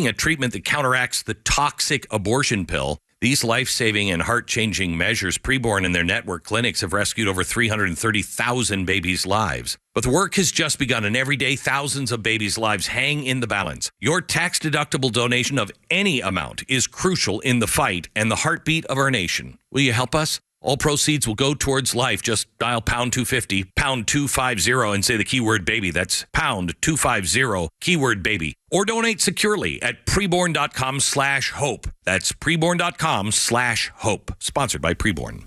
A treatment that counteracts the toxic abortion pill. These life-saving and heart-changing measures, Preborn and their network clinics have rescued over 330,000 babies' lives. But the work has just begun, and every day thousands of babies' lives hang in the balance. Your tax-deductible donation of any amount is crucial in the fight and the heartbeat of our nation. Will you help us? All proceeds will go towards life. Just dial pound 250, pound 250, and say the keyword baby. That's pound 250, keyword baby. Or donate securely at preborn.com/hope. That's preborn.com/hope. Sponsored by Preborn.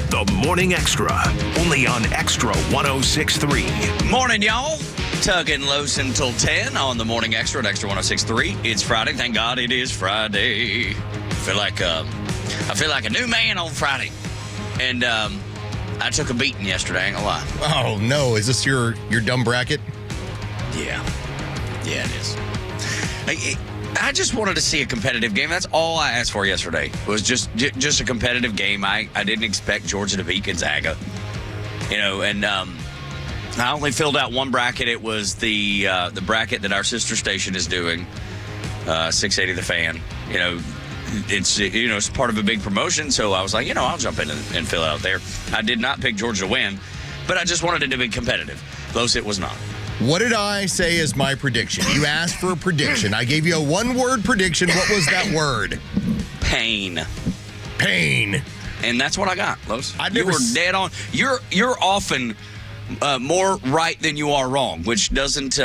The Morning Extra, only on Extra 106.3. Morning, y'all. Tug and Los until 10 on the Morning Extra at Extra 106.3. It's Friday. Thank God it is Friday. I feel like a new man on Friday. And I took a beating yesterday, I ain't gonna lie. Oh, no. Is this your dumb bracket? Yeah, it is. I just wanted to see a competitive game. That's all I asked for yesterday, was just a competitive game. I didn't expect Georgia to beat Gonzaga. And I only filled out one bracket. It was the bracket that our sister station is doing, 680 The Fan. It's part of a big promotion, so I was like, I'll jump in and fill out there. I did not pick Georgia to win, but I just wanted it to be competitive. Los, it was not. What did I say as my prediction? You asked for a prediction. I gave you a one-word prediction. What was that word? Pain. And that's what I got, Los. You were dead on. You're often more right than you are wrong, which doesn't.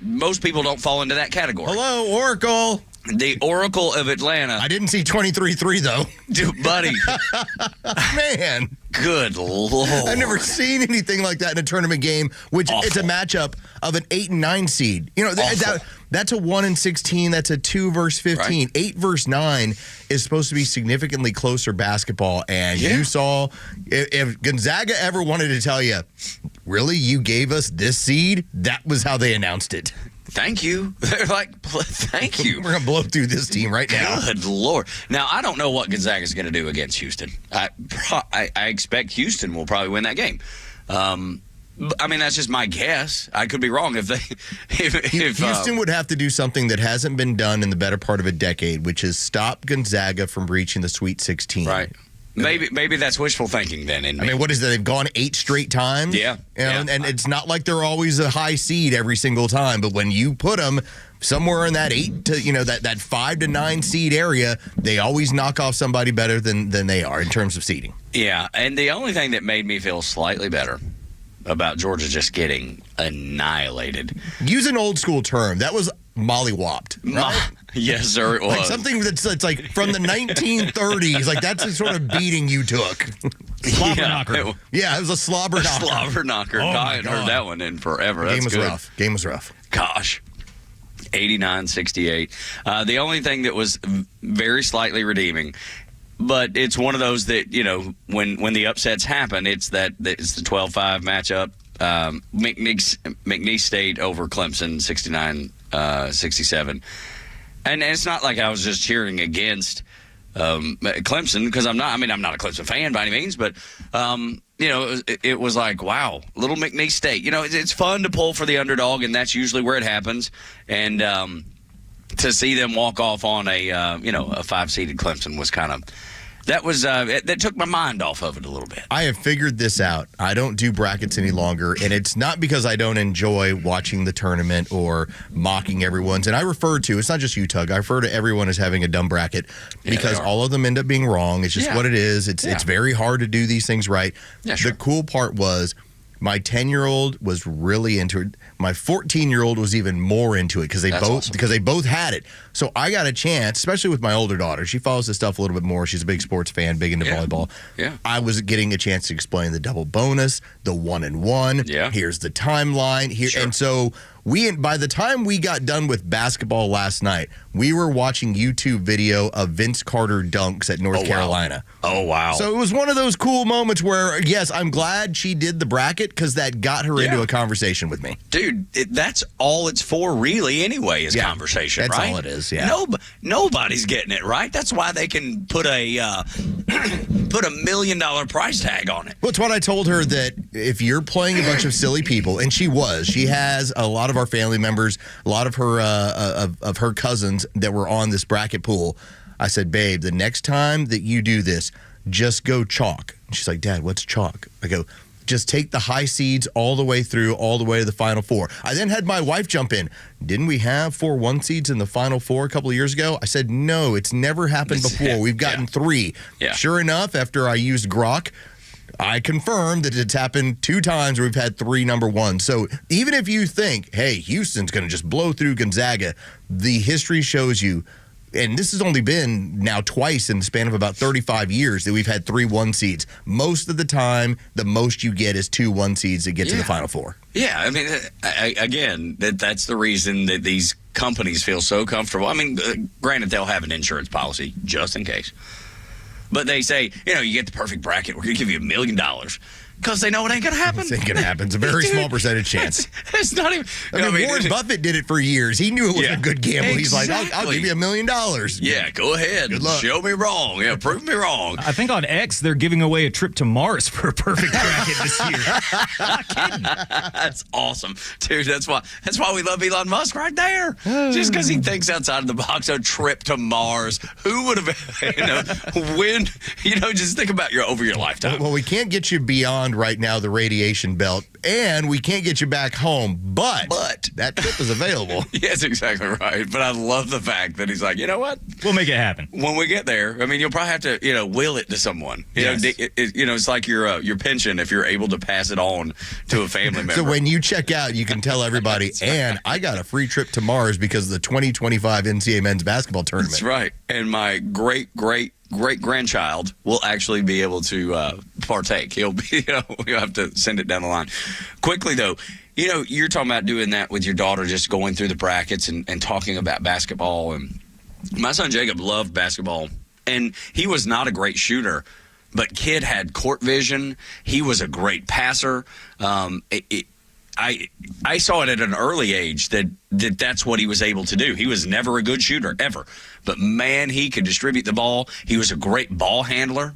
Most people don't fall into that category. Hello, Oracle. The Oracle of Atlanta. I didn't see 23-3, though. Dude, buddy. Man. Good Lord. I've never seen anything like that in a tournament game, which it's a matchup of an 8 and 9 seed. That's a 1 and 16. That's a 2 versus 15. Right. 8 versus 9 is supposed to be significantly closer basketball. And you saw, if Gonzaga ever wanted to tell you, really, you gave us this seed, that was how they announced it. Thank you. They're like, thank you. We're going to blow through this team right now. Good Lord. Now, I don't know what Gonzaga's going to do against Houston. I expect Houston will probably win that game. That's just my guess. I could be wrong if Houston would have to do something that hasn't been done in the better part of a decade, which is stop Gonzaga from reaching the Sweet 16. Right. Maybe that's wishful thinking then. What is that? They've gone 8 straight times? Yeah. And it's not like they're always a high seed every single time, but when you put them somewhere in that 8 to, that 5 to 9 seed area, they always knock off somebody better than they are in terms of seeding. Yeah, and the only thing that made me feel slightly better about Georgia just getting annihilated. Use an old school term. That was mollywopped, right? Yes, sir, it was. Like something that's like from the 1930s. Like that's the sort of beating you took. Slobber knocker. It was a slobber knocker. Slobber knocker. Oh, I hadn't heard that one in forever. Game was rough. Gosh. 89-68. The only thing that was very slightly redeeming, but it's one of those that, when the upsets happen, it's the 12-5 matchup. McNeese State over Clemson, 69-67. And it's not like I was just cheering against Clemson, because I'm not a Clemson fan by any means, but it was like, wow, little McNeese State. It's fun to pull for the underdog, and that's usually where it happens. And to see them walk off on a 5-seeded Clemson was kind of. That took my mind off of it a little bit. I have figured this out. I don't do brackets any longer, and it's not because I don't enjoy watching the tournament or mocking everyone's. And it's not just you, Tug. I refer to everyone as having a dumb bracket because all of them end up being wrong. It's just what it is. It's very hard to do these things right. Yeah, sure. The cool part was my 10-year-old was really into it. My 14-year-old was even more into it because they both had it. So I got a chance, especially with my older daughter. She follows this stuff a little bit more. She's a big sports fan, big into volleyball. Yeah. I was getting a chance to explain the double bonus, the 1-and-1. Yeah. Here's the timeline. Sure. And so by the time we got done with basketball last night, we were watching YouTube video of Vince Carter dunks at North Carolina. Oh, wow. So it was one of those cool moments where, yes, I'm glad she did the bracket because that got her into a conversation with me. Dude, that's all it's for really anyway is conversation, that's right? all it is, yeah. Nobody's getting it right. That's why they can put a put $1 million price tag on it. Well, it's what I told her, that if you're playing a bunch of silly people, and she has a lot of our family members, a lot of her of her cousins that were on this bracket pool. I said, babe, the next time that you do this, just go chalk. And she's like, Dad, what's chalk? I go, just take the high seeds all the way through, all the way to the Final Four. I then had my wife jump in. Didn't we have 4 1 seeds in the Final Four a couple of years ago? I said, no, it's never happened before. We've gotten 3. Yeah. Sure enough, after I used Grok, I confirmed that it's happened 2 times where we've had 3 number 1s. So even if you think, hey, Houston's going to just blow through Gonzaga, the history shows you, and this has only been now twice in the span of about 35 years that we've had 3 1 seeds. Most of the time, the most you get is 2 1 seeds that get to the Final Four. Yeah, I mean, again, that's the reason that these companies feel so comfortable. I mean, granted, they'll have an insurance policy just in case. But they say, you get the perfect bracket, we're going to give you $1 million. Because they know it ain't going to happen. It ain't going to happen. It's a very small percentage chance. It's not even. I mean, Warren Buffett did it for years. He knew it was a good gamble. Exactly. He's like, I'll give you $1 million. Yeah, go ahead. Good luck. Show me wrong. Yeah, prove me wrong. I think on X, they're giving away a trip to Mars for a perfect bracket this year. Not kidding. That's awesome. Dude, that's why we love Elon Musk right there. Just because he thinks outside of the box. A trip to Mars. Who would have, just think about over your lifetime. Well, we can't get you beyond right now the radiation belt, and we can't get you back home, but that trip is available. Yes, exactly right. But I love the fact that he's like, you know what? We'll make it happen. When we get there, I mean, you'll probably have to, will it to someone. It's like your pension if you're able to pass it on to a family member. So when you check out, you can tell everybody, and I got a free trip to Mars because of the 2025 NCAA men's basketball tournament. That's right. And my great-grandchild will actually be able to partake. He'll be, you'll have to send it down the line. Quickly, though, you're talking about doing that with your daughter, just going through the brackets and talking about basketball. And my son Jacob loved basketball, and he was not a great shooter, but kid had court vision. He was a great passer. I saw it at an early age that's what he was able to do. He was never a good shooter, ever. But, man, he could distribute the ball. He was a great ball handler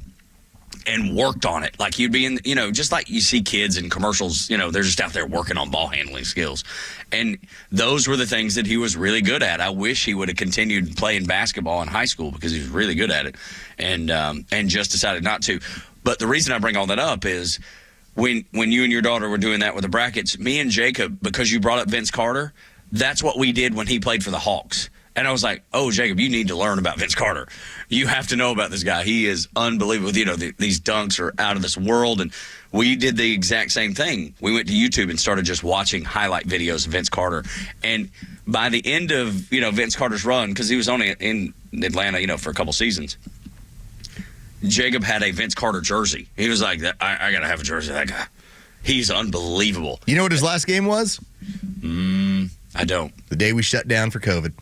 and worked on it. Like he'd be in, just like you see kids in commercials, they're just out there working on ball handling skills. And those were the things that he was really good at. I wish he would have continued playing basketball in high school because he was really good at it and just decided not to. But the reason I bring all that up is when you and your daughter were doing that with the brackets, me and Jacob, because you brought up Vince Carter, that's what we did when he played for the Hawks. And I was like, oh, Jacob, you need to learn about Vince Carter. You have to know about this guy. He is unbelievable. These dunks are out of this world. And we did the exact same thing. We went to YouTube and started just watching highlight videos of Vince Carter. And by the end of, Vince Carter's run, because he was only in Atlanta, for a couple seasons, Jacob had a Vince Carter jersey. He was like, I got to have a jersey of that guy. He's unbelievable. You know what his last game was? I don't. The day we shut down for COVID.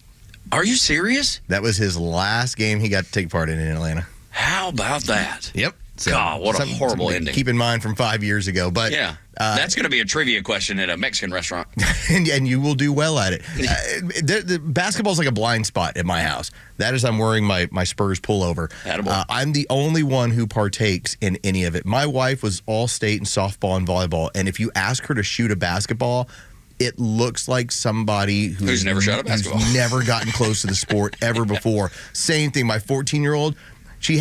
Are you serious? That was his last game he got to take part in Atlanta. How about that? Yep. So, God, what a horrible ending. Keep in mind from 5 years ago. But yeah, that's going to be a trivia question at a Mexican restaurant. and you will do well at it. The basketball's like a blind spot at my house. That is, I'm wearing my Spurs pullover. I'm the only one who partakes in any of it. My wife was all state in softball and volleyball, and if you ask her to shoot a basketball, it looks like somebody who's never shot a basketball. Who's never gotten close to the sport ever before. Same thing. My 14-year-old, she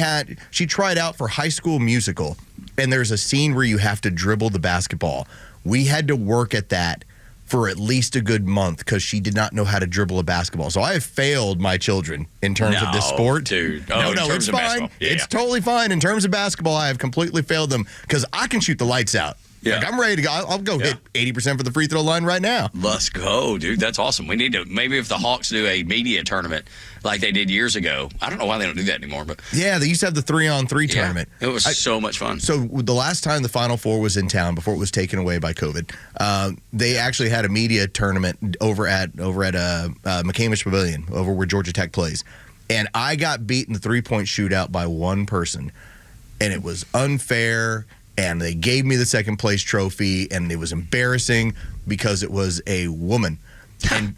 tried out for High School Musical, and there's a scene where you have to dribble the basketball. We had to work at that for at least a good month because she did not know how to dribble a basketball. So I have failed my children in terms of this sport. Dude. No, it's fine. Yeah. It's totally fine. In terms of basketball, I have completely failed them because I can shoot the lights out. Yeah. Like, I'm ready to go. I'll go hit 80% for the free throw line right now. Let's go, dude. That's awesome. We need to, maybe if the Hawks do a media tournament like they did years ago. I don't know why they don't do that anymore. But yeah, they used to have the 3-on-3 tournament. It was so much fun. So the last time the Final Four was in town, before it was taken away by COVID, they actually had a media tournament over at McCamish Pavilion, over where Georgia Tech plays. And I got beat in the three-point shootout by one person. And it was unfair. And they gave me the second place trophy, and it was embarrassing because it was a woman.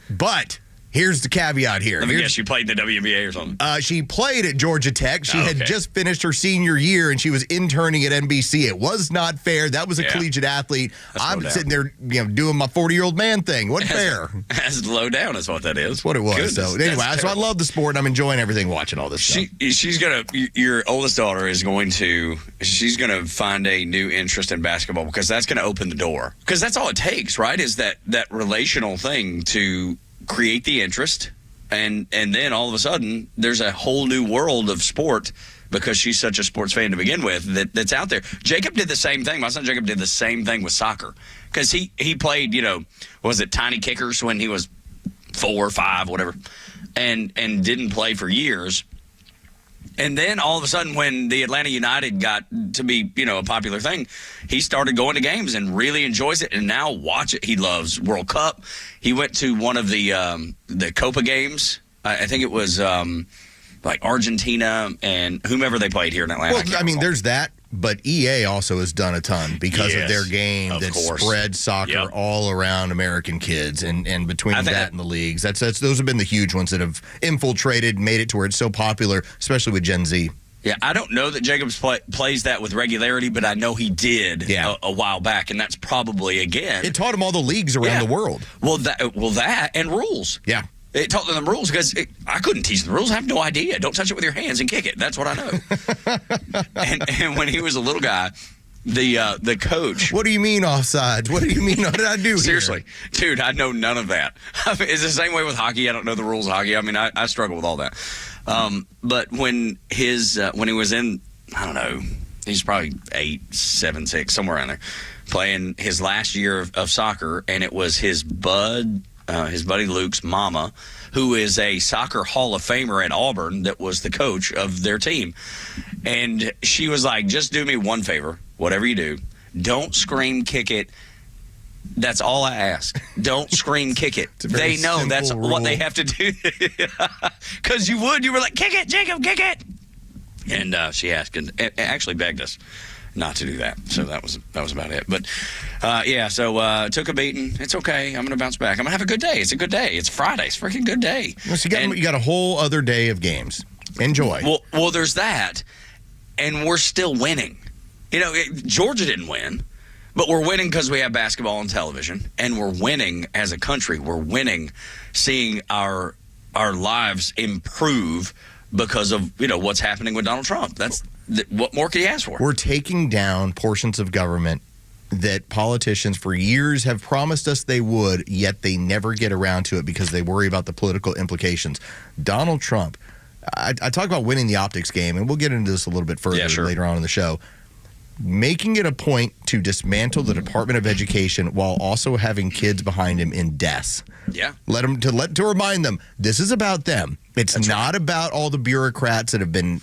But Here's the caveat here. Let me guess, you played in the WNBA or something. She played at Georgia Tech. She had just finished her senior year, and she was interning at NBC. It was not fair. That was a collegiate athlete. I'm sitting there, doing my 40-year-old man thing. Wasn't fair. That's low down is what that is. That's what it was. Goodness, so anyway, I love the sport, and I'm enjoying everything watching all this stuff. She's going to, your oldest daughter is going to, she's going to find a new interest in basketball because that's going to open the door. Because that's all it takes, right, is that relational thing to create the interest. And then all of a sudden, there's a whole new world of sport because she's such a sports fan to begin with that's out there. Jacob did the same thing. My son Jacob did the same thing with soccer because he played, was it tiny kickers when he was 4 or 5, whatever, and didn't play for years. And then all of a sudden, when the Atlanta United got to be, a popular thing, he started going to games and really enjoys it. And now watch it. He loves World Cup. He went to one of the Copa games. I think it was like Argentina and whomever they played here in Atlanta. Well, I mean, there's that. But EA also has done a ton because of their game that spread soccer all around American kids, and between that and the leagues, those have been the huge ones that have infiltrated, made it to where it's so popular, especially with Gen Z. Yeah, I don't know that Jacobs plays that with regularity, but I know he did a while back, and that's probably again. It taught him all the leagues around the world. Well, that and rules. Yeah. It taught them the rules because I couldn't teach them the rules. I have no idea. Don't touch it with your hands and kick it. That's what I know. and when he was a little guy, the coach. What do you mean offsides? What do you mean? What did I do? Seriously, dude, I know none of that. It's the same way with hockey. I don't know the rules of hockey. I mean, I struggle with all that. But when when he was in, I don't know, he's probably 8, 7, 6, somewhere around there, playing his last year of soccer, and it was his buddy Luke's mama, who is a soccer Hall of Famer at Auburn that was the coach of their team. And she was like, just do me one favor, whatever you do, don't scream kick it. That's all I ask. Don't scream kick it. They know that's what they have to do. Because you were like, kick it, Jacob, kick it. And she asked and actually begged us not to do that. So that was about it. But so took a beating. It's okay. I'm going to bounce back. I'm going to have a good day. It's a good day. It's Friday. It's a freaking good day. So you got a whole other day of games. Enjoy. Well, there's that, and we're still winning. Georgia didn't win, but we're winning because we have basketball on television, and we're winning as a country. We're winning, seeing our lives improve because of what's happening with Donald Trump. What more could you ask for? We're taking down portions of government that politicians for years have promised us they would, yet they never get around to it because they worry about the political implications. Donald Trump, I talk about winning the optics game, and we'll get into this a little bit further later on in the show. Making it a point to dismantle the Department of Education while also having kids behind him in desks. Yeah. To remind them, this is about them. It's not about all the bureaucrats that have been,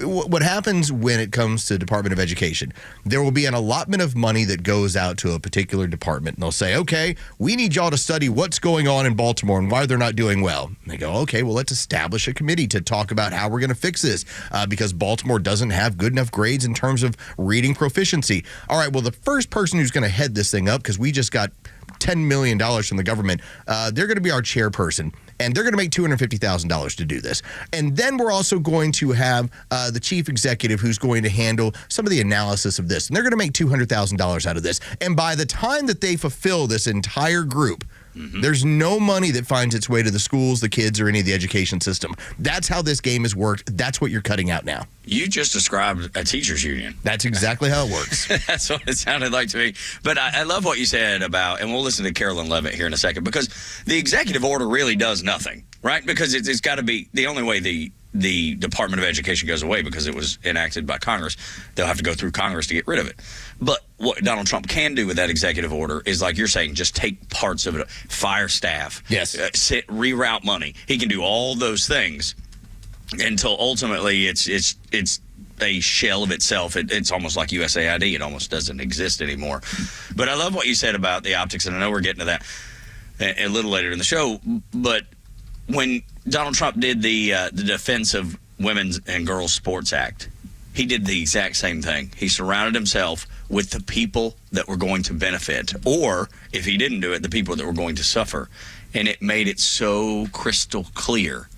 what happens when it comes to Department of Education. There will be an allotment of money that goes out to a particular department. And they'll say, okay, we need y'all to study what's going on in Baltimore and why they're not doing well. And they go, okay, well, let's establish a committee to talk about how we're going to fix this because Baltimore doesn't have good enough grades in terms of reading proficiency. All right, well, the first person who's going to head this thing up, because we just got $10 million from the government, they're going to be our chairperson. And they're going to make $250,000 to do this. And then we're also going to have the chief executive who's going to handle some of the analysis of this. And they're going to make $200,000 out of this. And by the time that they fulfill this entire group, there's no money that finds its way to the schools, the kids, or any of the education system. That's how this game has worked. That's what you're cutting out now. You just described a teachers union. That's exactly how it works. That's what it sounded like to me. But I love what you said about, and we'll listen to Carolyn Levitt here in a second, because the executive order really does nothing, right? Because it's got to be the only way the Department of Education goes away, because it was enacted by Congress. They'll have to go through Congress to get rid of it. But what Donald Trump can do with that executive order is, like you're saying, just take parts of it, fire staff, reroute money. He can do all those things until ultimately it's a shell of itself. It's almost like USAID. It almost doesn't exist anymore. But I love what you said about the optics, and I know we're getting to that a little later in the show. But when Donald Trump did the Defense of Women's and Girls Sports Act, he did the exact same thing. He surrounded himself with the people that were going to benefit, or if he didn't do it, the people that were going to suffer. and it made it so crystal clear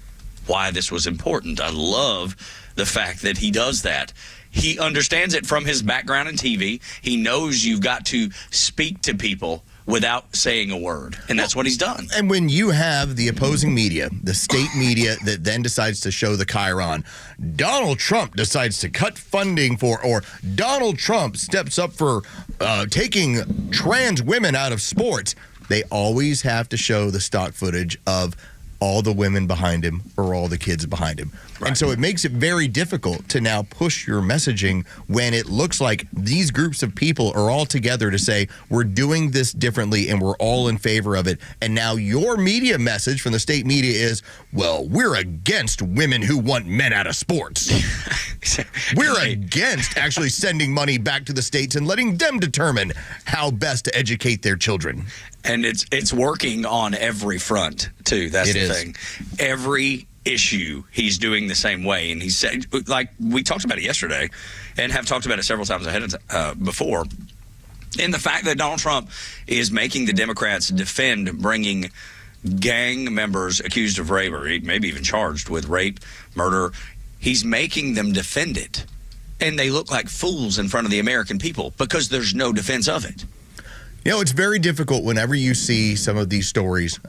why this was important. I love the fact that he does that. He understands it from his background in TV. He knows you've got to speak to people without saying a word, and that's what he's done. And when you have the opposing media, the state media, that then decides to show the chyron, Donald Trump decides to cut funding for, or Donald Trump steps up for taking trans women out of sports, they always have to show the stock footage of all the women behind him or all the kids behind him. Right. And so it makes it very difficult to now push your messaging when it looks like these groups of people are all together to say, we're doing this differently and we're all in favor of it. And now your media message from the state media is, well, we're against women who want men out of sports. We're against actually sending money back to the states and letting them determine how best to educate their children. And it's working on every front, too. That's the thing. Every issue, he's doing the same way. And he said, like we talked about it yesterday and have talked about it several times ahead of before, in the fact that Donald Trump is making the Democrats defend bringing gang members accused of rape, or maybe even charged with rape, murder. He's making them defend it. And they look like fools in front of the American people because there's no defense of it. You know, it's very difficult whenever you see some of these stories.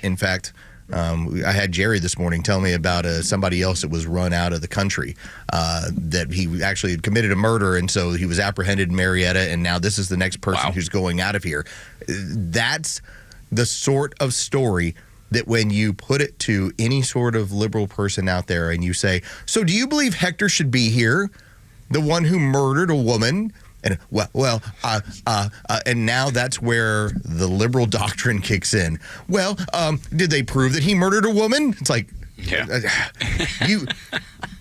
In fact, I had Jerry this morning tell me about somebody else that was run out of the country, that he actually had committed a murder, and so he was apprehended in Marietta, and now this is the next person who's going out of here. That's the sort of story that when you put it to any sort of liberal person out there and you say, so do you believe Hector should be here, the one who murdered a woman? And and now that's where the liberal doctrine kicks in. Well, did they prove that he murdered a woman? It's like,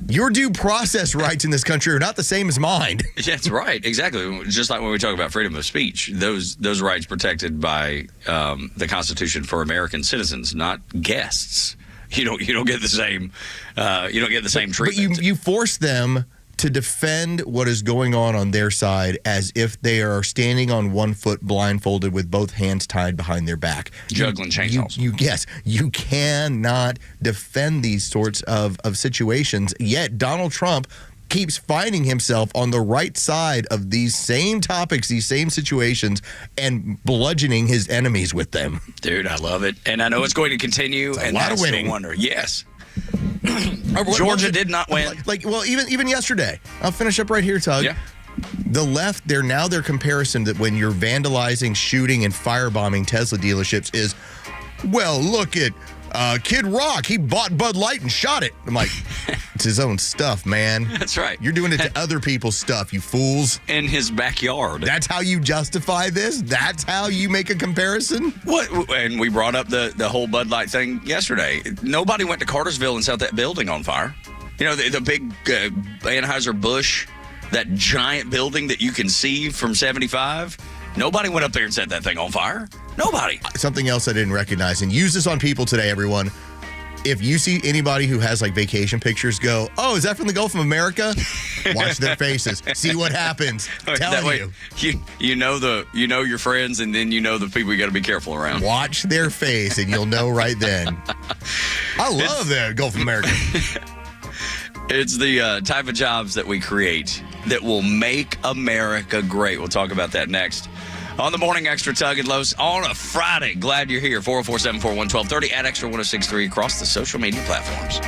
your due process rights in this country are not the same as mine. That's right, exactly. Just like when we talk about freedom of speech, those rights protected by the Constitution for American citizens, not guests. You don't get the same treatment. But you force them to defend what is going on their side as if they are standing on one foot blindfolded with both hands tied behind their back. Juggling chainsaws. Yes, you cannot defend these sorts of situations, yet Donald Trump keeps finding himself on the right side of these same topics, these same situations, and bludgeoning his enemies with them. Dude, I love it. And I know it's going to continue, and that's the wonder. Yes. Georgia did not win. Even yesterday. I'll finish up right here, Tug. Yeah. The left, their comparison that when you're vandalizing, shooting, and firebombing Tesla dealerships is, well, look at Kid Rock. He bought Bud Light and shot it. I'm like, it's his own stuff, man. That's right. You're doing it to other people's stuff, you fools. In his backyard. That's how you justify this? That's how you make a comparison? What? And we brought up the whole Bud Light thing yesterday. Nobody went to Cartersville and set that building on fire. You know, the big Anheuser-Busch, that giant building that you can see from 75. Nobody went up there and set that thing on fire. Nobody. Something else I didn't recognize, and use this on people today, everyone. If you see anybody who has like vacation pictures, go, oh, is that from the Gulf of America? Watch their faces. See what happens. Telling you know your friends, and then you know the people you got to be careful around. Watch their face, and you'll know right then. I love the Gulf of America. It's the type of jobs that we create that will make America great. We'll talk about that next on the Morning Extra, Tug and Los on a Friday. Glad you're here. 404-741-1230 at Extra 1063 across the social media platforms.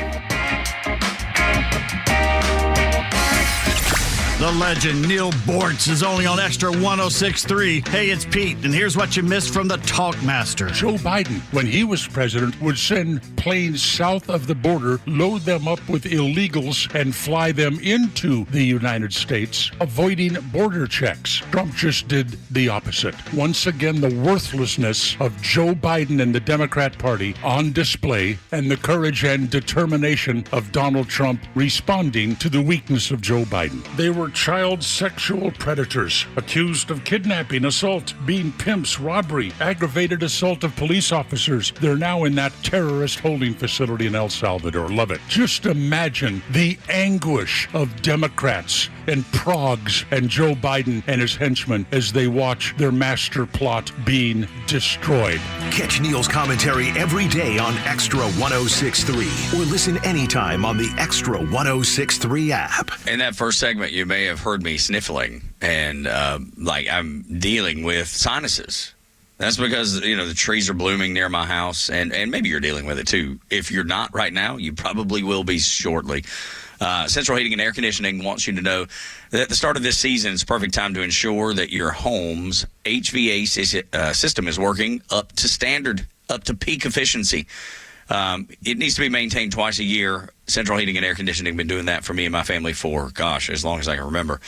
The legend Neil Bortz is only on Extra 1063. Hey, it's Pete, and here's what you missed from the Talkmaster. Joe Biden, when he was president, would send planes south of the border, load them up with illegals, and fly them into the United States, avoiding border checks. Trump just did the opposite. Once again, the worthlessness of Joe Biden and the Democrat Party on display, and the courage and determination of Donald Trump responding to the weakness of Joe Biden. They were child sexual predators accused of kidnapping, assault, being pimps, robbery, aggravated assault of police officers. They're now in that terrorist holding facility in El Salvador. Love it. Just imagine the anguish of Democrats and progs and Joe Biden and his henchmen as they watch their master plot being destroyed. Catch Neil's commentary every day on Extra 106.3 or listen anytime on the Extra 106.3 app. In that first segment, you may have heard me sniffling and like I'm dealing with sinuses. That's because, the trees are blooming near my house, and maybe you're dealing with it too. If you're not right now, you probably will be shortly. Central Heating and Air Conditioning wants you to know that at the start of this season, it's a perfect time to ensure that your home's HVAC system is working up to standard, up to peak efficiency. It needs to be maintained twice a year. Central Heating and Air Conditioning have been doing that for me and my family for, as long as I can remember.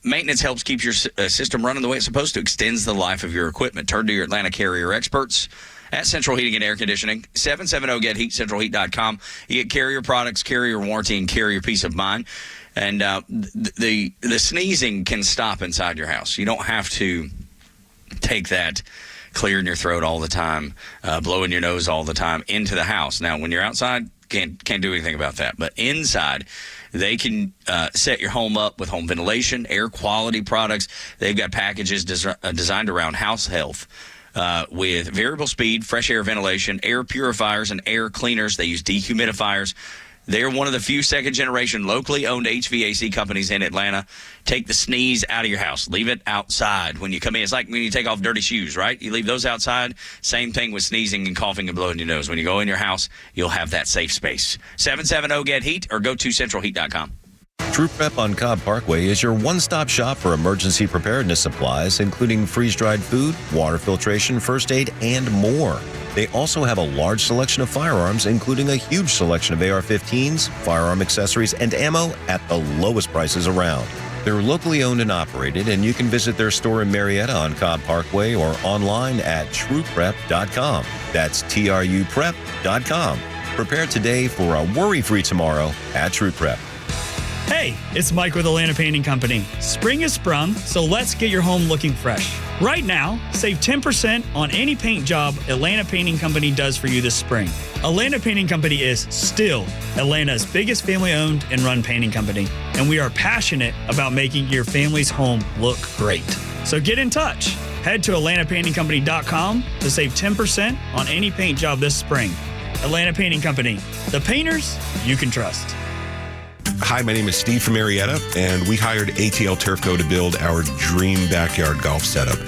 Maintenance helps keep your system running the way it's supposed to, extends the life of your equipment. Turn to your Atlanta carrier experts at Central Heating and Air Conditioning, 770-GET-HEAT, centralheat.com. You get carrier products, carrier warranty, and carrier peace of mind. And the sneezing can stop inside your house. You don't have to take that clearing your throat all the time, blowing your nose all the time into the house. Now, when you're outside, can't do anything about that. But inside, they can set your home up with home ventilation, air quality products. They've got packages designed around house health with variable speed, fresh air ventilation, air purifiers, and air cleaners. They use dehumidifiers. They're one of the few second-generation locally owned HVAC companies in Atlanta. Take the sneeze out of your house. Leave it outside when you come in. It's like when you take off dirty shoes, right? You leave those outside. Same thing with sneezing and coughing and blowing your nose. When you go in your house, you'll have that safe space. 770-GET-HEAT or go to centralheat.com. True Prep on Cobb Parkway is your one-stop shop for emergency preparedness supplies, including freeze-dried food, water filtration, first aid, and more. They also have a large selection of firearms, including a huge selection of AR-15s, firearm accessories, and ammo at the lowest prices around. They're locally owned and operated, and you can visit their store in Marietta on Cobb Parkway or online at trueprep.com. That's truprep.com. Prepare today for a worry-free tomorrow at True Prep. Hey, it's Mike with Atlanta Painting Company. Spring is sprung, so let's get your home looking fresh. Right now, save 10% on any paint job Atlanta Painting Company does for you this spring. Atlanta Painting Company is still Atlanta's biggest family-owned and run painting company, and we are passionate about making your family's home look great. So get in touch. Head to atlantapaintingcompany.com to save 10% on any paint job this spring. Atlanta Painting Company, the painters you can trust. Hi, my name is Steve from Marietta, and we hired ATL Turf Co. to build our dream backyard golf setup.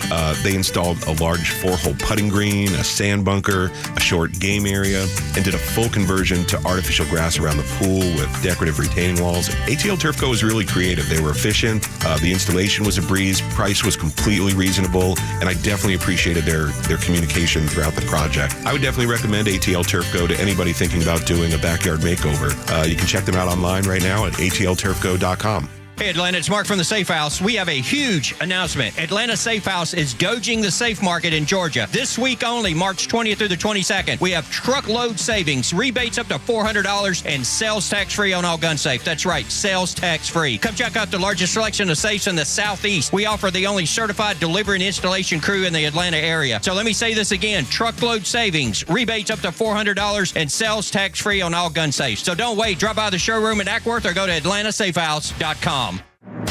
They installed a large 4-hole putting green, a sand bunker, a short game area, and did a full conversion to artificial grass around the pool with decorative retaining walls. ATL Turf Co. was really creative. They were efficient. The installation was a breeze. Price was completely reasonable, and I definitely appreciated their communication throughout the project. I would definitely recommend ATL Turf Co. to anybody thinking about doing a backyard makeover. You can check them out online right now at atlturfco.com. Hey, Atlanta, it's Mark from the Safe House. We have a huge announcement. Atlanta Safe House is gouging the safe market in Georgia. This week only, March 20th through the 22nd, we have truckload savings, rebates up to $400, and sales tax-free on all gun safes. That's right, sales tax-free. Come check out the largest selection of safes in the Southeast. We offer the only certified delivery and installation crew in the Atlanta area. So let me say this again, truckload savings, rebates up to $400, and sales tax-free on all gun safes. So don't wait. Drop by the showroom in Ackworth or go to atlantasafehouse.com.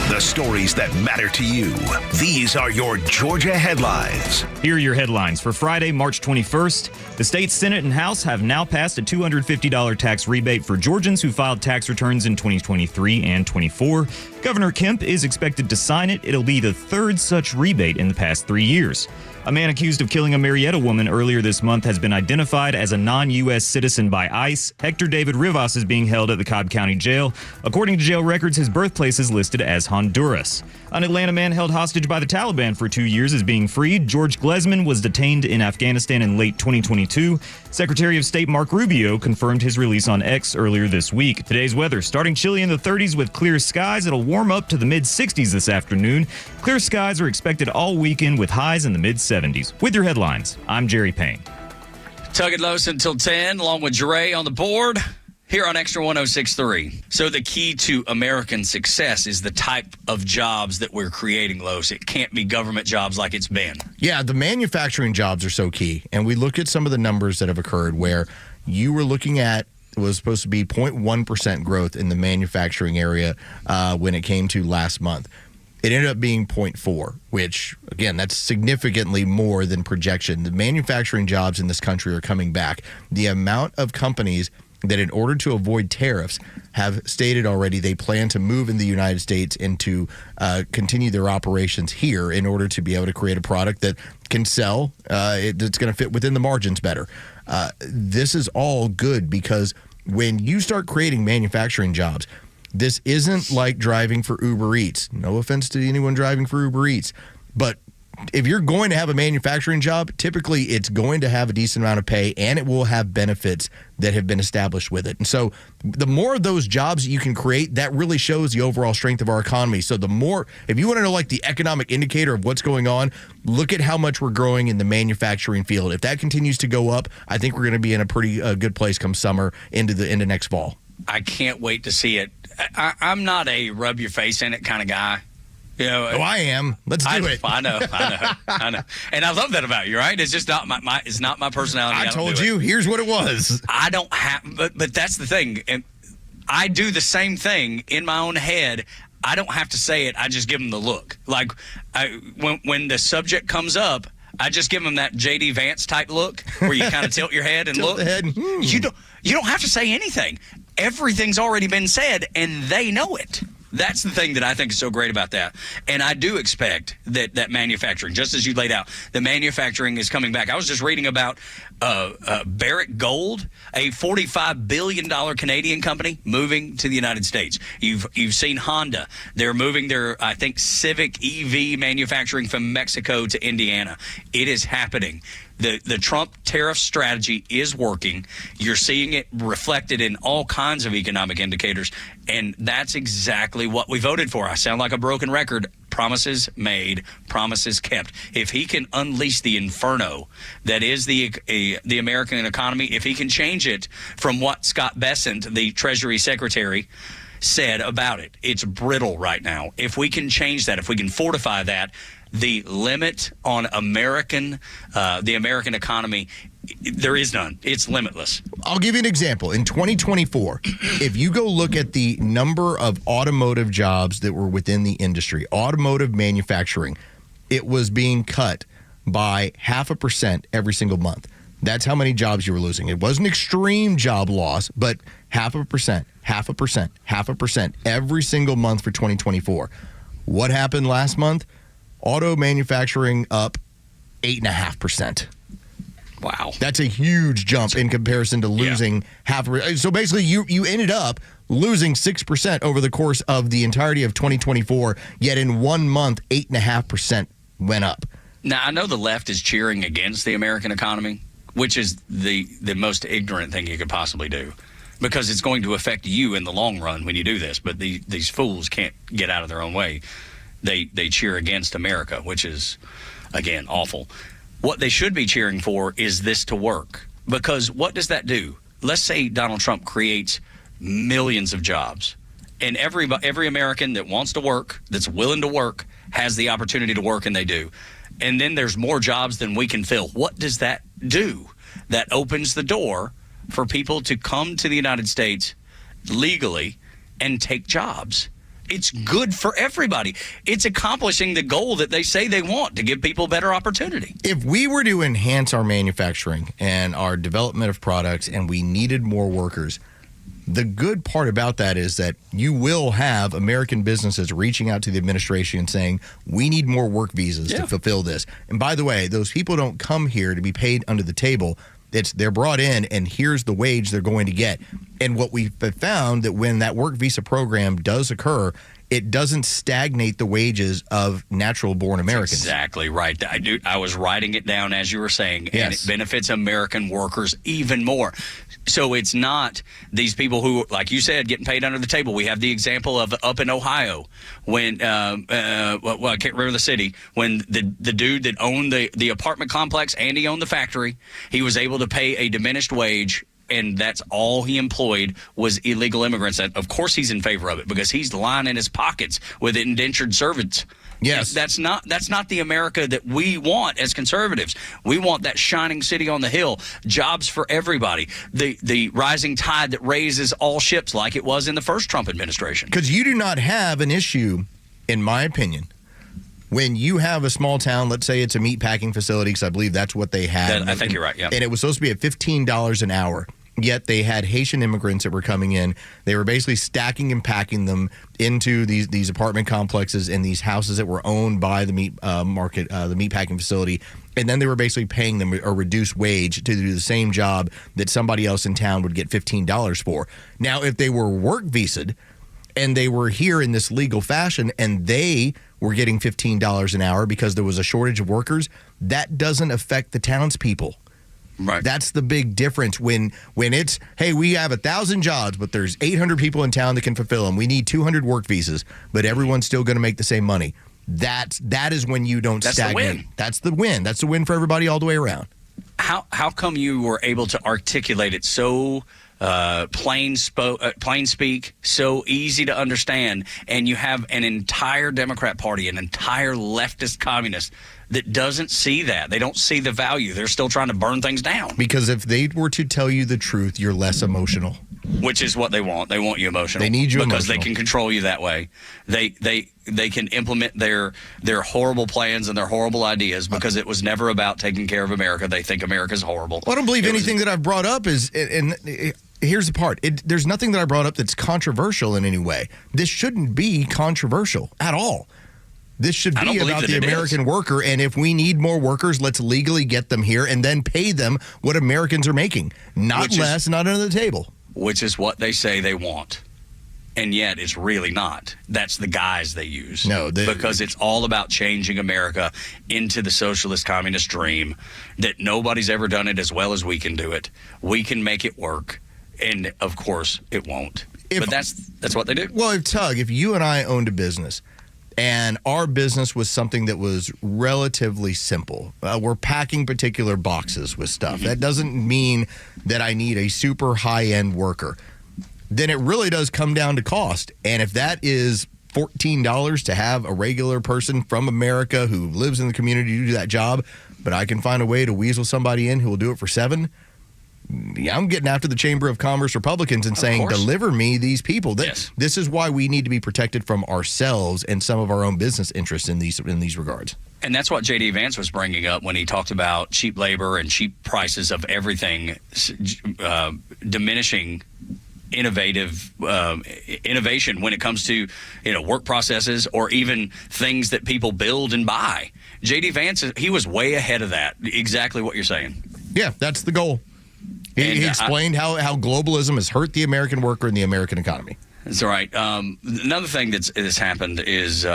The stories that matter to you. These are your Georgia headlines. Here are your headlines for Friday, March 21st. The state Senate and House have now passed a $250 tax rebate for Georgians who filed tax returns in 2023 and 24. Governor Kemp is expected to sign it. It'll be the third such rebate in the past 3 years. A man accused of killing a Marietta woman earlier this month has been identified as a non-U.S. citizen by ICE. Hector David Rivas is being held at the Cobb County Jail. According to jail records, his birthplace is listed as Honduras. An Atlanta man held hostage by the Taliban for 2 years is being freed. George Glesman was detained in Afghanistan in late 2022. Secretary of State Mark Rubio confirmed his release on X earlier this week. Today's weather, starting chilly in the 30s with clear skies. It'll warm up to the mid-60s this afternoon. Clear skies are expected all weekend with highs in the mid-70s. With your headlines, I'm Jerry Payne. Tug and Los until 10, along with Dre on the board. Here on Extra 106.3. So the key to American success is the type of jobs that we're creating, Los. It can't be government jobs like it's been. Yeah, the manufacturing jobs are so key. And we look at some of the numbers that have occurred where you were looking at it was supposed to be 0.1% growth in the manufacturing area when it came to last month. It ended up being 0.4, which, again, that's significantly more than projection. The manufacturing jobs in this country are coming back. The amount of companies that, in order to avoid tariffs, have stated already they plan to move in the United States and to continue their operations here in order to be able to create a product that can sell, that's going to fit within the margins better. This is all good because when you start creating manufacturing jobs, this isn't like driving for Uber Eats. No offense to anyone driving for Uber Eats, but if you're going to have a manufacturing job, typically it's going to have a decent amount of pay and it will have benefits that have been established with it. And so the more of those jobs that you can create, that really shows the overall strength of our economy. So the more, if you want to know like the economic indicator of what's going on, look at how much we're growing in the manufacturing field. If that continues to go up, I think we're going to be in a pretty good place come summer into next fall. I can't wait to see it. I'm not a rub your face in it kind of guy. You know, I am. Let's do it. I know. And I love that about you, right? It's just not it's not my personality. I told you, here's what it was. I don't have, but that's the thing. And I do the same thing in my own head. I don't have to say it. I just give them the look. Like when the subject comes up, I just give them that J.D. Vance type look where you kind of tilt your head and tilt look. The head. You don't have to say anything. Everything's already been said, and they know it. That's the thing that I think is so great about that. And I do expect that manufacturing, just as you laid out, the manufacturing is coming back. I was just reading about Barrick Gold, a $45 billion Canadian company moving to the United States. You've seen Honda. They're moving their, I think, Civic EV manufacturing from Mexico to Indiana. It is happening. The Trump tariff strategy is working. You're seeing it reflected in all kinds of economic indicators, and that's exactly what we voted for. I sound like a broken record. Promises made, promises kept. If he can unleash the inferno that is the American economy, if he can change it from what Scott Bessent, the Treasury Secretary, said about it, it's brittle right now. If we can change that, if we can fortify that, the limit on the American economy, there is none. It's limitless. I'll give you an example. In 2024, if you go look at the number of automotive jobs that were within the industry, automotive manufacturing, it was being cut by 0.5% every single month. That's how many jobs you were losing. It wasn't extreme job loss, but 0.5%, 0.5%, 0.5% every single month for 2024. What happened last month? Auto manufacturing up 8.5%. Wow. That's a huge jump in comparison to losing half. So basically, you ended up losing 6% over the course of the entirety of 2024, yet in 1 month, 8.5% went up. Now, I know the left is cheering against the American economy, which is the most ignorant thing you could possibly do, because it's going to affect you in the long run when you do this. But these fools can't get out of their own way. They cheer against America, which is, again, awful. What they should be cheering for is this to work, because what does that do? Let's say Donald Trump creates millions of jobs, and every American that wants to work, that's willing to work, has the opportunity to work, and they do. And then there's more jobs than we can fill. What does that do? That opens the door for people to come to the United States legally and take jobs. It's good for everybody. It's accomplishing the goal that they say they want, to give people better opportunity. If we were to enhance our manufacturing and our development of products and we needed more workers, the good part about that is that you will have American businesses reaching out to the administration and saying, we need more work visas to fulfill this. And by the way, those people don't come here to be paid under the table. They're brought in, and here's the wage they're going to get. And what we've found, that when that work visa program does occur, it doesn't stagnate the wages of natural-born Americans. That's exactly right. I was writing it down as you were saying, and it benefits American workers even more. So it's not these people who, like you said, getting paid under the table. We have the example of up in Ohio when, I can't remember the city, when the dude that owned the apartment complex and he owned the factory, he was able to pay a diminished wage and that's all he employed was illegal immigrants. And of course he's in favor of it because he's lining his pockets with indentured servants. Yes. That's not the America that we want as conservatives. We want that shining city on the hill, jobs for everybody, the rising tide that raises all ships like it was in the first Trump administration. Because you do not have an issue, in my opinion, when you have a small town, let's say it's a meat packing facility, because I believe that's what they had. I think you're right, yeah. And it was supposed to be at $15 an hour. Yet they had Haitian immigrants that were coming in. They were basically stacking and packing them into these apartment complexes and these houses that were owned by the meat market, the meat packing facility. And then they were basically paying them a reduced wage to do the same job that somebody else in town would get $15 for. Now, if they were work visaed and they were here in this legal fashion and they were getting $15 an hour because there was a shortage of workers, that doesn't affect the townspeople. Right. That's the big difference when it's, hey, we have 1,000 jobs, but there's 800 people in town that can fulfill them. We need 200 work visas, but everyone's still going to make the same money. That is when you don't stagnate. That's the win. That's the win for everybody all the way around. How come you were able to articulate it so plain speak, so easy to understand, and you have an entire Democrat Party, an entire leftist communist that doesn't see that. They don't see the value. They're still trying to burn things down. Because if they were to tell you the truth, you're less emotional. Which is what they want. They want you emotional. They need you because emotional. they can control you that way. They can implement their horrible plans and their horrible ideas because it was never about taking care of America. They think America's horrible. Well, I don't believe anything that I've brought up is, and here's the part. There's nothing that I brought up that's controversial in any way. This shouldn't be controversial at all. This should be about the American worker, and if we need more workers, let's legally get them here and then pay them what Americans are making. Not less, not under the table. Which is what they say they want. And yet it's really not. That's the guise they use. No, because it's all about changing America into the socialist communist dream that nobody's ever done it as well as we can do it. We can make it work. And, of course, it won't. But that's what they do. Well, if you and I owned a business, and our business was something that was relatively simple. We're packing particular boxes with stuff. Mm-hmm. That doesn't mean that I need a super high-end worker. Then it really does come down to cost. And if that is $14 to have a regular person from America who lives in the community to do that job, but I can find a way to weasel somebody in who will do it for $7, I'm getting after the Chamber of Commerce Republicans and saying, deliver me these people. This is why we need to be protected from ourselves and some of our own business interests in these regards. And that's what J.D. Vance was bringing up when he talked about cheap labor and cheap prices of everything, diminishing innovation when it comes to work processes or even things that people build and buy. J.D. Vance, he was way ahead of that. Exactly what you're saying. Yeah, that's the goal. He explained how globalism has hurt the American worker and the American economy. That's right. Another thing that's happened is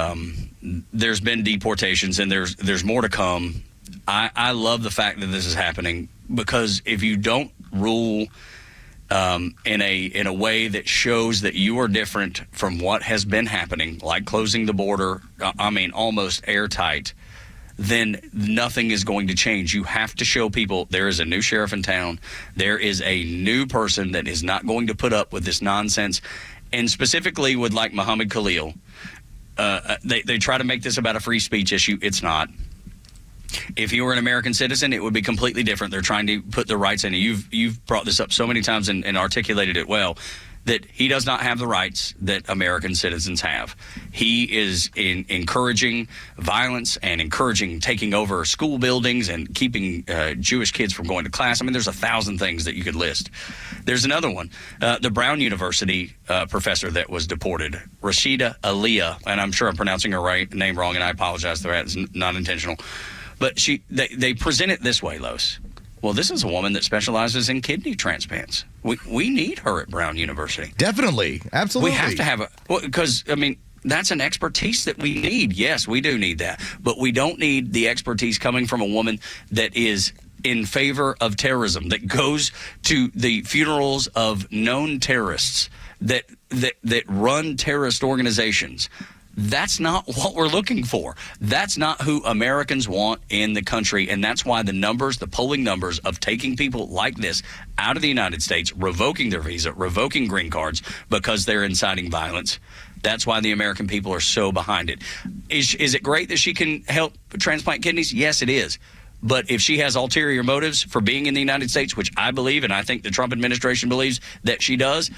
there's been deportations, and there's more to come. I love the fact that this is happening because if you don't rule in a way that shows that you are different from what has been happening, like closing the border, almost airtight, then nothing is going to change. You have to show people there is a new sheriff in town. There is a new person that is not going to put up with this nonsense. And specifically with like Muhammad Khalil, they try to make this about a free speech issue. It's not. If he were an American citizen, it would be completely different. They're trying to put the rights in. You've brought this up so many times and articulated it well, that he does not have the rights that American citizens have. He is encouraging violence and encouraging taking over school buildings and keeping Jewish kids from going to class. There's 1,000 things that you could list. There's another one. The Brown University professor that was deported, Rashida Aliyah, and I'm sure I'm pronouncing her name wrong, and I apologize for that. It's not intentional. But they present it this way, Los. Well, this is a woman that specializes in kidney transplants. We need her at Brown University. Definitely. Absolutely. We have to have because that's an expertise that we need. Yes, we do need that. But we don't need the expertise coming from a woman that is in favor of terrorism, that goes to the funerals of known terrorists, that run terrorist organizations. That's not what we're looking for. That's not who Americans want in the country. And that's why the polling numbers of taking people like this out of the United States, revoking their visa, revoking green cards because they're inciting violence. That's why the American people are so behind it. Is it great that she can help transplant kidneys? Yes, it is. But if she has ulterior motives for being in the United States, which I believe, and I think the Trump administration believes that she does,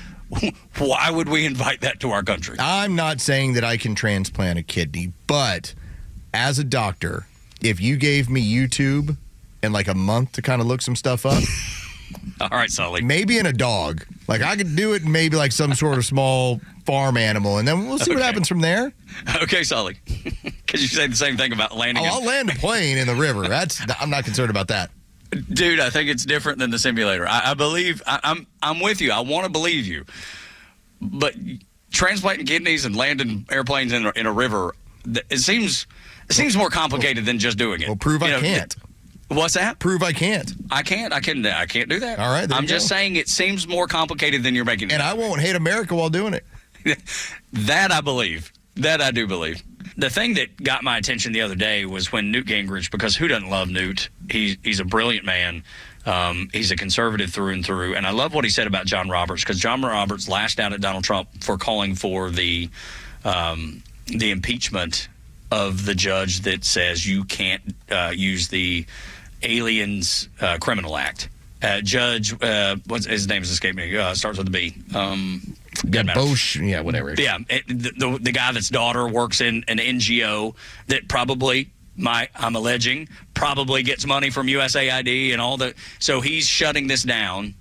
why would we invite that to our country? I'm not saying that I can transplant a kidney, but as a doctor, if you gave me YouTube and like a month to kind of look some stuff up. All right, Sully. Maybe in a dog. Like I could do it in maybe like some sort of small farm animal, and then we'll see what happens from there. Okay, Sully. Because you say the same thing about landing. I'll land a plane in the river. I'm not concerned about that. Dude, I think it's different than the simulator. I believe I'm with you. I want to believe you, but transplanting kidneys and landing airplanes in a river, it seems more complicated than just doing it. Well, prove I can't. What's that? Prove I can't. I can't do that. All right. I'm just saying it seems more complicated than you're making it. And I won't hate America while doing it. That I believe. That I do believe. The thing that got my attention the other day was when Newt Gingrich, because who doesn't love Newt? He's a brilliant man. He's a conservative through and through. And I love what he said about John Roberts, because John Roberts lashed out at Donald Trump for calling for the impeachment of the judge that says you can't use the Aliens Criminal Act. Judge, what's his name? Has escaped me. Starts with a B. Bosch, yeah, whatever. Yeah, the guy that's daughter works in an NGO that probably, I'm alleging, probably gets money from USAID and all the. So he's shutting this down.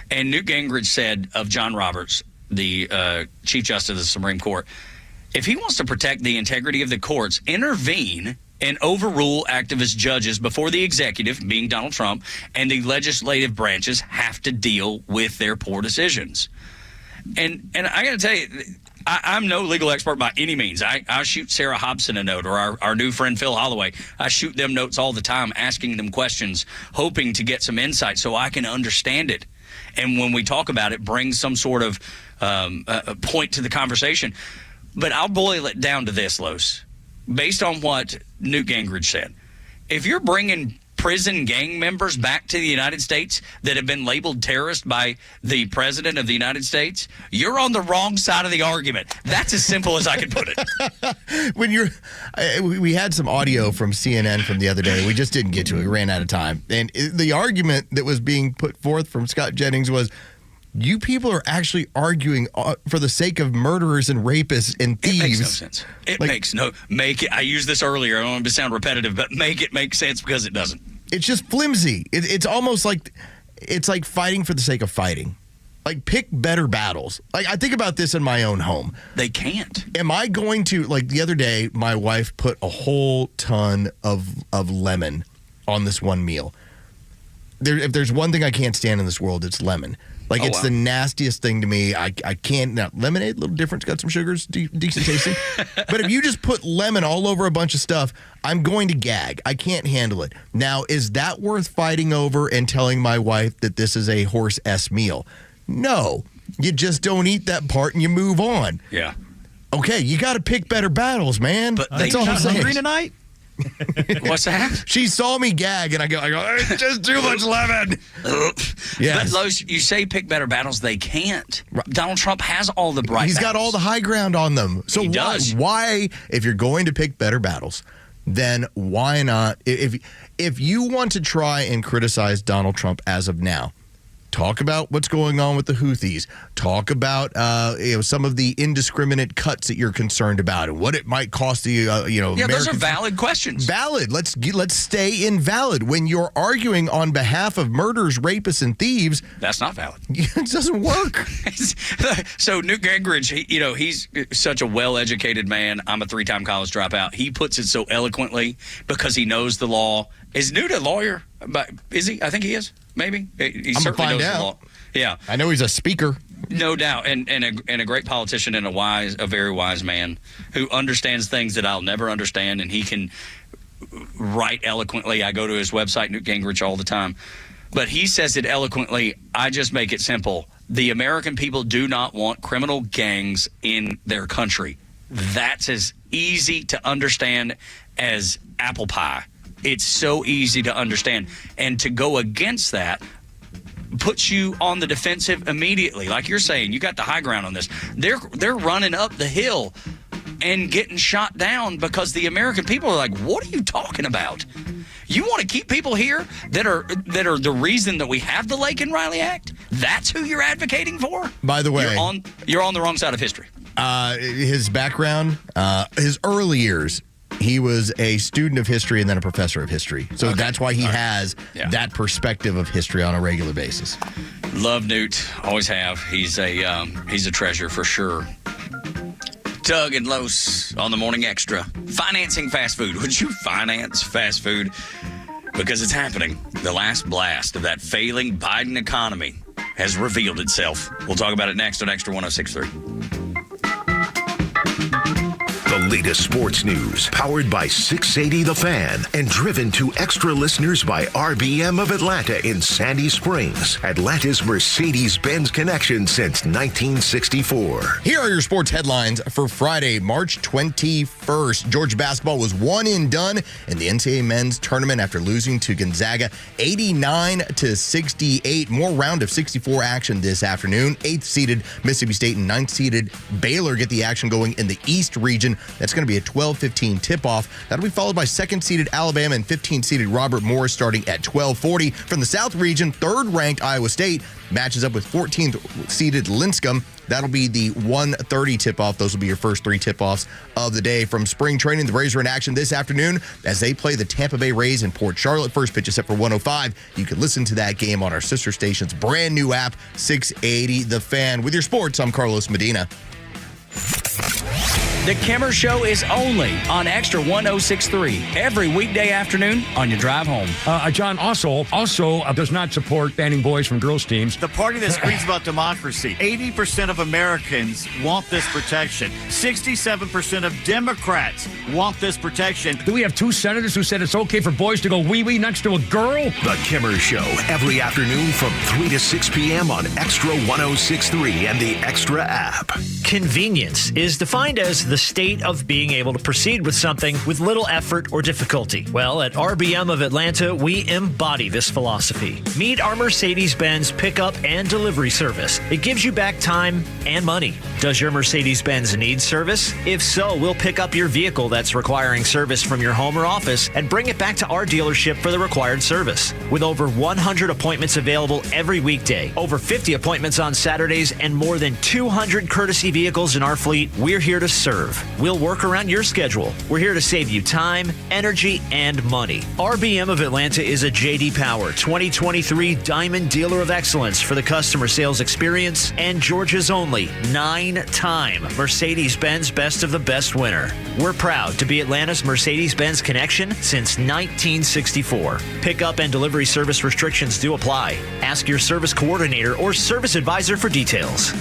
And Newt Gingrich said of John Roberts, the Chief Justice of the Supreme Court, if he wants to protect the integrity of the courts, intervene and overrule activist judges before the executive, being Donald Trump, and the legislative branches have to deal with their poor decisions. And I got to tell you, I'm no legal expert by any means. I shoot Sarah Hobson a note, or our new friend Phil Holloway. I shoot them notes all the time, asking them questions, hoping to get some insight so I can understand it. And when we talk about it, bring some sort of point to the conversation. But I'll boil it down to this, Los. Based on what Newt Gingrich said, if you're bringing prison gang members back to the United States that have been labeled terrorists by the president of the United States, you're on the wrong side of the argument. That's as simple as I can put it. We had some audio from CNN from the other day. We just didn't get to it. We ran out of time. And the argument that was being put forth from Scott Jennings was, you people are actually arguing for the sake of murderers and rapists and thieves. It makes no sense. I used this earlier. I don't want to sound repetitive, but make it make sense, because it doesn't. It's just flimsy. It's almost like it's like fighting for the sake of fighting. Like, pick better battles. Like, I think about this in my own home. They can't. Am I going to, like, the other day, my wife put a whole ton of lemon on this one meal. If there's one thing I can't stand in this world, it's lemon. Like, it's the nastiest thing to me. I can't. Now, lemonade, a little different. It's got some sugars, decent tasting. But if you just put lemon all over a bunch of stuff, I'm going to gag. I can't handle it. Now, is that worth fighting over and telling my wife that this is a horse S meal? No. You just don't eat that part and you move on. Yeah. Okay, you got to pick better battles, man. But that's all I'm saying. Hungry tonight? What's that? She saw me gag, and I go, it's just too much lemon. Yes. But Los, you say pick better battles. They can't. Donald Trump has all the bright. He's got all the high ground on them. So he does. Why, if you're going to pick better battles, then why not? If you want to try and criticize Donald Trump as of now, talk about what's going on with the Houthis. Talk about some of the indiscriminate cuts that you're concerned about and what it might cost the Yeah, American. those are valid questions. Valid. Let's stay invalid. When you're arguing on behalf of murderers, rapists, and thieves, that's not valid. It doesn't work. So Newt Gingrich, he's such a well-educated man. I'm a 3-time college dropout. He puts it so eloquently because he knows the law. Is Newt a lawyer? Is he? I think he is. Maybe he certainly knows the law. Yeah, I know he's a speaker, no doubt, and a great politician and a very wise man who understands things that I'll never understand, and he can write eloquently. I go to his website, Newt Gingrich, all the time, but he says it eloquently. I just make it simple. The American people do not want criminal gangs in their country. that's as easy to understand as apple pie. It's so easy to understand. And to go against that puts you on the defensive immediately. Like you're saying, you got the high ground on this. They're running up the hill and getting shot down because the American people are like, what are you talking about? You want to keep people here that are the reason that we have the Laken Riley Act? That's who you're advocating for? By the way, you're on the wrong side of history. His background, his early years, he was a student of history and then a professor of history. So that's why he has that perspective of history on a regular basis. Love Newt. Always have. He's a treasure for sure. Tug and Los on the Morning Extra. Financing fast food. Would you finance fast food? Because it's happening. The last blast of that failing Biden economy has revealed itself. We'll talk about it next on Extra 106.3. The latest sports news, powered by 680 The Fan, and driven to extra listeners by RBM of Atlanta in Sandy Springs, Atlanta's Mercedes-Benz connection since 1964. Here are your sports headlines for Friday, March 21st. Georgia basketball was one and done in the NCAA men's tournament after losing to Gonzaga 89-68. More round of 64 action this afternoon. 8th-seeded Mississippi State and 9th-seeded Baylor get the action going in the East region. That's going to be a 12:15 tip-off. That'll be followed by 2nd-seeded Alabama and 15th-seeded Robert Morris starting at 12:40. From the South region, 3rd-ranked Iowa State matches up with 14th-seeded Linscomb. That'll be the 1:30 tip-off. Those will be your first 3 tip-offs of the day. From spring training, the Rays are in action this afternoon as they play the Tampa Bay Rays in Port Charlotte. First pitch is set for 1:05. You can listen to that game on our sister station's brand new app, 680 The Fan. With your sports, I'm Carlos Medina. The Kimmer Show is only on Extra 106.3 every weekday afternoon on your drive home. John also does not support banning boys from girls' teams. The party that screams about democracy. 80% of Americans want this protection. 67% of Democrats want this protection. Do we have 2 senators who said it's okay for boys to go wee-wee next to a girl? The Kimmer Show, every afternoon from 3 to 6 p.m. on Extra 106.3 and the Extra app. Convenience is defined as the state of being able to proceed with something with little effort or difficulty. Well, at RBM of Atlanta, we embody this philosophy. Meet our Mercedes-Benz pickup and delivery service. It gives you back time and money. Does your Mercedes-Benz need service? If so, we'll pick up your vehicle that's requiring service from your home or office and bring it back to our dealership for the required service. With over 100 appointments available every weekday, over 50 appointments on Saturdays, and more than 200 courtesy vehicles in our fleet, we're here to serve. We'll work around your schedule. We're here to save you time, energy, and money. RBM of Atlanta is a J.D. Power 2023 Diamond Dealer of Excellence for the customer sales experience and Georgia's only 9-time Mercedes-Benz Best of the Best winner. We're proud to be Atlanta's Mercedes-Benz connection since 1964. Pickup and delivery service restrictions do apply. Ask your service coordinator or service advisor for details.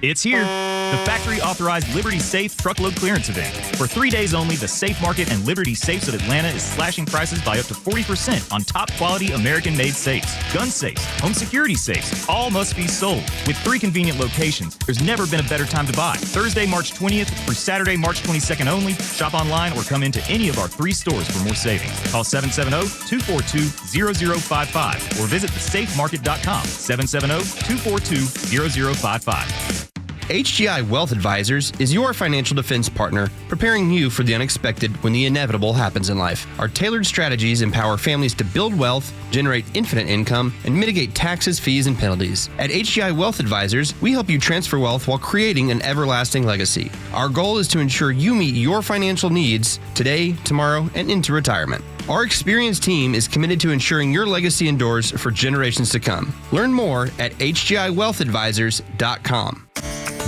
It's here. The factory-authorized Liberty Safe truckload clearance event. For 3 days only, the Safe Market and Liberty Safes of Atlanta is slashing prices by up to 40% on top-quality American-made safes. Gun safes, home security safes, all must be sold. With 3 convenient locations, there's never been a better time to buy. Thursday, March 20th through Saturday, March 22nd only. Shop online or come into any of our 3 stores for more savings. Call 770-242-0055 or visit thesafemarket.com. 770-242-0055. HGI Wealth Advisors is your financial defense partner, preparing you for the unexpected when the inevitable happens in life. Our tailored strategies empower families to build wealth, generate infinite income, and mitigate taxes, fees, and penalties. At HGI Wealth Advisors, we help you transfer wealth while creating an everlasting legacy. Our goal is to ensure you meet your financial needs today, tomorrow, and into retirement. Our experienced team is committed to ensuring your legacy endures for generations to come. Learn more at HGIWealthAdvisors.com.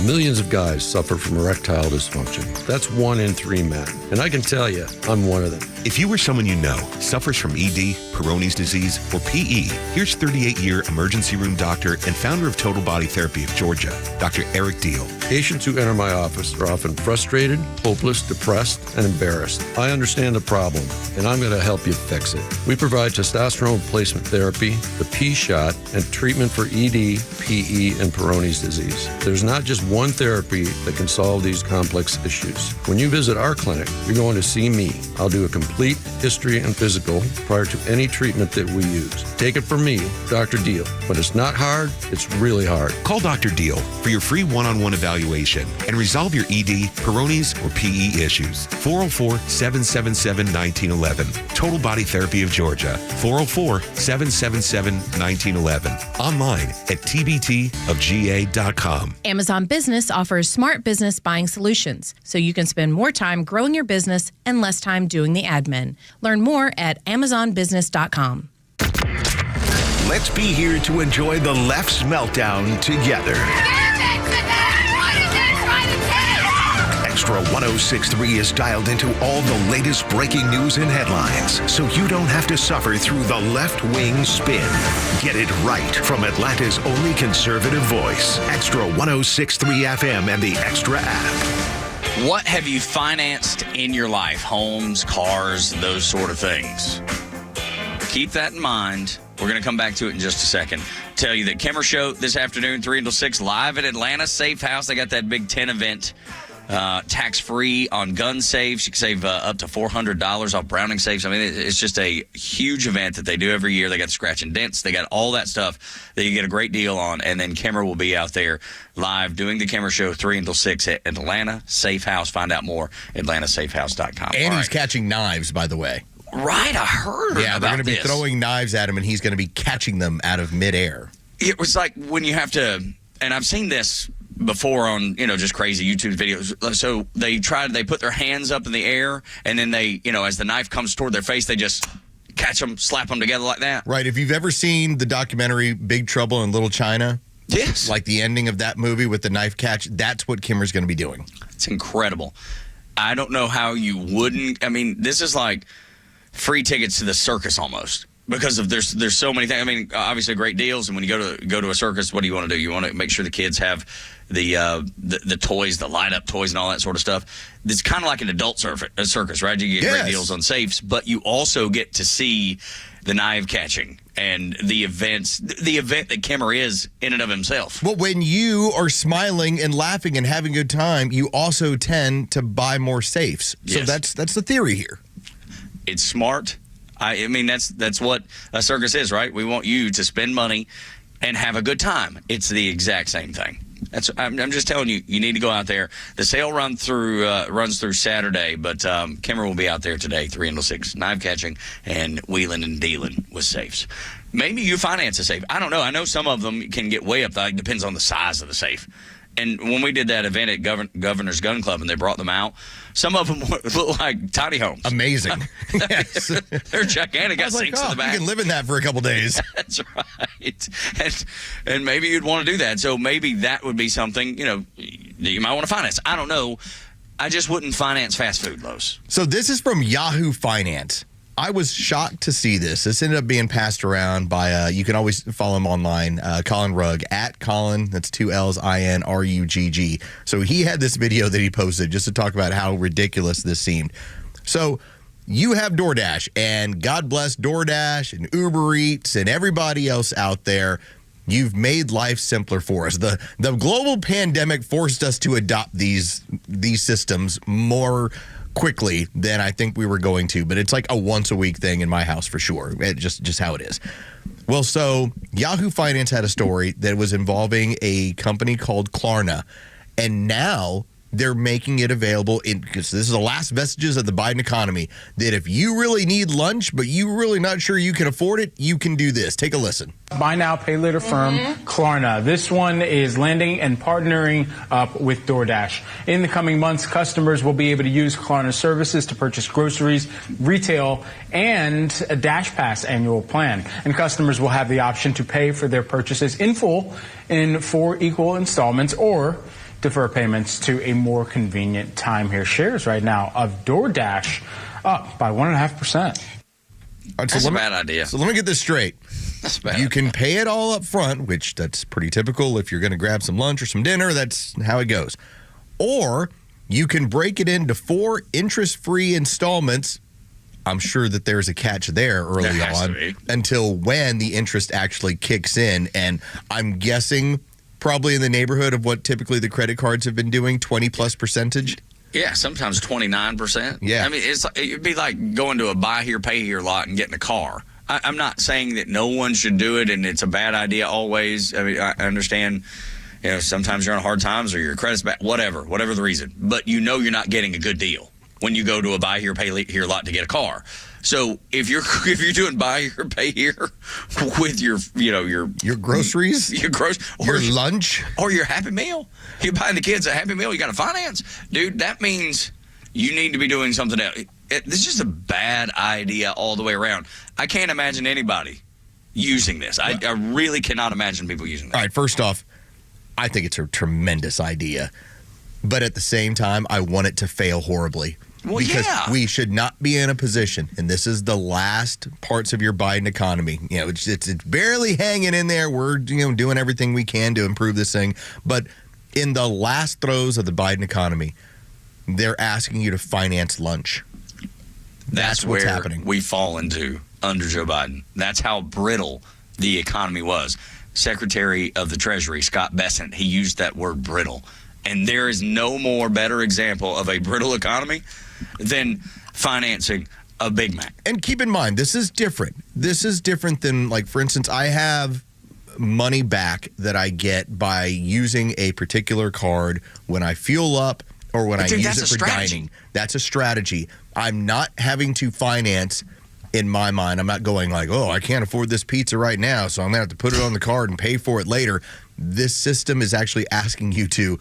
Millions of guys suffer from erectile dysfunction. That's 1 in 3 men. And I can tell you, I'm one of them. If you or someone you know suffers from ED, Peyronie's disease, or PE, here's 38-year emergency room doctor and founder of Total Body Therapy of Georgia, Dr. Eric Deal. Patients who enter my office are often frustrated, hopeless, depressed, and embarrassed. I understand the problem, and I'm going to help you fix it. We provide testosterone replacement therapy, the P-shot, and treatment for ED, PE, and Peyronie's disease. There's not just one therapy that can solve these complex issues. When you visit our clinic, you're going to see me. I'll do a complete history and physical prior to any treatment that we use. Take it from me, Dr. Deal. When it's not hard, it's really hard. Call Dr. Deal for your free one-on-one evaluation and resolve your ED, Peyronie's, or PE issues. 404-777-1911. Total Body Therapy of Georgia. 404-777-1911. Online at tbtofga.com. Amazon Business offers smart business buying solutions, so you can spend more time growing your business and less time doing the admin. Learn more at amazonbusiness.com. Let's be here to enjoy the left's meltdown together. Extra 106.3 is dialed into all the latest breaking news and headlines, so you don't have to suffer through the left-wing spin. Get it right from Atlanta's only conservative voice. Extra 106.3 FM and the Extra app. What have you financed in your life? Homes, cars, those sort of things. Keep that in mind. We're going to come back to it in just a second. Tell you that Kimmer Show this afternoon, 3 until 6, live at Atlanta Safe House. They got that Big 10 event, tax-free on gun safes. You can save up to $400 off Browning safes. I mean, it's just a huge event that they do every year. They got scratch and dents. They got all that stuff that you get a great deal on. And then Kimmer will be out there live doing the Kimmer Show 3 until 6 at Atlanta Safe House. Find out more at atlantasafehouse.com. And he's catching knives, by the way. Right, I heard Yeah, they're about going to be this. throwing knives at him, and he's going to be catching them out of midair. It was like when you have to, and I've seen this before on, just crazy YouTube videos. So they put their hands up in the air, and then they, as the knife comes toward their face, they just catch them, slap them together like that. Right. If you've ever seen the documentary Big Trouble in Little China, yes, like the ending of that movie with the knife catch, that's what Kimmer's going to be doing. It's incredible. I don't know how you wouldn't. I mean, this is like free tickets to the circus almost, because of there's so many things. I mean, obviously great deals, and when you go to a circus, what do you want to do? You want to make sure the kids have the toys, the light up toys, and all that sort of stuff. It's kind of like an adult circus, right? You get great deals on safes, but you also get to see the knife catching and the event that Kimmer is in and of himself. But when you are smiling and laughing and having a good time, you also tend to buy more safes. So that's the theory here. It's smart. I mean, that's what a circus is, right? We want you to spend money and have a good time. It's the exact same thing. I'm just telling you, you need to go out there. The sale runs through Saturday, but Kimmer will be out there today, 3 until 6, knife catching and wheeling and dealing with safes. Maybe you finance a safe. I don't know. I know some of them can get way up. It depends on the size of the safe. And when we did that event at Governor's Gun Club and they brought them out, some of them look like tiny homes. Amazing. Yes. They're gigantic. Got sinks in the back. You can live in that for a couple days. That's right. And maybe you'd want to do that. So maybe that would be something, that you might want to finance. I don't know. I just wouldn't finance fast food, Los. So this is from Yahoo Finance. I was shocked to see this. This ended up being passed around by, you can always follow him online, Colin Rugg, at Colin, that's 2 L's, INRUGG. So he had this video that he posted just to talk about how ridiculous this seemed. So you have DoorDash, and God bless DoorDash and Uber Eats and everybody else out there. You've made life simpler for us. The global pandemic forced us to adopt these systems more quickly than I think we were going to, but it's like a once a week thing in my house for sure. Just how it is. Well, so Yahoo Finance had a story that was involving a company called Klarna, and now they're making it available because this is the last vestiges of the Biden economy, that if you really need lunch, but you're really not sure you can afford it, you can do this. Take a listen. Buy now, pay later firm, Klarna. This one is landing and partnering up with DoorDash. In the coming months, customers will be able to use Klarna services to purchase groceries, retail, and a Dash Pass annual plan. And customers will have the option to pay for their purchases in full in 4 equal installments or defer payments to a more convenient time. Here, shares right now of DoorDash up by 1.5%. That's a bad idea. So let me get this straight. That's bad. You can pay it all up front, which that's pretty typical. If you're going to grab some lunch or some dinner, that's how it goes. Or you can break it into 4 interest-free installments. I'm sure that there's a catch there early on until when the interest actually kicks in. And I'm guessing probably in the neighborhood of what typically the credit cards have been doing, 20+%. Yeah, sometimes 29%. Yeah. I mean, it'd be like going to a buy here, pay here lot and getting a car. I'm not saying that no one should do it and it's a bad idea always. I mean, I understand, sometimes you're on hard times or your credit's bad, whatever the reason. But you're not getting a good deal when you go to a buy here, pay here lot to get a car. So if you're doing buy here, pay here with your groceries, your lunch, or your Happy Meal, you're buying the kids a Happy Meal, you got to finance, dude. That means you need to be doing something else. This is just a bad idea all the way around. I can't imagine anybody using this. I really cannot imagine people using this. All right, first off, I think it's a tremendous idea, but at the same time, I want it to fail horribly. Well, because yeah. we should not be in a position, and this is the last parts of your Biden economy. It's barely hanging in there. We're doing everything we can to improve this thing, but in the last throes of the Biden economy, they're asking you to finance lunch. That's what's where happening. We fall into under Joe Biden. That's how brittle the economy was. Secretary of the Treasury Scott Bessent, he used that word brittle, and there is no more better example of a brittle economy than financing a Big Mac. And keep in mind, this is different. This is different than, like, for instance, I have money back that I get by using a particular card when I fuel up or when I use it for dining. That's a strategy. I'm not having to finance in my mind. I'm not going like, I can't afford this pizza right now, so I'm going to have to put it on the card and pay for it later. This system is actually asking you to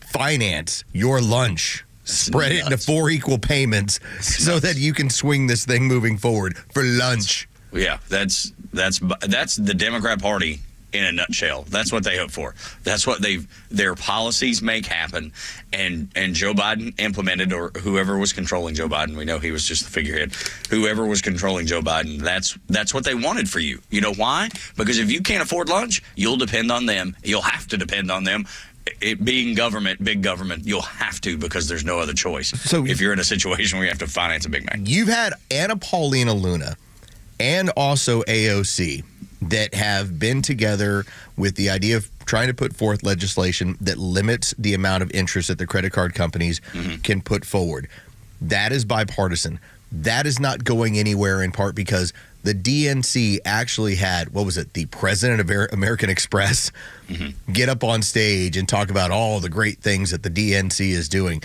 finance your lunch. Spread it into 4 equal payments so that you can swing this thing moving forward for lunch. Yeah, that's the Democrat Party in a nutshell. That's what they hope for. That's what their policies make happen, and Joe Biden implemented, or whoever was controlling Joe Biden. We know he was just the figurehead. Whoever was controlling Joe Biden, that's what they wanted for you. You know why? Because if you can't afford lunch, you'll depend on them. You'll have to depend on them. It being government, big government, you'll have to, because there's no other choice. So if you're in a situation where you have to finance a Big Mac. You've had Anna Paulina Luna and also AOC that have been together with the idea of trying to put forth legislation that limits the amount of interest that the credit card companies can put forward. That is bipartisan. That is not going anywhere, in part because the DNC actually had, the president of American Express get up on stage and talk about all the great things that the DNC is doing.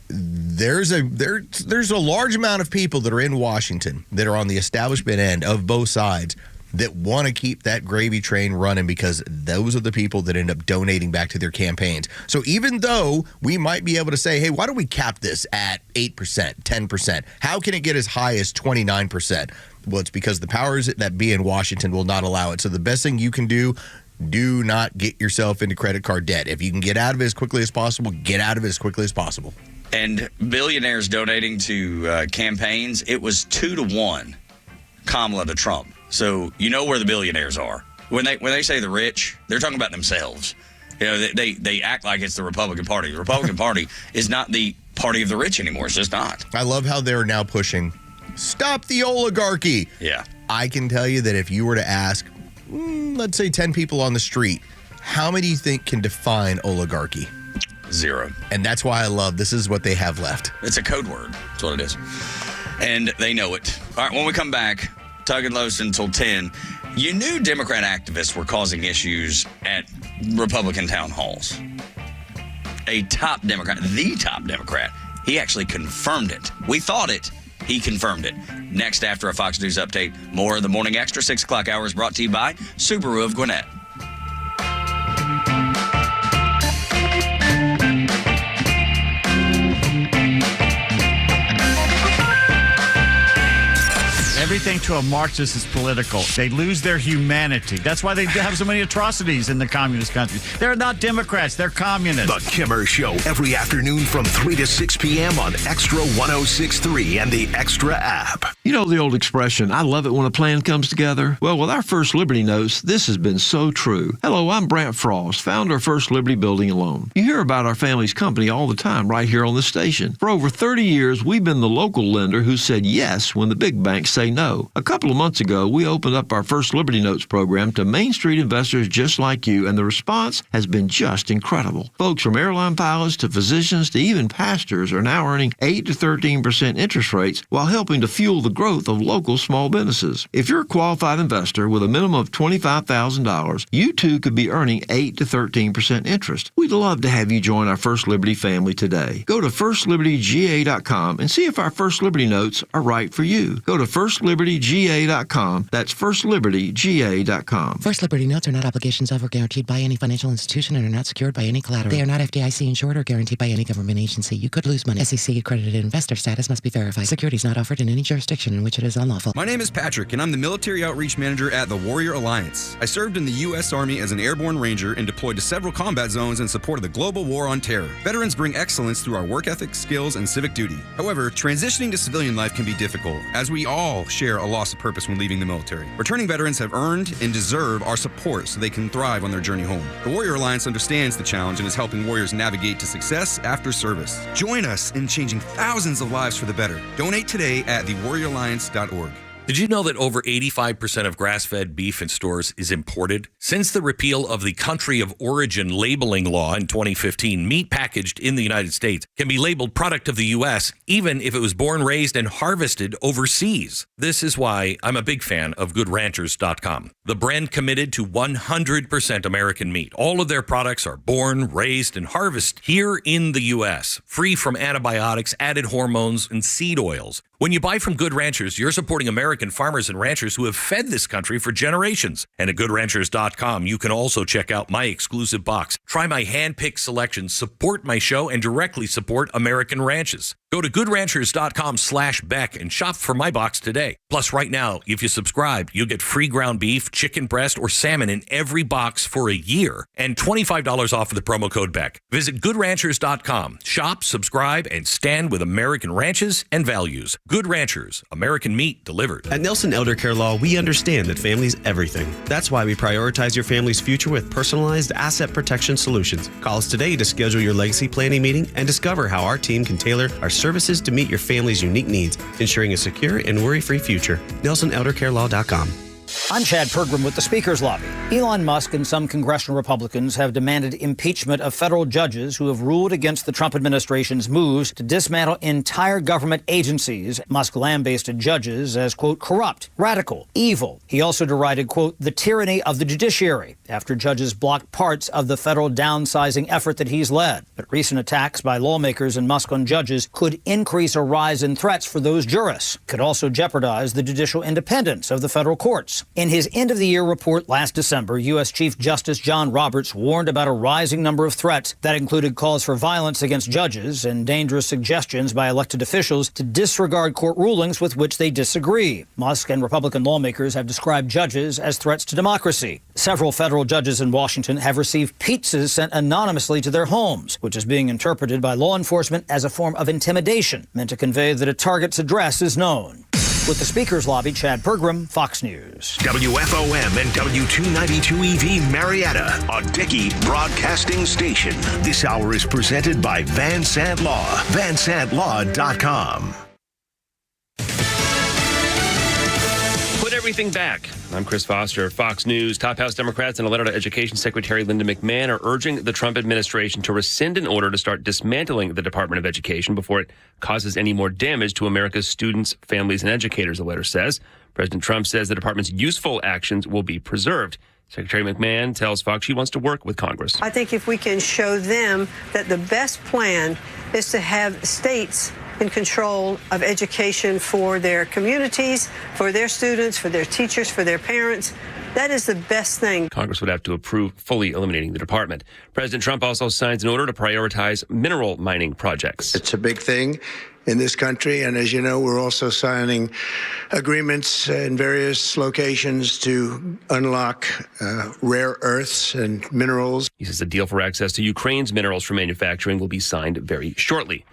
There's a large amount of people that are in Washington that are on the establishment end of both sides that want to keep that gravy train running, because those are the people that end up donating back to their campaigns. So even though we might be able to say, hey, why don't we cap this at 8%, 10%? How can it get as high as 29%? Well, it's because the powers that be in Washington will not allow it. So the best thing you can do not get yourself into credit card debt. If you can get out of it as quickly as possible, get out of it as quickly as possible. And billionaires donating to campaigns, it was 2-1 Kamala to Trump. So you know where the billionaires are. When they say the rich, they're talking about themselves. They act like it's the Republican Party. The Republican Party is not the party of the rich anymore. It's just not. I love how they're now pushing, stop the oligarchy. Yeah. I can tell you that if you were to ask, let's say 10 people on the street, how many do you think can define oligarchy? 0. And that's why I love this is what they have left. It's a code word. That's what it is. And they know it. All right, when we come back, Tug and Los until 10. You knew Democrat activists were causing issues at Republican town halls. A top Democrat, the top Democrat, he actually confirmed it. We thought it. He confirmed it. Next, after a Fox News update, more of the Morning Extra 6 o'clock hours brought to you by Subaru of Gwinnett. Every anything to a Marxist is political. They lose their humanity. That's why they have so many atrocities in the communist countries. They're not Democrats. They're communists. The Kimmer Show every afternoon from 3 to 6 p.m. on Extra 106.3 and the Extra app. You know the old expression, I love it when a plan comes together? Well, with our First Liberty Notes, this has been so true. Hello, I'm Brant Frost, founder of First Liberty Building and Loan. You hear about our family's company all the time right here on the station. For over 30 years, we've been the local lender who said yes when the big banks say no. A couple of months ago, we opened up our First Liberty Notes program to Main Street investors just like you, and the response has been just incredible. Folks from airline pilots to physicians to even pastors are now earning 8 to 13% interest rates while helping to fuel the growth of local small businesses. If you're a qualified investor with a minimum of $25,000, you too could be earning 8 to 13% interest. We'd love to have you join our First Liberty family today. Go to firstlibertyga.com and see if our First Liberty Notes are right for you. Go to firstlibertyga.com. That's firstlibertyga.com. First Liberty Notes are not obligations of or guaranteed by any financial institution and are not secured by any collateral. They are not FDIC insured or guaranteed by any government agency. You could lose money. SEC accredited investor status must be verified. Securities not offered in any jurisdiction in which it is unlawful. My name is Patrick, and I'm the Military Outreach Manager at the Warrior Alliance. I served in the U.S. Army as an airborne ranger and deployed to several combat zones in support of the global war on terror. Veterans bring excellence through our work ethic, skills, and civic duty. However, transitioning to civilian life can be difficult, as we all share a loss of purpose when leaving the military. Returning veterans have earned and deserve our support so they can thrive on their journey home. The Warrior Alliance understands the challenge and is helping warriors navigate to success after service. Join us in changing thousands of lives for the better. Donate today at thewarrioralliance.org. Did you know that over 85% of grass-fed beef in stores is imported? Since the repeal of the country of origin labeling law in 2015, meat packaged in the United States can be labeled product of the U.S., even if it was born, raised, and harvested overseas. This is why I'm a big fan of GoodRanchers.com, the brand committed to 100% American meat. All of their products are born, raised, and harvested here in the U.S., free from antibiotics, added hormones, and seed oils. When you buy from Good Ranchers, you're supporting American farmers and ranchers who have fed this country for generations. And at GoodRanchers.com, you can also check out my exclusive box, try my hand-picked selection, support my show, and directly support American ranches. Go to GoodRanchers.com/Beck and shop for my box today. Plus, right now, if you subscribe, you'll get free ground beef, chicken breast, or salmon in every box for a year, and $25 off with the promo code Beck. Visit GoodRanchers.com. Shop, subscribe, and stand with American ranches and values. Good Ranchers, American meat delivered. At Nelson Elder Care Law, we understand that family's everything. That's why we prioritize your family's future with personalized asset protection solutions. Call us today to schedule your legacy planning meeting and discover how our team can tailor our services to meet your family's unique needs, ensuring a secure and worry-free future. NelsonElderCareLaw.com. I'm Chad Pergram with the Speaker's Lobby. Elon Musk and some congressional Republicans have demanded impeachment of federal judges who have ruled against the Trump administration's moves to dismantle entire government agencies. Musk lambasted judges as, quote, corrupt, radical, evil. He also derided, quote, the tyranny of the judiciary after judges blocked parts of the federal downsizing effort that he's led. But recent attacks by lawmakers and Musk on judges could increase a rise in threats for those jurists, could also jeopardize the judicial independence of the federal courts. In his end-of-the-year report last December, U.S. Chief Justice John Roberts warned about a rising number of threats that included calls for violence against judges and dangerous suggestions by elected officials to disregard court rulings with which they disagree. Musk and Republican lawmakers have described judges as threats to democracy. Several federal judges in Washington have received pizzas sent anonymously to their homes, which is being interpreted by law enforcement as a form of intimidation, meant to convey that a target's address is known. With the Speaker's Lobby, Chad Pergram, Fox News. WFOM and W292EV Marietta, a Dickey broadcasting station. This hour is presented by Van Sant Law, VanSantLaw.com. Put everything back. I'm Chris Foster, Fox News. Top House Democrats in a letter to Education Secretary Linda McMahon are urging the Trump administration to rescind an order to start dismantling the Department of Education before it causes any more damage to America's students, families, and educators, the letter says. President Trump says the department's useful actions will be preserved. Secretary McMahon tells Fox she wants to work with Congress. I think if we can show them that the best plan is to have states in control of education for their communities, for their students, for their teachers, for their parents, that is the best thing. Congress would have to approve fully eliminating the department. President Trump also signs an order to prioritize mineral mining projects. It's a big thing. in this country. And as you know, we're also signing agreements in various locations to unlock rare earths and minerals. He says the deal for access to Ukraine's minerals for manufacturing will be signed very shortly.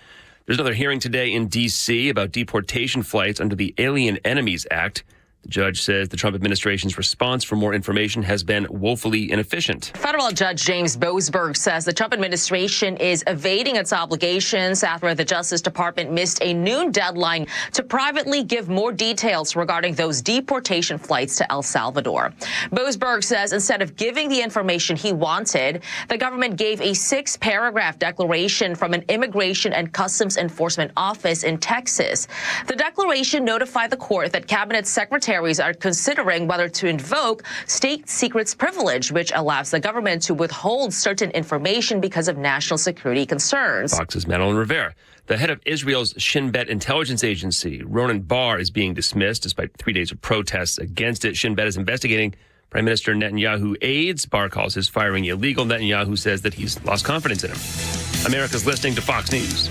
There's another hearing today in D.C. about deportation flights under the Alien Enemies Act. The judge says the Trump administration's response for more information has been woefully inefficient. Federal Judge James Boasberg says the Trump administration is evading its obligations after the Justice Department missed a noon deadline to privately give more details regarding those deportation flights to El Salvador. Boasberg says instead of giving the information he wanted, the government gave a 6-paragraph declaration from an Immigration and Customs Enforcement office in Texas. The declaration notified the court that Cabinet Secretary are considering whether to invoke state secrets privilege, which allows the government to withhold certain information because of national security concerns. Fox's Madeline Rivera. The head of Israel's Shin Bet intelligence agency, Ronan Bar, is being dismissed despite 3 days of protests against it. Shin Bet is investigating Prime Minister Netanyahu aides. Bar calls his firing illegal. Netanyahu says that he's lost confidence in him. America's listening to Fox News.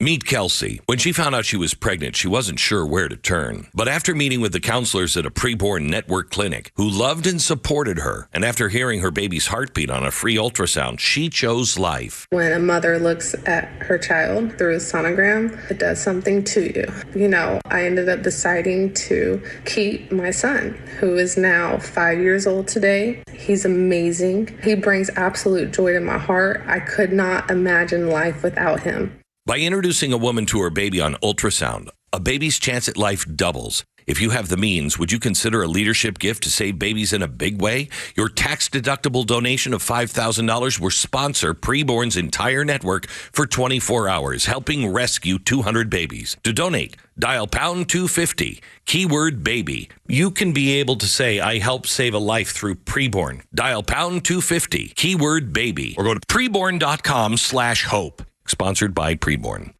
Meet Kelsey. When she found out she was pregnant, she wasn't sure where to turn. But after meeting with the counselors at a preborn network clinic who loved and supported her, and after hearing her baby's heartbeat on a free ultrasound, she chose life. When a mother looks at her child through a sonogram, it does something to you. You know, I ended up deciding to keep my son, who is now 5 years old today. He's amazing. He brings absolute joy to my heart. I could not imagine life without him. By introducing a woman to her baby on ultrasound, a baby's chance at life doubles. If you have the means, would you consider a leadership gift to save babies in a big way? Your tax-deductible donation of $5,000 will sponsor Preborn's entire network for 24 hours, helping rescue 200 babies. To donate, dial pound 250, keyword baby. You can be able to say, I help save a life through Preborn. Dial pound 250, keyword baby, or go to preborn.com/hope. Sponsored by Preborn.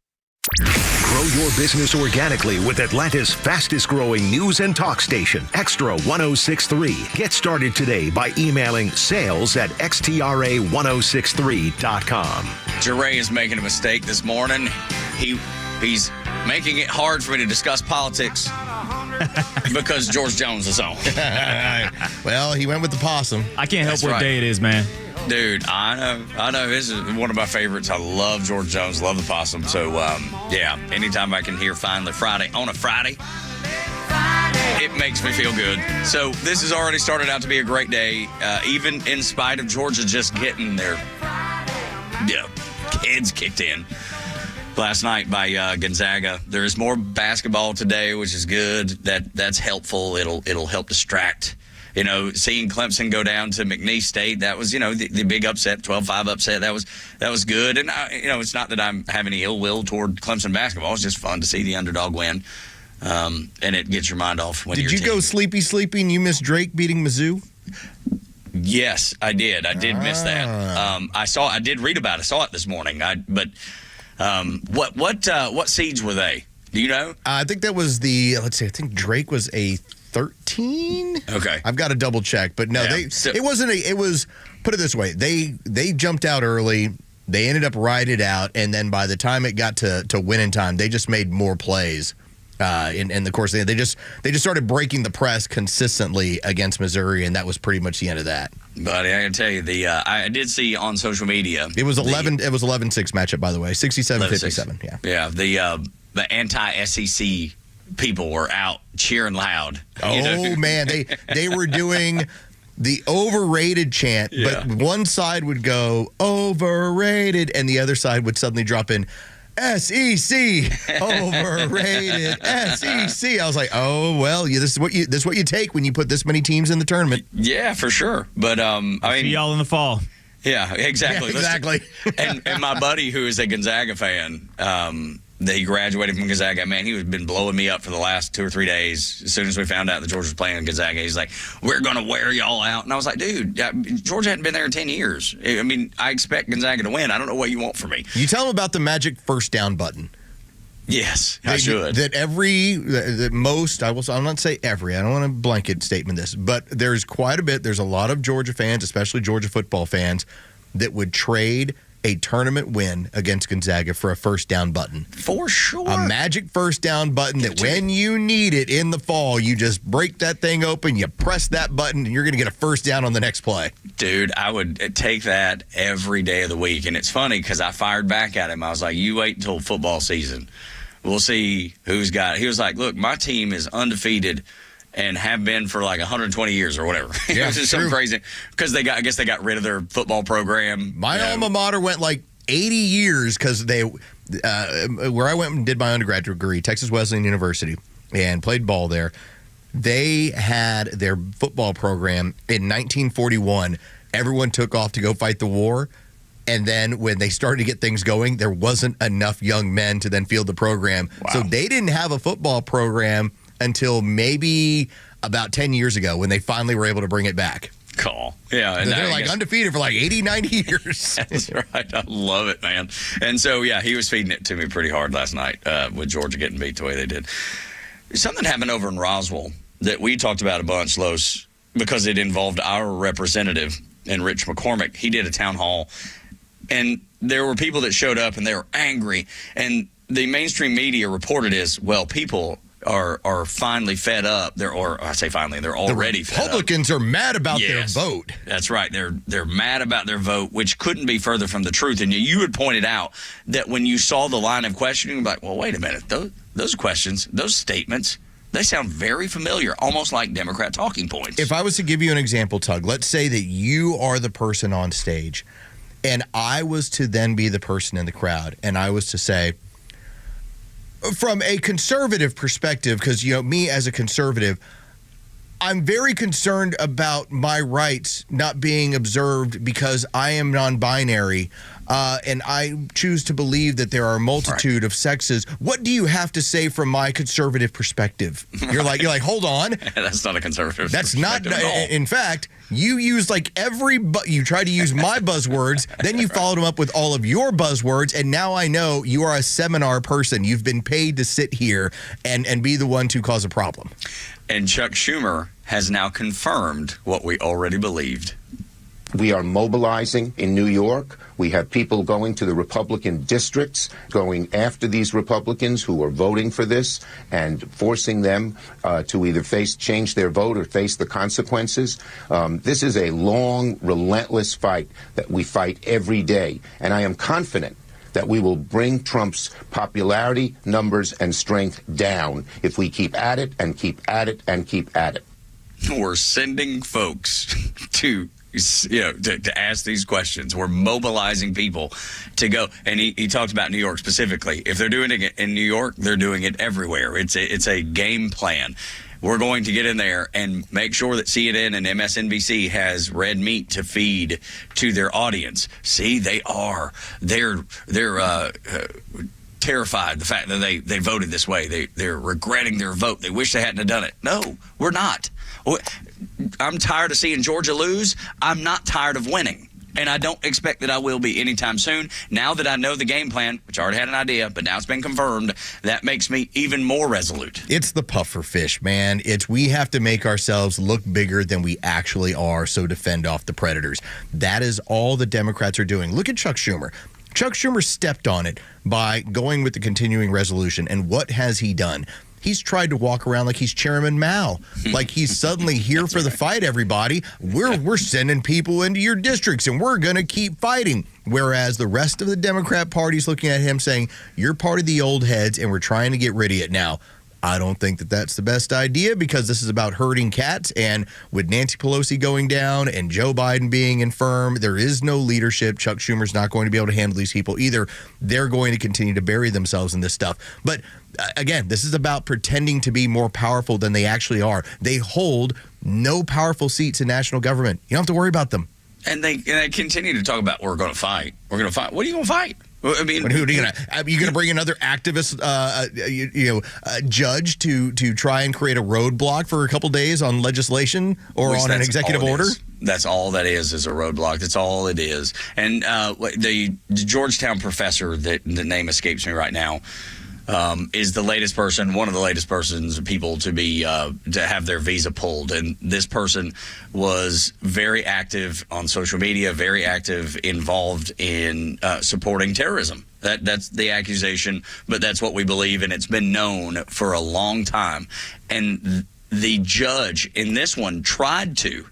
Grow your business organically with Atlanta's fastest growing news and talk station, Extra 1063. Get started today by emailing sales@xtra1063.com. Jeray is making a mistake this morning. He's making it hard for me to discuss politics because George Jones is on. Well, he went with the possum. I can't help what day it is, man. Dude, I know. This is one of my favorites. I love George Jones, love the possum. So, yeah, anytime I can hear Finally Friday on a Friday, it makes me feel good. So this has already started out to be a great day, even in spite of Georgia just getting their kids kicked in last night by Gonzaga. There is more basketball today, which is good. That's helpful. It'll help distract. You know, seeing Clemson go down to McNeese State, that was, the big upset, 12-5 upset. That was good. And, it's not that I have any ill will toward Clemson basketball. It's just fun to see the underdog win. And it gets your mind off. Did you go sleepy and you missed Drake beating Mizzou? Yes, I did. I did miss that. I did read about it. I saw it this morning. What seeds were they? Do you know? I think that was I think Drake was a 13. Okay, I've got to double check, but no, it wasn't. It was, put it this way, they jumped out early. They ended up riding it out, and then by the time it got to winning time, they just made more plays. In the course, they just started breaking the press consistently against Missouri, and that was pretty much the end of that. Buddy, I can tell you I did see on social media. It was 11. It was 11-6 matchup, by the way, 67-57. Yeah. The anti-SEC people were out cheering loud. Man, they were doing the overrated chant, but one side would go overrated, and the other side would suddenly drop in SEC overrated SEC. I was like, oh well, this is what you take when you put this many teams in the tournament. Yeah, for sure. But see y'all in the fall. Yeah, exactly. Yeah, exactly. and my buddy who is a Gonzaga fan, he graduated from Gonzaga. Man, he's been blowing me up for the last 2 or 3 days. As soon as we found out that Georgia was playing Gonzaga, he's like, we're going to wear y'all out. And I was like, dude, Georgia hadn't been there in 10 years. I mean, I expect Gonzaga to win. I don't know what you want from me. You tell them about the magic first down button. Yes, I should. That most, I'll not say every, I don't want to blanket statement this, but there's quite a bit. There's a lot of Georgia fans, especially Georgia football fans, that would trade a tournament win against Gonzaga for a first down button. For sure. A magic first down button that when you need it in the fall, you just break that thing open, you press that button, and you're going to get a first down on the next play. Dude, I would take that every day of the week. And it's funny because I fired back at him. I was like, you wait until football season. We'll see who's got it. He was like, look, my team is undefeated and have been for like 120 years or whatever. Yeah, it was just something crazy because I guess they got rid of their football program. My alma mater went like 80 years because they, where I went and did my undergraduate degree, Texas Wesleyan University, and played ball there. They had their football program in 1941. Everyone took off to go fight the war. And then when they started to get things going, there wasn't enough young men to then field the program. Wow. So they didn't have a football program until maybe about 10 years ago when they finally were able to bring it back. Cool. Yeah. And they're like undefeated for like 80, 90 years. That's right. I love it, man. And so, yeah, he was feeding it to me pretty hard last night with Georgia getting beat the way they did. Something happened over in Roswell that we talked about a bunch, Los, because it involved our representative and Rich McCormick. He did a town hall, and there were people that showed up, and they were angry. And the mainstream media reported as, well, people are finally fed up. They're already fed up. Republicans are mad about their vote. That's right. They're mad about their vote, which couldn't be further from the truth. And you had pointed out that when you saw the line of questioning, you're like, well, wait a minute. Those questions, those statements, they sound very familiar, almost like Democrat talking points. If I was to give you an example, Tug, let's say that you are the person on stage, and I was to then be the person in the crowd, and I was to say, from a conservative perspective, because, me as a conservative, I'm very concerned about my rights not being observed because I am non-binary, and I choose to believe that there are a multitude of sexes. What do you have to say from my conservative perspective? You're like, hold on. That's not a conservative. That's not. In fact, you use you try to use my buzzwords, then you followed them up with all of your buzzwords, and now I know you are a seminar person. You've been paid to sit here and be the one to cause a problem. And Chuck Schumer has now confirmed what we already believed. We are mobilizing in New York. We have people going to the Republican districts, going after these Republicans who are voting for this and forcing them to either change their vote or face the consequences. This is a long, relentless fight that we fight every day. And I am confident that we will bring Trump's popularity, numbers, and strength down if we keep at it and keep at it and keep at it. We're sending folks to ask these questions. We're mobilizing people to go. And he talked about New York specifically. If they're doing it in New York, they're doing it everywhere. It's a game plan. We're going to get in there and make sure that CNN and MSNBC has red meat to feed to their audience. See, they're terrified the fact that they voted this way. They're regretting their vote. They wish they hadn't have done it. No, we're not. I'm tired of seeing Georgia lose. I'm not tired of winning. And I don't expect that I will be anytime soon. Now that I know the game plan, which I already had an idea, but now it's been confirmed, that makes me even more resolute. It's the puffer fish, man. We have to make ourselves look bigger than we actually are, so defend off the predators. That is all the Democrats are doing. Look at Chuck Schumer. Chuck Schumer stepped on it by going with the continuing resolution. And what has he done? He's tried to walk around like he's Chairman Mao, like he's suddenly here for the fight, everybody. We're sending people into your districts, and we're going to keep fighting. Whereas the rest of the Democrat Party's looking at him saying, you're part of the old heads, and we're trying to get rid of it now. I don't think that that's the best idea because this is about herding cats. And with Nancy Pelosi going down and Joe Biden being infirm, there is no leadership. Chuck Schumer's not going to be able to handle these people either. They're going to continue to bury themselves in this stuff. But again, this is about pretending to be more powerful than they actually are. They hold no powerful seats in national government. You don't have to worry about them. And they continue to talk about we're going to fight. We're going to fight. What are you going to fight? I mean, who are you going to bring another activist, judge to try and create a roadblock for a couple days on legislation or on an executive order? That's all that is a roadblock. That's all it is. And the Georgetown professor, the name escapes me right now, is the latest person, one of the latest people to be to have their visa pulled. And this person was very active on social media, very active, involved in supporting terrorism. That's the accusation, but that's what we believe, and it's been known for a long time. And the judge in this one tried to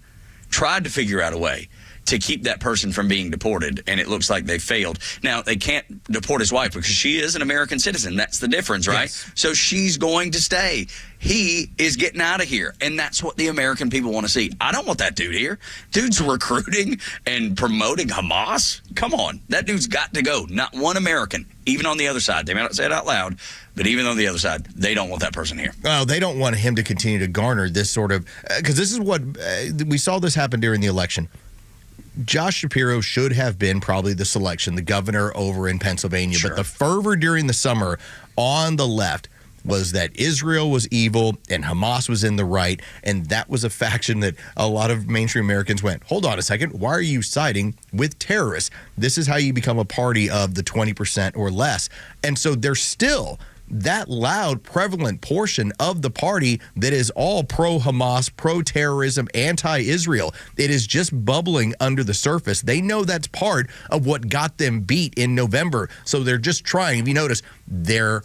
figure out a way to keep that person from being deported, and it looks like they failed. Now, they can't deport his wife because she is an American citizen. That's the difference, right? Yes. So she's going to stay. He is getting out of here, and that's what the American people want to see. I don't want that dude here. Dude's recruiting and promoting Hamas. Come on. That dude's got to go. Not one American, even on the other side. They may not say it out loud, but even on the other side, they don't want that person here. Well, they don't want him to continue to garner this sort of because this is what we saw this happen during the election. Josh Shapiro should have been probably the selection, the governor over in Pennsylvania. Sure. But the fervor during the summer on the left was that Israel was evil and Hamas was in the right. And that was a faction that a lot of mainstream Americans went, hold on a second, why are you siding with terrorists? This is how you become a party of the 20% or less. And so they're still that loud, prevalent portion of the party that is all pro-Hamas, pro-terrorism, anti-Israel. It is just bubbling under the surface. They know that's part of what got them beat in November. So they're just trying. If you notice, they're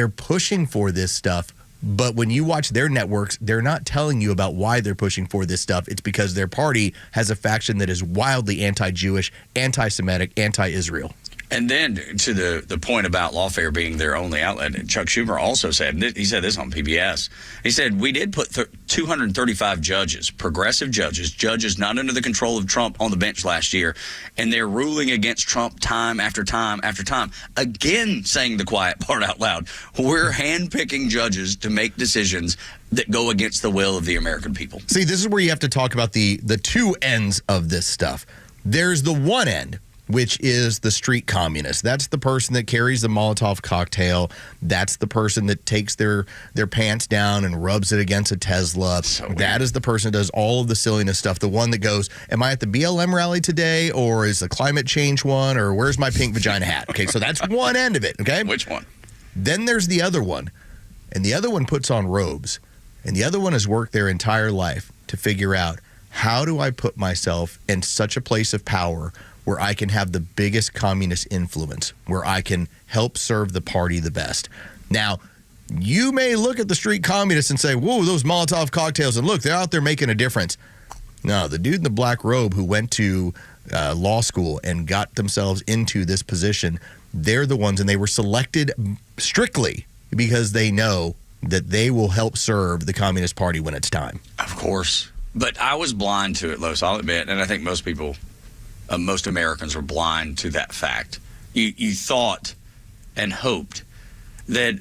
pushing for this stuff. But when you watch their networks, they're not telling you about why they're pushing for this stuff. It's because their party has a faction that is wildly anti-Jewish, anti-Semitic, anti-Israel. And then to the point about lawfare being their only outlet, Chuck Schumer also said, he said this on PBS, he said, we did put 235 judges, progressive judges not under the control of Trump on the bench last year, and they're ruling against Trump time after time after time. Again, saying the quiet part out loud, we're handpicking judges to make decisions that go against the will of the American people. See, this is where you have to talk about the two ends of this stuff. There's the one end, which is the street communist. That's the person that carries the Molotov cocktail. That's the person that takes their pants down and rubs it against a Tesla. That is the person that does all of the silliness stuff. The one that goes, am I at the BLM rally today, or is the climate change one, or where's my pink vagina hat? Okay, so that's one end of it, okay? Which one? Then there's the other one, and the other one puts on robes, and the other one has worked their entire life to figure out, how do I put myself in such a place of power where I can have the biggest communist influence, where I can help serve the party the best. Now, you may look at the street communists and say, whoa, those Molotov cocktails, and look, they're out there making a difference. No, the dude in the black robe who went to law school and got themselves into this position, they're the ones, and they were selected strictly because they know that they will help serve the Communist Party when it's time. Of course. But I was blind to it, Los, I'll admit, and I think most people... most Americans were blind to that fact. You thought and hoped that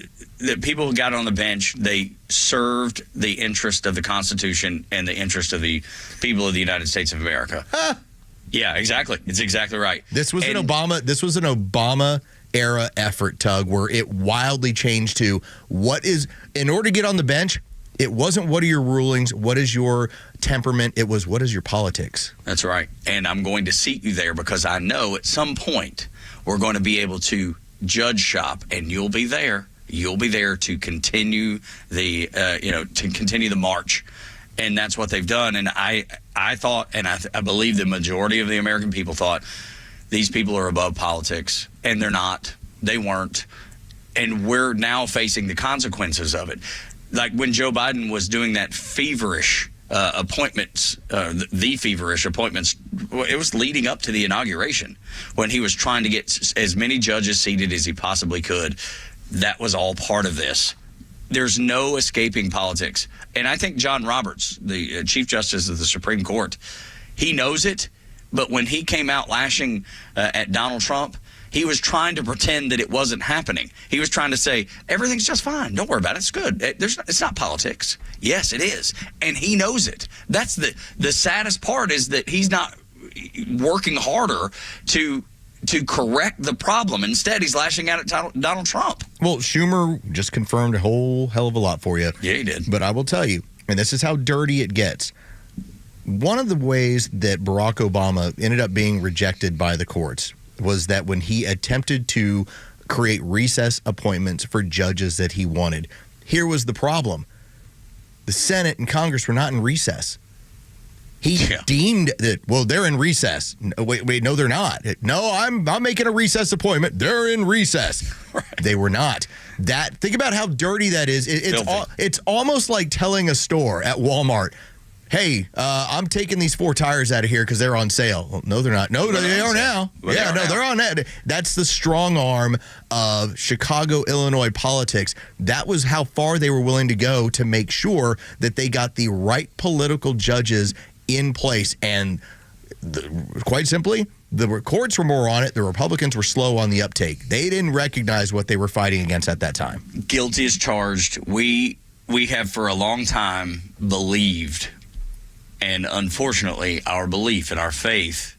people who got on the bench, they served the interest of the Constitution and the interest of the people of the United States of America. Yeah, exactly. It's exactly right. This was an Obama era effort, Tug, where it wildly changed to in order to get on the bench, it wasn't what are your rulings, what is your temperament, it was what is your politics. That's right. And I'm going to seat you there because I know at some point we're going to be able to judge shop, and you'll be there. You'll be there to continue the march. And that's what they've done. And I thought, and I believe the majority of the American people thought, these people are above politics, and they're not. They weren't. And we're now facing the consequences of it. Like when Joe Biden was doing that feverish appointments, the feverish appointments, it was leading up to the inauguration when he was trying to get as many judges seated as he possibly could. That was all part of this. There's no escaping politics. And I think John Roberts, the Chief Justice of the Supreme Court, he knows it. But when he came out lashing at Donald Trump, he was trying to pretend that it wasn't happening. He was trying to say, everything's just fine. Don't worry about it. It's good. It's not politics. Yes, it is. And he knows it. That's the saddest part, is that he's not working harder to correct the problem. Instead, he's lashing out at Donald Trump. Well, Schumer just confirmed a whole hell of a lot for you. Yeah, he did. But I will tell you, and this is how dirty it gets, one of the ways that Barack Obama ended up being rejected by the courts was that when he attempted to create recess appointments for judges that he wanted. Here was the problem. The Senate and Congress were not in recess. He deemed that, well, they're in recess. Wait, no, they're not. No, I'm making a recess appointment. They're in recess. Right. They were not. Think about how dirty that is. It's almost like telling a store at Walmart, hey, I'm taking these 4 tires out of here because they're on sale. Well, no, they're not. No, they are now. Well, they're on that. That's the strong arm of Chicago, Illinois politics. That was how far they were willing to go to make sure that they got the right political judges in place. And quite simply, the courts were more on it. The Republicans were slow on the uptake. They didn't recognize what they were fighting against at that time. Guilty as charged. We have for a long time believed, and unfortunately, our belief and our faith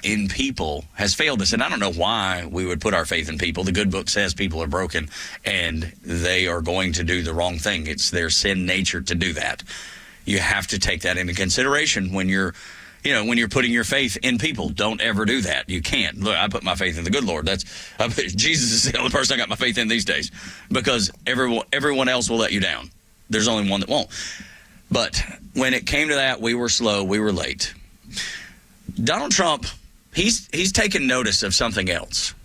in people has failed us. And I don't know why we would put our faith in people. The good book says people are broken, and they are going to do the wrong thing. It's their sin nature to do that. You have to take that into consideration when you're putting your faith in people. Don't ever do that. You can't. Look, I put my faith in the good Lord. Jesus is the only person I got my faith in these days, because everyone else will let you down. There's only one that won't. But when it came to that, we were slow. We were late. Donald Trump, he's taken notice of something else,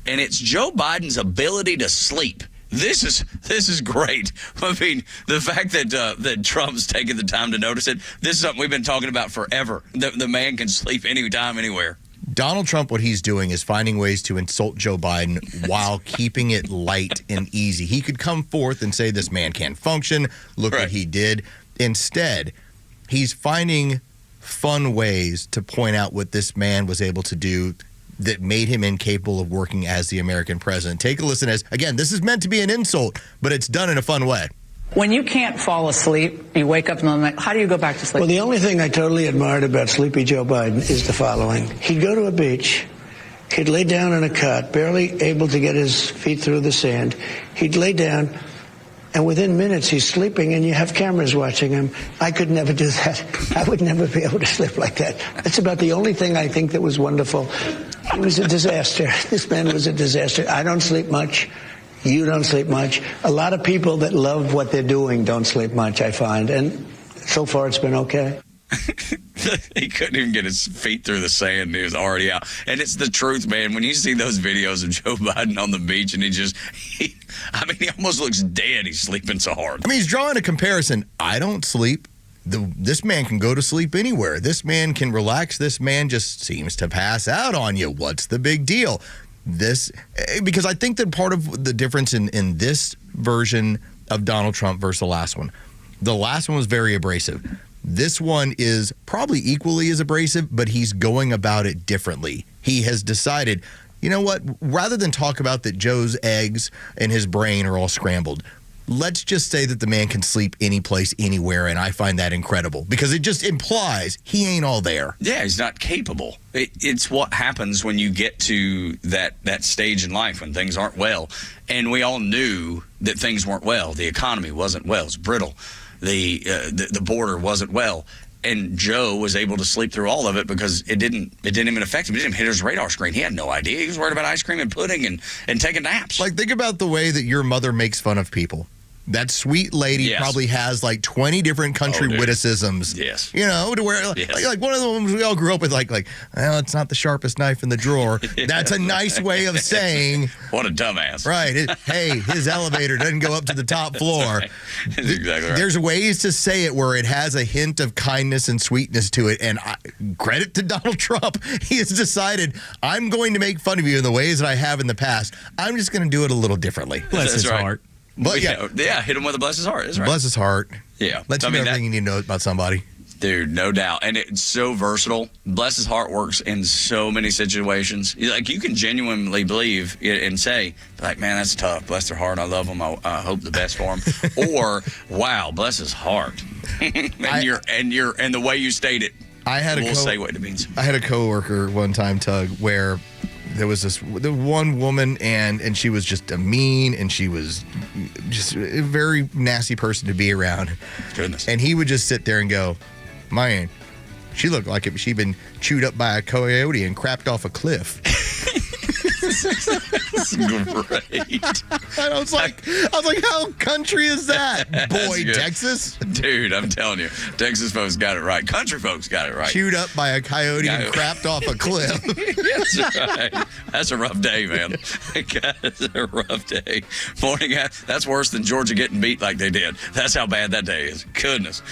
and it's Joe Biden's ability to sleep. This is great. I mean, the fact that Trump's taken the time to notice it, this is something we've been talking about forever. The man can sleep anytime, anywhere. Donald Trump, what he's doing is finding ways to insult Joe Biden while keeping it light and easy. He could come forth and say this man can't function. Look what he did. Instead, he's finding fun ways to point out what this man was able to do that made him incapable of working as the American president. Take a listen as, again, this is meant to be an insult, but it's done in a fun way. When you can't fall asleep, you wake up in the night, how do you go back to sleep? Well, the only thing I totally admired about Sleepy Joe Biden is the following. He'd go to a beach. He'd lay down in a cot, barely able to get his feet through the sand. He'd lay down, and within minutes he's sleeping, and you have cameras watching him. I could never do that. I would never be able to sleep like that. That's about the only thing I think that was wonderful. It was a disaster. This man was a disaster. I don't sleep much. You don't sleep much. A lot of people that love what they're doing don't sleep much, I find. And so far it's been okay. He couldn't even get his feet through the sand. He was already out. And it's the truth, man. When you see those videos of Joe Biden on the beach and he almost looks dead. He's sleeping so hard. I mean, he's drawing a comparison. I don't sleep. This man can go to sleep anywhere. This man can relax. This man just seems to pass out on you. What's the big deal? Because I think that part of the difference in this version of Donald Trump versus the last one was very abrasive. This one is probably equally as abrasive, but he's going about it differently. He has decided, you know what, rather than talk about that Joe's eggs and his brain are all scrambled, let's just say that the man can sleep any place, anywhere, and I find that incredible because it just implies he ain't all there. Yeah, he's not capable. It's what happens when you get to that stage in life when things aren't well. And we all knew that things weren't well. The economy wasn't well. It's brittle. The border wasn't well. And Joe was able to sleep through all of it because it didn't even affect him. It didn't even hit his radar screen. He had no idea. He was worried about ice cream and pudding and taking naps. Like, think about the way that your mother makes fun of people. That sweet lady probably has like 20 different country witticisms. Yes. You know, to where like one of the ones we all grew up with, like, well, it's not the sharpest knife in the drawer. That's a nice way of saying. What a dumbass. Right. Hey, his elevator doesn't go up to the top floor. That's exactly right. There's ways to say it where it has a hint of kindness and sweetness to it. And credit to Donald Trump. He has decided, I'm going to make fun of you in the ways that I have in the past. I'm just going to do it a little differently. Bless his heart. But hit him with a bless his heart. That's right. Bless his heart. Yeah. Let you know everything you need to know about somebody. Dude, no doubt. And it's so versatile. Bless his heart works in so many situations. Like, you can genuinely believe and say, like, man, that's tough. Bless their heart. I love them. I hope the best for them. Or, wow, bless his heart. and the way you state it. We'll say what it means. I had a coworker one time, Tug, where there was the one woman, and she was just a mean, and she was just a very nasty person to be around. Goodness. And he would just sit there and go, man, she looked like she'd been chewed up by a coyote and crapped off a cliff. It's great. I was like, how country is that? Boy, good. Texas? Dude, I'm telling you, Texas folks got it right. Country folks got it right. Chewed up by a coyote and crapped off a cliff. That's right. That's a rough day, man. That's a rough day. Morning, that's worse than Georgia getting beat like they did. That's how bad that day is. Goodness.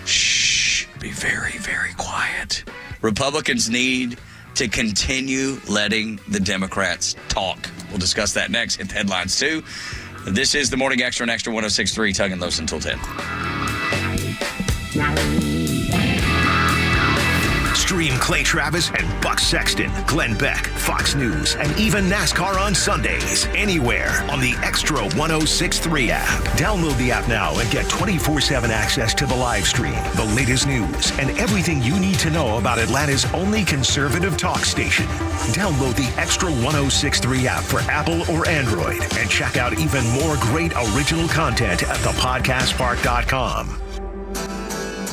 Shh. Be very, very quiet. Republicans need to continue letting the Democrats talk. We'll discuss that next. Hit the headlines, too. This is the Morning Extra and Extra 106.3, Tug and Los until 10. Stream Clay Travis and Buck Sexton, Glenn Beck, Fox News, and even NASCAR on Sundays. Anywhere on the Extra 106.3 app. Download the app now and get 24/7 access to the live stream, the latest news, and everything you need to know about Atlanta's only conservative talk station. Download the Extra 106.3 app for Apple or Android and check out even more great original content at thepodcastpark.com.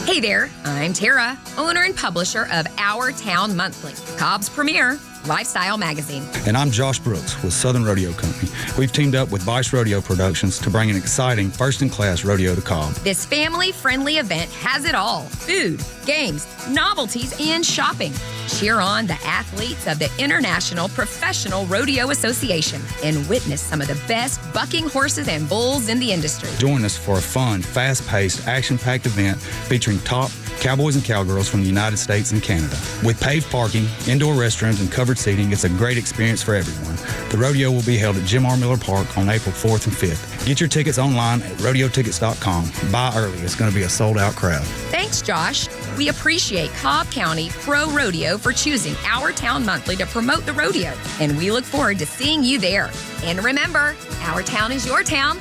Hey there, I'm Tara, owner and publisher of Our Town Monthly, Cobb's premier lifestyle magazine. And I'm Josh Brooks with Southern Rodeo Company. We've teamed up with Vice Rodeo Productions to bring an exciting first-in-class rodeo to Cobb. This family-friendly event has it all: food, games, novelties, and shopping. Cheer on the athletes of the International Professional Rodeo Association and witness some of the best bucking horses and bulls in the industry. Join us for a fun, fast-paced, action-packed event featuring top cowboys and cowgirls from the United States and Canada. With paved parking, indoor restrooms, and covered seating, it's a great experience for everyone. The rodeo will be held at Jim R. Miller Park on April 4th and 5th. Get your tickets online at rodeotickets.com. Buy early. It's going to be a sold-out crowd. Thanks, Josh. We appreciate Cobb County Pro Rodeo for choosing Our Town Monthly to promote the rodeo, and we look forward to seeing you there. And remember, our town is your town.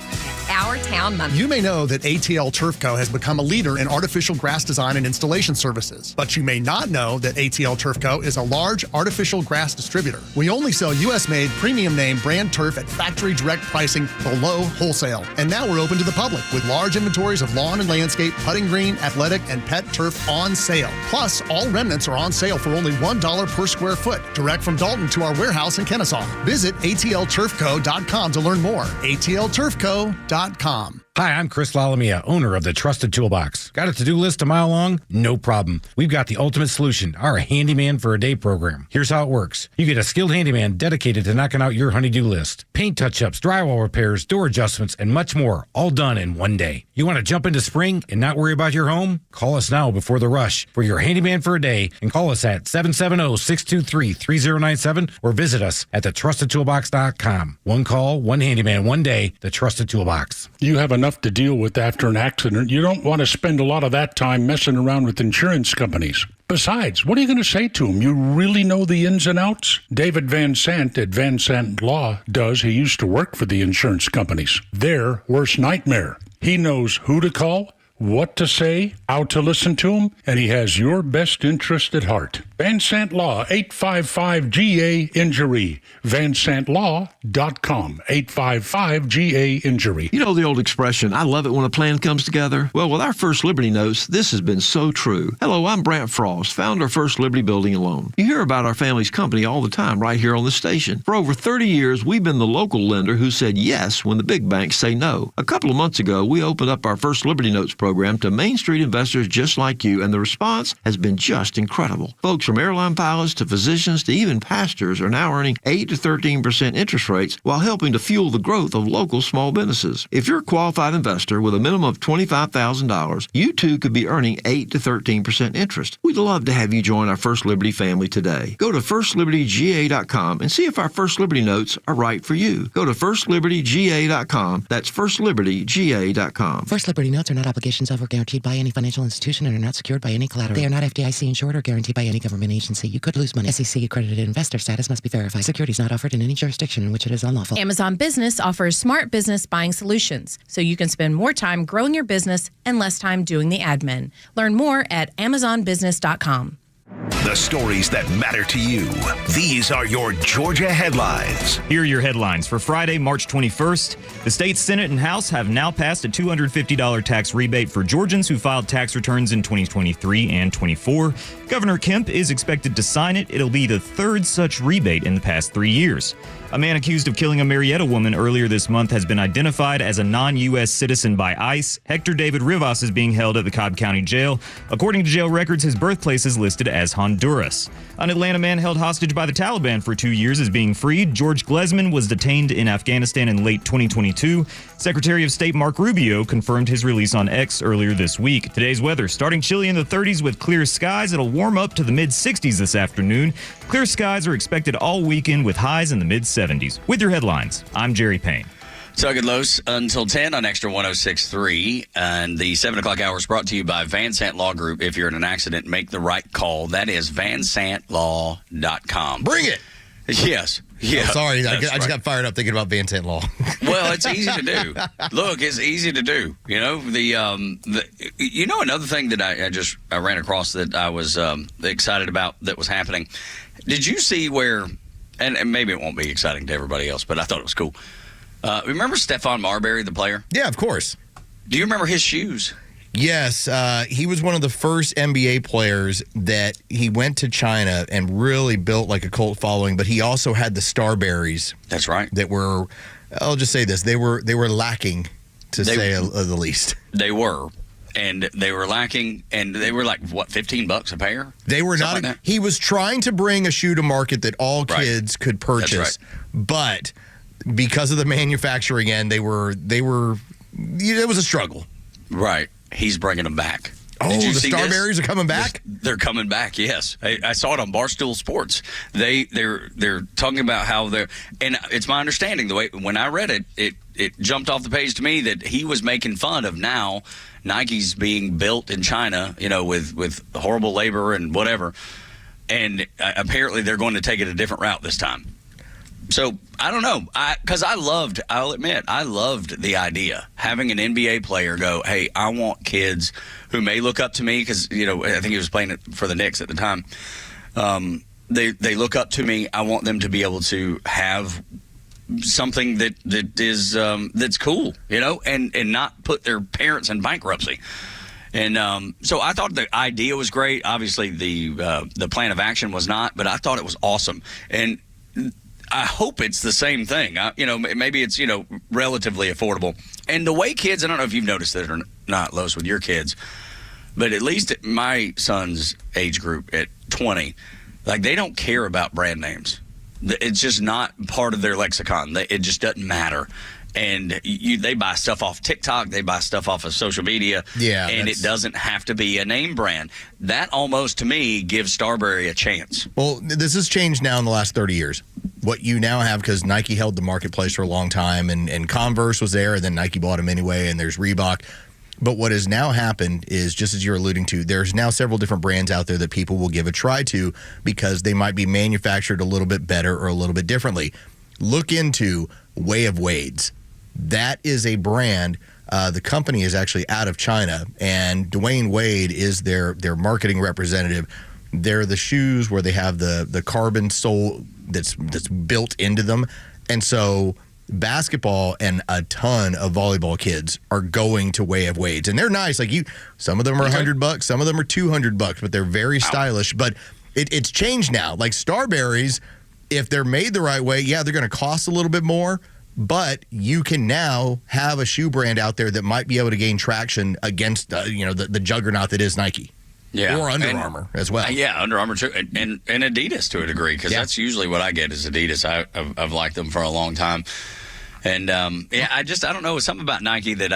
Our Town Monthly. You may know that ATL Turf Co. has become a leader in artificial grass design and installation services, but you may not know that ATL Turf Co. is a large artificial grass distributor. We only sell U.S.-made premium name brand turf at factory direct pricing below wholesale. And now we're open to the public with large inventories of lawn and landscape, putting green, athletic, and pet turf on sale. Plus, all remnants are on sale for only $1 per square foot, direct from Dalton to our warehouse in Kennesaw. Visit atlturfco.com to learn more. atlturfco.com. Hi, I'm Chris Lalamia, owner of the Trusted Toolbox. Got a to-do list a mile long? No problem. We've got the ultimate solution, our Handyman for a Day program. Here's how it works. You get a skilled handyman dedicated to knocking out your honey-do list. Paint touch-ups, drywall repairs, door adjustments, and much more, all done in one day. You want to jump into spring and not worry about your home? Call us now before the rush for your Handyman for a Day and call us at 770-623-3097 or visit us at thetrustedtoolbox.com. One call, one handyman, one day, the Trusted Toolbox. You have enough to deal with after an accident. You don't want to spend a lot of that time messing around with insurance companies. Besides, what are you going to say to them? You really know the ins and outs? David Van Sant at Van Sant Law does. He used to work for the insurance companies. Their worst nightmare. He knows who to call, what to say, how to listen to them, and he has your best interest at heart. Van Sant Law, 855-GA-INJURY. VanSantLaw.com, 855-GA-INJURY. You know the old expression, I love it when a plan comes together? Well, with our First Liberty Notes, this has been so true. Hello, I'm Brant Frost, founder of First Liberty Building and Loan. You hear about our family's company all the time right here on the station. For over 30 years, we've been the local lender who said yes when the big banks say no. A couple of months ago, we opened up our First Liberty Notes program to Main Street investors just like you, and the response has been just incredible. Folks from airline pilots to physicians to even pastors are now earning 8 to 13% interest rates while helping to fuel the growth of local small businesses. If you're a qualified investor with a minimum of $25,000, you too could be earning 8 to 13% interest. We'd love to have you join our First Liberty family today. Go to firstlibertyga.com and see if our First Liberty Notes are right for you. Go to firstlibertyga.com. That's firstlibertyga.com. First Liberty Notes are not obligations of or guaranteed by any financial institution and are not secured by any collateral. They are not FDIC insured or guaranteed by any government agency. You could lose money. SEC accredited investor status must be verified. Securities not offered in any jurisdiction in which it is unlawful. Amazon Business offers smart business buying solutions, so you can spend more time growing your business and less time doing the admin. Learn more at amazonbusiness.com. The stories that matter to you. These are your Georgia headlines. Here are your headlines for Friday, March 21st. The state Senate and House have now passed a $250 tax rebate for Georgians who filed tax returns in 2023 and 24. Governor Kemp is expected to sign it. It'll be the third such rebate in the past 3 years. A man accused of killing a Marietta woman earlier this month has been identified as a non-U.S. citizen by ICE. Hector David Rivas is being held at the Cobb County Jail. According to jail records, his birthplace is listed as Honduras. An Atlanta man held hostage by the Taliban for 2 years is being freed. George Glesman was detained in Afghanistan in late 2022. Secretary of State Mark Rubio confirmed his release on X earlier this week. Today's weather, starting chilly in the 30s with clear skies. It'll warm up to the mid-60s this afternoon. Clear skies are expected all weekend with highs in the mid-70s. With your headlines, I'm Jerry Payne. Tug and Los until 10 on Xtra 106.3. And the 7 o'clock hour is brought to you by Van Sant Law Group. If you're in an accident, make the right call. That is vansantlaw.com. Bring it. Yes. Yeah. Oh, sorry, I just got fired up thinking about Van Sant Law. Well, it's easy to do. Look, it's easy to do. You know, another thing that I ran across that I was excited about that was happening. Did you see where, and maybe it won't be exciting to everybody else, but I thought it was cool. Remember Stephon Marbury, the player? Yeah, of course. Do you remember his shoes? Yes, he was one of the first NBA players that he went to China and really built like a cult following, but he also had the Starberries. That's right. That were, I'll just say this, they were lacking, to say the least. They were. And they were lacking, and they were like, what, $15 a pair? They were Something not. like He was trying to bring a shoe to market that all kids could purchase. That's right. But because of the manufacturing end, it was a struggle. Right. He's bringing them back. Oh, the Starberries are coming back? They're coming back, yes. I saw it on Barstool Sports. They're talking about how they're, and it's my understanding, the way when I read it, it jumped off the page to me that he was making fun of now Nike's being built in China, you know, with horrible labor and whatever. And apparently they're going to take it a different route this time. So I don't know, because I'll admit, I loved the idea having an NBA player go, hey, I want kids who may look up to me because, you know, I think he was playing it for the Knicks at the time. They look up to me. I want them to be able to have something that is that's cool, you know, and not put their parents in bankruptcy. And so I thought the idea was great. Obviously, the plan of action was not, but I thought it was awesome. And I hope it's the same thing. Maybe it's, relatively affordable. And the way kids, I don't know if you've noticed that or not, Los, with your kids, but at least at my son's age group at 20, like they don't care about brand names. It's just not part of their lexicon. It just doesn't matter. And they buy stuff off TikTok. They buy stuff off of social media. Yeah, and it doesn't have to be a name brand. That almost, to me, gives Starberry a chance. Well, this has changed now in the last 30 years. What you now have, because Nike held the marketplace for a long time, and Converse was there, and then Nike bought them anyway, and there's Reebok. But what has now happened is, just as you're alluding to, there's now several different brands out there that people will give a try to because they might be manufactured a little bit better or a little bit differently. Look into Way of Wade's. That is a brand. The company is actually out of China, and Dwayne Wade is their marketing representative. They're the shoes where they have the carbon sole that's built into them, and so basketball and a ton of volleyball kids are going to Way of Wade's, and they're nice. Like some of them are $100, some of them are $200, but they're very stylish. But it's changed now. Like Starberries, if they're made the right way, yeah, they're going to cost a little bit more. But you can now have a shoe brand out there that might be able to gain traction against, the juggernaut that is Nike. Yeah. Or Under Armour as well. Yeah, Under Armour too. And Adidas to a degree, because that's usually what I get is Adidas. I've liked them for a long time. And, I don't know. It's something about Nike that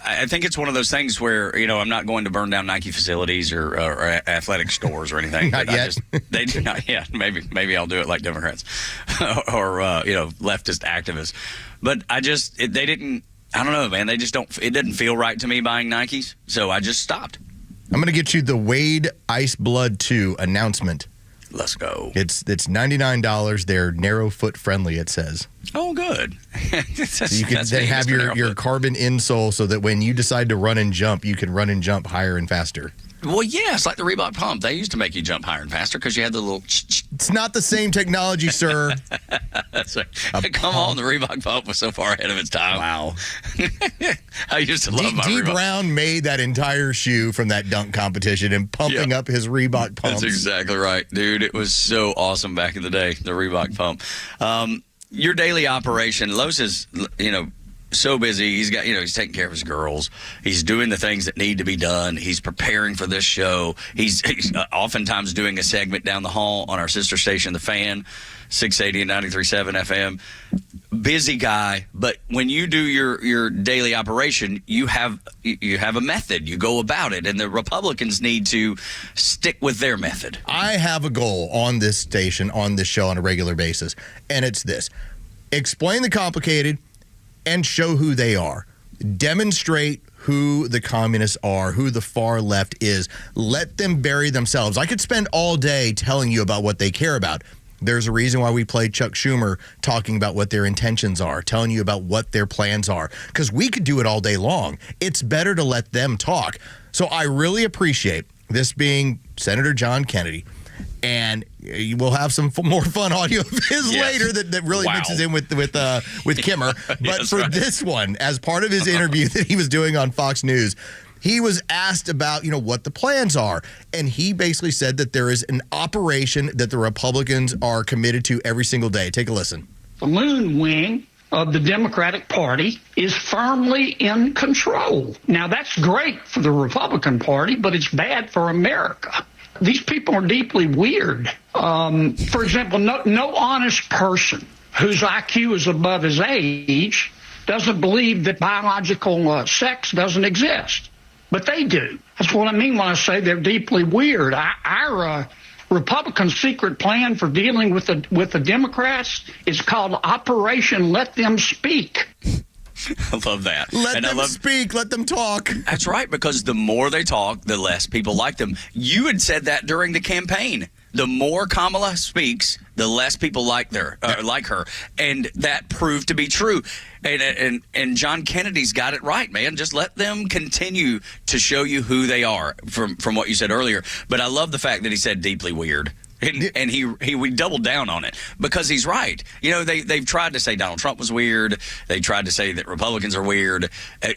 I think it's one of those things where, I'm not going to burn down Nike facilities or athletic stores or anything. Not yet. They do not yet. Maybe I'll do it like Democrats or leftist activists. But they didn't. I don't know, man. They just don't. It didn't feel right to me buying Nikes, so I just stopped. I'm going to get you the Wade Ice Blood 2 announcement. Let's go. It's $99. They're narrow foot friendly, it says. Oh, good. So you can then have your carbon insole so that when you decide to run and jump, you can run and jump higher and faster. Well, yeah, it's like the Reebok pump. They used to make you jump higher and faster because you had the little... It's not the same technology, sir. That's right. Come on, the Reebok pump was so far ahead of its time. Wow. I used to love my D. Reebok. Brown made that entire shoe from that dunk competition and pumping up his Reebok pumps. That's exactly right, dude. It was so awesome back in the day, the Reebok pump. Your daily operation, Los is, so busy. He's got, he's taking care of his girls. He's doing the things that need to be done. He's preparing for this show. He's oftentimes doing a segment down the hall on our sister station, The Fan, 680 and 93.7 FM. Busy guy, but when you do your daily operation, you have a method. You go about it, and the Republicans need to stick with their method. I have a goal on this station, on this show on a regular basis, and it's this. Explain the complicated and show who they are. Demonstrate who the communists are, who the far left is. Let them bury themselves. I could spend all day telling you about what they care about. There's a reason why we played Chuck Schumer talking about what their intentions are, telling you about what their plans are, because we could do it all day long. It's better to let them talk. So I really appreciate this being Senator John Kennedy. And we'll have some more fun audio of his later that really mixes in with Kimmer. But for this one, as part of his interview that he was doing on Fox News, he was asked about, what the plans are. And he basically said that there is an operation that the Republicans are committed to every single day. Take a listen. The moon wing of the Democratic Party is firmly in control. Now, that's great for the Republican Party, but it's bad for America. These people are deeply weird. For example, no honest person whose IQ is above his age doesn't believe that biological sex doesn't exist. But they do. That's what I mean when I say they're deeply weird. Our Republican secret plan for dealing with the Democrats is called Operation Let Them Speak. I love that. Let them speak. Let them talk. That's right, because the more they talk, the less people like them. You had said that during the campaign. The more Kamala speaks, the less people like her, and that proved to be true. And John Kennedy's got it right, man. Just let them continue to show you who they are from what you said earlier. But I love the fact that he said deeply weird. And we doubled down on it because he's right. They've tried to say Donald Trump was weird. They tried to say that Republicans are weird.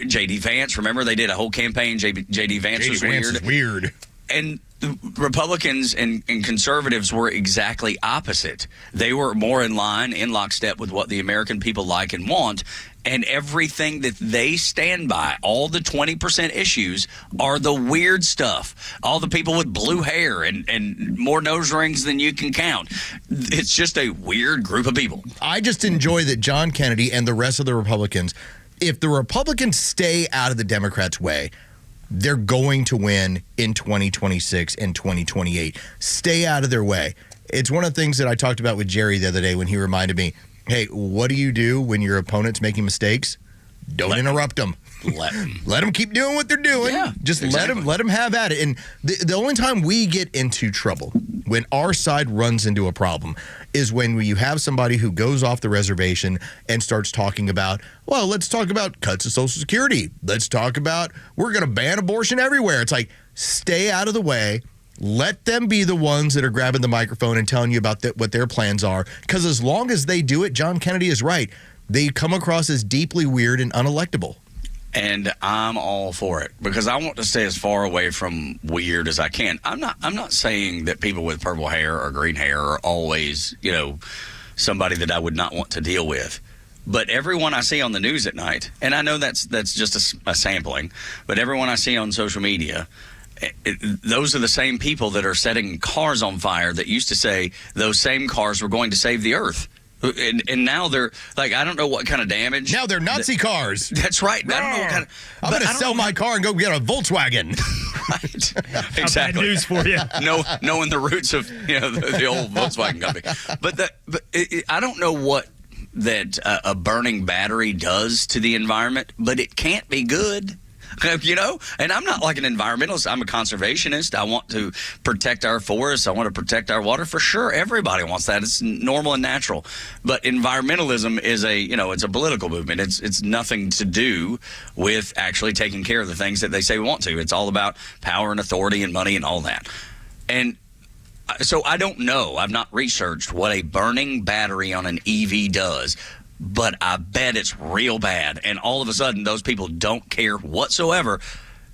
J.D. Vance, remember they did a whole campaign. J.D. Vance was weird. Is weird. And the Republicans and conservatives were exactly opposite. They were more in line, in lockstep with what the American people like and want. And everything that they stand by, all the 20% issues, are the weird stuff. All the people with blue hair and more nose rings than you can count. It's just a weird group of people. I just enjoy that John Kennedy and the rest of the Republicans, if the Republicans stay out of the Democrats' way, they're going to win in 2026 and 2028. Stay out of their way. It's one of the things that I talked about with Jerry the other day when he reminded me, hey, what do you do when your opponent's making mistakes? Don't interrupt them. Let them keep doing what they're doing. Yeah, just exactly. let them have at it. And the only time we get into trouble, when our side runs into a problem, is when you have somebody who goes off the reservation and starts talking about, well, let's talk about cuts to Social Security. Let's talk about we're going to ban abortion everywhere. It's like, stay out of the way. Let them be the ones that are grabbing the microphone and telling you about what their plans are. Because as long as they do it, John Kennedy is right. They come across as deeply weird and unelectable. And I'm all for it because I want to stay as far away from weird as I can. I'm not saying that people with purple hair or green hair are always, somebody that I would not want to deal with. But everyone I see on the news at night, and I know that's just a sampling, but everyone I see on social media, those are the same people that are setting cars on fire that used to say those same cars were going to save the earth. And now they're like, I don't know what kind of damage. Now they're Nazi cars. That's right. I don't know what kind of, I'm going to sell my car and go get a Volkswagen. Right. Exactly. Bad news for you. Knowing the roots of the old Volkswagen company. But I don't know what that a burning battery does to the environment, but it can't be good. And I'm not like an environmentalist. I'm a conservationist. I want to protect our forests. I want to protect our water. For sure, everybody wants that. It's normal and natural. But environmentalism is it's a political movement. It's nothing to do with actually taking care of the things that they say we want to. It's all about power and authority and money and all that. And so I don't know. I've not researched what a burning battery on an EV does. But I bet it's real bad. And all of a sudden, those people don't care whatsoever,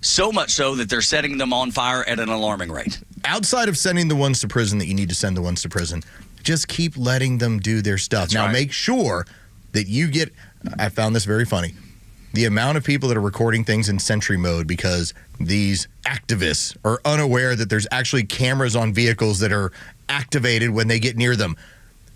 so much so that they're setting them on fire at an alarming rate. Outside of sending the ones to prison that you need to send the ones to prison, just keep letting them do their stuff. That's now, right. Make sure that you get, I found this very funny, the amount of people that are recording things in Sentry mode because these activists are unaware that there's actually cameras on vehicles that are activated when they get near them.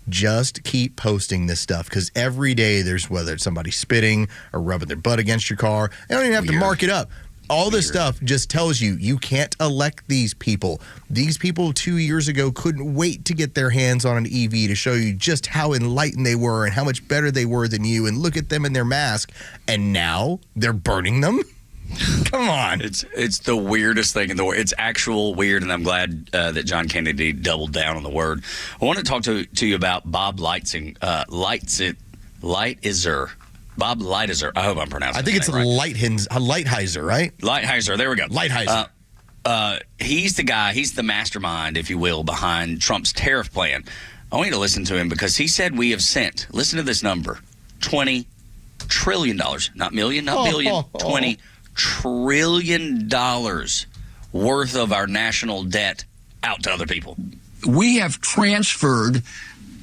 Just keep posting this stuff because every day there's, whether it's somebody spitting or rubbing their butt against your car, they don't even have to mark it up. All this stuff just tells you can't elect these people. These people 2 years ago couldn't wait to get their hands on an EV to show you just how enlightened they were and how much better they were than you, and look at them in their mask, and now they're burning them? Come on. It's the weirdest thing in the world. It's actual weird, and I'm glad that John Kennedy doubled down on the word. I want to talk to you about Bob Lighthizer. Bob Lighthizer. I hope I'm pronouncing I think it's right. Lighthizer, right? Lighthizer. There we go. Lighthizer. He's the guy. He's the mastermind, if you will, behind Trump's tariff plan. I want you to listen to him because he said we have sent, listen to this number, $20 trillion. Not million, not billion. $20 trillion worth of our national debt out to other people. We have transferred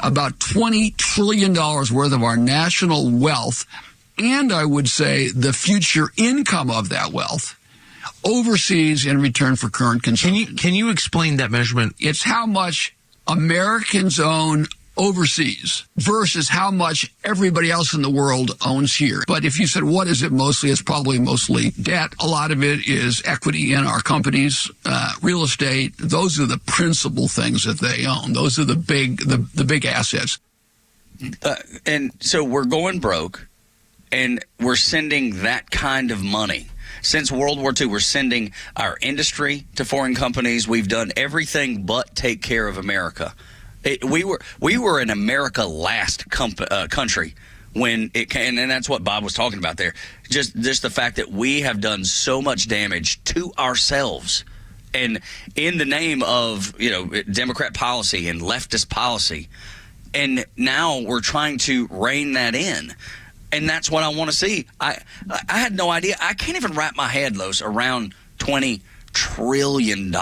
about $20 trillion worth of our national wealth, and I would say the future income of that wealth, overseas in return for current consumption. Can you explain that measurement? It's how much Americans own overseas versus how much everybody else in the world owns here. But if you said, what is it mostly? It's probably mostly debt. A lot of it is equity in our companies, real estate. Those are the principal things that they own. Those are the big assets. And so we're going broke, and we're sending that kind of money. Since World War II, we're sending our industry to foreign companies. We've done everything but take care of America. We were an America last country when it came, and that's what Bob was talking about there. Just the fact that we have done so much damage to ourselves, and in the name of Democrat policy and leftist policy, and now we're trying to rein that in. And that's what I want to see. I had no idea. I can't even wrap my head, Los, around $20 trillion.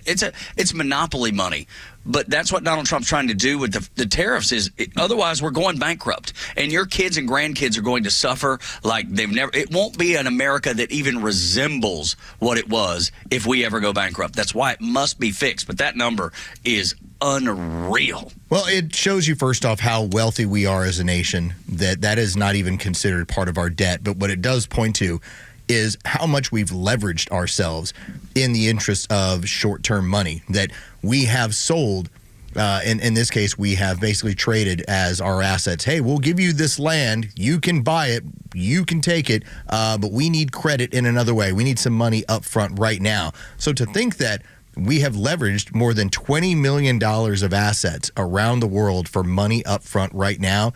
It's monopoly money. But that's what Donald Trump's trying to do with the tariffs. Otherwise, we're going bankrupt, and your kids and grandkids are going to suffer like they've never. It won't be an America that even resembles what it was if we ever go bankrupt. That's why it must be fixed. But that number is unreal. Well, it shows you first off how wealthy we are as a nation. That is not even considered part of our debt. But what it does point to is how much we've leveraged ourselves in the interest of short-term money that we have sold. In this case, we have basically traded as our assets. Hey, we'll give you this land. You can buy it. You can take it. But we need credit in another way. We need some money up front right now. So to think that we have leveraged more than $20 million of assets around the world for money up front right now,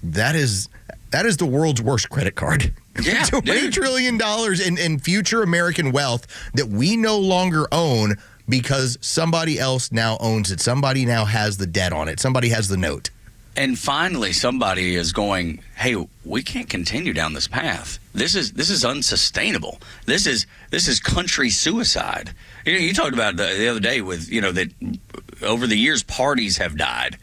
that is the world's worst credit card. Yeah, $20 trillion in future American wealth that we no longer own because somebody else now owns it. Somebody now has the debt on it. Somebody has the note. And finally, somebody is going, hey, we can't continue down this path. This is unsustainable. This is country suicide. You talked about the other day with, that over the years parties have died.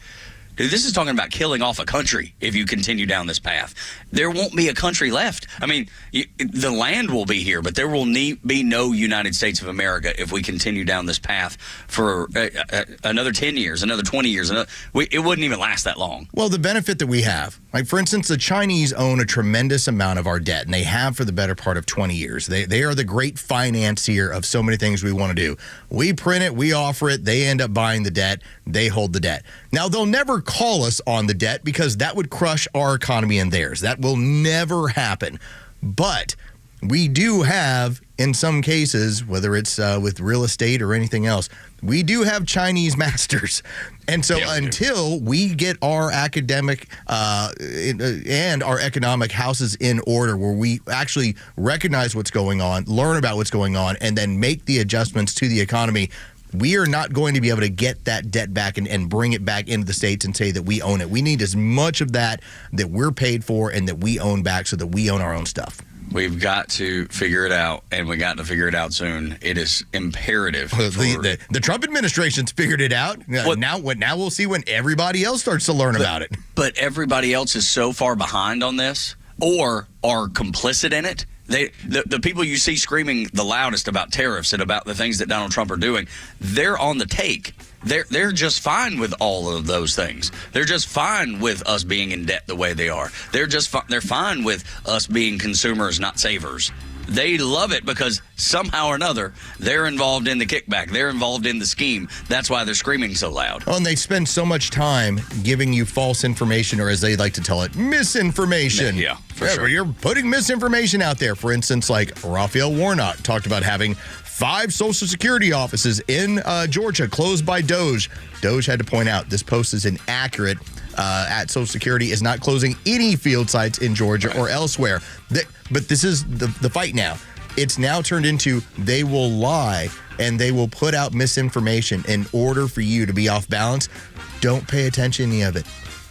Dude, this is talking about killing off a country if you continue down this path. There won't be a country left. I mean, the land will be here, but there will be no United States of America if we continue down this path for another 10 years, another 20 years. It wouldn't even last that long. Well, the benefit that we have, like, for instance, the Chinese own a tremendous amount of our debt, and they have for the better part of 20 years. They are the great financier of so many things we want to do. We print it, we offer it, they end up buying the debt, they hold the debt. Now, they'll never call us on the debt because that would crush our economy and theirs. That will never happen. But we do have, in some cases, whether it's with real estate or anything else, we do have Chinese masters. And so until we get our academic and our economic houses in order, where we actually recognize what's going on, learn about what's going on, and then make the adjustments to the economy, we are not going to be able to get that debt back and bring it back into the States and say that we own it. We need as much of that we're paid for and that we own back so that we own our own stuff. We've got to figure it out, and we got to figure it out soon. It is imperative. The Trump administration's figured it out. Now we'll see when everybody else starts to learn about it. But everybody else is so far behind on this or are complicit in it. The people you see screaming the loudest about tariffs and about the things that Donald Trump are doing, they're on the take. They're just fine with all of those things. They're just fine with us being in debt the way they are. They're fine with us being consumers, not savers. They love it because somehow or another they're involved in the kickback. They're involved in the scheme. That's why they're screaming so loud. Oh, and they spend so much time giving you false information, or as they like to tell it, misinformation. Yeah, for sure. You're putting misinformation out there. For instance, like Raphael Warnock talked about having 5 Social Security offices in Georgia closed by Doge. Doge had to point out this post is inaccurate. At Social Security is not closing any field sites in Georgia or elsewhere. But this is the fight now. It's now turned into they will lie and they will put out misinformation in order for you to be off balance. Don't pay attention to any of it.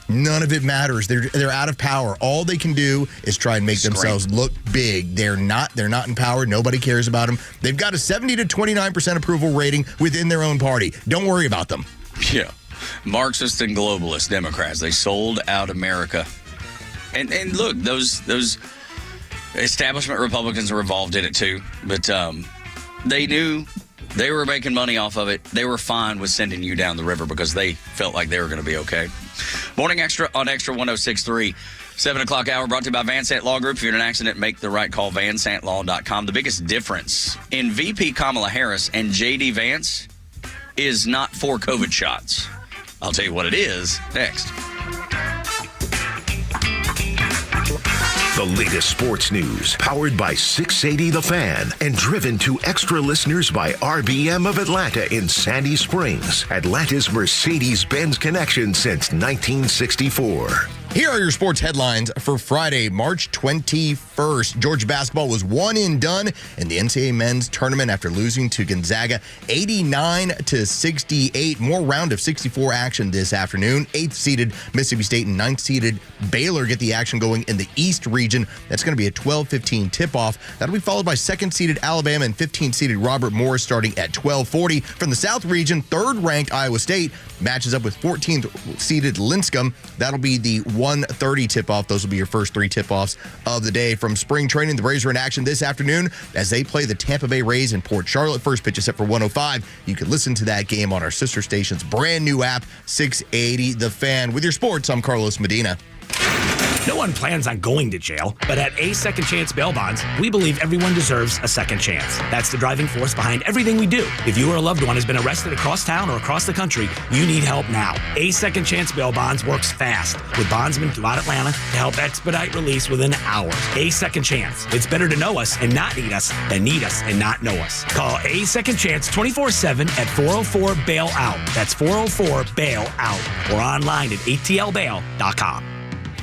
None of it matters. They're out of power. All they can do is try and make themselves look big. They're not in power. Nobody cares about them. They've got a 70 to 29% approval rating within their own party. Don't worry about them. Yeah. Marxist and globalist Democrats. They sold out America. And look, those establishment Republicans were involved in it too. But they knew they were making money off of it. They were fine with sending you down the river because they felt like they were going to be okay. Morning Extra on Extra 106.3. 7 o'clock hour brought to you by Van Sant Law Group. If you're in an accident, make the right call. VanSantLaw.com. The biggest difference in VP Kamala Harris and J.D. Vance is not 4 COVID shots. I'll tell you what it is next. The latest sports news, powered by 680 The Fan, and driven to extra listeners by RBM of Atlanta in Sandy Springs, Atlanta's Mercedes-Benz connection since 1964. Here are your sports headlines for Friday, March 21st. Georgia basketball was one and done in the NCAA men's tournament after losing to Gonzaga 89-68. More round of 64 action this afternoon. 8th-seeded Mississippi State and 9th-seeded Baylor get the action going in the East region. That's going to be a 12:15 tip-off. That'll be followed by 2nd-seeded Alabama and 15th-seeded Robert Morris starting at 12:40. From the South region, 3rd-ranked Iowa State matches up with 14th-seeded Linscomb. That'll be the 1:30 tip-off. Those will be your first 3 tip-offs of the day. From spring training, the Braves are in action this afternoon as they play the Tampa Bay Rays in Port Charlotte. First pitch is set for 1:05. You can listen to that game on our sister station's brand new app, 680 The Fan. With your sports, I'm Carlos Medina. No one plans on going to jail, but at A Second Chance Bail Bonds, we believe everyone deserves a second chance. That's the driving force behind everything we do. If you or a loved one has been arrested across town or across the country, you need help now. A Second Chance Bail Bonds works fast with bondsmen throughout Atlanta to help expedite release within hours. A Second Chance. It's better to know us and not need us than need us and not know us. Call A Second Chance 24/7 at 404-BAIL-OUT. That's 404-BAIL-OUT or online at atlbail.com.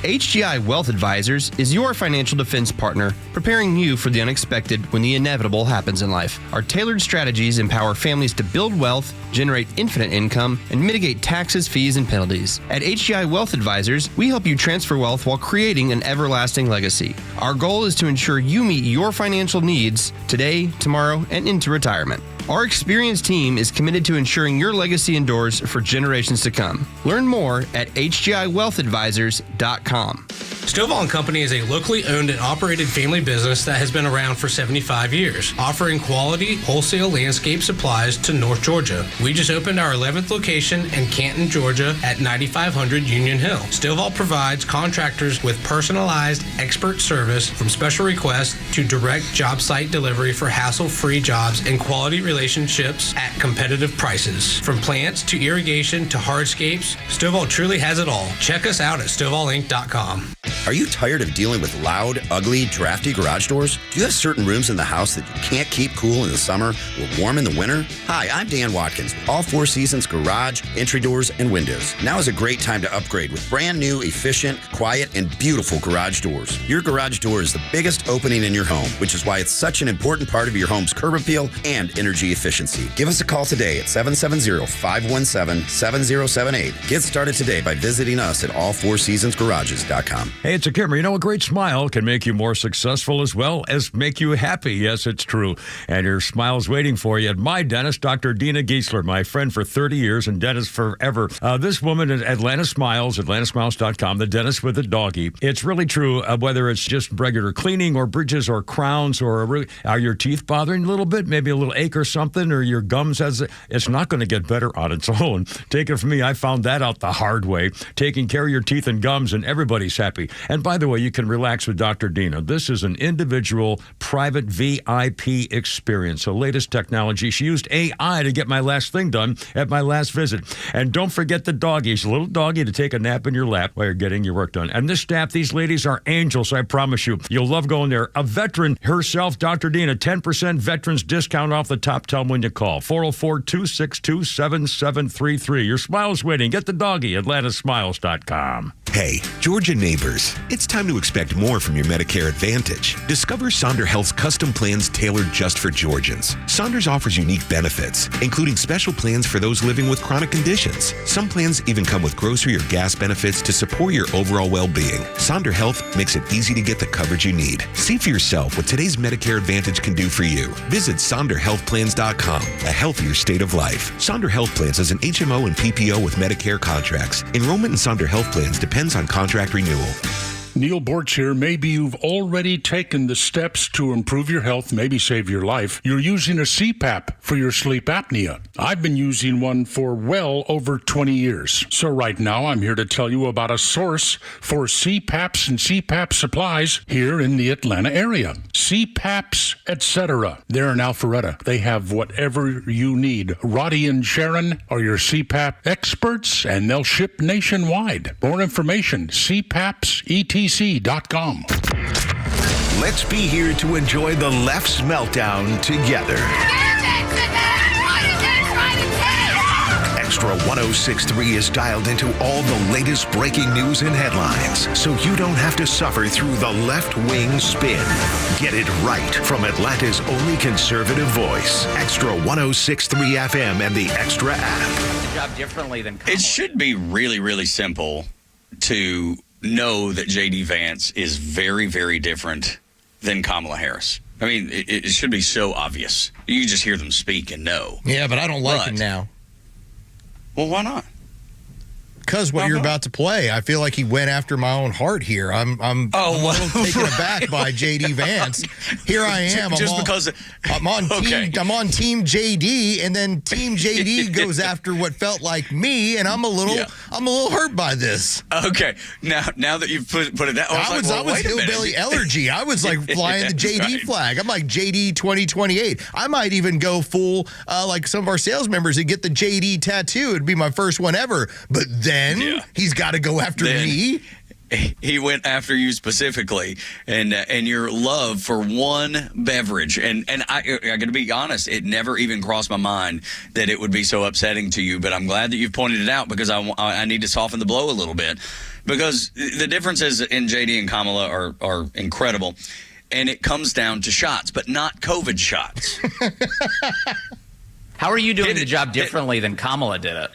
HGI Wealth Advisors is your financial defense partner, preparing you for the unexpected when the inevitable happens in life. Our tailored strategies empower families to build wealth, generate infinite income, and mitigate taxes, fees, and penalties. At HGI Wealth Advisors, we help you transfer wealth while creating an everlasting legacy. Our goal is to ensure you meet your financial needs today, tomorrow, and into retirement. Our experienced team is committed to ensuring your legacy endures for generations to come. Learn more at hgiwealthadvisors.com. Stovall & Company is a locally owned and operated family business that has been around for 75 years, offering quality wholesale landscape supplies to North Georgia. We just opened our 11th location in Canton, Georgia at 9500 Union Hill. Stovall provides contractors with personalized expert service from special requests to direct job site delivery for hassle-free jobs and quality relationships at competitive prices. From plants to irrigation to hardscapes, Stovall truly has it all. Check us out at StovallInc.com. Are you tired of dealing with loud, ugly, drafty garage doors? Do you have certain rooms in the house that you can't keep cool in the summer or warm in the winter? Hi, I'm Dan Watkins with All Four Seasons Garage, Entry Doors, and Windows. Now is a great time to upgrade with brand new, efficient, quiet, and beautiful garage doors. Your garage door is the biggest opening in your home, which is why it's such an important part of your home's curb appeal and energy efficiency. Give us a call today at 770-517-7078. Get started today by visiting us at allfourseasonsgarages.com. Hey, it's a Kimmer. You know, a great smile can make you more successful as well as make you happy. Yes, it's true. And your smile's waiting for you at my dentist, Dr. Dina Giesler, my friend for 30 years and dentist forever. This woman at Atlanta Smiles, atlantasmiles.com, the dentist with the doggy. It's really true, whether it's just regular cleaning or bridges or crowns or are your teeth bothering a little bit, maybe a little ache or something, or your gums it's not going to get better on its own. Take it from me, I found that out the hard way. Taking care of your teeth and gums, and everybody's happy. And by the way, you can relax with Dr. Dina. This is an individual, private VIP experience. The latest technology. She used AI to get my last thing done at my last visit. And don't forget the doggy. She's a little doggy to take a nap in your lap while you're getting your work done. And this staff, these ladies are angels, I promise you. You'll love going there. A veteran herself, Dr. Dina, 10% veterans discount off the top. Tell them when you call. 404-262-7733. Your smile's waiting. Get the doggy at atlantasmiles.com. Hey, Georgia neighbors, it's time to expect more from your Medicare Advantage. Discover Sonder Health's custom plans tailored just for Georgians. Saunders offers unique benefits, including special plans for those living with chronic conditions. Some plans even come with grocery or gas benefits to support your overall well-being. Sonder Health makes it easy to get the coverage you need. See for yourself what today's Medicare Advantage can do for you. Visit SonderHealthPlans.com, a healthier state of life. Sonder Health Plans is an HMO and PPO with Medicare contracts. Enrollment in Sonder Health Plans depends on contract renewal. Neil Bortz here. Maybe you've already taken the steps to improve your health, maybe save your life. You're using a CPAP for your sleep apnea. I've been using one for well over 20 years. So right now, I'm here to tell you about a source for CPAPs and CPAP supplies here in the Atlanta area. CPAPs, etc. They're in Alpharetta. They have whatever you need. Roddy and Sharon are your CPAP experts, and they'll ship nationwide. More information, CPAPs.com. Let's be here to enjoy the left's meltdown together. Extra 106.3 is dialed into all the latest breaking news and headlines, so you don't have to suffer through the left-wing spin. Get it right from Atlanta's only conservative voice. Extra 106.3 FM and the Extra app. Job differently than Kamala. It should be really, really simple to know that J.D. Vance is very, very different than Kamala Harris. I mean, it should be so obvious. You just hear them speak and know. Yeah, but I don't like him now. Well, why not? Because what you're about to play, I feel like he went after my own heart here. I'm a little taken aback by J.D. Vance. Here I am. I'm on Team J.D. and then Team J.D. goes after what felt like me, and I'm a little hurt by this. Okay, now that you've put it that, I was hillbilly allergy. I was like flying the J.D. flag. I'm like J.D. 2028. I might even go full like some of our sales members and get the J.D. tattoo. It'd be my first one ever. But then he's got to go after me. He went after you specifically, and your love for one beverage. And I got to be honest, it never even crossed my mind that it would be so upsetting to you. But I'm glad that you've pointed it out, because I need to soften the blow a little bit, because the differences in JD and Kamala are incredible, and it comes down to shots, but not COVID shots. How are you doing the job differently than Kamala did it?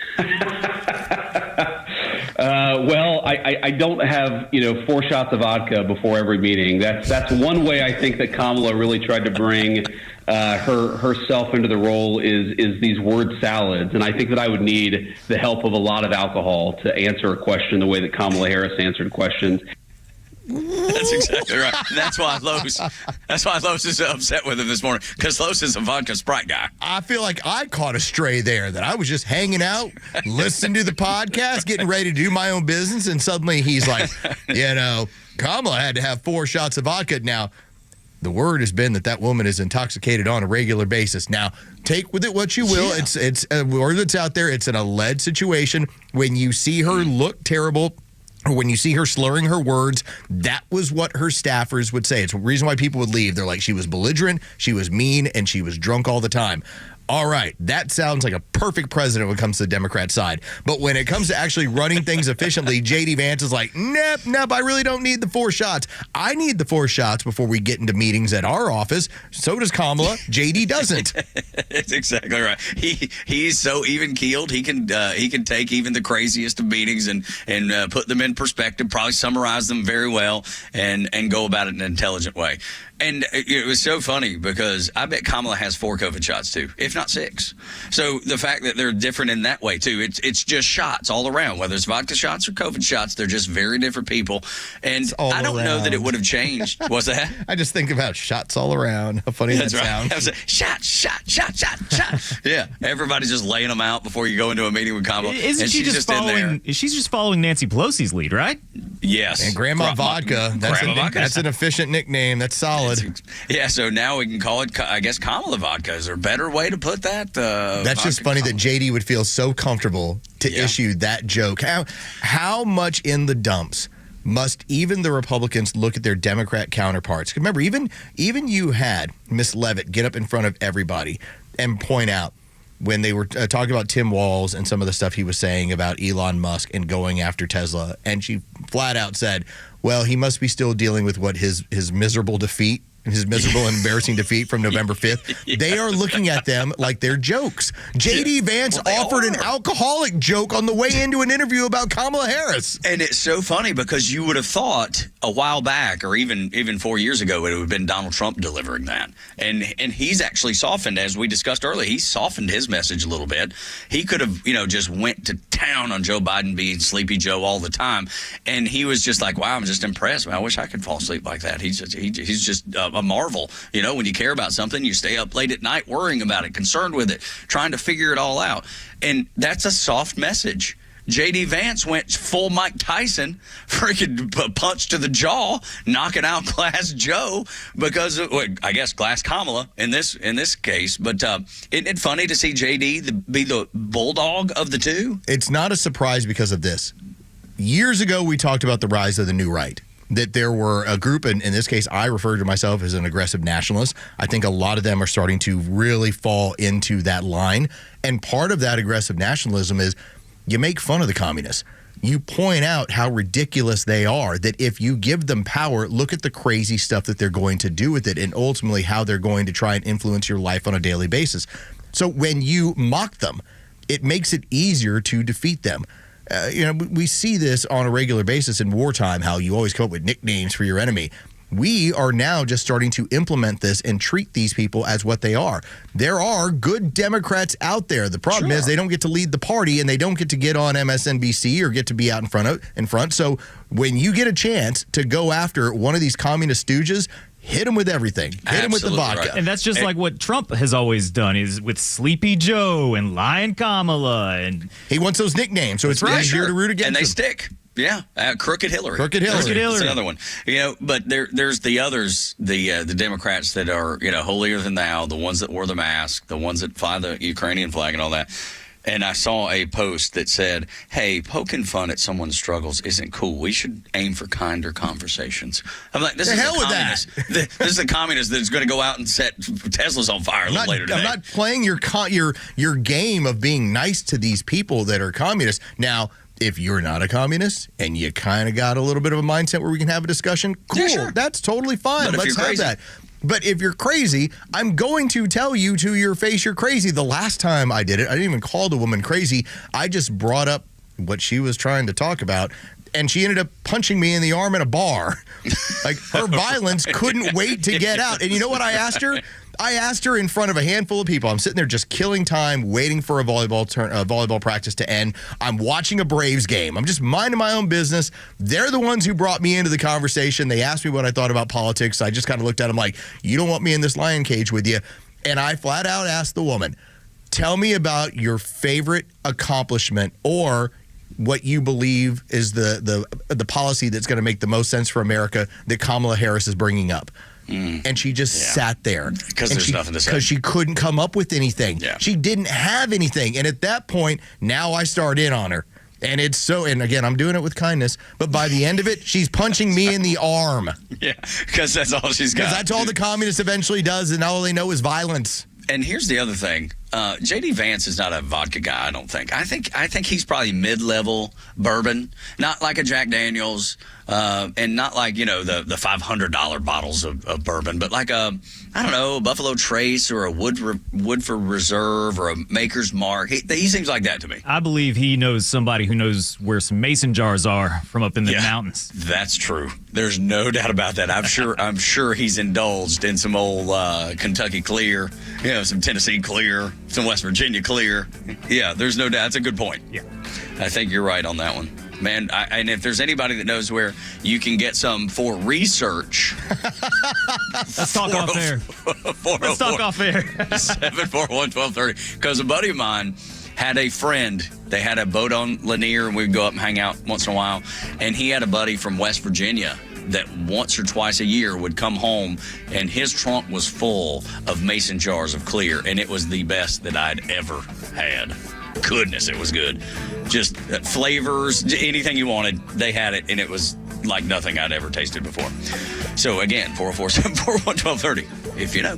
Well, I don't have 4 shots of vodka before every meeting. That's one way I think that Kamala really tried to bring herself into the role is these word salads, and I think that I would need the help of a lot of alcohol to answer a question the way that Kamala Harris answered questions. That's exactly right. That's why Los is upset with him this morning, because Los is a vodka Sprite guy. I feel like I caught a stray there, that I was just hanging out, listening to the podcast, getting ready to do my own business, and suddenly he's like, Kamala had to have 4 shots of vodka. Now, the word has been that woman is intoxicated on a regular basis. Now, take with it what you will. Yeah. It's a word that's out there. It's an alleged situation. When you see her look terrible, when you see her slurring her words, that was what her staffers would say. It's the reason why people would leave. They're like, she was belligerent, she was mean, and she was drunk all the time. All right, that sounds like a perfect president when it comes to the Democrat side. But when it comes to actually running things efficiently, J.D. Vance is like, nope, I really don't need the 4 shots. I need the 4 shots before we get into meetings at our office. So does Kamala. J.D. doesn't. That's exactly right. He's so even-keeled. He can take even the craziest of meetings and put them in perspective, probably summarize them very well, and go about it in an intelligent way. And it was so funny because I bet Kamala has 4 COVID shots too, if not 6. So the fact that they're different in that way too, it's just shots all around, whether it's vodka shots or COVID shots, they're just very different people. And I don't know that it would have changed. What's that? I just think about shots all around. How funny that sounds. Shot. Yeah, everybody's just laying them out before you go into a meeting with Kamala. Isn't she just following? She's just following Nancy Pelosi's lead, right? Yes. And Grandma Vodka. That's an efficient nickname. That's solid. Yeah, so now we can call it, I guess, Kamala Vodka. Is there a better way to put that? That's just funny that JD would feel so comfortable to issue that joke. How much in the dumps must even the Republicans look at their Democrat counterparts? Remember, even you had Miss Leavitt get up in front of everybody and point out when they were talking about Tim Walz and some of the stuff he was saying about Elon Musk and going after Tesla, and she flat out said, well, he must be still dealing with what his miserable defeat, his miserable and embarrassing defeat from November 5th. Yeah. They are looking at them like they're jokes. J.D. Vance offered an alcoholic joke on the way into an interview about Kamala Harris. And it's so funny because you would have thought a while back or even 4 years ago it would have been Donald Trump delivering that. And he's actually softened, as we discussed earlier, he softened his message a little bit. He could have, just went to town on Joe Biden being Sleepy Joe all the time. And he was just like, wow, I'm just impressed. Man, I wish I could fall asleep like that. He's just a marvel. When you care about something, you stay up late at night worrying about it, concerned with it, trying to figure it all out. And that's a soft message. J.D. Vance went full Mike Tyson, freaking punch to the jaw, knocking out Glass Joe because of, I guess, Glass Kamala in this case. But isn't it funny to see J.D. be the bulldog of the two? It's not a surprise because of this. Years ago, we talked about the rise of the new right. That there were a group, and in this case, I refer to myself as an aggressive nationalist. I think a lot of them are starting to really fall into that line. And part of that aggressive nationalism is you make fun of the communists. You point out how ridiculous they are, that if you give them power, look at the crazy stuff that they're going to do with it, and ultimately how they're going to try and influence your life on a daily basis. So when you mock them, it makes it easier to defeat them. We see this on a regular basis in wartime, how you always come up with nicknames for your enemy. We are now just starting to implement this and treat these people as what they are. There are good Democrats out there. The problem is they don't get to lead the party and they don't get to get on MSNBC or get to be out in front. So when you get a chance to go after one of these communist stooges, hit him with everything. Hit him with the vodka. Right. And that's just like what Trump has always done, is with Sleepy Joe and Lion Kamala. And he wants those nicknames, so it's easier to root against and they him. stick. Yeah, Crooked Hillary. Crooked Hillary. That's another one. But there's the others, the Democrats that are, holier than thou, the ones that wore the mask, the ones that fly the Ukrainian flag and all that. And I saw a post that said, hey, poking fun at someone's struggles isn't cool. We should aim for kinder conversations. I'm like, this is a communist. This is a communist that's going to go out and set Teslas on fire a little later today. I'm not playing your game of being nice to these people that are communists. Now, if you're not a communist and you kind of got a little bit of a mindset where we can have a discussion, cool. Yeah, sure. That's totally fine. Let's have that. But if you're crazy, I'm going to tell you to your face you're crazy. The last time I did it, I didn't even call the woman crazy. I just brought up what she was trying to talk about, and she ended up punching me in the arm in a bar. Like, her violence couldn't wait to get out. And you know what I asked her? I asked her in front of a handful of people. I'm sitting there just killing time, waiting for a volleyball practice to end. I'm watching a Braves game. I'm just minding my own business. They're the ones who brought me into the conversation. They asked me what I thought about politics. I just kind of looked at them like, you don't want me in this lion cage with you. And I flat out asked the woman, tell me about your favorite accomplishment or what you believe is the policy that's going to make the most sense for America that Kamala Harris is bringing up. And she just sat there. Because there's nothing to say. Because she couldn't come up with anything. Yeah. She didn't have anything. And at that point, now I start in on her. And it's so, and again, I'm doing it with kindness, but by the end of it, she's punching me in the arm. Yeah, because that's all she's got. Because that's all the communist eventually does, and all they know is violence. And here's the other thing. J.D. Vance is not a vodka guy, I don't think. I think he's probably mid-level bourbon, not like a Jack Daniels, and not like, the $500 bottles of bourbon, but like a Buffalo Trace or a Woodford Reserve or a Maker's Mark. He seems like that to me. I believe he knows somebody who knows where some mason jars are from up in the mountains. That's true. There's no doubt about that. I'm sure he's indulged in some old Kentucky Clear, some Tennessee Clear, some West Virginia Clear. Yeah, there's no doubt. That's a good point. Yeah, I think you're right on that one. Man, and if there's anybody that knows where you can get some for research, let's talk off air. Let's talk off air. 741-1230. Because a buddy of mine had a friend. They had a boat on Lanier, and we'd go up and hang out once in a while. And he had a buddy from West Virginia that once or twice a year would come home, and his trunk was full of mason jars of clear, and it was the best that I'd ever had. Goodness, it was good. Just flavors, anything you wanted, they had it, and it was like nothing I'd ever tasted before. So again, 404-741-1230, if you know.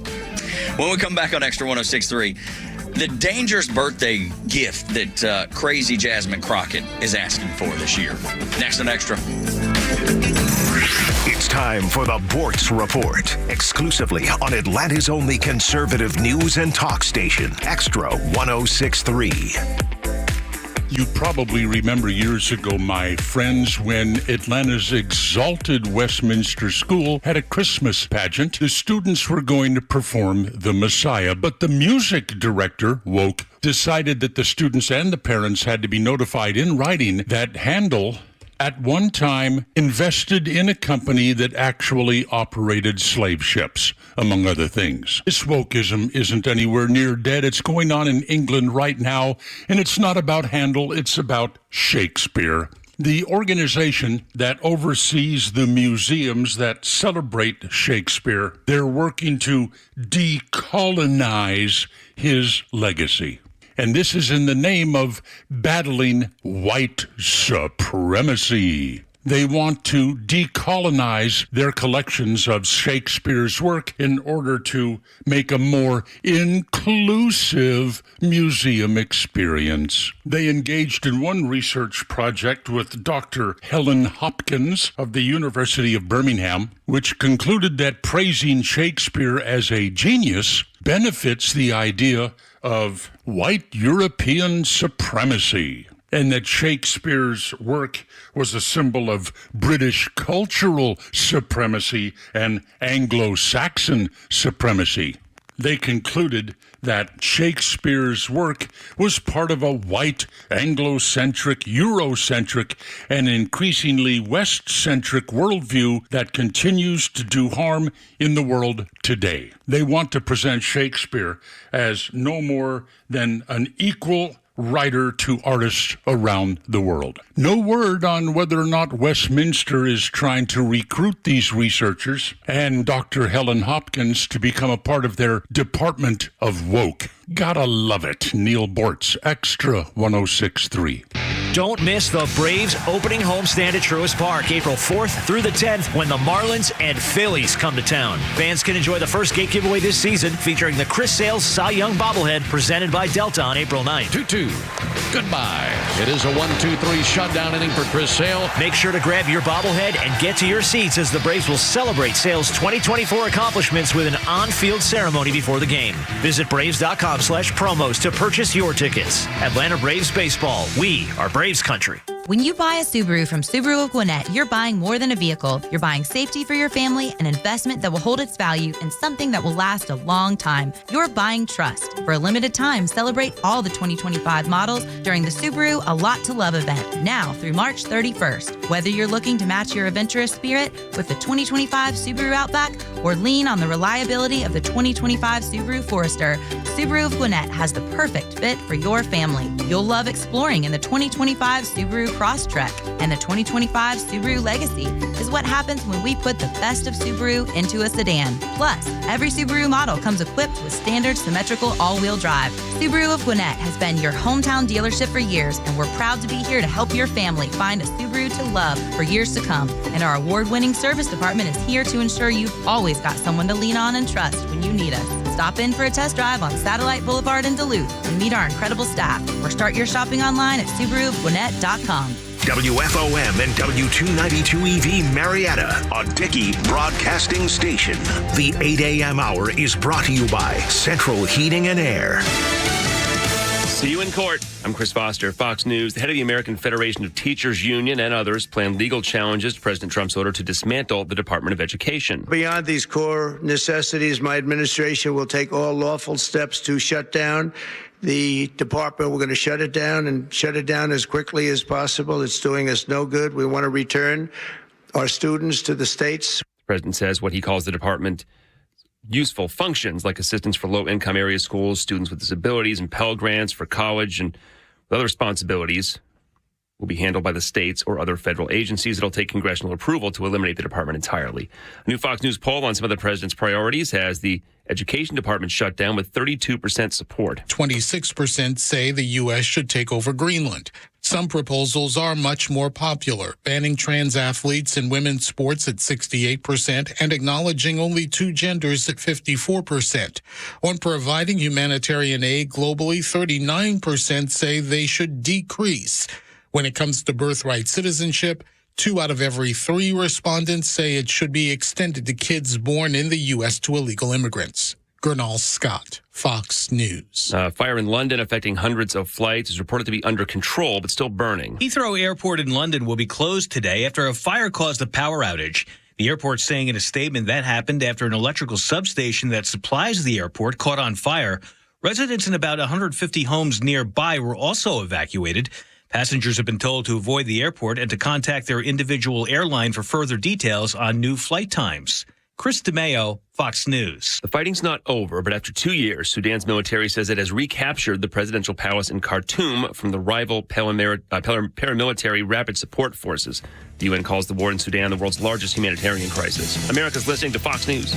When we come back on Extra 106.3, the dangerous birthday gift that crazy Jasmine Crockett is asking for this year. Next on Extra. It's time for the Bortz Report, exclusively on Atlanta's only conservative news and talk station, Extra 106.3. You probably remember years ago, my friends, when Atlanta's exalted Westminster School had a Christmas pageant. The students were going to perform The Messiah, but the music director, Woke, decided that the students and the parents had to be notified in writing that Handel at one time invested in a company that actually operated slave ships, among other things. This wokeism isn't anywhere near dead. It's going on in England right now, and it's not about Handel, it's about Shakespeare. The organization that oversees the museums that celebrate Shakespeare, they're working to decolonize his legacy. And this is in the name of battling white supremacy. They want to decolonize their collections of Shakespeare's work in order to make a more inclusive museum experience. They engaged in one research project with Dr. Helen Hopkins of the University of Birmingham, which concluded that praising Shakespeare as a genius benefits the idea of white European supremacy, and that Shakespeare's work was a symbol of British cultural supremacy and Anglo-Saxon supremacy. They concluded that Shakespeare's work was part of a white, Anglo-centric, Eurocentric, and increasingly West-centric worldview that continues to do harm in the world today. They want to present Shakespeare as no more than an equal writer to artists around the world. No word on whether or not Westminster is trying to recruit these researchers and Dr. Helen Hopkins to become a part of their Department of Woke. Gotta love it. Neil Bortz, Extra 106.3. Don't miss the Braves opening homestand at Truist Park, April 4th through the 10th, when the Marlins and Phillies come to town. Fans can enjoy the first gate giveaway this season, featuring the Chris Sales Cy Young bobblehead presented by Delta on April 9th. 2-2. Goodbye. It is a 1-2-3 shutdown inning for Chris Sale. Make sure to grab your bobblehead and get to your seats as the Braves will celebrate Sale's 2024 accomplishments with an on-field ceremony before the game. Visit Braves.com/promos to purchase your tickets. Atlanta Braves Baseball. We are Braves Country. When you buy a Subaru from Subaru of Gwinnett, you're buying more than a vehicle. You're buying safety for your family, an investment that will hold its value, and something that will last a long time. You're buying trust. For a limited time, celebrate all the 2025 models during the Subaru A Lot to Love event, now through March 31st. Whether you're looking to match your adventurous spirit with the 2025 Subaru Outback or lean on the reliability of the 2025 Subaru Forester, Subaru of Gwinnett has the perfect fit for your family. You'll love exploring in the 2025 Subaru Crosstrek. And the 2025 Subaru Legacy is what happens when we put the best of Subaru into a sedan. Plus, every Subaru model comes equipped with standard symmetrical all-wheel drive. Subaru of Gwinnett has been your hometown dealership for years, and we're proud to be here to help your family find a Subaru to love for years to come. And our award-winning service department is here to ensure you've always got someone to lean on and trust when you need us. Stop in for a test drive on Satellite Boulevard in Duluth and meet our incredible staff, or start your shopping online at SubaruofGwinnett.com. WFOM and W292EV Marietta, a Dickey Broadcasting Station. The 8 a.m. hour is brought to you by Central Heating and Air. See you in court. I'm Chris Foster, Fox News. The head of the American Federation of Teachers Union and others plan legal challenges to President Trump's order to dismantle the Department of Education. Beyond these core necessities, my administration will take all lawful steps to shut down the department. We're going to shut it down and shut it down as quickly as possible. It's doing us no good. We want to return our students to the states. The president says what he calls the department useful functions like assistance for low-income area schools, students with disabilities, and Pell Grants for college and other responsibilities will be handled by the states or other federal agencies. It'll take congressional approval to eliminate the department entirely. A new Fox News poll on some of the president's priorities has the education department shut down with 32% support. 26% say the U.S. should take over Greenland. Some proposals are much more popular, banning trans athletes in women's sports at 68% and acknowledging only two genders at 54%. On providing humanitarian aid globally, 39% say they should decrease. When it comes to birthright citizenship, 2 out of every 3 respondents say it should be extended to kids born in the U.S. to illegal immigrants. Gernal Scott, Fox News. Fire in London affecting hundreds of flights is reported to be under control, but still burning. Heathrow Airport in London will be closed today after a fire caused a power outage. The airport saying in a statement that happened after an electrical substation that supplies the airport caught on fire. Residents in about 150 homes nearby were also evacuated. Passengers have been told to avoid the airport and to contact their individual airline for further details on new flight times. Chris DeMeo, Fox News. The fighting's not over, but after 2 years, Sudan's military says it has recaptured the presidential palace in Khartoum from the rival paramilitary rapid support forces. The UN calls the war in Sudan the world's largest humanitarian crisis. America's listening to Fox News.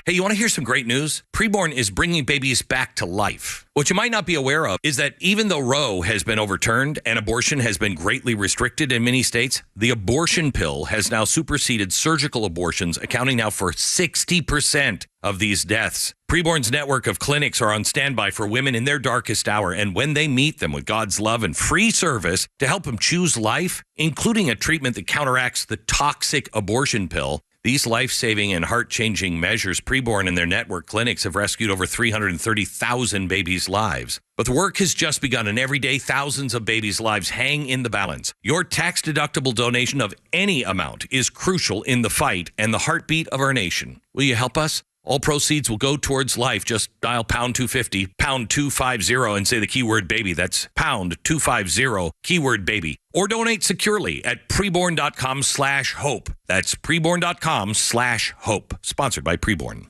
Hey, you want to hear some great news? Preborn is bringing babies back to life. What you might not be aware of is that even though Roe has been overturned and abortion has been greatly restricted in many states, the abortion pill has now superseded surgical abortions, accounting now for 60% of these deaths. Preborn's network of clinics are on standby for women in their darkest hour, and when they meet them with God's love and free service to help them choose life, including a treatment that counteracts the toxic abortion pill, these life-saving and heart-changing measures, Preborn and their network clinics have rescued over 330,000 babies' lives. But the work has just begun, and every day thousands of babies' lives hang in the balance. Your tax-deductible donation of any amount is crucial in the fight and the heartbeat of our nation. Will you help us? All proceeds will go towards life. Just dial pound 250, pound 250, and say the keyword baby. That's pound 250, keyword baby. Or donate securely at preborn.com/hope. That's preborn.com/hope. Sponsored by Preborn.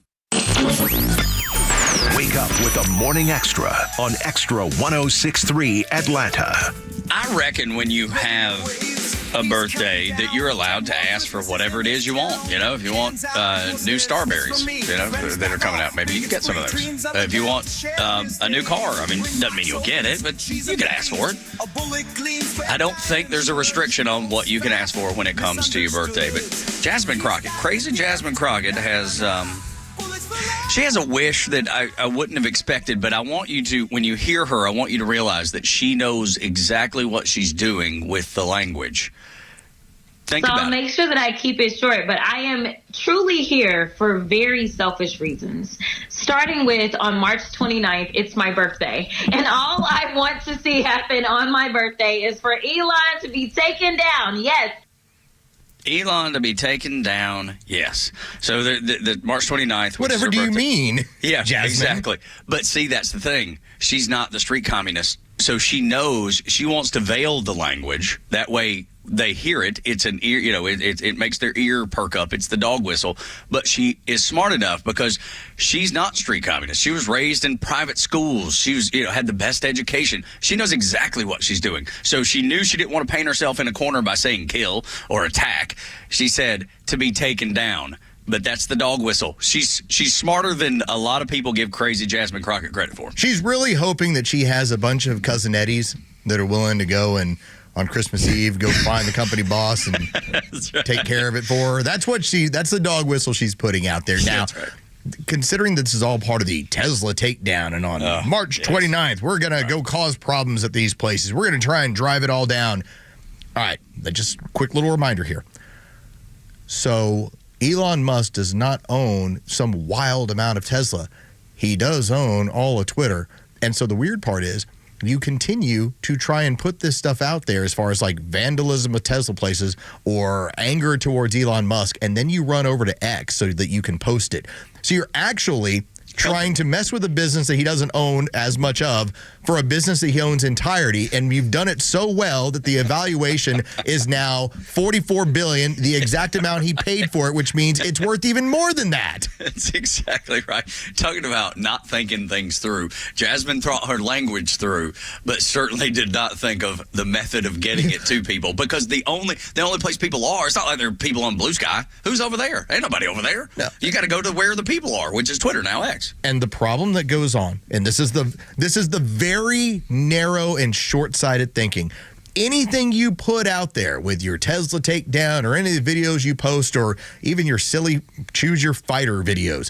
Wake up with the Morning Extra on Extra 106.3 Atlanta. I reckon when you have a birthday that you're allowed to ask for whatever it is you want. You know, if you want new Starberries, you know, that are coming out, maybe you can get some of those. If you want a new car, I mean, doesn't mean you'll get it, but you can ask for it. I don't think there's a restriction on what you can ask for when it comes to your birthday. But Jasmine Crockett, crazy Jasmine Crockett, has she has a wish that I wouldn't have expected, but I want you to, when you hear her, I want you to realize that she knows exactly what she's doing with the language. Think about it. I'll make sure that I keep it short, but I am truly here for very selfish reasons. Starting with, on March 29th, it's my birthday. And all I want to see happen on my birthday is for Elon to be taken down. Yes. Elon to be taken down, yes. So the March 29th. Whatever do you mean? Yeah, Jasmine? Exactly. But see, that's the thing. She's not the street communist. So she knows she wants to veil the language. That way they hear it. It's an ear, it makes their ear perk up. It's the dog whistle. But she is smart enough because she's not street communist. She was raised in private schools. She was, had the best education. She knows exactly what she's doing. So she knew she didn't want to paint herself in a corner by saying kill or attack. She said to be taken down. But that's the dog whistle. She's smarter than a lot of people give crazy Jasmine Crockett credit for. She's really hoping that she has a bunch of cousin Eddies that are willing to go and on Christmas Eve go find the company boss and take care of it for her. That's the dog whistle she's putting out there now. Right. Considering this is all part of the Tesla takedown, and on March 29th, we're going to go cause problems at these places. We're going to try and drive it all down. All right, just quick little reminder here. So Elon Musk does not own some wild amount of Tesla. He does own all of Twitter. And so the weird part is you continue to try and put this stuff out there as far as like vandalism of Tesla places or anger towards Elon Musk, and then you run over to X so that you can post it. So you're actually trying to mess with a business that he doesn't own as much of for a business that he owns entirety, and you've done it so well that the evaluation is now $44 billion, the exact amount he paid for it, which means it's worth even more than that. That's exactly right. Talking about not thinking things through. Jasmine thought her language through, but certainly did not think of the method of getting it to people, because the only place people are, it's not like there are people on Blue Sky. Who's over there? Ain't nobody over there. No. You got to go to where the people are, which is Twitter, now X. And the problem that goes on, and this is the very narrow and short-sighted thinking. Anything you put out there with your Tesla takedown or any of the videos you post or even your silly choose your fighter videos,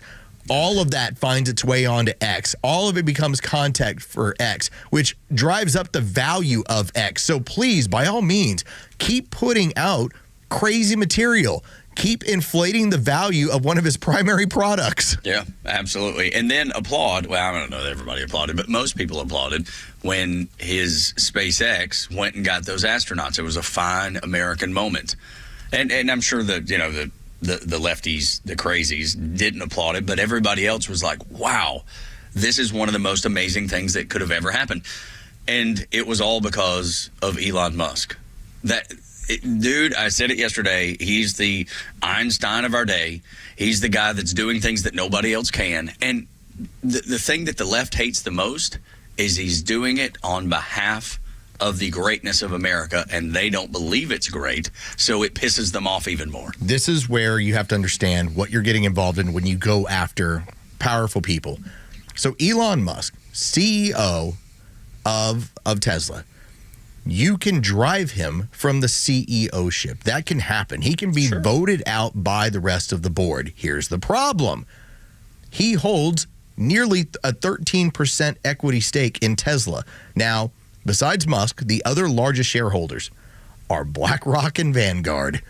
all of that finds its way onto X. All of it becomes content for X, which drives up the value of X. So please, by all means, keep putting out crazy material. Keep inflating the value of one of his primary products. Yeah, absolutely. And then applaud. Well, I don't know that everybody applauded, but most people applauded when his SpaceX went and got those astronauts. It was a fine American moment. And I'm sure that, the lefties, the crazies, didn't applaud it, but everybody else was like, wow, this is one of the most amazing things that could have ever happened. And it was all because of Elon Musk. Dude, I said it yesterday, he's the Einstein of our day. He's the guy that's doing things that nobody else can. And the thing that the left hates the most is he's doing it on behalf of the greatness of America, and they don't believe it's great, so it pisses them off even more. This is where you have to understand what you're getting involved in when you go after powerful people. So Elon Musk, CEO of Tesla, you can drive him from the CEO ship. That can happen. He can be voted out by the rest of the board. Here's the problem. He holds nearly a 13% equity stake in Tesla. Now, besides Musk, the other largest shareholders are BlackRock and Vanguard.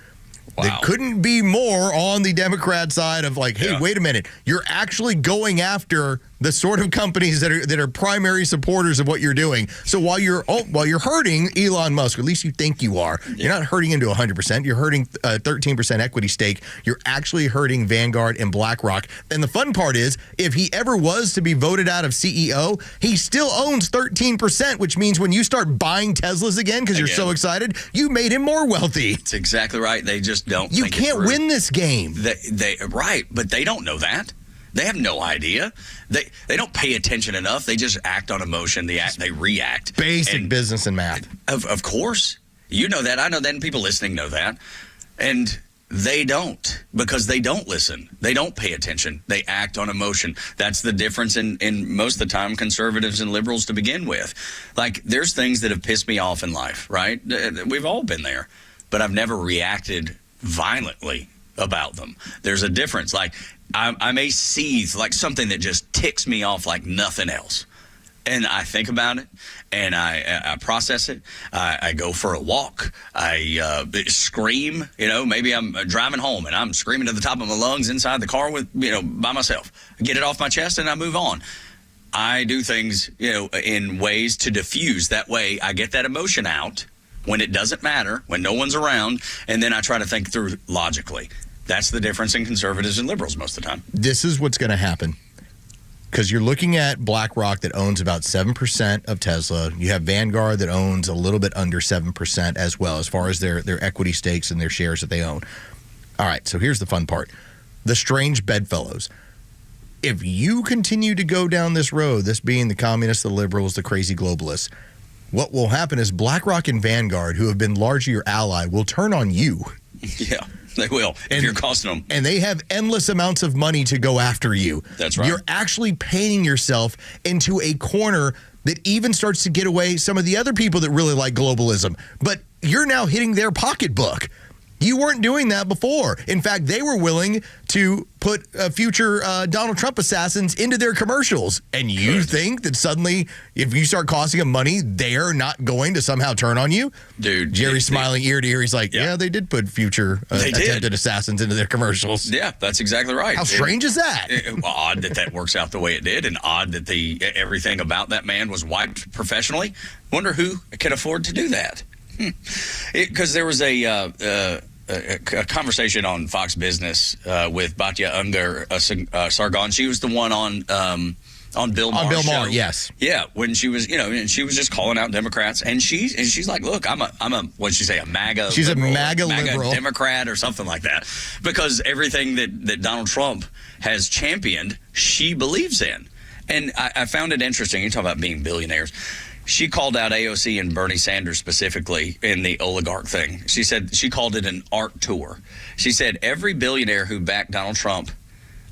Wow. They couldn't be more on the Democrat side of like, hey, wait a minute. You're actually going after the sort of companies that are primary supporters of what you're doing. So while you're hurting Elon Musk, or at least you think you are, you're not hurting him to 100%. You're hurting a 13% equity stake. You're actually hurting Vanguard and BlackRock. And the fun part is, if he ever was to be voted out of CEO, he still owns 13%, which means when you start buying Teslas again because you're so excited, you made him more wealthy. That's exactly right. They just don't. You can't win this game. Right, but they don't know that. They have no idea. They don't pay attention enough. They just act on emotion. They react. Basic business and math. Of course. You know that. I know that, and people listening know that. And they don't, because they don't listen. They don't pay attention. They act on emotion. That's the difference in most of the time conservatives and liberals to begin with. Like, there's things that have pissed me off in life, right? We've all been there. But I've never reacted violently about them. There's a difference. Like, I may seethe like something that just ticks me off like nothing else. And I think about it, and I process it. I go for a walk. I scream. Maybe I'm driving home, and I'm screaming to the top of my lungs inside the car with by myself. I get it off my chest, and I move on. I do things in ways to diffuse. That way, I get that emotion out when it doesn't matter, when no one's around, and then I try to think through logically. That's the difference in conservatives and liberals most of the time. This is what's going to happen. because you're looking at BlackRock that owns about 7% of Tesla. You have Vanguard that owns a little bit under 7% as well, as far as their equity stakes and their shares that they own. All right, so here's the fun part. The strange bedfellows. If you continue to go down this road, this being the communists, the liberals, the crazy globalists, what will happen is BlackRock and Vanguard, who have been largely your ally, will turn on you. Yeah, they will, if you're costing them. And they have endless amounts of money to go after you. That's right. You're actually painting yourself into a corner that even starts to get away some of the other people that really like globalism. But you're now hitting their pocketbook. You weren't doing that before. In fact, they were willing to put future Donald Trump assassins into their commercials. And you think that suddenly, if you start costing them money, they're not going to somehow turn on you? Dude. Jerry's smiling ear to ear. He's like, yeah, they did put future attempted assassins into their commercials. Yeah, that's exactly right. How strange is that? Odd that works out the way it did, and odd that everything about that man was wiped professionally. Wonder who can afford to do that. Because there was a conversation on Fox Business with Batya Ungar Sargon. She was the one on Bill Maher's Bill Maher, show. yes. Yeah, when she was, and she was just calling out Democrats, and she's like, look, I'm a what'd she say, a MAGA She's liberal, a MAGA liberal Democrat or something like that, because everything that Donald Trump has championed, she believes in. And I found it interesting. You talk about being billionaires. She called out AOC and Bernie Sanders specifically in the oligarch thing. She said she called it an art tour. She said every billionaire who backed Donald Trump,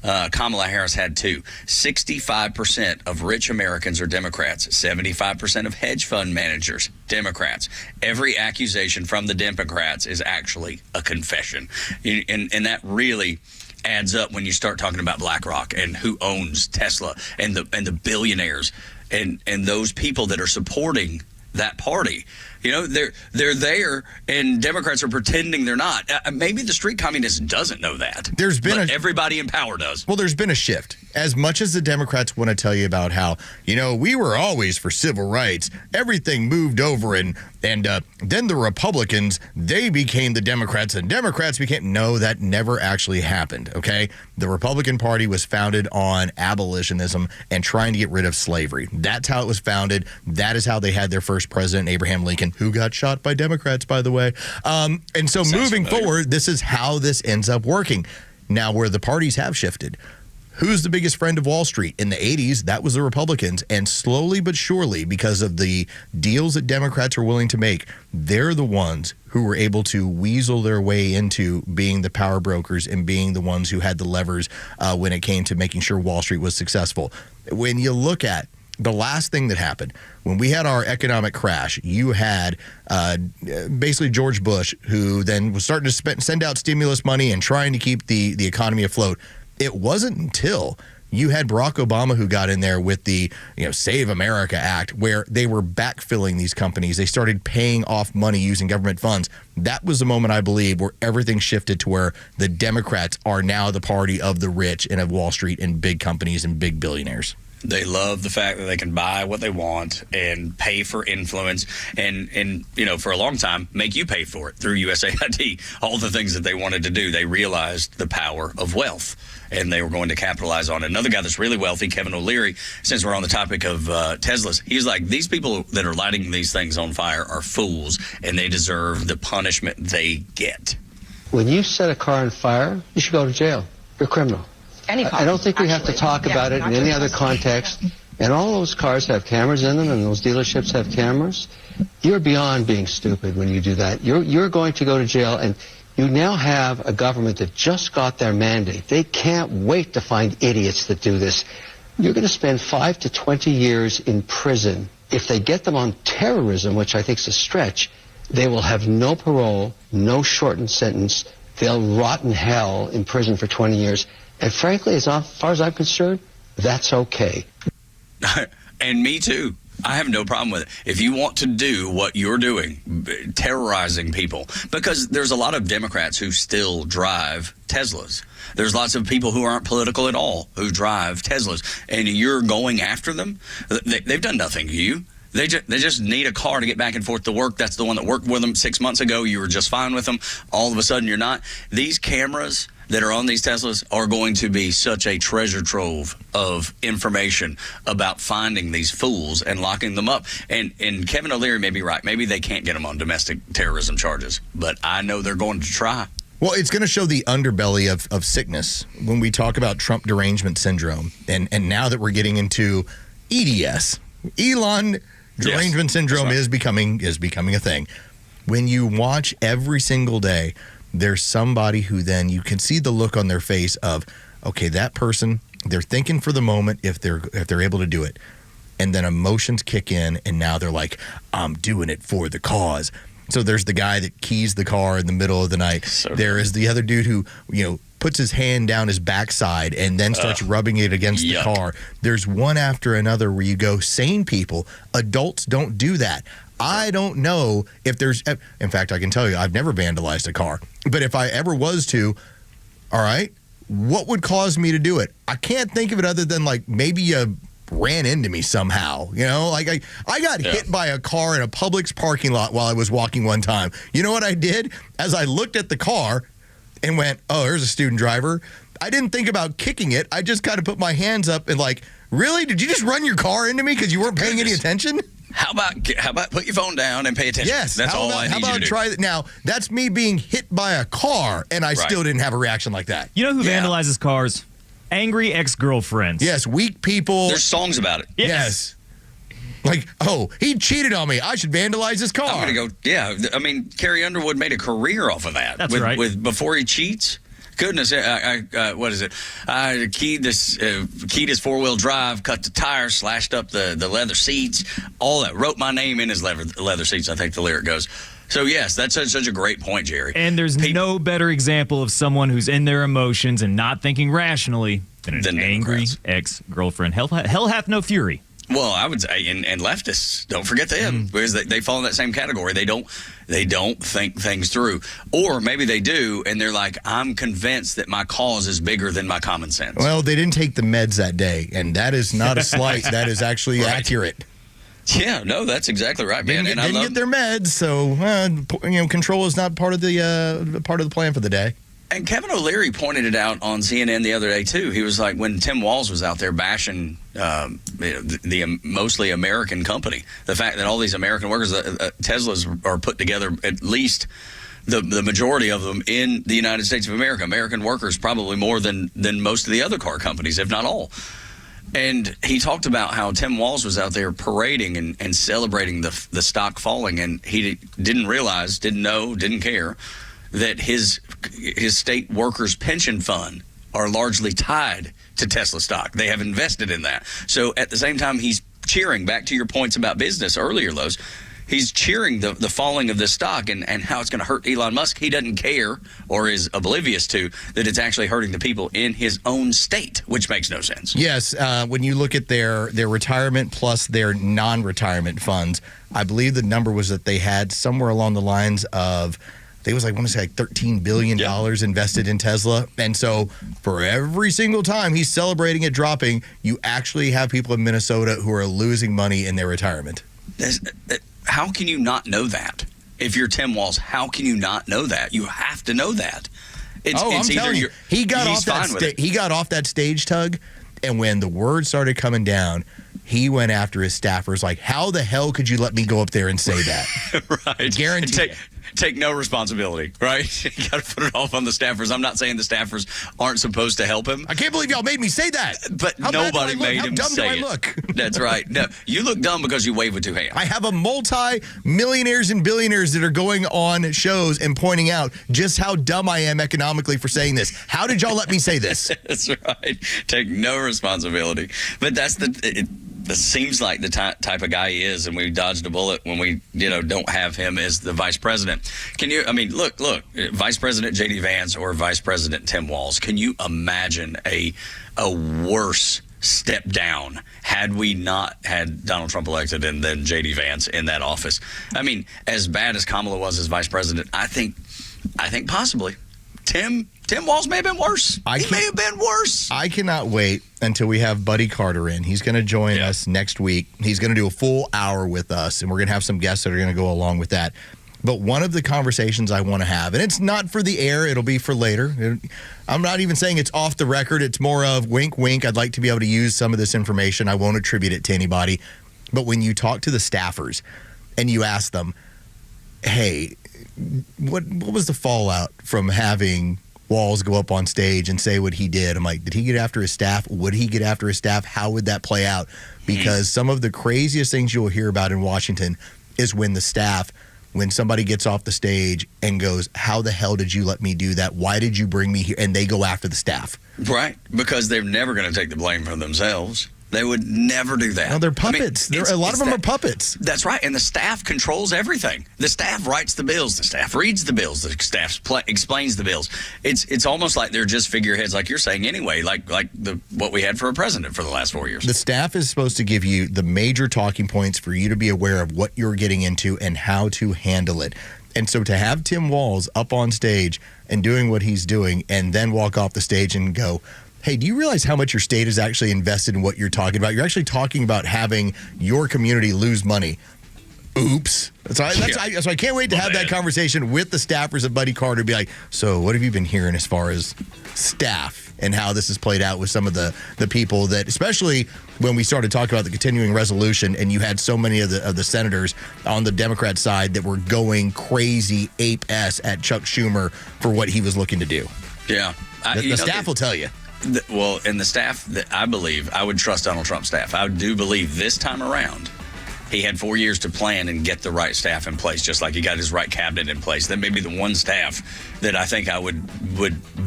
Kamala Harris had too. 65% of rich Americans are Democrats. 75% of hedge fund managers, Democrats. Every accusation from the Democrats is actually a confession. And that really adds up when you start talking about BlackRock and who owns Tesla and the billionaires. And those people that are supporting that party, they're there, and Democrats are pretending they're not. Maybe the street communist doesn't know that. But everybody in power does. Well, there's been a shift. As much as the Democrats want to tell you about how, we were always for civil rights, everything moved over, and then the Republicans, they became the Democrats, and Democrats became... No, that never actually happened, okay? The Republican Party was founded on abolitionism and trying to get rid of slavery. That's how it was founded. That is how they had their first president, Abraham Lincoln, who got shot by Democrats, by the way. And so moving forward, this is how this ends up working. Now, where the parties have shifted, who's the biggest friend of Wall Street? In the 80s, that was the Republicans. And slowly but surely, because of the deals that Democrats were willing to make, they're the ones who were able to weasel their way into being the power brokers and being the ones who had the levers when it came to making sure Wall Street was successful. When you look at the last thing that happened, when we had our economic crash, you had basically George Bush, who then was starting to send out stimulus money and trying to keep the economy afloat. It wasn't until you had Barack Obama who got in there with the Save America Act, where they were backfilling these companies. They started paying off money using government funds. That was the moment, I believe, where everything shifted to where the Democrats are now the party of the rich and of Wall Street and big companies and big billionaires. They love the fact that they can buy what they want and pay for influence and for a long time, make you pay for it through USAID. All the things that they wanted to do, they realized the power of wealth, and they were going to capitalize on it. Another guy that's really wealthy, Kevin O'Leary, since we're on the topic of Teslas, he's like, these people that are lighting these things on fire are fools, and they deserve the punishment they get. When you set a car on fire, you should go to jail. You're a criminal. I don't think we have to talk about it in any other context. And all those cars have cameras in them, and those dealerships have cameras. You're beyond being stupid when you do that. You're going to go to jail, and you now have a government that just got their mandate. They can't wait to find idiots that do this. You're going to spend 5 to 20 years in prison. If they get them on terrorism, which I think is a stretch, they will have no parole, no shortened sentence. They'll rot in hell in prison for 20 years. And frankly, as far as I'm concerned, that's okay. And me too. I have no problem with it. If you want to do what you're doing, terrorizing people, because there's a lot of Democrats who still drive Teslas. There's lots of people who aren't political at all who drive Teslas, and you're going after them. They've done nothing to you. They just need a car to get back and forth to work. That's the one that worked with them 6 months ago. You were just fine with them. All of a sudden, you're not. These cameras that are on these Teslas are going to be such a treasure trove of information about finding these fools and locking them up. And Kevin O'Leary may be right. Maybe they can't get them on domestic terrorism charges, but I know they're going to try. Well, it's going to show the underbelly of sickness when we talk about Trump derangement syndrome. And now that we're getting into EDS, Elon derangement syndrome is becoming a thing. When you watch every single day, there's somebody who then you can see the look on their face of, okay, that person, they're thinking for the moment if they're able to do it. And then emotions kick in, and now they're like, I'm doing it for the cause. So there's the guy that keys the car in the middle of the night. There is the other dude who, puts his hand down his backside and then starts rubbing it against the car. There's one after another where you go, sane people, adults don't do that. I don't know if there's, in fact, I can tell you, I've never vandalized a car. But if I ever was to, all right, what would cause me to do it? I can't think of it other than like maybe you ran into me somehow. Like I got hit by a car in a Publix parking lot while I was walking one time. You know what I did? As I looked at the car and went, oh, there's a student driver, I didn't think about kicking it. I just kind of put my hands up and like, really? Did you just run your car into me because you weren't paying any attention? How about put your phone down and pay attention? Yes. That's all I need you to do. How about try that? Now, that's me being hit by a car, and I still didn't have a reaction like that. You know who vandalizes cars? Angry ex-girlfriends. Yes, weak people. There's songs about it. Yes. Like, oh, he cheated on me. I should vandalize his car. I'm going to go, I mean, Carrie Underwood made a career off of that. That's right. With Before He Cheats. Goodness, what is it? I keyed his four-wheel drive, cut the tires, slashed up the leather seats, all that. Wrote my name in his leather seats, I think the lyric goes. So, yes, that's such a great point, Jerry. And there's no better example of someone who's in their emotions and not thinking rationally than an angry ex-girlfriend. Hell hath no fury. Well, I would say, and leftists, don't forget them, because they fall in that same category. They don't think things through. Or maybe they do, and they're like, I'm convinced that my cause is bigger than my common sense. Well, they didn't take the meds that day, and that is not a slight. That is actually accurate. Yeah, no, that's exactly right, man. Didn't get their meds, so control is not part of the plan for the day. And Kevin O'Leary pointed it out on CNN the other day, too. He was like, when Tim Walz was out there bashing the mostly American company, the fact that all these American workers, Teslas are put together, at least the majority of them in the United States of America. American workers probably more than most of the other car companies, if not all. And he talked about how Tim Walz was out there parading and celebrating the stock falling, and he didn't realize, didn't know, didn't care that his state workers' pension fund are largely tied to Tesla stock. They have invested in that. So at the same time, he's cheering, back to your points about business earlier, Los, he's cheering the falling of this stock and how it's going to hurt Elon Musk. He doesn't care or is oblivious to that it's actually hurting the people in his own state, which makes no sense. Yes, when you look at their retirement plus their non-retirement funds, I believe the number was that they had somewhere along the lines of, I want to say like $13 billion invested in Tesla. And so for every single time he's celebrating it dropping, you actually have people in Minnesota who are losing money in their retirement. How can you not know that? If you're Tim Walz, how can you not know that? You have to know that. I'm telling you, he got off that stage, Tug, and when the word started coming down, he went after his staffers like, how the hell could you let me go up there and say that? Right. Guaranteed. Take no responsibility, right? You got to put it off on the staffers. I'm not saying the staffers aren't supposed to help him. I can't believe y'all made me say that. But nobody made him say it. How dumb do I look? That's right. No, you look dumb because you wave with two hands. I have a multi-millionaires and billionaires that are going on shows and pointing out just how dumb I am economically for saying this. How did y'all let me say this? That's right. Take no responsibility. But that's that seems like the type of guy he is, and we dodged a bullet when we, don't have him as the vice president. Look, Vice President J.D. Vance or Vice President Tim Walz, can you imagine a worse step down had we not had Donald Trump elected and then J.D. Vance in that office? As bad as Kamala was as vice president, I think possibly Tim Walz may have been worse. He may have been worse. I cannot wait until we have Buddy Carter in. He's going to join us next week. He's going to do a full hour with us, and we're going to have some guests that are going to go along with that. But one of the conversations I want to have, and it's not for the air, it'll be for later. I'm not even saying it's off the record. It's more of wink, wink. I'd like to be able to use some of this information. I won't attribute it to anybody. But when you talk to the staffers and you ask them, hey, what was the fallout from having Walls go up on stage and say what he did? I'm like, did he get after his staff? Would he get after his staff? How would that play out? Because some of the craziest things you'll hear about in Washington is when the staff, when somebody gets off the stage and goes, how the hell did you let me do that? Why did you bring me here? And they go after the staff. Right, because they're never going to take the blame for themselves. They would never do that. No, they're puppets. A lot of them are puppets. That's right, and the staff controls everything. The staff writes the bills. The staff reads the bills. The staff explains the bills. It's almost like they're just figureheads, like you're saying anyway, like what we had for a president for the last 4 years. The staff is supposed to give you the major talking points for you to be aware of what you're getting into and how to handle it. And so to have Tim Walz up on stage and doing what he's doing and then walk off the stage and go, hey, do you realize how much your state is actually invested in what you're talking about? You're actually talking about having your community lose money. Oops. So I can't wait to have that conversation with the staffers at Buddy Carter, be like, so what have you been hearing as far as staff and how this has played out with some of the people that, especially when we started talking about the continuing resolution and you had so many of the senators on the Democrat side that were going crazy ape-s at Chuck Schumer for what he was looking to do. Yeah. The staff will tell you. And the staff that I believe, I would trust Donald Trump's staff. I do believe this time around, he had 4 years to plan and get the right staff in place, just like he got his right cabinet in place. That may be the one staff that I think I would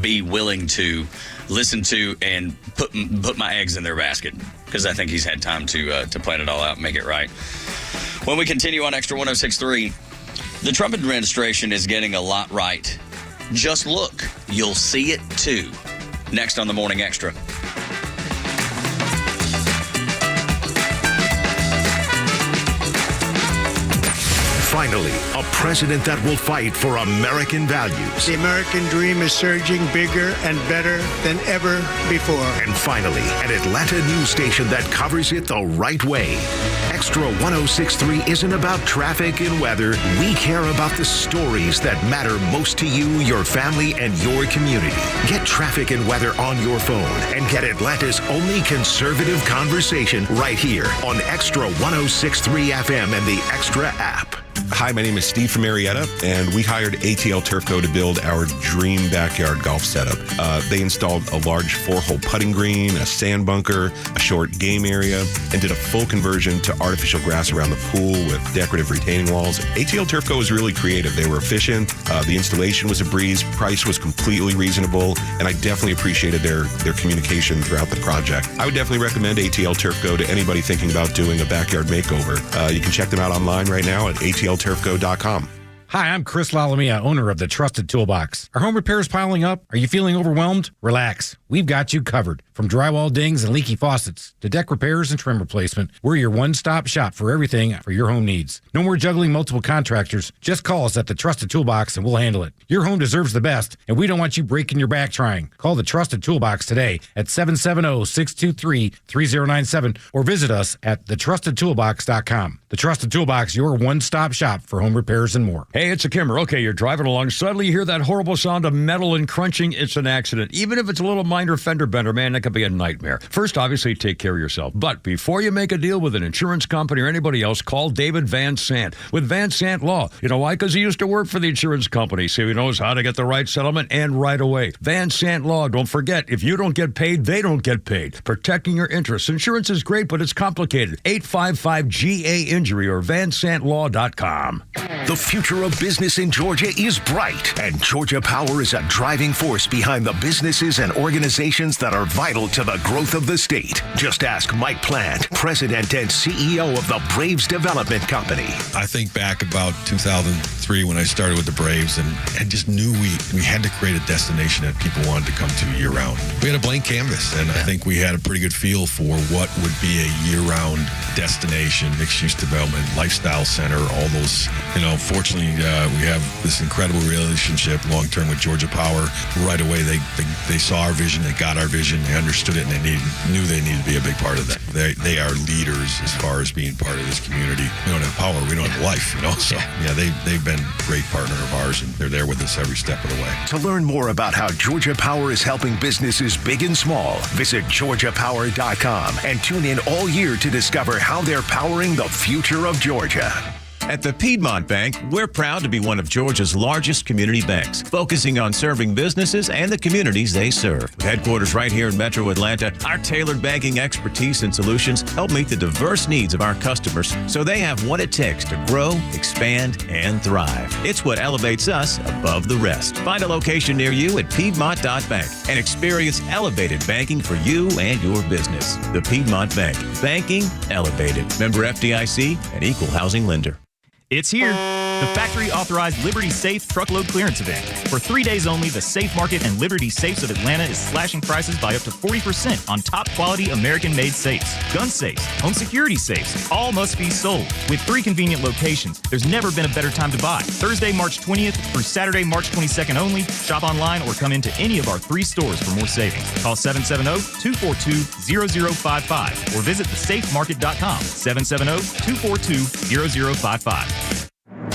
be willing to listen to and put my eggs in their basket, because I think he's had time to plan it all out and make it right. When we continue on Extra 106.3, the Trump administration is getting a lot right. Just look, you'll see it too. Next on the Morning Extra. Finally, a president that will fight for American values. The American dream is surging bigger and better than ever before. And finally, an Atlanta news station that covers it the right way. Extra 106.3 isn't about traffic and weather. We care about the stories that matter most to you, your family, and your community. Get traffic and weather on your phone and get Atlanta's only conservative conversation right here on Extra 106.3 FM and the Extra app. Hi, my name is Steve from Marietta, and we hired ATL Turfco to build our dream backyard golf setup. They installed a large 4-hole putting green, a sand bunker, a short game area, and did a full conversion to artificial grass around the pool with decorative retaining walls. ATL Turfco was really creative. They were efficient. The installation was a breeze. Price was completely reasonable, and I definitely appreciated their communication throughout the project. I would definitely recommend ATL Turfco to anybody thinking about doing a backyard makeover. You can check them out online right now at atlturfco.com. Hi, I'm Chris Lalomia, owner of the Trusted Toolbox. Are home repairs piling up? Are you feeling overwhelmed? Relax. We've got you covered. From drywall dings and leaky faucets to deck repairs and trim replacement, we're your one-stop shop for everything for your home needs. No more juggling multiple contractors. Just call us at the Trusted Toolbox and we'll handle it. Your home deserves the best, and we don't want you breaking your back trying. Call the Trusted Toolbox today at 770-623-3097 or visit us at thetrustedtoolbox.com. The Trusted Toolbox, your one-stop shop for home repairs and more. Hey, it's a Kimmer. Okay, you're driving along. Suddenly you hear that horrible sound of metal and crunching. It's an accident. Even if it's a little minor fender bender, man, that could be a nightmare. First, obviously, take care of yourself. But before you make a deal with an insurance company or anybody else, call David Van Sant with Van Sant Law. You know why? Because he used to work for the insurance company, so he knows how to get the right settlement and right away. Van Sant Law. Don't forget, if you don't get paid, they don't get paid. Protecting your interests. Insurance is great, but it's complicated. 855-GA-INJURY or vansantlaw.com. The future of business in Georgia is bright, and Georgia Power is a driving force behind the businesses and organizations that are vital to the growth of the state. Just ask Mike Plant, President and CEO of the Braves Development Company. I think back about 2003 when I started with the Braves and just knew we had to create a destination that people wanted to come to year-round. We had a blank canvas, and I think we had a pretty good feel for what would be a year-round destination, mixed-use development, lifestyle center, all those. Fortunately, we have this incredible relationship long-term with Georgia Power. Right away, they saw our vision, they got our vision, understood it, and they knew they needed to be a big part of that. They are leaders as far as being part of this community. We don't have power, we don't have life, So they've been a great partner of ours, and they're there with us every step of the way. To learn more about how Georgia Power is helping businesses big and small, visit GeorgiaPower.com and tune in all year to discover how they're powering the future of Georgia. At the Piedmont Bank, we're proud to be one of Georgia's largest community banks, focusing on serving businesses and the communities they serve. With headquarters right here in Metro Atlanta, our tailored banking expertise and solutions help meet the diverse needs of our customers so they have what it takes to grow, expand, and thrive. It's what elevates us above the rest. Find a location near you at Piedmont.bank and experience elevated banking for you and your business. The Piedmont Bank. Banking elevated. Member FDIC, an equal housing lender. It's here. The factory-authorized Liberty Safe truckload clearance event. For 3 days only, the Safe Market and Liberty Safes of Atlanta is slashing prices by up to 40% on top-quality American-made safes. Gun safes, home security safes, all must be sold. With 3 convenient locations, there's never been a better time to buy. Thursday, March 20th through Saturday, March 22nd only. Shop online or come into any of our 3 stores for more savings. Call 770-242-0055 or visit thesafemarket.com. 770-242-0055.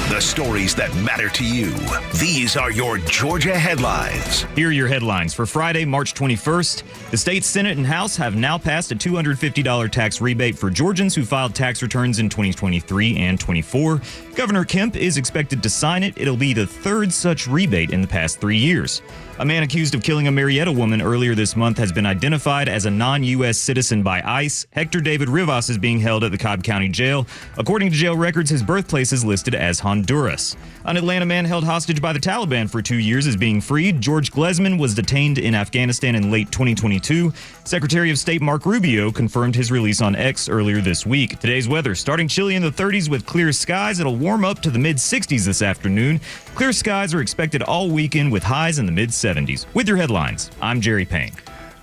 The stories that matter to you. These are your Georgia headlines. Here are your headlines for Friday, March 21st. The state Senate and House have now passed a $250 tax rebate for Georgians who filed tax returns in 2023 and 24. Governor Kemp is expected to sign it. It'll be the 3rd such rebate in the past 3 years. A man accused of killing a Marietta woman earlier this month has been identified as a non-U.S. citizen by ICE. Hector David Rivas is being held at the Cobb County Jail. According to jail records, his birthplace is listed as Honduras. An Atlanta man held hostage by the Taliban for 2 years is being freed. George Glesman was detained in Afghanistan in late 2022. Secretary of State Mark Rubio confirmed his release on X earlier this week. Today's weather, starting chilly in the 30s with clear skies. It'll warm up to the mid-60s this afternoon. Clear skies are expected all weekend with highs in the mid-70s. With your headlines, I'm Jerry Payne.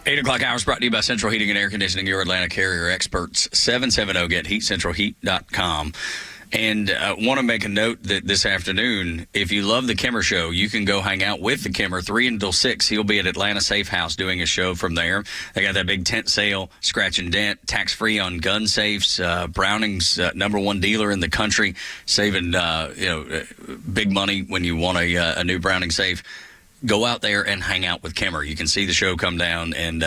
8 o'clock hours brought to you by Central Heating and Air Conditioning, your Atlanta carrier experts. 770-GET-HEAT, centralheat.com. And want to make a note that this afternoon, if you love the Kimmer Show, you can go hang out with the Kimmer 3 until 6. He'll be at Atlanta Safe House doing a show from there. They got that big tent sale, scratch and dent, tax-free on gun safes. Browning's #1 dealer in the country, saving big money when you want a new Browning safe. Go out there and hang out with Kimmer. You can see the show come down and,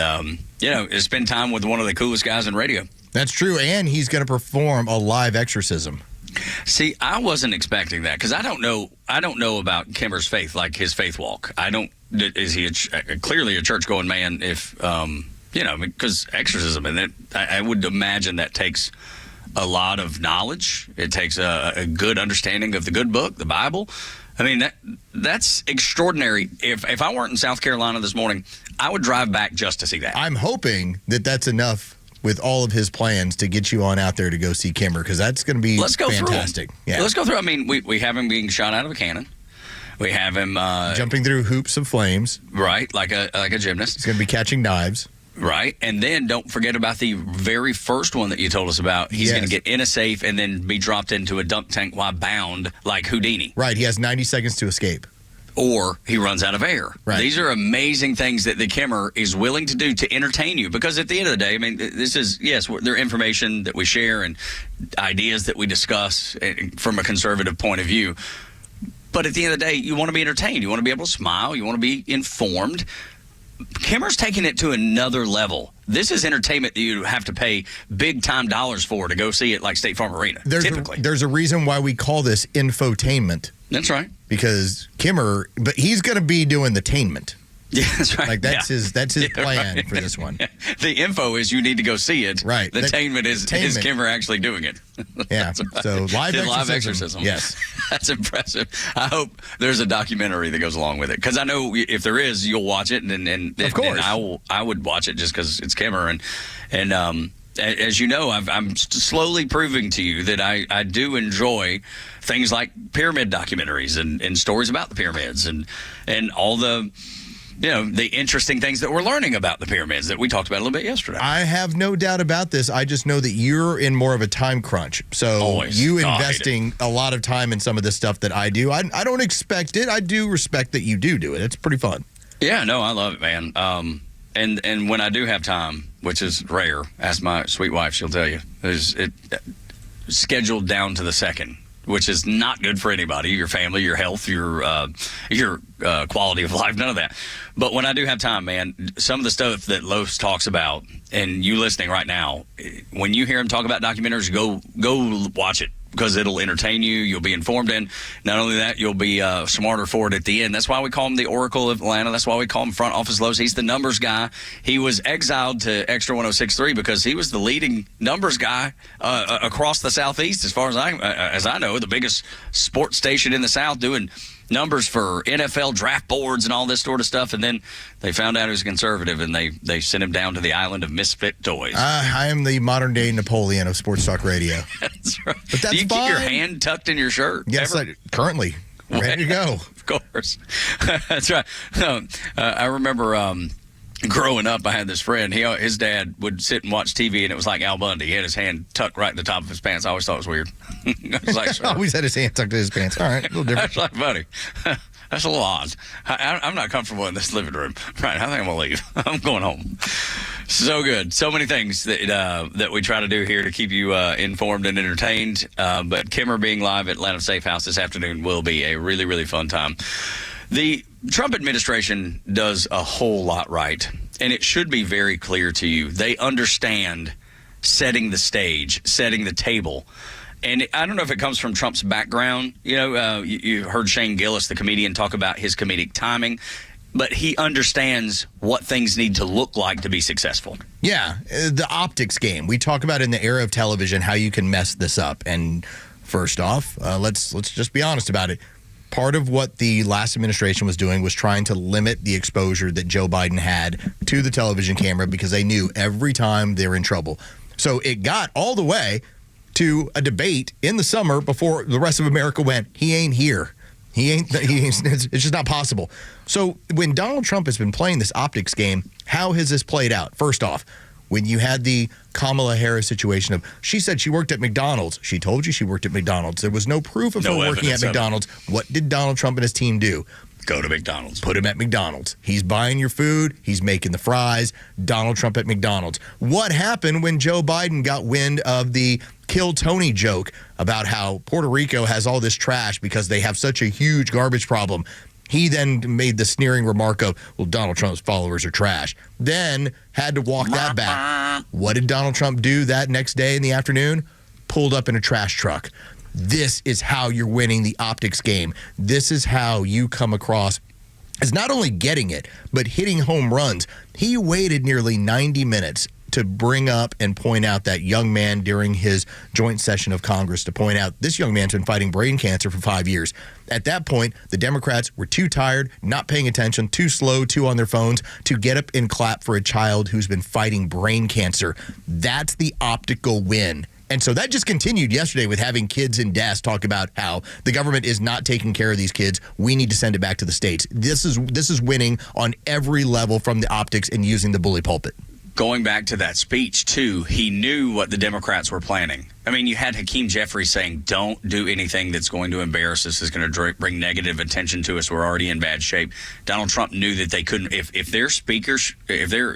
spend time with one of the coolest guys in radio. That's true, and he's going to perform a live exorcism. See, I wasn't expecting that because I don't know about Kimmer's faith, like his faith walk. Is he clearly a church-going man? If because exorcism, and I would imagine that takes a lot of knowledge. It takes a good understanding of the good book, the Bible. I mean, that's extraordinary. If I weren't in South Carolina this morning, I would drive back just to see that. I'm hoping that that's enough with all of his plans to get you on out there to go see Kimmer, because that's going to be fantastic. Yeah. Let's go through. I mean, we have him being shot out of a cannon. We have him jumping through hoops of flames. Right, like a gymnast. He's going to be catching knives. Right, and then don't forget about the very first one that you told us about. He's going to get in a safe and then be dropped into a dump tank while bound like Houdini. Right, he has 90 seconds to escape. Or he runs out of air. Right. These are amazing things that the Kimmer is willing to do to entertain you. Because at the end of the day, I mean, this is, yes, they're information that we share and ideas that we discuss from a conservative point of view. But at the end of the day, you want to be entertained. You want to be able to smile. You want to be informed. Kimmer's taking it to another level. This is entertainment that you have to pay big-time dollars for to go see it like State Farm Arena, typically. There's a reason why we call this infotainment. That's right. Because Kimmer, but he's going to be doing the tainment. Yeah, that's right. Like that's his plan for this one. The info is you need to go see it. Right. The attainment is Kimmer actually doing it. Yeah. Right. So live exorcism. Yes. That's impressive. I hope there's a documentary that goes along with it, because I know if there is, you'll watch it, and of course I would watch it just because it's Kimmer, and as you know, I'm slowly proving to you that I do enjoy things like pyramid documentaries and stories about the pyramids and all the interesting things that we're learning about the pyramids that we talked about a little bit yesterday. I have no doubt about this. I just know that you're in more of a time crunch. So Always. You investing a lot of time in some of this stuff that I do. I don't expect it. I do respect that you do it. It's pretty fun. Yeah, no, I love it, man. And when I do have time, which is rare, ask my sweet wife, she'll tell you, it scheduled down to the second, which is not good for anybody, your family, your health, your quality of life, none of that. But when I do have time, man, some of the stuff that Los talks about, and you listening right now, when you hear him talk about documentaries, go watch it. Because it'll entertain you, you'll be informed, and not only that, you'll be smarter for it at the end. That's why we call him the Oracle of Atlanta. That's why we call him Front Office Los. He's the numbers guy. He was exiled to Xtra 106.3 because he was the leading numbers guy across the Southeast, as far as I know, the biggest sports station in the South, doing numbers for NFL draft boards and all this sort of stuff. And then they found out he was conservative, and they sent him down to the island of misfit toys. I am the modern day Napoleon of sports talk radio. That's right. But that's Do you keep your hand tucked in your shirt? Yes, currently. Ready to go. Of course. That's right. I remember growing up, I had this friend. His dad would sit and watch TV, and it was like Al Bundy. He had his hand tucked right in the top of his pants. I always thought it was weird. I was like, sure. Always had his hand tucked in his pants. All right, a little different. That's like, buddy, that's a little odd. I'm not comfortable in this living room. Right, I think I'm going to leave. I'm going home. So good. So many things that we try to do here to keep you informed and entertained. But Kimmer being live at Atlanta Safe House this afternoon will be a really, really fun time. The Trump administration does a whole lot right, and it should be very clear to you. They understand setting the stage, setting the table. And I don't know if it comes from Trump's background. You heard Shane Gillis, the comedian, talk about his comedic timing. But he understands what things need to look like to be successful. Yeah, the optics game. We talk about in the era of television how you can mess this up. And first off, let's just be honest about it. Part of what the last administration was doing was trying to limit the exposure that Joe Biden had to the television camera because they knew every time they were in trouble. So it got all the way to a debate in the summer before the rest of America went, he ain't here. It's just not possible. So when Donald Trump has been playing this optics game, how has this played out? First off, when you had the Kamala Harris situation of, she said she worked at McDonald's. She told you she worked at McDonald's. There was no proof of her working at McDonald's. What did Donald Trump and his team do? Go to McDonald's. Put him at McDonald's. He's buying your food. He's making the fries. Donald Trump at McDonald's. What happened when Joe Biden got wind of the Kill Tony joke about how Puerto Rico has all this trash because they have such a huge garbage problem? He then made the sneering remark of, well, Donald Trump's followers are trash. Then had to walk that back. What did Donald Trump do that next day in the afternoon? Pulled up in a trash truck. This is how you're winning the optics game. This is how you come across as not only getting it, but hitting home runs. He waited nearly 90 minutes to bring up and point out that young man during his joint session of Congress, to point out this young man's been fighting brain cancer for 5 years. At that point, the Democrats were too tired, not paying attention, too slow, too on their phones to get up and clap for a child who's been fighting brain cancer. That's the optical win. And so that just continued yesterday with having kids in DAS talk about how the government is not taking care of these kids. We need to send it back to the states. This is winning on every level from the optics and using the bully pulpit. Going back to that speech, too, he knew what the Democrats were planning. I mean, you had Hakeem Jeffries saying, don't do anything that's going to embarrass us, is going to bring negative attention to us. We're already in bad shape. Donald Trump knew that they couldn't, if their speakers, if their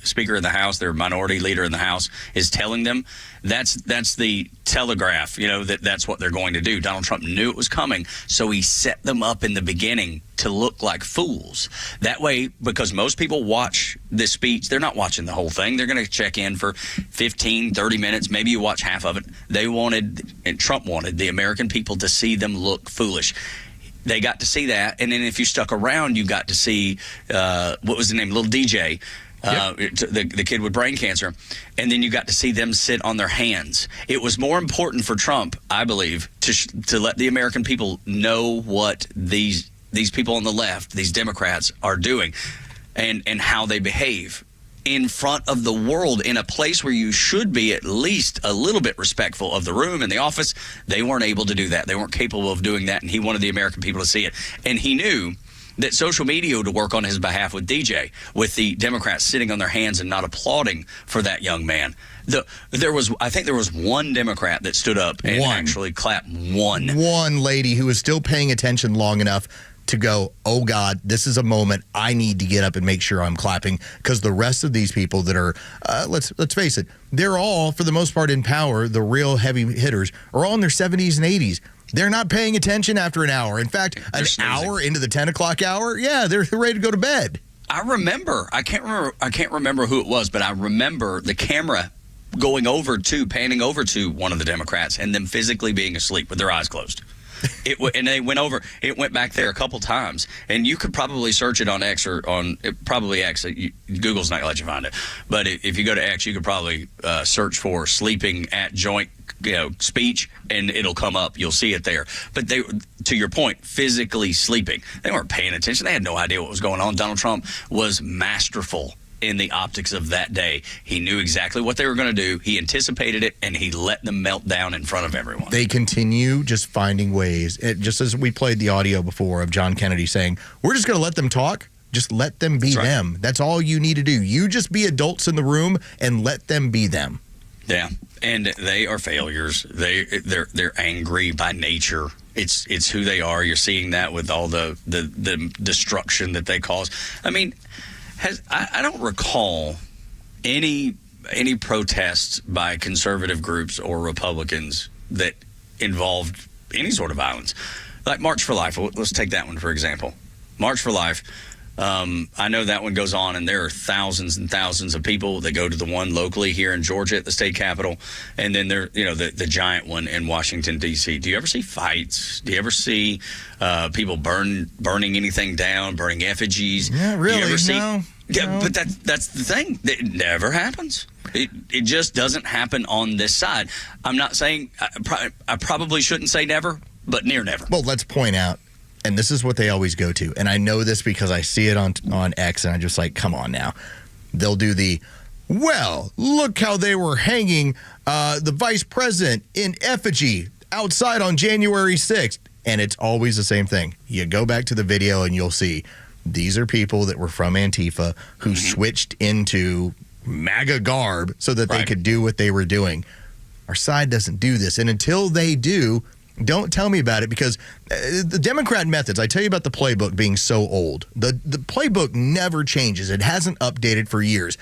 speaker in the House, their minority leader in the House is telling them, that's the telegraph, that's what they're going to do. Donald Trump knew it was coming, so he set them up in the beginning to look like fools. That way, because most people watch this speech, they're not watching the whole thing. They're going to check in for 15, 30 minutes. Maybe you watch half of it. Trump wanted the American people to see them look foolish. They got to see that. And then if you stuck around, you got to see, what was the name? Little DJ. The kid with brain cancer, and then you got to see them sit on their hands. It was more important for Trump, I believe, to let the American people know what these people on the left, these Democrats, are doing, and how they behave in front of the world in a place where you should be at least a little bit respectful of the room and the office. They weren't able to do that. They weren't capable of doing that, and he wanted the American people to see it. And he knew that social media would work on his behalf with DJ, with the Democrats sitting on their hands and not applauding for that young man. I think there was one Democrat that stood up and actually clapped. One lady who was still paying attention long enough to go, oh, God, this is a moment I need to get up and make sure I'm clapping, because the rest of these people that are, let's face it, they're all, for the most part, in power. The real heavy hitters are all in their 70s and 80s. They're not paying attention after an hour. In fact, an hour into the 10 o'clock hour, they're ready to go to bed. I can't remember who it was, but I remember the camera panning over to one of the Democrats and them physically being asleep with their eyes closed. And they went over. It went back there a couple times, and you could probably search it on X or on probably X. Google's not gonna let you find it, but if you go to X, you could probably search for sleeping at joint speech, and it'll come up. You'll see it there. But they, to your point, physically sleeping. They weren't paying attention. They had no idea what was going on. Donald Trump was masterful in the optics of that day. He knew exactly what they were going to do. He anticipated it, and he let them melt down in front of everyone. They continue just finding ways. Just as we played the audio before of John Kennedy saying, we're just going to let them talk. Just let them be them. That's all you need to do. You just be adults in the room and let them be them. Yeah, and they are failures. They're angry by nature. It's who they are. You're seeing that with all the destruction that they cause. I mean, I don't recall any protests by conservative groups or Republicans that involved any sort of violence. Like March for Life. Let's take that one for example. March for Life. I know that one goes on, and there are thousands and thousands of people that go to the one locally here in Georgia at the state capitol, and then there, the giant one in Washington D.C. Do you ever see fights? Do you ever see people burning anything down, burning effigies? Yeah, really? Do you ever see? No. Yeah, but that's the thing. It never happens. It just doesn't happen on this side. I'm not saying I probably shouldn't say never, but near never. Well, let's point out. And this is what they always go to. And I know this because I see it on X, and I'm just like, come on now. They'll do look how they were hanging the vice president in effigy outside on January 6th. And it's always the same thing. You go back to the video and you'll see these are people that were from Antifa who switched into MAGA garb so that they could do what they were doing. Our side doesn't do this. And until they do, don't tell me about it, because the Democrat methods, I tell you about the playbook being so old. The playbook never changes. It hasn't updated for years.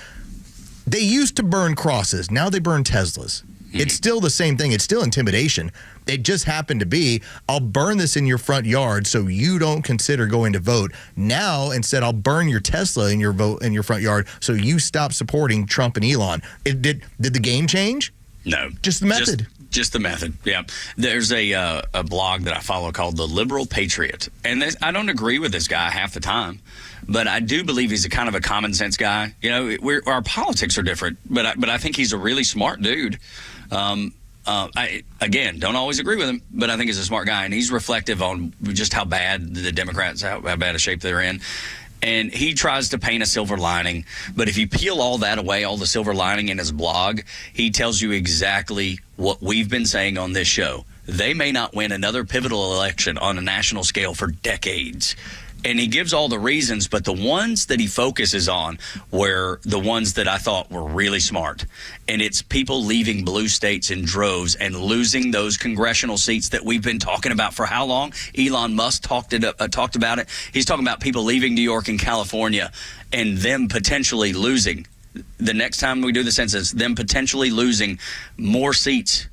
They used to burn crosses. Now they burn Teslas. It's still the same thing. It's still intimidation. It just happened to be, I'll burn this in your front yard so you don't consider going to vote. Now, instead, I'll burn your Tesla in your front yard so you stop supporting Trump and Elon. Did the game change? No. Just the method. Just the method, yeah. There's a blog that I follow called The Liberal Patriot. And I don't agree with this guy half the time, but I do believe he's a kind of a common sense guy. Our politics are different, but I think he's a really smart dude. I don't always agree with him, but I think he's a smart guy, and he's reflective on just how bad the Democrats, how bad a shape they're in. And he tries to paint a silver lining, but if you peel all that away, all the silver lining in his blog, he tells you exactly what we've been saying on this show. They may not win another pivotal election on a national scale for decades. And he gives all the reasons, but the ones that he focuses on were the ones that I thought were really smart. And it's people leaving blue states in droves and losing those congressional seats that we've been talking about for how long? Elon Musk talked about it. He's talking about people leaving New York and California and them potentially losing. The next time we do the census, them potentially losing more seats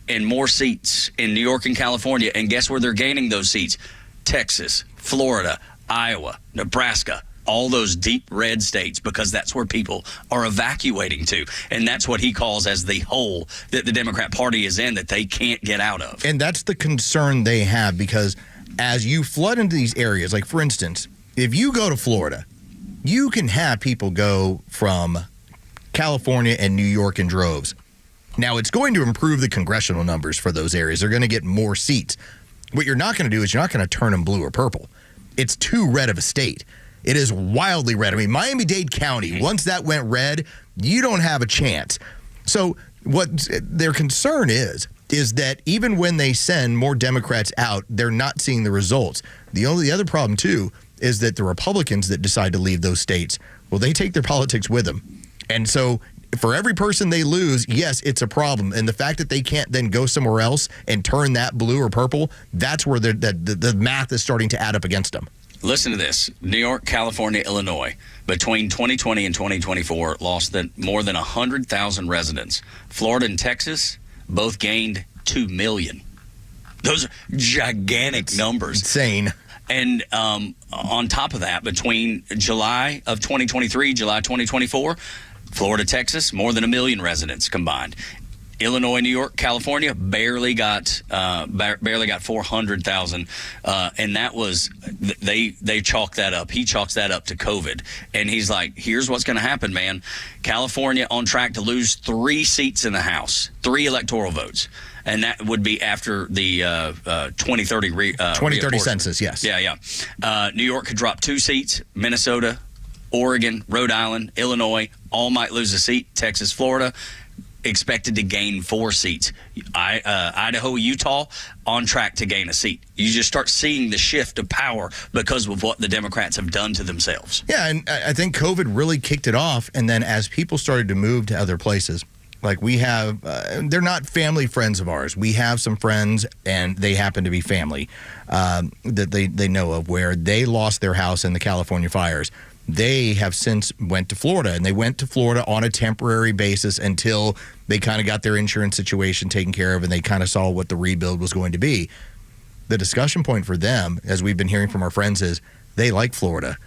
in New York and California. And guess where they're gaining those seats? Texas, Florida, Iowa, Nebraska, all those deep red states, because that's where people are evacuating to. And that's what he calls as the hole that the Democrat Party is in that they can't get out of. And that's the concern they have, because as you flood into these areas, like for instance, if you go to Florida, you can have people go from California and New York in droves. Now, it's going to improve the congressional numbers for those areas. They're going to get more seats. What you're not going to do is you're not going to turn them blue or purple. It's too red of a state. It is wildly red. I mean, Miami-Dade County, once that went red, you don't have a chance. So what their concern is that even when they send more Democrats out, they're not seeing the results. The other problem, too, is that the Republicans that decide to leave those states, well, they take their politics with them. And so for every person they lose, yes, it's a problem. And the fact that they can't then go somewhere else and turn that blue or purple, that's where the math is starting to add up against them. Listen to this. New York, California, Illinois, between 2020 and 2024, lost more than 100,000 residents. Florida and Texas both gained 2 million. Those are gigantic numbers. Insane. And on top of that, between July of 2023, July 2024, Florida, Texas, more than 1 million residents combined. Illinois, New York, California barely got 400,000, and that was they chalk that up. He chalks that up to COVID, and he's like, "Here's what's going to happen, man. California on track to lose 3 seats in the House, 3 electoral votes." And that would be after the 2030 2030 census, yes. Yeah. New York could drop 2 seats. Minnesota, Oregon, Rhode Island, Illinois, all might lose a seat. Texas, Florida, expected to gain 4 seats. Idaho, Utah, on track to gain a seat. You just start seeing the shift of power because of what the Democrats have done to themselves. Yeah, and I think COVID really kicked it off. And then as people started to move to other places, like we have, they're not family friends of ours. We have some friends, and they happen to be family that they know of, where they lost their house in the California fires. They have since went to Florida, and they went to Florida on a temporary basis until they kind of got their insurance situation taken care of, and they kind of saw what the rebuild was going to be. The discussion point for them, as we've been hearing from our friends, is they like Florida,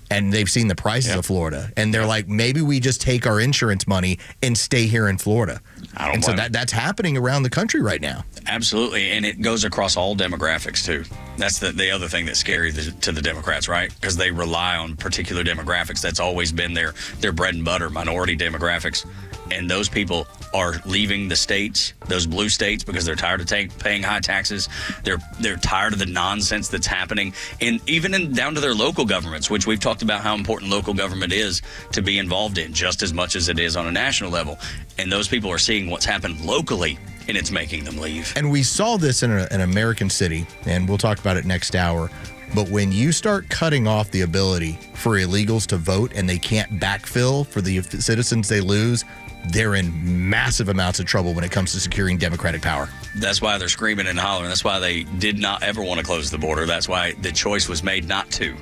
and they've seen the prices of Florida, and they're like, maybe we just take our insurance money and stay here in Florida. And so that's happening around the country right now. Absolutely, and it goes across all demographics too. That's the other thing that's scary to the Democrats, right? Because they rely on particular demographics. That's always been their bread and butter, minority demographics. And those people are leaving the states, those blue states, because they're tired of paying high taxes. They're tired of the nonsense that's happening, and even down to their local governments, which we've talked about how important local government is to be involved in just as much as it is on a national level. And those people are seeing what's happened locally, and it's making them leave. And we saw this in an American city, and we'll talk about it next hour. But when you start cutting off the ability for illegals to vote and they can't backfill for the citizens they lose, they're in massive amounts of trouble when it comes to securing democratic power. That's why they're screaming and hollering. That's why they did not ever want to close the border. That's why the choice was made not to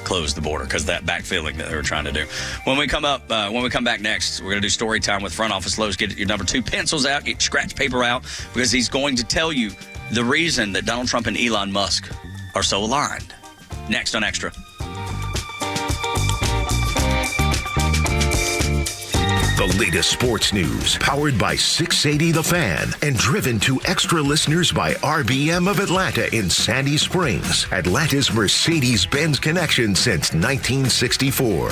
close the border, because that backfilling that they were trying to do. When we come back next, we're going to do story time with Front Office Lowe's. Get your number 2 pencils out, get your scratch paper out, because he's going to tell you the reason that Donald Trump and Elon Musk are so aligned. Next on Extra. The latest sports news, powered by 680 The Fan, and driven to extra listeners by RBM of Atlanta in Sandy Springs, Atlanta's Mercedes-Benz connection since 1964.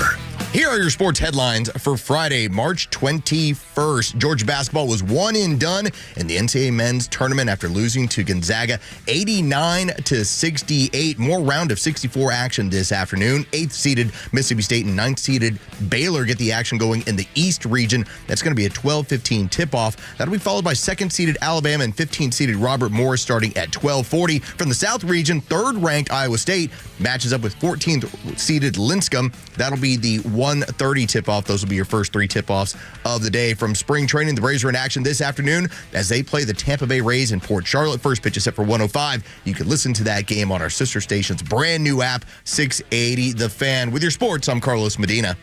Here are your sports headlines for Friday, March 21st. Georgia basketball was one and done in the NCAA men's tournament after losing to Gonzaga 89-68. More round of 64 action this afternoon. 8th-seeded Mississippi State and 9th-seeded Baylor get the action going in the East region. That's going to be a 12:15 tip-off. That'll be followed by 2nd-seeded Alabama and 15th-seeded Robert Morris starting at 12:40. From the South region, 3rd-ranked Iowa State matches up with 14th-seeded Linscomb. That'll be the 1:30 tip-off. Those will be your first 3 tip-offs of the day. From spring training, the Braves are in action this afternoon as they play the Tampa Bay Rays in Port Charlotte. First pitch is set for 1:05. You can listen to that game on our sister station's brand new app, 680 The Fan. With your sports, I'm Carlos Medina.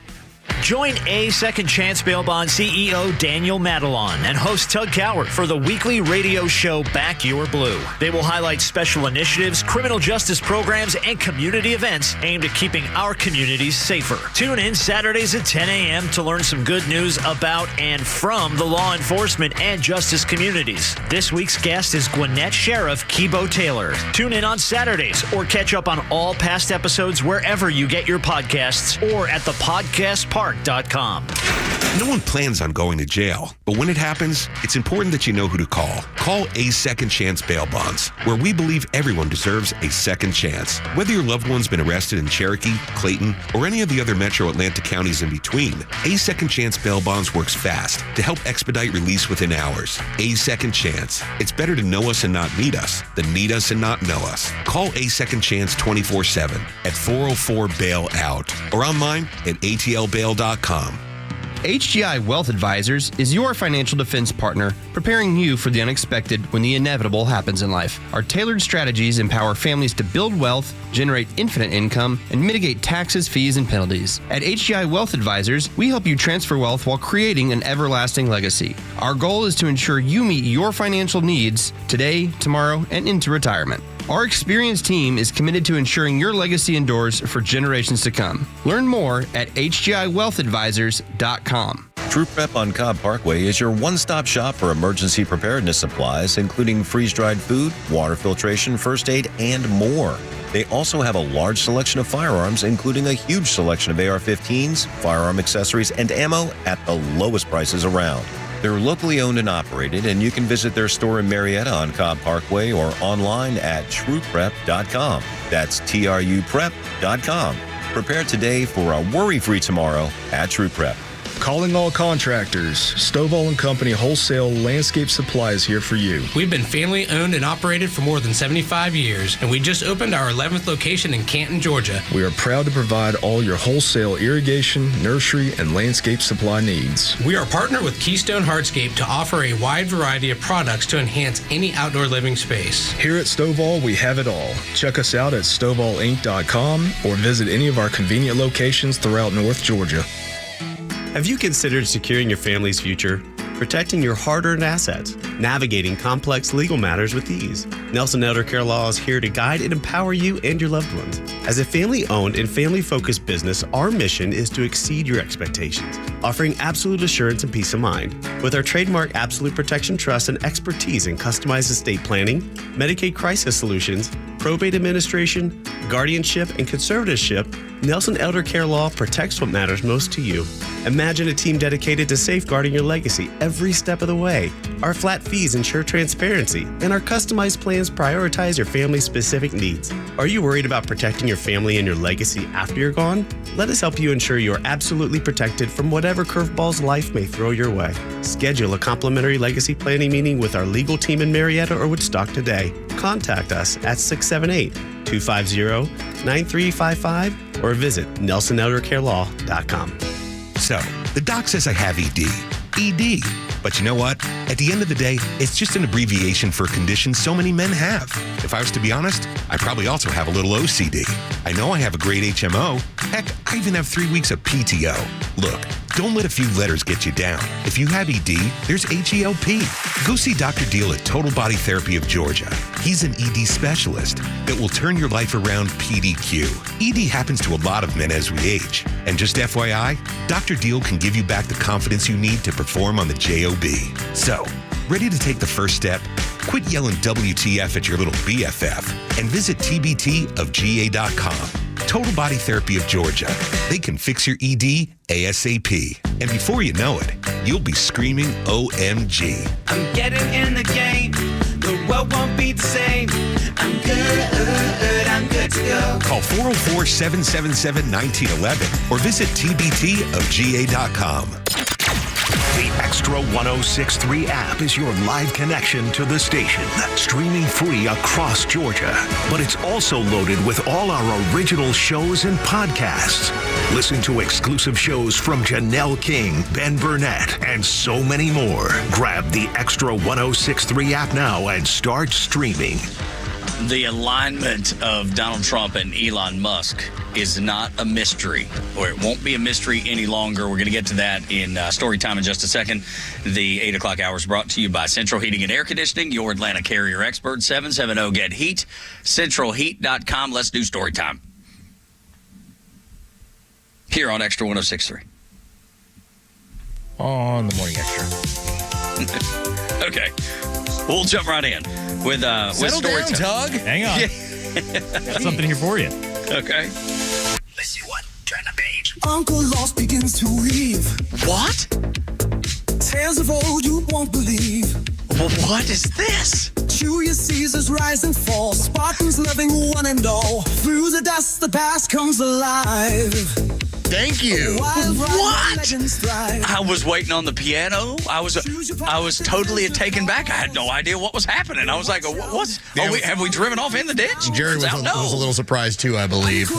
Join A Second Chance Bail Bond CEO Daniel Madelon and host Tug Cowart for the weekly radio show Back Your Blue. They will highlight special initiatives, criminal justice programs, and community events aimed at keeping our communities safer. Tune in Saturdays at 10 a.m. to learn some good news about and from the law enforcement and justice communities. This week's guest is Gwinnett Sheriff Kibo Taylor. Tune in on Saturdays or catch up on all past episodes wherever you get your podcasts or at thepodcastpark.com. No one plans on going to jail, but when it happens, it's important that you know who to call. Call A Second Chance Bail Bonds, where we believe everyone deserves a second chance. Whether your loved one's been arrested in Cherokee, Clayton, or any of the other metro Atlanta counties in between, A Second Chance Bail Bonds works fast to help expedite release within hours. A Second Chance. It's better to know us and not need us than need us and not know us. Call A Second Chance 24/7 at 404-BAIL-OUT or online at atlbail.com. HGI Wealth Advisors is your financial defense partner, preparing you for the unexpected when the inevitable happens in life. Our tailored strategies empower families to build wealth, generate infinite income, and mitigate taxes, fees, and penalties. At HGI Wealth Advisors, we help you transfer wealth while creating an everlasting legacy. Our goal is to ensure you meet your financial needs today, tomorrow, and into retirement. Our experienced team is committed to ensuring your legacy endures for generations to come. Learn more at hgiwealthadvisors.com. True Prep on Cobb Parkway is your one-stop shop for emergency preparedness supplies, including freeze-dried food, water filtration, first aid, and more. They also have a large selection of firearms, including a huge selection of AR-15s, firearm accessories, and ammo at the lowest prices around. They're locally owned and operated, and you can visit their store in Marietta on Cobb Parkway or online at trueprep.com. That's truprep.com. Prepare today for a worry-free tomorrow at True Prep. Calling all contractors. Stovall & Company Wholesale Landscape Supplies here for you. We've been family owned and operated for more than 75 years, and we just opened our 11th location in Canton, Georgia. We are proud to provide all your wholesale irrigation, nursery, and landscape supply needs. We are partnered with Keystone Hardscape to offer a wide variety of products to enhance any outdoor living space. Here at Stovall, we have it all. Check us out at StovallInc.com or visit any of our convenient locations throughout North Georgia. Have you considered securing your family's future? Protecting your hard-earned assets, navigating complex legal matters with ease. Nelson Elder Care Law is here to guide and empower you and your loved ones. As a family-owned and family-focused business, our mission is to exceed your expectations, offering absolute assurance and peace of mind. With our trademark Absolute Protection Trust and expertise in customized estate planning, Medicaid crisis solutions, probate administration, guardianship, and conservatorship, Nelson Elder Care Law protects what matters most to you. Imagine a team dedicated to safeguarding your legacy every step of the way. Our flat fees ensure transparency, and our customized plans prioritize your family's specific needs. Are you worried about protecting your family and your legacy after you're gone? Let us help you ensure you're absolutely protected from whatever curveballs life may throw your way. Schedule a complimentary legacy planning meeting with our legal team in Marietta or Woodstock today. Contact us at 678-250-9355 or visit NelsonElderCareLaw.com. So, the doc says I have ED. ED. But you know what? At the end of the day, it's just an abbreviation for a condition so many men have. If I was to be honest, I probably also have a little OCD. I know I have a great HMO. Heck, I even have 3 weeks of PTO. Look, don't let a few letters get you down. If you have ED, there's HELP. Go see Dr. Deal at Total Body Therapy of Georgia. He's an ED specialist that will turn your life around PDQ. ED happens to a lot of men as we age. And just FYI, Dr. Deal can give you back the confidence you need to perform on the JOB. So, ready to take the first step? Quit yelling WTF at your little BFF and visit tbtofga.com. Total Body Therapy of Georgia. They can fix your ED ASAP. And before you know it, you'll be screaming OMG. I'm getting in the game. The world won't be the same. I'm good to go. Call 404-777-1911 or visit tbtofga.com. The Extra 106.3 app is your live connection to the station, streaming free across Georgia. But it's also loaded with all our original shows and podcasts. Listen to exclusive shows from Janelle King, Ben Burnett, and so many more. Grab the Extra 106.3 app now and start streaming. The alignment of Donald Trump and Elon Musk is not a mystery, or it won't be a mystery any longer. We're going to get to that in story time in just a second. The 8 o'clock hour is brought to you by Central Heating and Air Conditioning, your Atlanta carrier expert, 770-GET-HEAT, centralheat.com. Let's do story time here on Extra 106.3. On the Morning Extra. Okay. We'll jump right in with story time. Tug. Hang on. Got something here for you. Okay. Let's see what. Turn the page. Uncle Los begins to weave. What? Tales of old you won't believe. Well, what is this? Julius Caesar's rise and fall. Spartans loving one and all. Through the dust, the past comes alive. Thank you. What? I was waiting on the piano. I was totally taken back. I had no idea what was happening. I was like, "What's? Have we driven off in the ditch?" Jared was a little surprised too, I believe.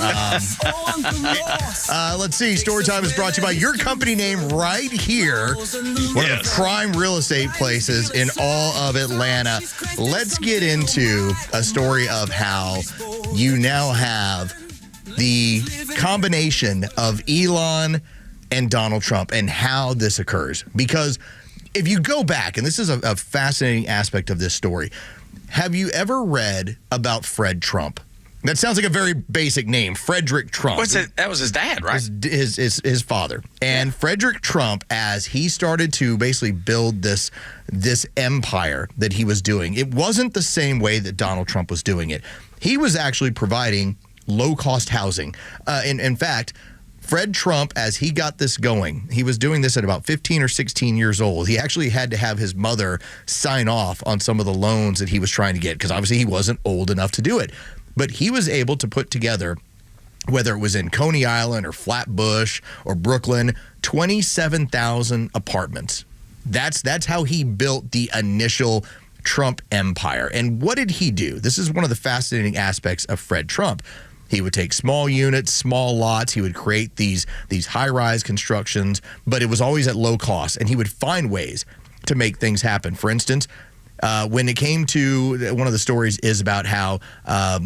Let's see. Story time is brought to you by your company name right here. One of the prime real estate places in all of Atlanta. Let's get into a story of how you now have the combination of Elon and Donald Trump and how this occurs. Because if you go back, and this is a fascinating aspect of this story, have you ever read about Fred Trump? That sounds like a very basic name, Frederick Trump. That was his dad, right? His father. And Frederick Trump, as he started to basically build this empire that he was doing, it wasn't the same way that Donald Trump was doing it. He was actually providing low-cost housing. In fact, Fred Trump, as he got this going, he was doing this at about 15 or 16 years old. He actually had to have his mother sign off on some of the loans that he was trying to get because obviously he wasn't old enough to do it. But he was able to put together, whether it was in Coney Island or Flatbush or Brooklyn, 27,000 apartments. That's how he built the initial Trump empire. And what did he do? This is one of the fascinating aspects of Fred Trump. He would take small units, small lots. He would create these high-rise constructions, but it was always at low cost. And he would find ways to make things happen. For instance, when it came to one of the stories is about how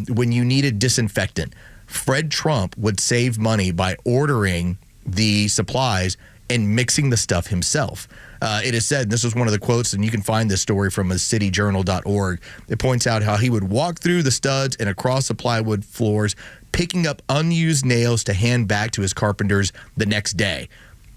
when you needed disinfectant, Fred Trump would save money by ordering the supplies and mixing the stuff himself. It is said, this was one of the quotes, and you can find this story from cityjournal.org. It points out how he would walk through the studs and across the plywood floors, picking up unused nails to hand back to his carpenters the next day.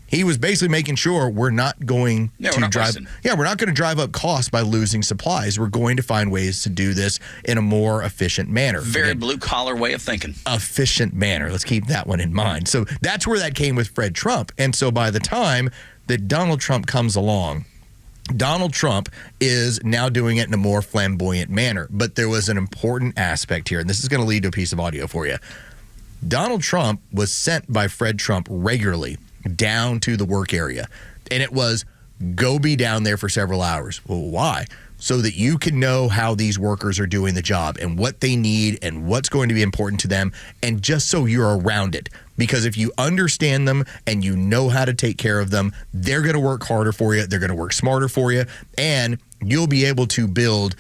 He was basically making sure we're not going to drive up costs by losing supplies. We're going to find ways to do this in a more efficient manner. Very blue-collar way of thinking. Efficient manner. Let's keep that one in mind. So that's where that came with Fred Trump. And so by the time that Donald Trump comes along, Donald Trump is now doing it in a more flamboyant manner. But there was an important aspect here, and this is going to lead to a piece of audio for you. Donald Trump was sent by Fred Trump regularly down to the work area. And it was, go be down there for several hours. Well, why? So that you can know how these workers are doing the job and what they need and what's going to be important to them, and just so you're around it. Because if you understand them and you know how to take care of them, they're going to work harder for you, they're going to work smarter for you, and you'll be able to build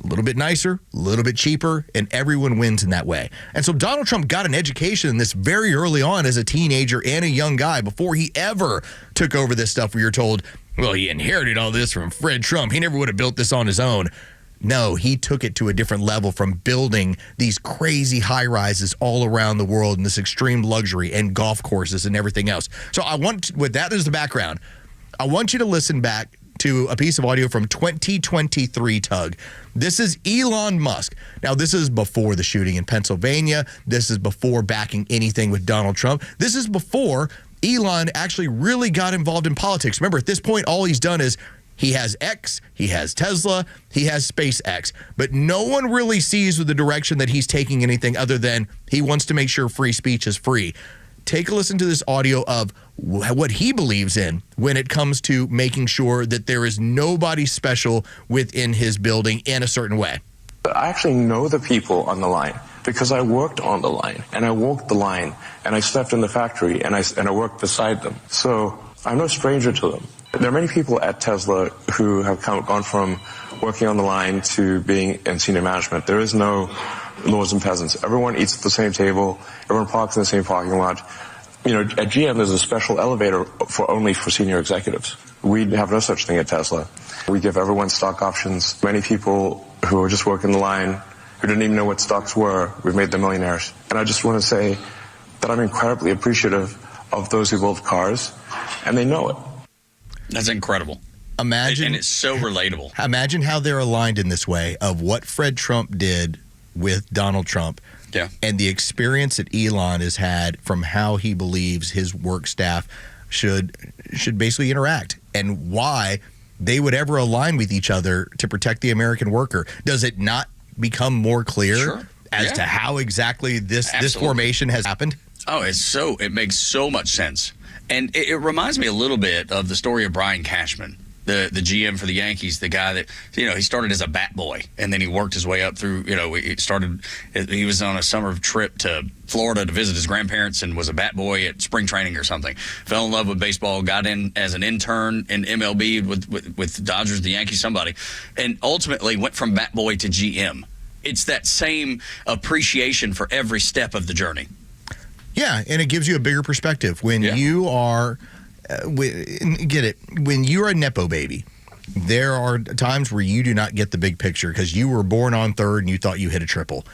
a little bit nicer, a little bit cheaper, and everyone wins in that way. And so Donald Trump got an education in this very early on as a teenager and a young guy before he ever took over this stuff where you're told, well, he inherited all this from Fred Trump. He never would have built this on his own. No, he took it to a different level from building these crazy high rises all around the world and this extreme luxury and golf courses and everything else. So I want, with that as the background, I want you to listen back to a piece of audio from 2023, Tug. This is Elon Musk. Now, this is before the shooting in Pennsylvania. This is before backing anything with Donald Trump. This is before Elon actually really got involved in politics. Remember, at this point, all he's done is he has X, he has Tesla, he has SpaceX, but no one really sees with the direction that he's taking anything other than he wants to make sure free speech is free. Take a listen to this audio of what he believes in when it comes to making sure that there is nobody special within his building in a certain way. I actually know the people on the line because I worked on the line and I walked the line and I slept in the factory and I worked beside them. So I'm no stranger to them. There are many people at Tesla who have gone from working on the line to being in senior management. There is no lords and peasants. Everyone eats at the same table. Everyone parks in the same parking lot. You know, at GM, there's a special elevator only for senior executives. We have no such thing at Tesla. We give everyone stock options. Many people who are just working the line, who didn't even know what stocks were, we've made them millionaires. And I just want to say that I'm incredibly appreciative of those who build cars, and they know it. That's incredible. Imagine, and it's so relatable. Imagine how they're aligned in this way of what Fred Trump did with Donald Trump. Yeah. And the experience that Elon has had from how he believes his work staff should basically interact and why they would ever align with each other to protect the American worker. Does it not become more clear as to how exactly this formation has happened? Oh, it makes so much sense. And it reminds me a little bit of the story of Brian Cashman, the GM for the Yankees, the guy that, he started as a bat boy and then he worked his way up through, he was on a summer trip to Florida to visit his grandparents and was a bat boy at spring training or something. Fell in love with baseball, got in as an intern in MLB with the Dodgers, the Yankees, somebody, and ultimately went from bat boy to GM. It's that same appreciation for every step of the journey. Yeah, and it gives you a bigger perspective. When you are, when you're a Nepo baby, there are times where you do not get the big picture because you were born on third and you thought you hit a triple.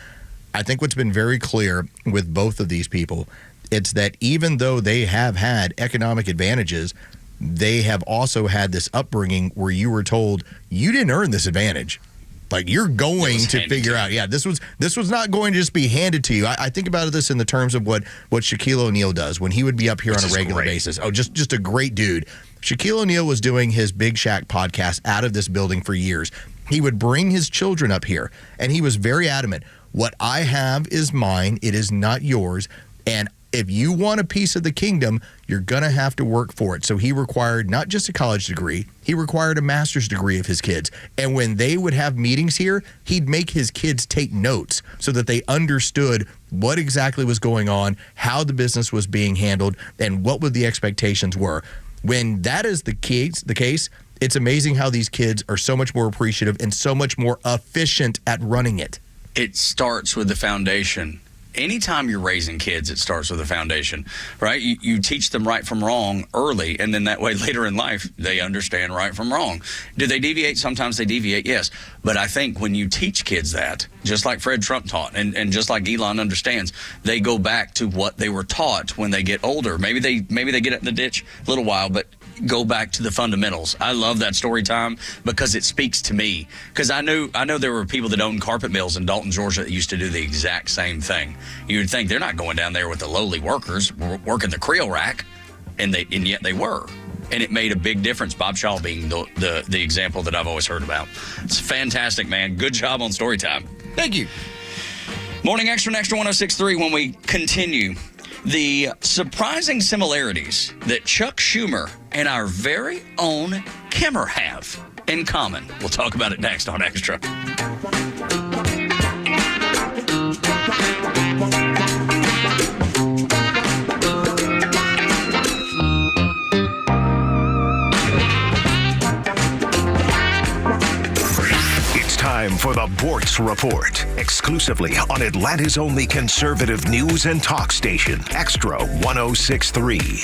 I think what's been very clear with both of these people, it's that even though they have had economic advantages, they have also had this upbringing where you were told you didn't earn this advantage. Like, you're going to figure out, this was not going to just be handed to you. I think about this in the terms of what Shaquille O'Neal does when he would be up here on a regular basis. Oh, just a great dude. Shaquille O'Neal was doing his Big Shaq podcast out of this building for years. He would bring his children up here, and he was very adamant. What I have is mine. It is not yours. And if you want a piece of the kingdom, you're going to have to work for it. So he required not just a college degree, he required a master's degree of his kids. And when they would have meetings here, he'd make his kids take notes so that they understood what exactly was going on, how the business was being handled, and what the expectations were. When that is the case, it's amazing how these kids are so much more appreciative and so much more efficient at running it. It starts with the foundation. Anytime you're raising kids, it starts with a foundation, right? You teach them right from wrong early, and then that way later in life, they understand right from wrong. Do they deviate? Sometimes they deviate, yes. But I think when you teach kids that, just like Fred Trump taught, and just like Elon understands, they go back to what they were taught when they get older. Maybe they get it in the ditch a little while, but go back to the fundamentals. I love that story time because it speaks to me. Because I know there were people that owned carpet mills in Dalton, Georgia that used to do the exact same thing. You would think they're not going down there with the lowly workers working the creel rack, and yet they were. And it made a big difference, Bob Shaw being the example that I've always heard about. It's fantastic, man. Good job on story time. Thank you. Morning Extra, Extra 106.3 when we continue. The surprising similarities that Chuck Schumer and our very own Kimmer have in common. We'll talk about it next on Extra. Time for the Bortz Report, exclusively on Atlanta's only conservative news and talk station, Extra 106.3.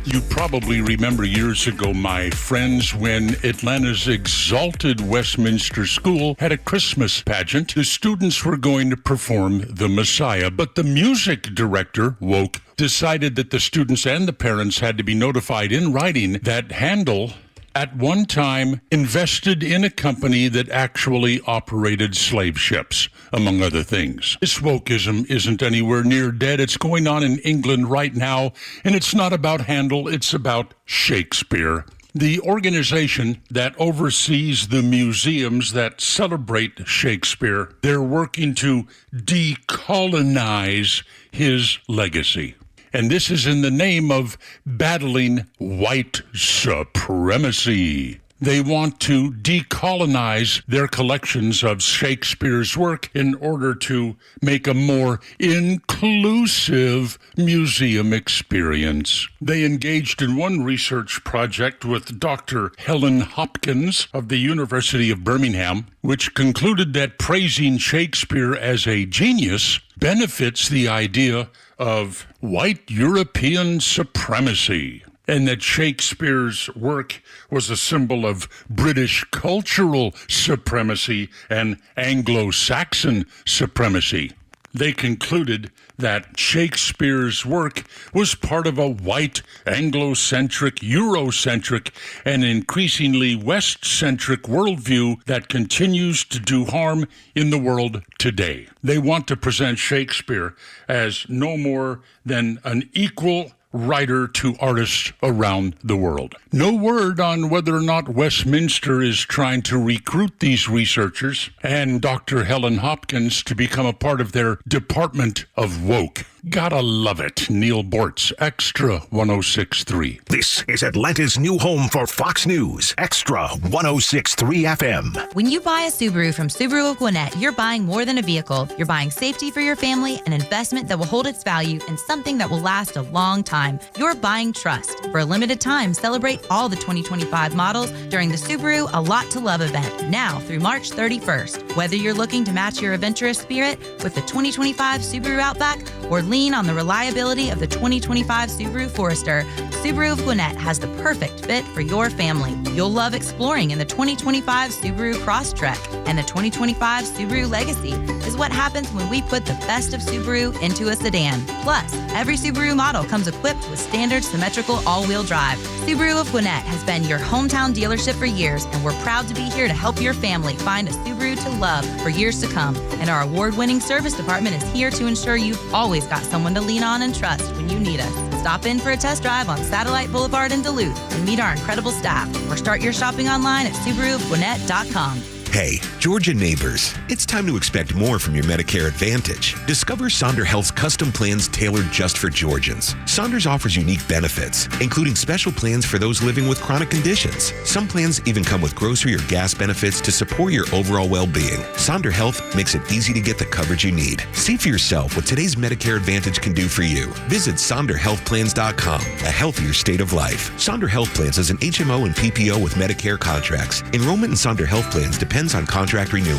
You probably remember years ago, my friends, when Atlanta's exalted Westminster School had a Christmas pageant. The students were going to perform the Messiah, but the music director, Woke, decided that the students and the parents had to be notified in writing that Handel at one time invested in a company that actually operated slave ships, among other things. This wokeism isn't anywhere near dead. It's going on in England right now, and it's not about Handel, it's about Shakespeare. The organization that oversees the museums that celebrate Shakespeare, they're working to decolonize his legacy. And this is in the name of battling white supremacy. They want to decolonize their collections of Shakespeare's work in order to make a more inclusive museum experience. They engaged in one research project with Dr. Helen Hopkins of the University of Birmingham, which concluded that praising Shakespeare as a genius benefits the idea of white European supremacy, and that Shakespeare's work was a symbol of British cultural supremacy and Anglo-Saxon supremacy. They concluded that Shakespeare's work was part of a white, Anglo-centric, Eurocentric, and increasingly West-centric worldview that continues to do harm in the world today. They want to present Shakespeare as no more than an equal writer to artists around the world. No word on whether or not Westminster is trying to recruit these researchers and Dr. Helen Hopkins to become a part of their Department of Woke. Gotta love it. Neil Bortz, Extra 106.3. This is Atlanta's new home for Fox News, Extra 106.3 FM. When you buy a Subaru from Subaru of Gwinnett, you're buying more than a vehicle. You're buying safety for your family, an investment that will hold its value, and something that will last a long time. You're buying trust. For a limited time, celebrate all the 2025 models during the Subaru A Lot to Love event, now through March 31st. Whether you're looking to match your adventurous spirit with the 2025 Subaru Outback or lean on the reliability of the 2025 Subaru Forester, Subaru of Gwinnett has the perfect fit for your family. You'll love exploring in the 2025 Subaru Crosstrek, and the 2025 Subaru Legacy is what happens when we put the best of Subaru into a sedan. Plus, every Subaru model comes equipped with standard symmetrical all-wheel drive. Subaru of Gwinnett has been your hometown dealership for years, and we're proud to be here to help your family find a Subaru to love for years to come. And our award-winning service department is here to ensure you've always got someone to lean on and trust when you need us. Stop in for a test drive on Satellite Boulevard in Duluth and meet our incredible staff, or start your shopping online at SubaruofGwinnett.com. Hey, Georgia neighbors, it's time to expect more from your Medicare Advantage. Discover Sonder Health's custom plans tailored just for Georgians. Saunders offers unique benefits, including special plans for those living with chronic conditions. Some plans even come with grocery or gas benefits to support your overall well-being. Sonder Health makes it easy to get the coverage you need. See for yourself what today's Medicare Advantage can do for you. Visit SonderHealthPlans.com, a healthier state of life. Sonder Health Plans is an HMO and PPO with Medicare contracts. Enrollment in Sonder Health Plans depends on contract renewal.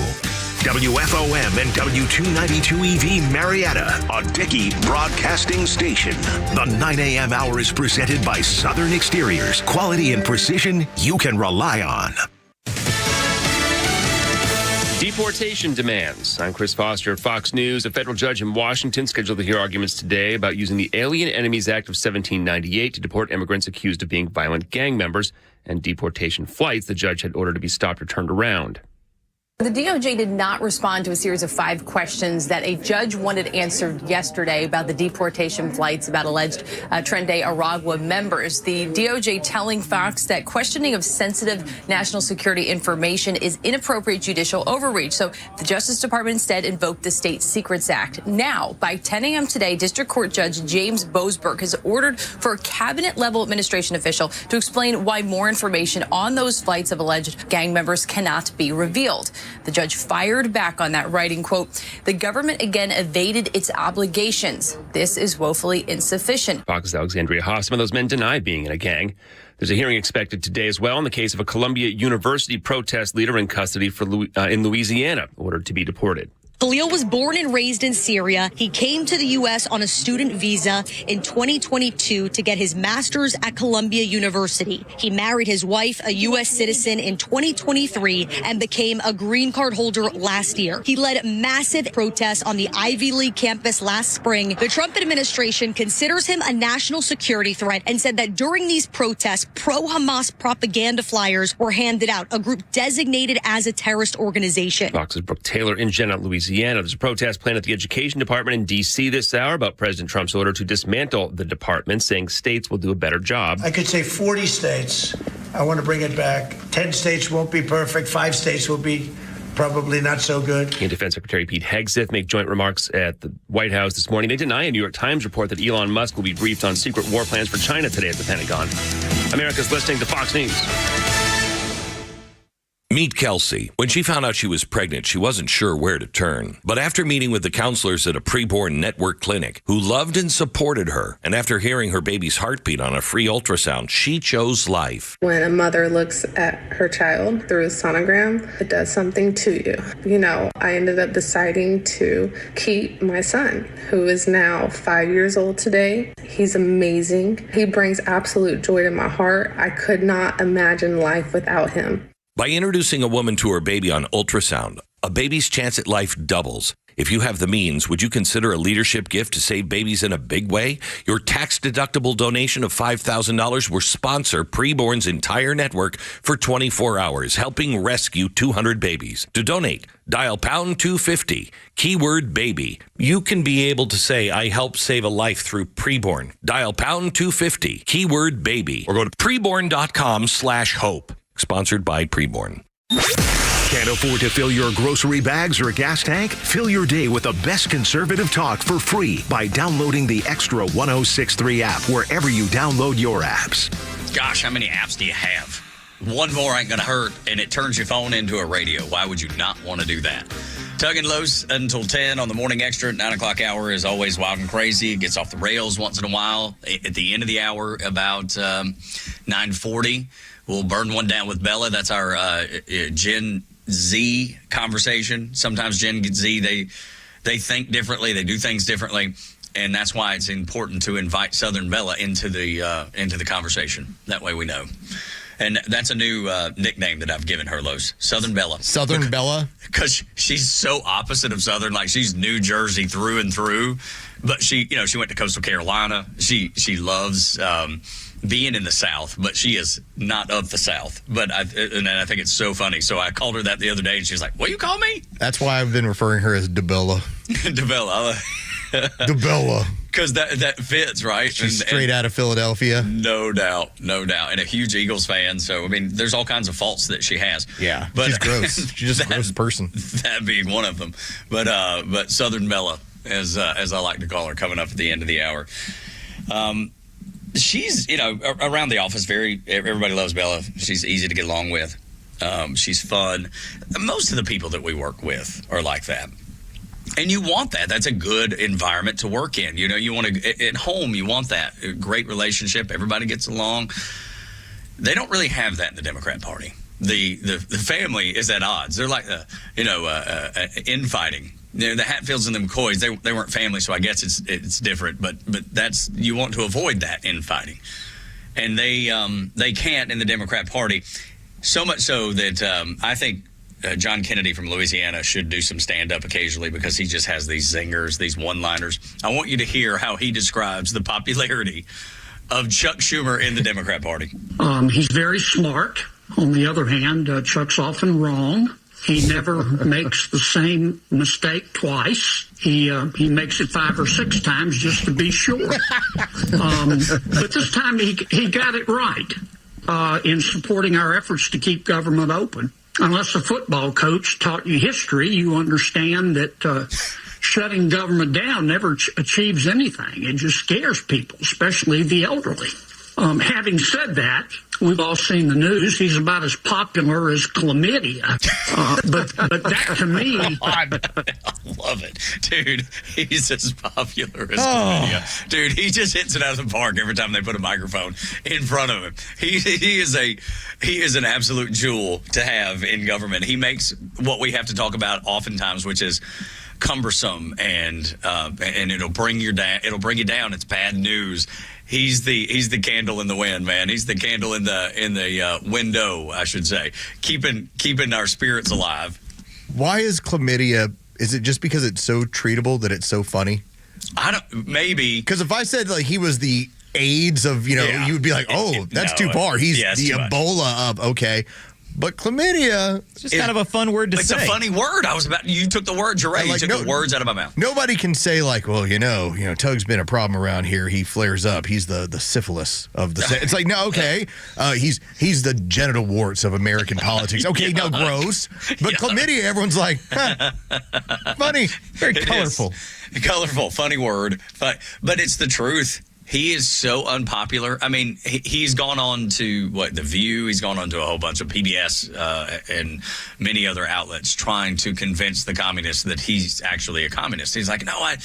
WFOM and W292EV Marietta, a Dickey broadcasting station. The 9 a.m. hour is presented by Southern Exteriors. Quality and precision you can rely on. Deportation demands. I'm Chris Foster at Fox News. A federal judge in Washington scheduled to hear arguments today about using the Alien Enemies Act of 1798 to deport immigrants accused of being violent gang members, and deportation flights the judge had ordered to be stopped or turned around. The DOJ did not respond to a series of 5 questions that a judge wanted answered yesterday about the deportation flights about alleged Tren Aragua members. The DOJ telling Fox that questioning of sensitive national security information is inappropriate judicial overreach. So the Justice Department instead invoked the State Secrets Act. Now, by 10 a.m. today, District Court Judge James Boasberg has ordered for a cabinet-level administration official to explain why more information on those flights of alleged gang members cannot be revealed. The judge fired back on that, writing, quote, "The government again evaded its obligations. This is woefully insufficient." Fox's Alexandria Haas, some of those men denied being in a gang. There's a hearing expected today as well in the case of a Columbia University protest leader in custody in Louisiana, ordered to be deported. Khalil was born and raised in Syria. He came to the U.S. on a student visa in 2022 to get his master's at Columbia University. He married his wife, a U.S. citizen, in 2023 and became a green card holder last year. He led massive protests on the Ivy League campus last spring. The Trump administration considers him a national security threat and said that during these protests, pro-Hamas propaganda flyers were handed out, a group designated as a terrorist organization. Fox's Brooke Taylor in Jennett, Louisiana. There's a protest planned at the Education Department in D.C. this hour about President Trump's order to dismantle the department, saying states will do a better job. I could say 40 states. I want to bring it back. 10 states won't be perfect. 5 states will be probably not so good. And Defense Secretary Pete Hegseth made joint remarks at the White House this morning. They deny a New York Times report that Elon Musk will be briefed on secret war plans for China today at the Pentagon. America's listening to Fox News. Meet Kelsey. When she found out she was pregnant, she wasn't sure where to turn. But after meeting with the counselors at a preborn network clinic who loved and supported her, and after hearing her baby's heartbeat on a free ultrasound, she chose life. When a mother looks at her child through a sonogram, it does something to you. You know, I ended up deciding to keep my son, who is now 5 years old today. He's amazing. He brings absolute joy to my heart. I could not imagine life without him. By introducing a woman to her baby on ultrasound, a baby's chance at life doubles. If you have the means, would you consider a leadership gift to save babies in a big way? Your tax-deductible donation of $5,000 will sponsor Preborn's entire network for 24 hours, helping rescue 200 babies. To donate, dial pound 250, keyword baby. You can be able to say, I help save a life through Preborn. Dial pound 250, keyword baby, or go to preborn.com/hope. Sponsored by Preborn. Can't afford to fill your grocery bags or gas tank? Fill your day with the best conservative talk for free by downloading the Extra 1063 app wherever you download your apps. Gosh, how many apps do you have? One more ain't going to hurt, and it turns your phone into a radio. Why would you not want to do that? Tug and Los until 10 on the Morning Extra at 9 o'clock hour is always wild and crazy. It gets off the rails once in a while. At the end of the hour, about 9:40, we'll burn one down with Bella. That's our Gen Z conversation. Sometimes Gen Z, they think differently. They do things differently. And that's why it's important to invite Southern Bella into the conversation. That way we know. And that's a new nickname that I've given her, Los. Southern Bella. Southern Bella? Because she's so opposite of Southern. Like, she's New Jersey through and through. But she went to Coastal Carolina. She loves being in the South, but she is not of the South. But I think it's so funny. So I called her that the other day, and she was like, "What you call me?" That's why I've been referring her as DeBella. DeBella. DeBella. Because that fits, right? She's straight out of Philadelphia. No doubt. And a huge Eagles fan. So, I mean, there's all kinds of faults that she has. Yeah, but she's gross. She's just a gross person. That being one of them. But Southern Bella, as I like to call her, coming up at the end of the hour. She's, around the office, everybody loves Bella. She's easy to get along with. She's fun. Most of the people that we work with are like that. And you want that. That's a good environment to work in. You want to, at home, you want that. A great relationship. Everybody gets along. They don't really have that in the Democrat Party. The family is at odds. They're like, infighting. The Hatfields and the McCoys, they weren't family, so I guess it's different. But that's, you want to avoid that infighting. And they can't in the Democrat Party. So much so that I think John Kennedy from Louisiana should do some stand-up occasionally, because he just has these zingers, these one-liners. I want you to hear how he describes the popularity of Chuck Schumer in the Democrat Party. He's very smart. On the other hand, Chuck's often wrong. He never makes the same mistake twice. He makes it 5 or 6 times just to be sure. But this time he got it right in supporting our efforts to keep government open. Unless a football coach taught you history, you understand that shutting government down never achieves anything. It just scares people, especially the elderly. Having said that, we've all seen the news. He's about as popular as chlamydia. But that, to me... I love it. Dude, he's as popular as chlamydia. Dude, he just hits it out of the park every time they put a microphone in front of him. He is an absolute jewel to have in government. He makes what we have to talk about oftentimes, which is cumbersome, and it'll bring you down. It's bad news. He's the candle in the wind, man. He's the candle in the window, I should say, keeping our spirits alive. Why is chlamydia? Is it just because it's so treatable that it's so funny? Maybe. Because if I said like he was the AIDS of, you would be like, that's too far. He's the Ebola of, okay. But chlamydia, it's just kind of a fun word to say. It's a funny word. You took the word, Jeray. You took the words out of my mouth. Nobody can say like, well, Tug's been a problem around here. He flares up. He's the syphilis of the. It's like, no, okay. He's the genital warts of American politics. Okay, no, gross. But chlamydia, everyone's like, funny, very colorful. Colorful, funny word. But it's the truth. He is so unpopular. I mean, he's gone on to, The View. He's gone on to a whole bunch of PBS and many other outlets trying to convince the communists that he's actually a communist. He's like, no,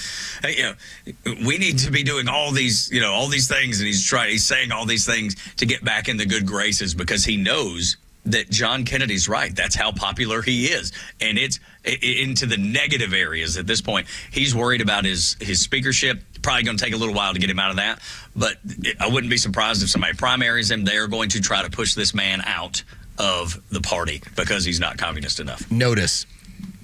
we need to be doing all these things. And he's saying all these things to get back in the good graces, because he knows that John Kennedy's right. That's how popular he is. And it's into the negative areas at this point. He's worried about his speakership. Probably going to take a little while to get him out of that. But I wouldn't be surprised if somebody primaries him. They are going to try to push this man out of the party because he's not communist enough. Notice,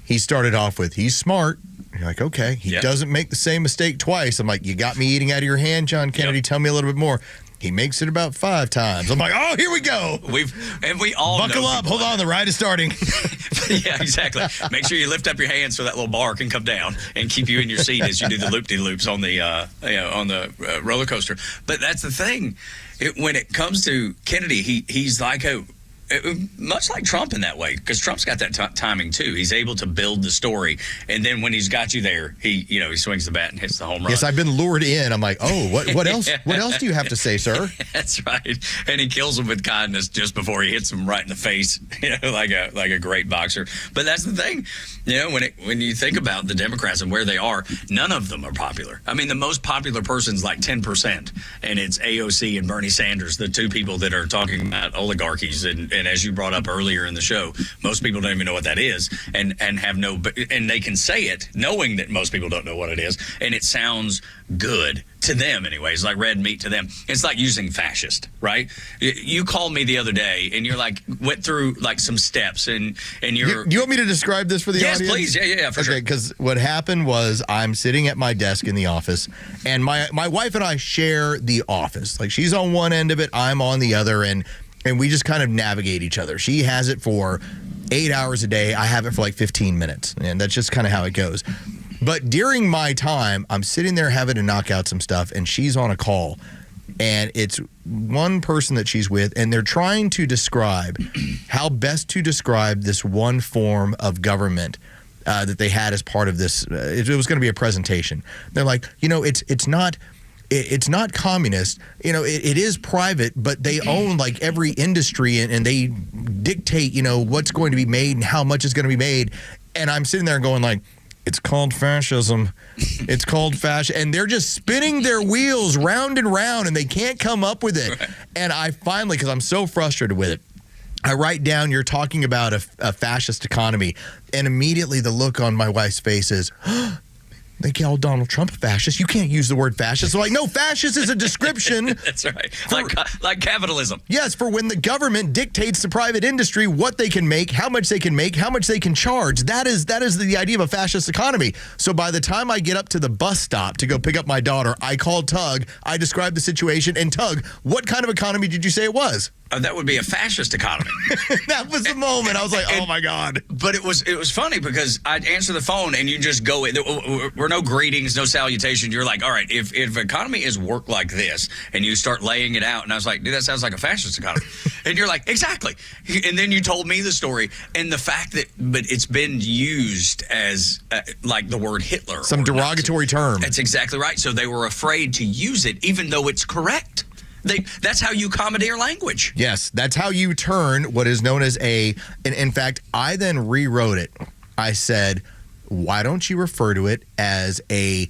he started off with, he's smart. You're like, okay, he doesn't make the same mistake twice. I'm like, you got me eating out of your hand, John Kennedy. Tell me a little bit more. He makes it about 5 times. I'm like, oh, here we go. We all buckle up. Hold on, the ride is starting. Yeah, exactly. Make sure you lift up your hands so that little bar can come down and keep you in your seat as you do the loop-de-loops on the roller coaster. But that's the thing. When it comes to Kennedy, he's like much like Trump in that way, because Trump's got that timing too. He's able to build the story, and then when he's got you there, he swings the bat and hits the home run. Yes, I've been lured in. I'm like, oh, what else? What else do you have to say, sir? That's right. And he kills him with kindness just before he hits him right in the face, like a great boxer. But that's the thing, when you think about the Democrats and where they are, none of them are popular. I mean, the most popular person's like 10%, and it's AOC and Bernie Sanders, the two people that are talking about oligarchies. And as you brought up earlier in the show, most people don't even know what that is, and they can say it knowing that most people don't know what it is, and it sounds good to them anyways, like red meat to them. It's like using fascist, right? You called me the other day, and you're like, went through like some steps, and you're... Do you want me to describe this for the audience? Yes, please. Yeah, for sure. Okay, because what happened was I'm sitting at my desk in the office, and my wife and I share the office. Like, she's on one end of it, I'm on the other, and we just kind of navigate each other. She has it for 8 hours a day. I have it for like 15 minutes, and that's just kind of how it goes. But during my time, I'm sitting there having to knock out some stuff, and she's on a call, and it's one person that she's with, and they're trying to describe how best to describe this one form of government that they had as part of this. It was going to be a presentation. They're like, it's not communist. It is private, but they own like every industry, and they dictate, what's going to be made and how much is going to be made. And I'm sitting there going like, it's called fascism. It's called fascism. And they're just spinning their wheels round and round, and they can't come up with it. Right. And I finally, because I'm so frustrated with it, I write down, you're talking about a fascist economy. And immediately the look on my wife's face is, they call Donald Trump a fascist. You can't use the word fascist. So like, no, fascist is a description. That's right. Like capitalism. Yes, for when the government dictates to private industry what they can make, how much they can make, how much they can charge. That is the idea of a fascist economy. So by the time I get up to the bus stop to go pick up my daughter, I called Tug. I described the situation. And Tug, what kind of economy did you say it was? That would be a fascist economy. That was the moment. I was like, oh, my God. But it was funny because I'd answer the phone and you just go, there were no greetings, no salutation. You're like, all right, if economy is work like this, and you start laying it out, and I was like, dude, that sounds like a fascist economy. And you're like, exactly. And then you told me the story, and the fact that, but it's been used as like the word Hitler. Some derogatory term. That's exactly right. So they were afraid to use it, even though it's correct. That's how you commandeer language. Yes, that's how you turn what is known as and in fact, I then rewrote it. I said, why don't you refer to it as a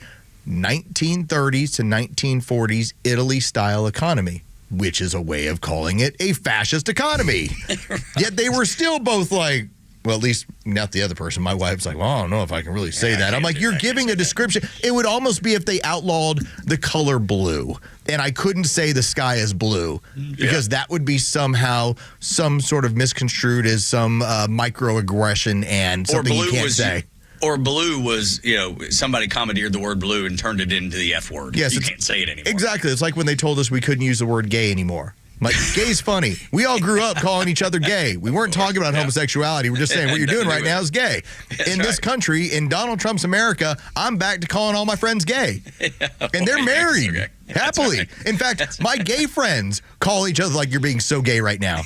1930s to 1940s Italy-style economy, which is a way of calling it a fascist economy. Right. Yet they were still both like, well, at least not the other person. My wife's like, well, I don't know if I can really say that. I'm like, you're giving a description. It would almost be if they outlawed the color blue. And I couldn't say the sky is blue because that would be somehow some sort of misconstrued as some microaggression and something you can't say. Or blue was, somebody commandeered the word blue and turned it into the F word. Yes, you can't say it anymore. Exactly. It's like when they told us we couldn't use the word gay anymore. Like, gay's funny. We all grew up calling each other gay. We weren't talking about homosexuality. We're just saying what you're doing right now is gay. In this country, in Donald Trump's America, I'm back to calling all my friends gay. And they're married. Happily. Right. In fact, my gay friends call each other like you're being so gay right now.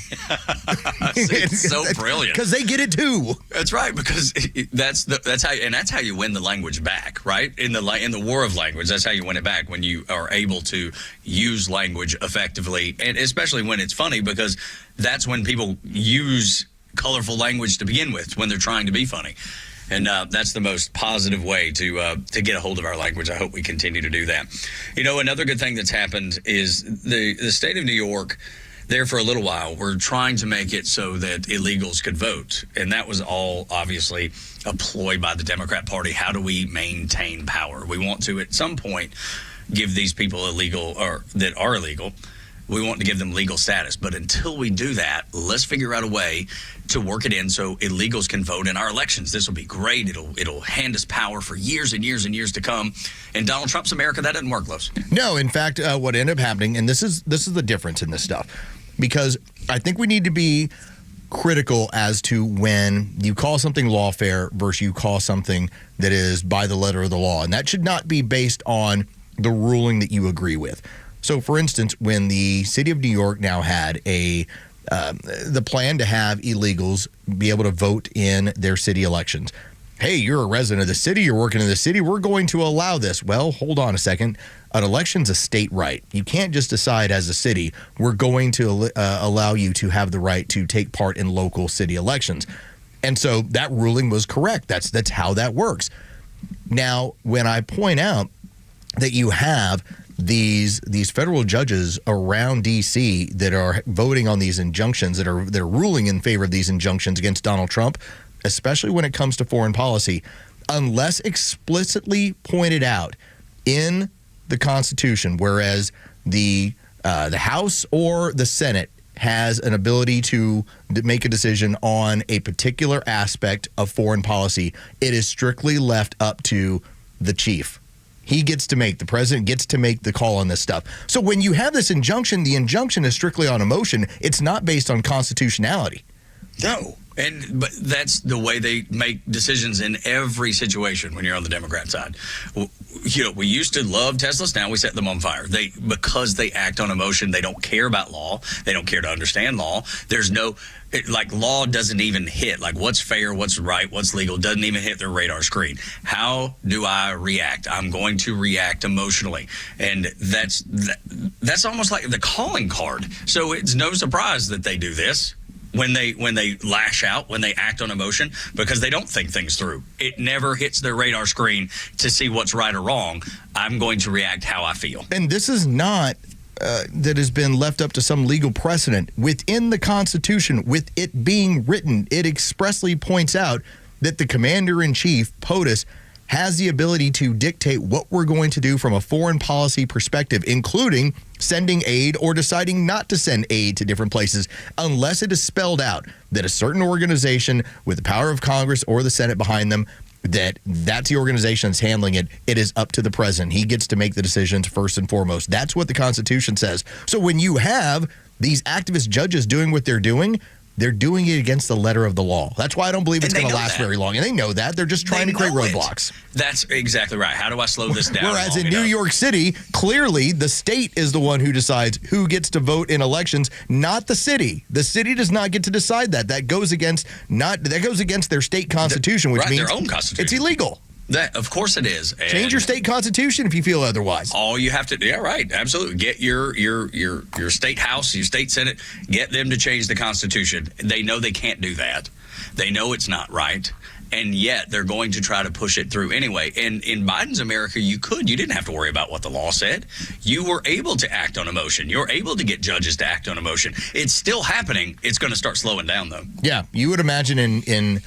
It's so brilliant. Because they get it too. That's right. Because that's how you win the language back, right? In the war of language, that's how you win it back, when you are able to use language effectively, and especially when it's funny, because that's when people use colorful language to begin with, when they're trying to be funny. And that's the most positive way to get a hold of our language. I hope we continue to do that. Another good thing that's happened is the state of New York, there for a little while, we're trying to make it so that illegals could vote. And that was all obviously a ploy by the Democrat Party. How do we maintain power? We want to, at some point, give these people that are illegal, we want to give them legal status. But until we do that, let's figure out a way to work it in so illegals can vote in our elections. This will be great. It'll hand us power for years and years and years to come. In Donald Trump's America, that doesn't work, Los. No, in fact, what ended up happening, and this is the difference in this stuff, because I think we need to be critical as to when you call something lawfare versus you call something that is by the letter of the law. And that should not be based on the ruling that you agree with. So, for instance, when the city of New York now had a the plan to have illegals be able to vote in their city elections. Hey, you're a resident of the city, you're working in the city, we're going to allow this. Well, hold on a second. An election's a state right. You can't just decide as a city, we're going to allow you to have the right to take part in local city elections. And so that ruling was correct. That's how that works. Now, when I point out that you have these federal judges around D.C. that are voting on these injunctions, that are ruling in favor of these injunctions against Donald Trump, especially when it comes to foreign policy, unless explicitly pointed out in the Constitution, whereas the House or the Senate has an ability to make a decision on a particular aspect of foreign policy, it is strictly left up to the chief. The president gets to make the call on this stuff. So when you have this injunction, the injunction is strictly on emotion. It's not based on constitutionality. No. But that's the way they make decisions in every situation when you're on the Democrat side. We used to love Teslas. Now we set them on fire. Because they act on emotion. They don't care about law. They don't care to understand law. There's law doesn't even hit. Like what's fair, what's right, what's legal doesn't even hit their radar screen. How do I react? I'm going to react emotionally. And that's almost like the calling card. So it's no surprise that they do this. When they lash out, when they act on emotion, because they don't think things through. It never hits their radar screen to see what's right or wrong. I'm going to react how I feel. And this is not that has been left up to some legal precedent. Within the Constitution, with it being written, it expressly points out that the commander-in-chief, POTUS, has the ability to dictate what we're going to do from a foreign policy perspective, including sending aid or deciding not to send aid to different places, unless it is spelled out that a certain organization with the power of Congress or the Senate behind them, that's the organization that's handling it. It is up to the president. He gets to make the decisions first and foremost. That's what the Constitution says. So when you have these activist judges doing what they're doing it against the letter of the law. That's why I don't believe it's going to last very long. And they know that. They're just trying to create roadblocks. That's exactly right. How do I slow this down? Whereas in New York City, clearly the state is the one who decides who gets to vote in elections, not the city. The city does not get to decide that. That goes against their state constitution, which means their own constitution. It's illegal. Of course it is. And change your state constitution if you feel otherwise. All you have to do, absolutely. Get your state house, your state senate, get them to change the Constitution. They know they can't do that. They know it's not right. And yet they're going to try to push it through anyway. And in Biden's America, you didn't have to worry about what the law said. You were able to act on emotion. You're able to get judges to act on emotion. It's still happening. It's going to start slowing down, though. Yeah, you would imagine in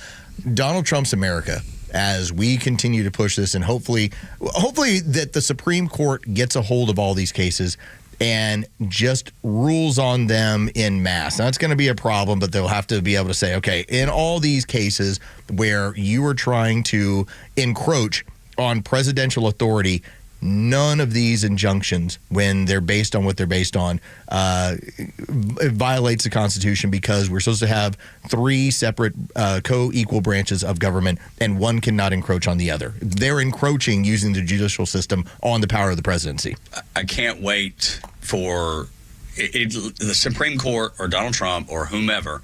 Donald Trump's America, as we continue to push this, and hopefully that the Supreme Court gets a hold of all these cases and just rules on them en masse. Now, it's going to be a problem, but they'll have to be able to say, okay, in all these cases where you are trying to encroach on presidential authority, none of these injunctions, when they're based on what they're based on, it violates the Constitution, because we're supposed to have three separate co-equal branches of government, and one cannot encroach on the other. They're encroaching using the judicial system on the power of the presidency. I can't wait for the Supreme Court or Donald Trump or whomever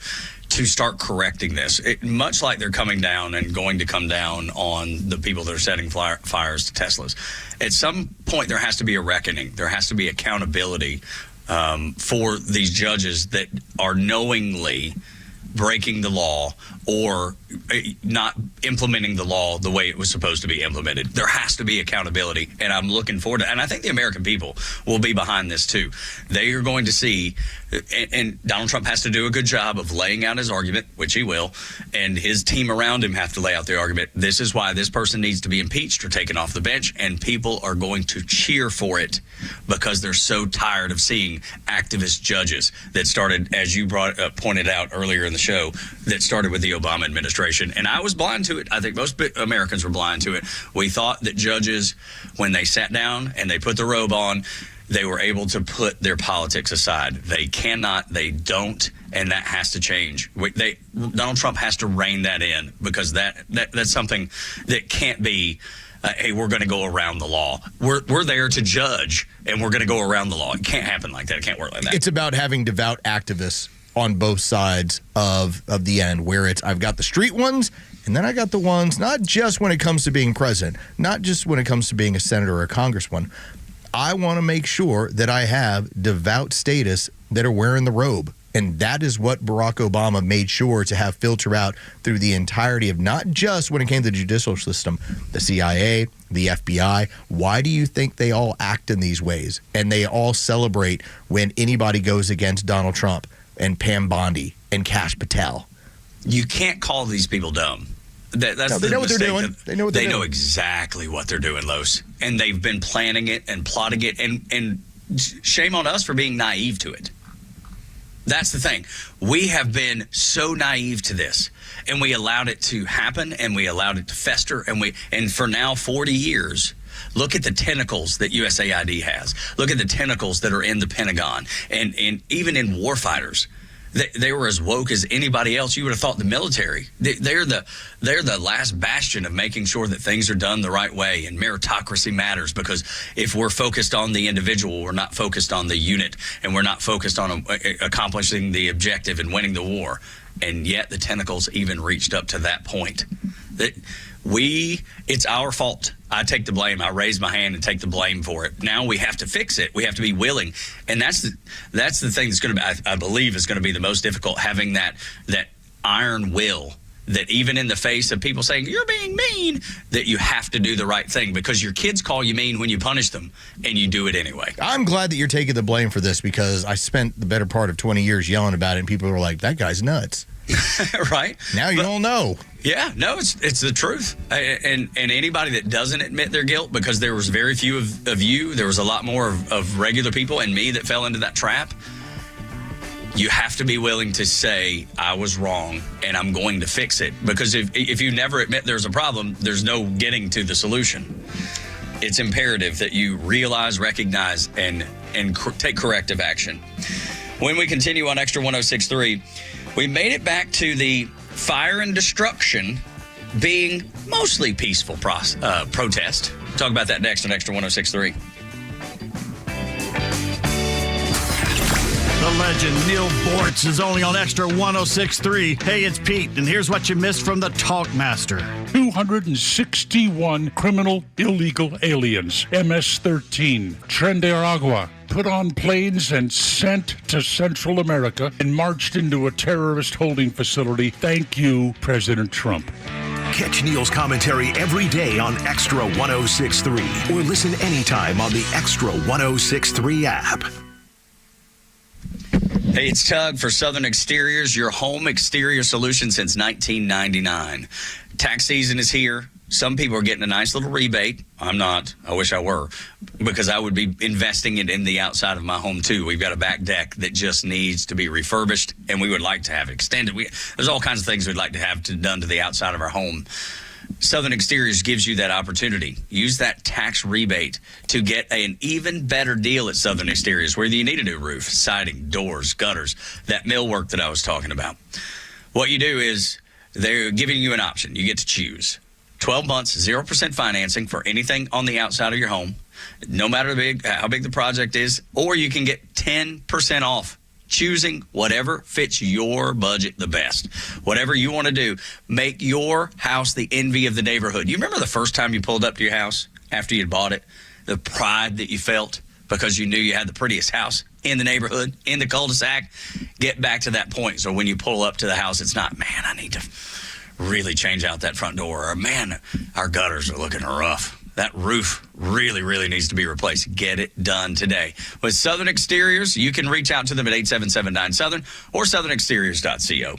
to start correcting this. Much like they're coming down and going to come down on the people that are setting fires to Teslas. At some point, there has to be a reckoning. There has to be accountability for these judges that are knowingly breaking the law or not implementing the law the way it was supposed to be implemented. There has to be accountability, and I'm looking forward to, and I think the American people will be behind this too. They are going to see, and Donald Trump has to do a good job of laying out his argument, which he will, and his team around him have to lay out their argument. This is why this person needs to be impeached or taken off the bench, and people are going to cheer for it because they're so tired of seeing activist judges that started, as you pointed out earlier in the show, that started with the Obama administration. And I was blind to it. I think most Americans were blind to it. We thought that judges, when they sat down and they put the robe on, they were able to put their politics aside. They cannot, they don't, and that has to change. Donald Trump has to rein that in, because that's something that can't be, hey, we're going to go around the law. We're there to judge, and we're going to go around the law. It can't happen like that. It can't work like that. It's about having devout activists on both sides of the end, where I've got the street ones, and then I got the ones not just when it comes to being president, not just when it comes to being a senator or a congressman. I want to make sure that I have devout status that are wearing the robe. And that is what Barack Obama made sure to have filter out through the entirety of, not just when it came to the judicial system, the CIA, the FBI. Why do you think they all act in these ways? And they all celebrate when anybody goes against Donald Trump and Pam Bondi and Kash Patel. You can't call these people dumb. They know what they're doing. They know exactly what they're doing, Los. And they've been planning it and plotting it. And shame on us for being naive to it. That's the thing. We have been so naive to this, and we allowed it to happen, and we allowed it to fester, and for now 40 years, look at the tentacles that USAID has. Look at the tentacles that are in the Pentagon, and even in warfighters. They were as woke as anybody else. You would have thought the military. They're the last bastion of making sure that things are done the right way, and meritocracy matters, because if we're focused on the individual, we're not focused on the unit, and we're not focused on accomplishing the objective and winning the war. And yet the tentacles even reached up to that point. It's our fault. I take the blame. I raise my hand and take the blame for it. Now we have to fix it. We have to be willing, and that's the thing that's going to be, I believe, is going to be the most difficult. Having that iron will, that even in the face of people saying you're being mean, that you have to do the right thing, because your kids call you mean when you punish them, and you do it anyway. I'm glad that you're taking the blame for this, because I spent the better part of 20 years yelling about it, and people were like, "That guy's nuts." Right? Now you all know. Yeah, no, it's the truth. And anybody that doesn't admit their guilt, because there was very few of you, there was a lot more of regular people and me that fell into that trap. You have to be willing to say, I was wrong and I'm going to fix it. Because if you never admit there's a problem, there's no getting to the solution. It's imperative that you realize, recognize, and take corrective action. When we continue on Extra 106.3, we made it back to the fire and destruction being mostly peaceful protest. Talk about that next on Extra 106.3. The legend Neil Bortz is only on Extra 106.3. Hey, it's Pete, and here's what you missed from the Talkmaster. 261 criminal illegal aliens, MS-13, Tren de Aragua, put on planes and sent to Central America and marched into a terrorist holding facility. Thank you, President Trump. Catch Neil's commentary every day on Extra 106.3 or listen anytime on the Extra 106.3 app. Hey, it's Tug for Southern Exteriors, your home exterior solution since 1999. Tax season is here. Some people are getting a nice little rebate. I'm not. I wish I were, because I would be investing it in the outside of my home, too. We've got a back deck that just needs to be refurbished, and we would like to have it extended. There's all kinds of things we'd like to have done to the outside of our home. Southern Exteriors gives you that opportunity. Use that tax rebate to get an even better deal at Southern Exteriors, whether you need a new roof, siding, doors, gutters, that millwork that I was talking about. What you do is they're giving you an option. You get to choose 12 months, 0% financing for anything on the outside of your home, no matter how big the project is, or you can get 10% off. Choosing whatever fits your budget the best. Whatever you want to do, make your house the envy of the neighborhood. You remember the first time you pulled up to your house after you'd bought it? The pride that you felt because you knew you had the prettiest house in the neighborhood, in the cul-de-sac. Get back to that point, so when you pull up to the house, it's not, man, I need to really change out that front door, or man, our gutters are looking rough. That roof really, really needs to be replaced. Get it done today. With Southern Exteriors, you can reach out to them at 8779-SOUTHERN or southernexteriors.co.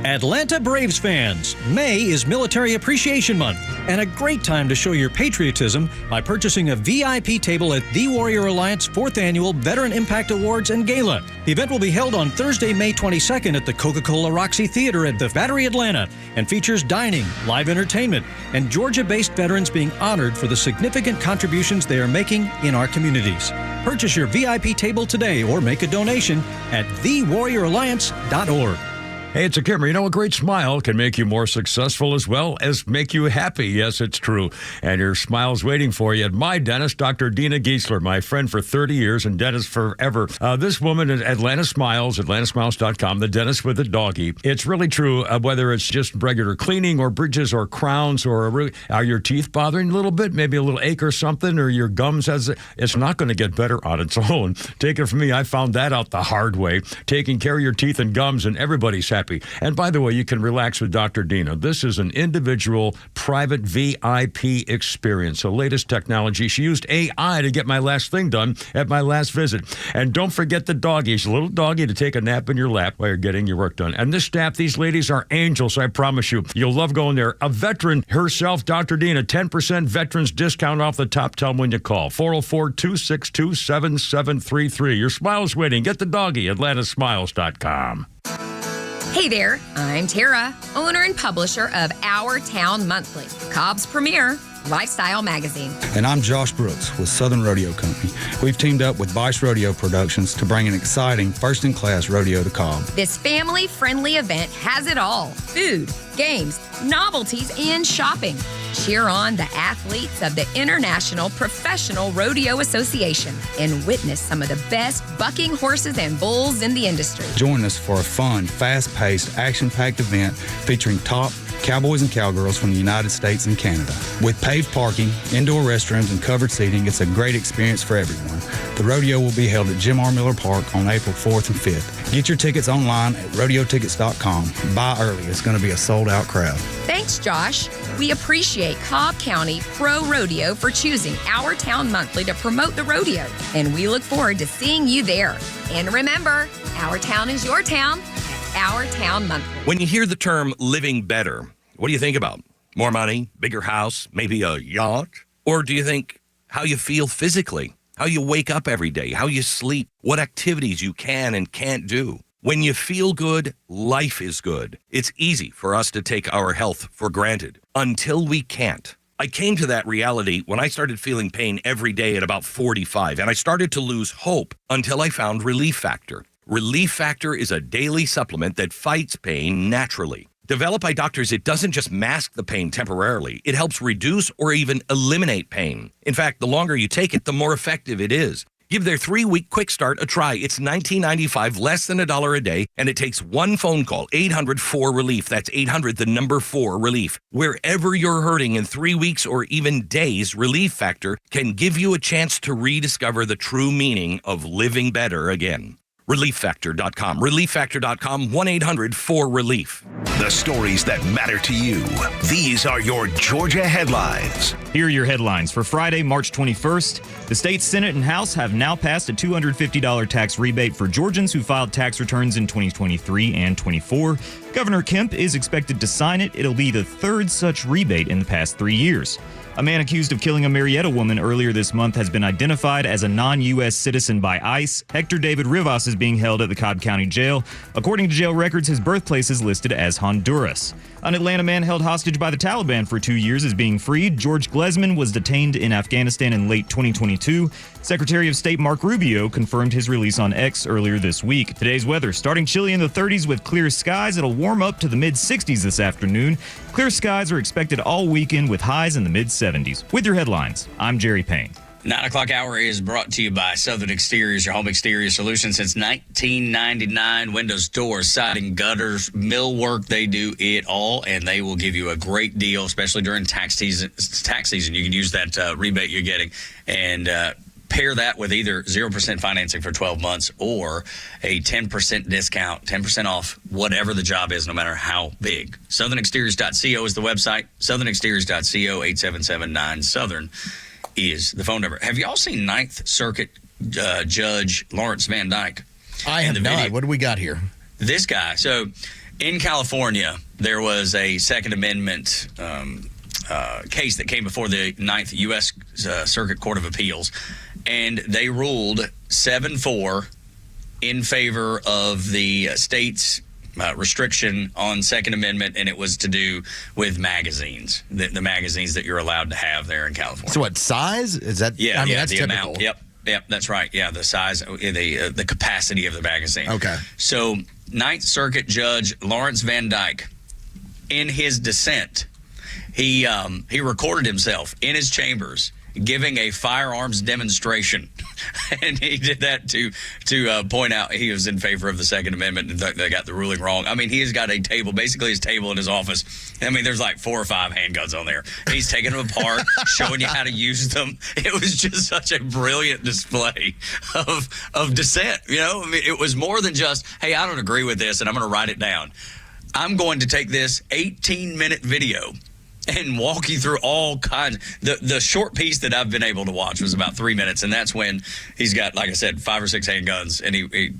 Atlanta Braves fans, May is Military Appreciation Month, and a great time to show your patriotism by purchasing a VIP table at the Warrior Alliance 4th Annual Veteran Impact Awards and Gala. The event will be held on Thursday, May 22nd at the Coca-Cola Roxy Theater at the Battery Atlanta, and features dining, live entertainment, and Georgia-based veterans being honored for the significant contributions they are making in our communities. Purchase your VIP table today or make a donation at thewarrioralliance.org. Hey, it's a Kimmer. You know, a great smile can make you more successful as well as make you happy. Yes, it's true. And your smile's waiting for you at my dentist, Dr. Dina Giesler, my friend for 30 years and dentist forever. This woman at Atlanta Smiles, atlantasmiles.com, the dentist with the doggy. It's really true, whether it's just regular cleaning or bridges or crowns or are your teeth bothering a little bit, maybe a little ache or something, or your gums it's not going to get better on its own. Take it from me, I found that out the hard way. Taking care of your teeth and gums, and everybody's happy. And by the way, you can relax with Dr. Dina. This is an individual, private VIP experience. The latest technology. She used AI to get my last thing done at my last visit. And don't forget the doggy. She's a little doggy to take a nap in your lap while you're getting your work done. And this staff, these ladies are angels, I promise you. You'll love going there. A veteran herself, Dr. Dina, 10% veterans discount off the top. Tell them when you call. 404-262-7733. Your smile's waiting. Get the doggy at atlantasmiles.com. Hey there, I'm Tara, owner and publisher of Our Town Monthly, Cobb's premier lifestyle magazine. And I'm Josh Brooks with Southern Rodeo Company. We've teamed up with Vice Rodeo Productions to bring an exciting first-in-class rodeo to Cobb. This family-friendly event has it all: food, games, novelties, and shopping. Cheer on the athletes of the International Professional Rodeo Association and witness some of the best bucking horses and bulls in the industry. Join us for a fun, fast-paced, action-packed event featuring top cowboys and cowgirls from the United States and Canada. With paved parking, indoor restrooms, and covered seating, it's a great experience for everyone. The rodeo will be held at Jim R. Miller Park on April 4th and 5th. Get your tickets online at rodeotickets.com. Buy early. It's going to be a sold-out crowd. Thanks, Josh. We appreciate Cobb County Pro Rodeo for choosing Our Town Monthly to promote the rodeo, and we look forward to seeing you there. And remember, our town is your town. Our Town Monthly. When you hear the term living better, what do you think about? More money, bigger house, maybe a yacht? Or do you think how you feel physically, how you wake up every day, how you sleep, what activities you can and can't do? When you feel good, life is good. It's easy for us to take our health for granted until we can't. I came to that reality when I started feeling pain every day at about 45, and I started to lose hope until I found Relief Factor. Relief Factor is a daily supplement that fights pain naturally. Developed by doctors, it doesn't just mask the pain temporarily. It helps reduce or even eliminate pain. In fact, the longer you take it, the more effective it is. Give their 3-week quick start a try. It's $19.95, less than $1 a day, and it takes one phone call, 800-4-RELIEF. That's 800-4-RELIEF. Wherever you're hurting in 3 weeks or even days, Relief Factor can give you a chance to rediscover the true meaning of living better again. ReliefFactor.com. ReliefFactor.com, 1-800-4-RELIEF. The stories that matter to you. These are your Georgia headlines. Here are your headlines for Friday, March 21st. The state Senate and House have now passed a $250 tax rebate for Georgians who filed tax returns in 2023 and 24. Governor Kemp is expected to sign it. It'll be the third such rebate in the past 3 years. A man accused of killing a Marietta woman earlier this month has been identified as a non-U.S. citizen by ICE. Hector David Rivas is being held at the Cobb County Jail. According to jail records, his birthplace is listed as Honduras. An Atlanta man held hostage by the Taliban for 2 years is being freed. George Glesman was detained in Afghanistan in late 2022. Secretary of State Mark Rubio confirmed his release on X earlier this week. Today's weather, starting chilly in the 30s with clear skies. It'll warm up to the mid-60s this afternoon. Clear skies are expected all weekend with highs in the mid-70s. With your headlines, I'm Jerry Payne. 9 o'clock hour is brought to you by Southern Exteriors, your home exterior solution since 1999. Windows, doors, siding, gutters, millwork, they do it all, and they will give you a great deal, especially during tax season. You can use that rebate you're getting and pair that with either 0% financing for 12 months or a 10% discount, 10% off, whatever the job is, no matter how big. SouthernExteriors.co is the website. SouthernExteriors.co, 877-9-SOUTHERN is the phone number. Have y'all seen Ninth Circuit Judge Lawrence Van Dyke? I have not. What do we got here? This guy. So in California, there was a Second Amendment case that came before the Ninth U.S. Circuit Court of Appeals, and they ruled 7-4 in favor of the state's restriction on Second Amendment, and it was to do with magazines, the magazines that you're allowed to have there in California. So what size? Is that? Yeah, I mean, yeah, that's the typical. amount. Yep, that's right. Yeah, the size, the capacity of the magazine. Okay. So Ninth Circuit Judge Lawrence Van Dyke, in his dissent, he recorded himself in his chambers giving a firearms demonstration, and he did that to point out he was in favor of the Second Amendment and they got the ruling wrong. I mean, he has got a table, basically his table in his office. I mean, there's like 4 or 5 handguns on there. He's taking them apart, showing you how to use them. It was just such a brilliant display of dissent. You know, I mean, it was more than just, hey, I don't agree with this and I'm going to write it down. I'm going to take this 18-minute video and walk you through all kinds. The short piece that I've been able to watch was about 3 minutes, and that's when he's got, like I said, 5 or 6 handguns, and he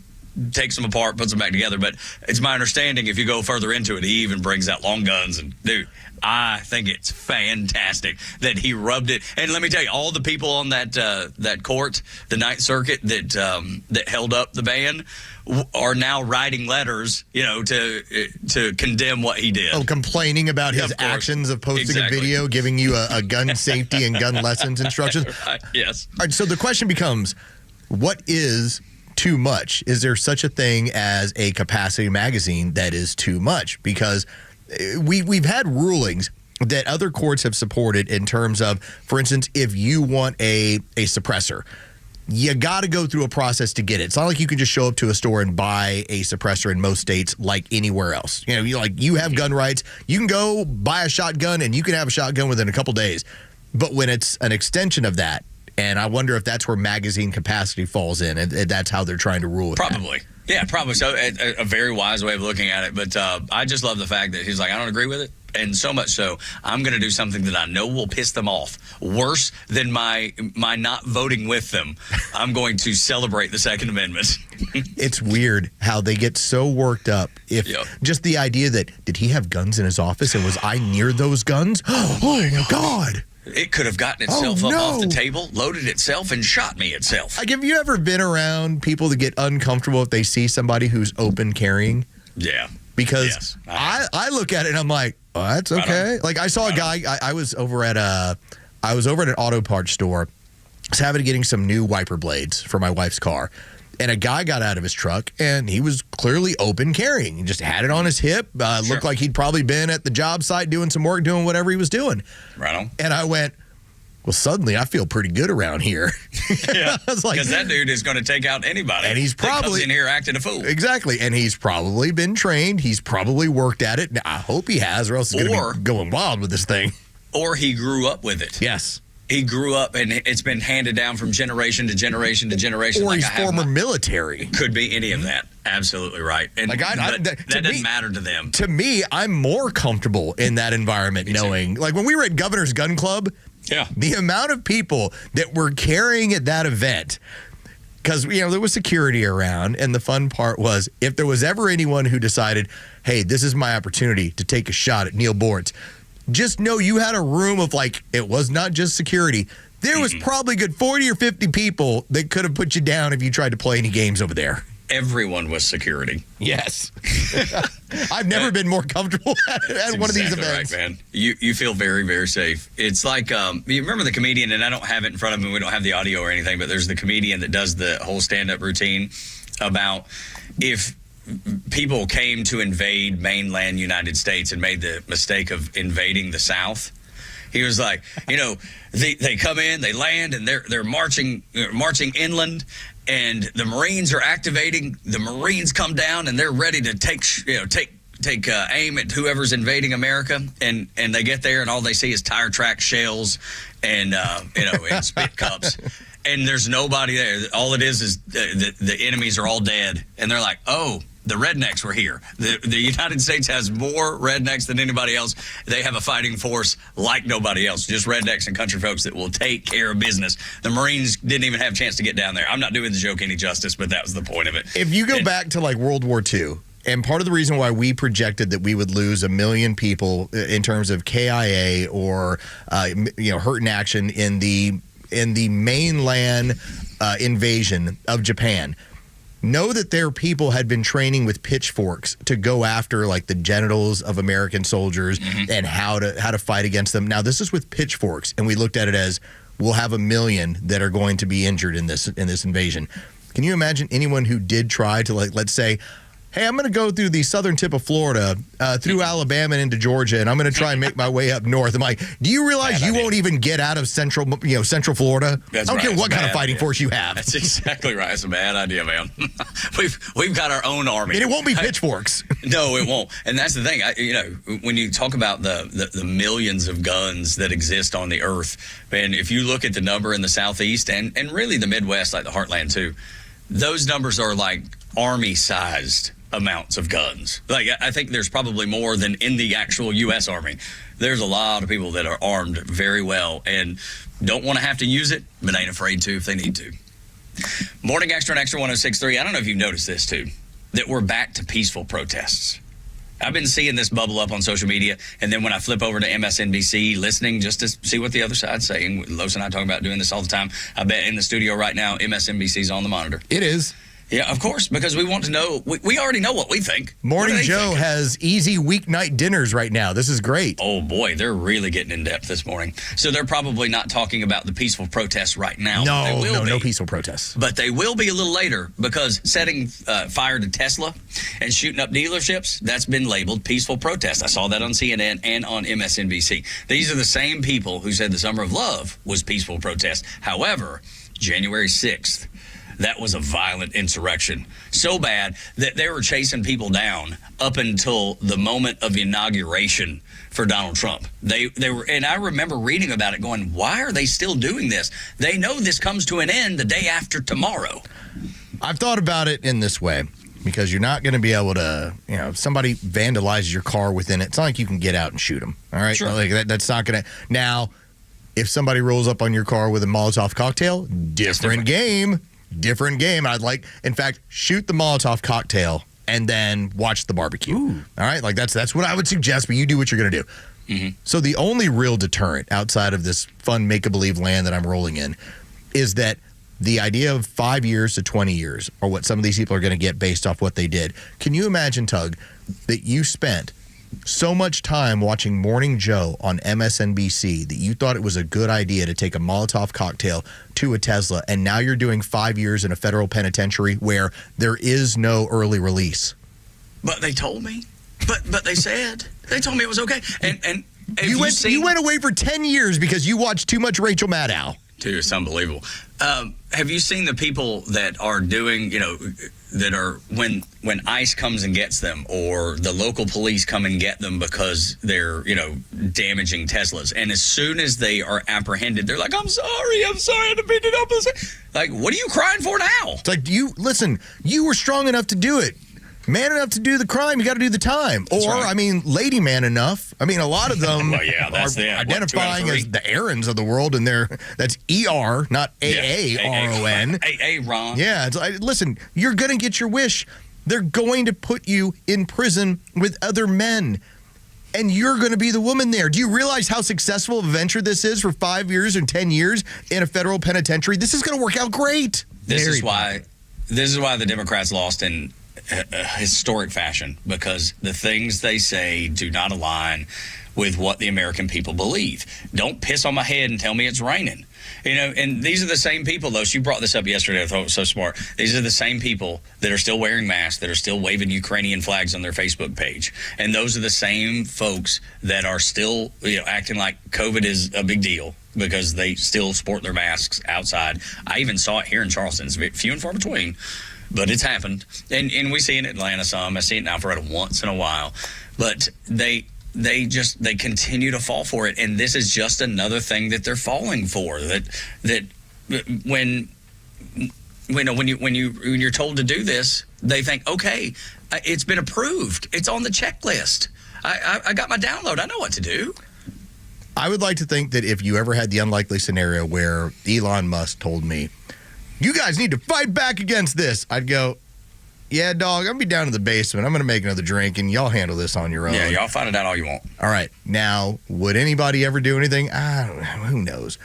takes them apart, puts them back together. But it's my understanding if you go further into it, he even brings out long guns. And, dude, I think it's fantastic that he rubbed it. And let me tell you, all the people on that court, the Ninth Circuit that held up the ban, are now writing letters, to condemn what he did. Oh, complaining about his actions of posting a video, giving you a gun safety and gun lessons instructions. Right. Yes. All right, so the question becomes, what is too much? Is there such a thing as a capacity magazine that is too much? Because we've had rulings that other courts have supported in terms of, for instance, if you want a suppressor, you got to go through a process to get it. It's not like you can just show up to a store and buy a suppressor in most states like anywhere else. You have gun rights. You can go buy a shotgun and you can have a shotgun within a couple days. But when it's an extension of that, and I wonder if that's where magazine capacity falls in, and that's how they're trying to rule it. Probably. Yeah, probably so. A very wise way of looking at it. But I just love the fact that he's like, I don't agree with it. And so much so, I'm going to do something that I know will piss them off. Worse than my not voting with them. I'm going to celebrate the Second Amendment. It's weird how they get so worked up. If just the idea that, did he have guns in his office and was I near those guns? Oh, my God. It could have gotten itself up off the table, loaded itself, and shot me itself. Like, have you ever been around people that get uncomfortable if they see somebody who's open carrying? Yeah. Because I look at it and I'm like, oh, that's okay. Like, I saw a guy, I was over at an auto parts store. I was getting some new wiper blades for my wife's car. And a guy got out of his truck, and he was clearly open carrying. He just had it on his hip. Looked like he'd probably been at the job site doing some work, doing whatever he was doing. Right on. And I went, well, suddenly I feel pretty good around here. Yeah, I was like, because that dude is going to take out anybody. And he's probably that comes in here acting a fool. Exactly. And he's probably been trained. He's probably worked at it. Now, I hope he has, or else he's going to be going wild with this thing. Or he grew up with it. Yes. He grew up, and it's been handed down from generation to generation to generation. Or he's former military. Could be any of that. Absolutely right. And that doesn't matter to them. To me, I'm more comfortable in that environment knowing. Like, when we were at Governor's Gun Club, the amount of people that were carrying at that event, because there was security around, and the fun part was, if there was ever anyone who decided, hey, this is my opportunity to take a shot at Neil Bortz, just know you had a room of, like, it was not just security. There was probably good 40 or 50 people that could have put you down if you tried to play any games over there. Everyone was security. Yes. I've never been more comfortable at one of these events. Right, man. You feel very, very safe. It's like, you remember the comedian, and I don't have it in front of me, we don't have the audio or anything, but there's the comedian that does the whole stand-up routine about if people came to invade mainland United States and made the mistake of invading the South. He was like, they come in, they land, and they're marching inland, and the Marines are activating. The Marines come down, and they're ready to take aim at whoever's invading America, and they get there, and all they see is tire track shells and and spit cups. And there's nobody there. All it is the enemies are all dead. And they're like, oh, the rednecks were here. The United States has more rednecks than anybody else. They have a fighting force like nobody else, just rednecks and country folks that will take care of business. The Marines didn't even have a chance to get down there. I'm not doing the joke any justice, but that was the point of it. If you go back to like World War II, and part of the reason why we projected that we would lose 1 million people in terms of KIA or hurt in action in the mainland invasion of Japan, know that their people had been training with pitchforks to go after like the genitals of American soldiers and how to fight against them. Now, this is with pitchforks, and we looked at it as we'll have 1 million that are going to be injured in this invasion. Can you imagine anyone who did try to, like, let's say, hey, I'm going to go through the southern tip of Florida, through Alabama and into Georgia, and I'm going to try and make my way up north. I'm like, do you realize you won't even get out of central Florida? That's I don't right. care It's what a kind of bad fighting idea. force you have. That's exactly right. It's a bad idea, man. We've got our own army. And it won't be pitchforks. No, it won't. And that's the thing. When you talk about the millions of guns that exist on the earth, man, if you look at the number in the Southeast and really the Midwest, like the Heartland too, those numbers are like Army-sized amounts of guns. Like, I think there's probably more than in the actual U.S. Army. There's a lot of people that are armed very well and don't want to have to use it, but ain't afraid to if they need to. Morning Xtra and Extra 106.3. I don't know if you've noticed this, too, that we're back to peaceful protests. I've been seeing this bubble up on social media, and then when I flip over to MSNBC, listening just to see what the other side's saying. Los and I talk about doing this all the time. I bet in the studio right now, MSNBC's on the monitor. It is. Yeah, of course, because we want to know. We already know what we think. Morning Joe has easy weeknight dinners right now. This is great. Oh, boy, they're really getting in depth this morning. So they're probably not talking about the peaceful protests right now. No peaceful protests. But they will be a little later because setting fire to Tesla and shooting up dealerships, that's been labeled peaceful protest. I saw that on CNN and on MSNBC. These are the same people who said the Summer of Love was peaceful protest. However, January 6th, that was a violent insurrection. So bad that they were chasing people down up until the moment of inauguration for Donald Trump. They were, and I remember reading about it going, why are they still doing this? They know this comes to an end the day after tomorrow. I've thought about it in this way, because you're not going to be able to, if somebody vandalizes your car within it, it's not like you can get out and shoot them. All right? Sure. Like that's not going to. Now, if somebody rolls up on your car with a Molotov cocktail, different game. Different game. In fact, shoot the Molotov cocktail and then watch the barbecue. Ooh. All right? Like that's what I would suggest, but you do what you're going to do. Mm-hmm. So the only real deterrent outside of this fun make-a-believe land that I'm rolling in is that the idea of 5 years to 20 years are what some of these people are going to get based off what they did. Can you imagine, Tug, that you spent so much time watching Morning Joe on MSNBC that you thought it was a good idea to take a Molotov cocktail to a Tesla, and now you're doing 5 years in a federal penitentiary where there is no early release? But they told me. But they said. They told me it was okay. And you went away for 10 years because you watched too much Rachel Maddow. Dude, it's unbelievable. Have you seen the people that are doing, that are when ICE comes and gets them, or the local police come and get them because they're, damaging Teslas, and as soon as they are apprehended, they're like, I'm sorry, I had to beat it up. Like, what are you crying for now? It's like, you were strong enough to do it. Man enough to do the crime, you got to do the time. That's or, right. Lady man enough. A lot of them Well, yeah, that's are them. identifying as the Aarons of the world, and that's ER, not AARON. Ron. Yeah, listen, you're going to get your wish. They're going to put you in prison with other men, and you're going to be the woman there. Do you realize how successful of a venture this is for 5 years and 10 years in a federal penitentiary? This is going to work out great. This is why the Democrats lost in historic fashion, because the things they say do not align with what the American people believe. Don't piss on my head and tell me it's raining. And these are the same people, though. You brought this up yesterday. I thought it was so smart. These are the same people that are still wearing masks, that are still waving Ukrainian flags on their Facebook page. And those are the same folks that are still, acting like COVID is a big deal because they still sport their masks outside. I even saw it here in Charleston. It's few and far between, but it's happened. And we see it in Atlanta some. I see it now for once in a while. But they continue to fall for it, and this is just another thing that they're falling for. That when you're told to do this, they think, okay, it's been approved. It's on the checklist. I got my download. I know what to do. I would like to think that if you ever had the unlikely scenario where Elon Musk told me, you guys need to fight back against this, I'd go, yeah, dog, I'm going to be down in the basement. I'm going to make another drink, and y'all handle this on your own. Yeah, y'all find it out all you want. All right. Now, would anybody ever do anything? I don't know. Who knows?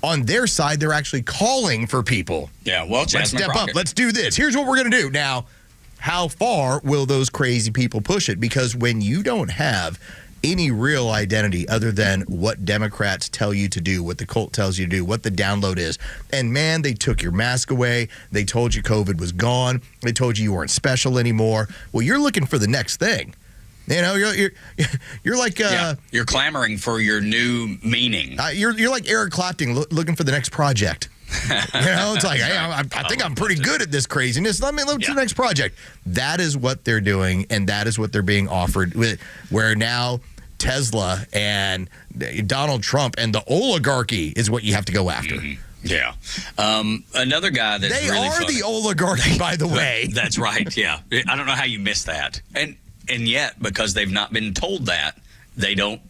On their side, they're actually calling for people. Yeah, well, let's step up. Let's do this. Here's what we're going to do. Now, how far will those crazy people push it? Because when you don't have any real identity other than what Democrats tell you to do, what the cult tells you to do, what the download is. And man, they took your mask away. They told you COVID was gone. They told you weren't special anymore. Well, you're looking for the next thing. You know, you're like you're clamoring for your new meaning. You're like Eric Clapton looking for the next project. It's like, hey, I think I'm pretty good at this craziness. Let me look to the next project. That is what they're doing, and that is what they're being offered. Where now Tesla and Donald Trump and the oligarchy is what you have to go after. Mm-hmm. Yeah. Another guy that's they really are funny. the oligarchy, by the way. That's right. Yeah. I don't know how you missed that, and yet because they've not been told that, they don't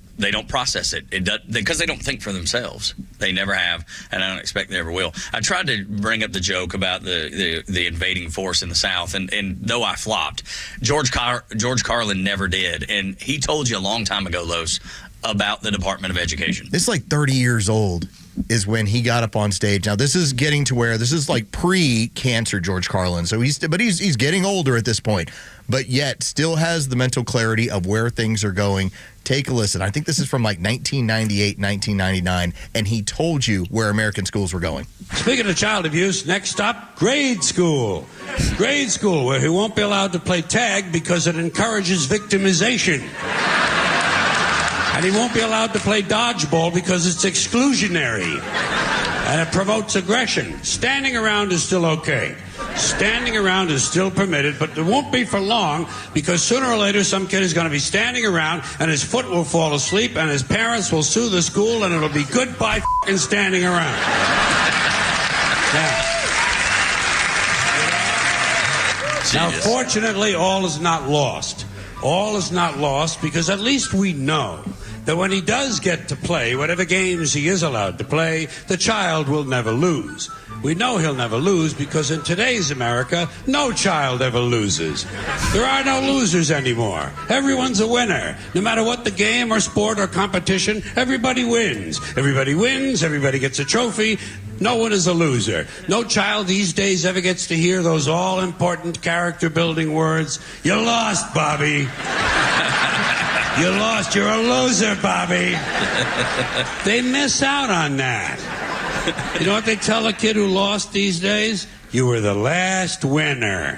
process it. Because they don't think for themselves. They never have, and I don't expect they ever will. I tried to bring up the joke about the invading force in the South, and though I flopped, George Carlin never did, and he told you a long time ago, Los, about the Department of Education. This is like 30 years old is when he got up on stage. Now, this is getting to where this is like pre-cancer George Carlin, so he's getting older at this point, but yet still has the mental clarity of where things are going. Take a listen. I think this is from like 1998, 1999, and he told you where American schools were going. Speaking of child abuse, next stop, grade school. Grade school, where he won't be allowed to play tag because it encourages victimization. And he won't be allowed to play dodgeball because it's exclusionary. And it promotes aggression. Standing around is still okay. Standing around is still permitted, but it won't be for long because sooner or later some kid is going to be standing around and his foot will fall asleep and his parents will sue the school and it'll be goodbye f***ing standing around. Now, fortunately, all is not lost. All is not lost because at least we know that when he does get to play, whatever games he is allowed to play, the child will never lose. We know he'll never lose because in today's America, no child ever loses. There are no losers anymore. Everyone's a winner. No matter what the game or sport or competition, everybody wins. Everybody wins, everybody gets a trophy. No one is a loser. No child these days ever gets to hear those all-important character-building words, "You lost, Bobby." You lost. You're a loser, Bobby. They miss out on that. You know what they tell a kid who lost these days? You were the last winner.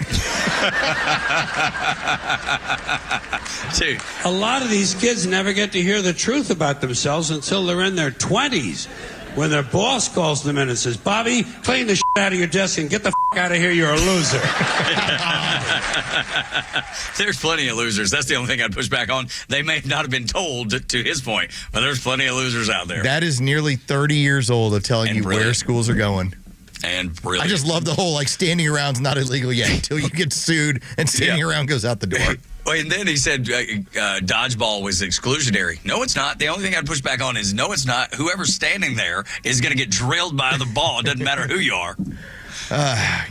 Dude. A lot of these kids never get to hear the truth about themselves until they're in their 20s. When their boss calls them in and says, "Bobby, clean the shit out of your desk and get the out of here, you're a loser." There's plenty of losers. That's the only thing I'd push back on. They may not have been told, to his point, but there's plenty of losers out there. That is nearly 30 years old of telling you where schools are going. And brilliant. I just love the whole, like, standing around's not illegal yet until you get sued and standing around goes out the door. And then he said dodgeball was exclusionary. No, it's not. The only thing I'd push back on is, no, it's not. Whoever's standing there is going to get drilled by the ball. It doesn't matter who you are.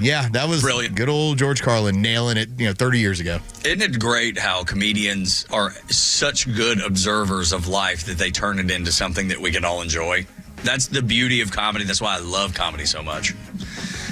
Yeah, that was brilliant. Good old George Carlin nailing it, 30 years ago. Isn't it great how comedians are such good observers of life that they turn it into something that we can all enjoy? That's the beauty of comedy. That's why I love comedy so much.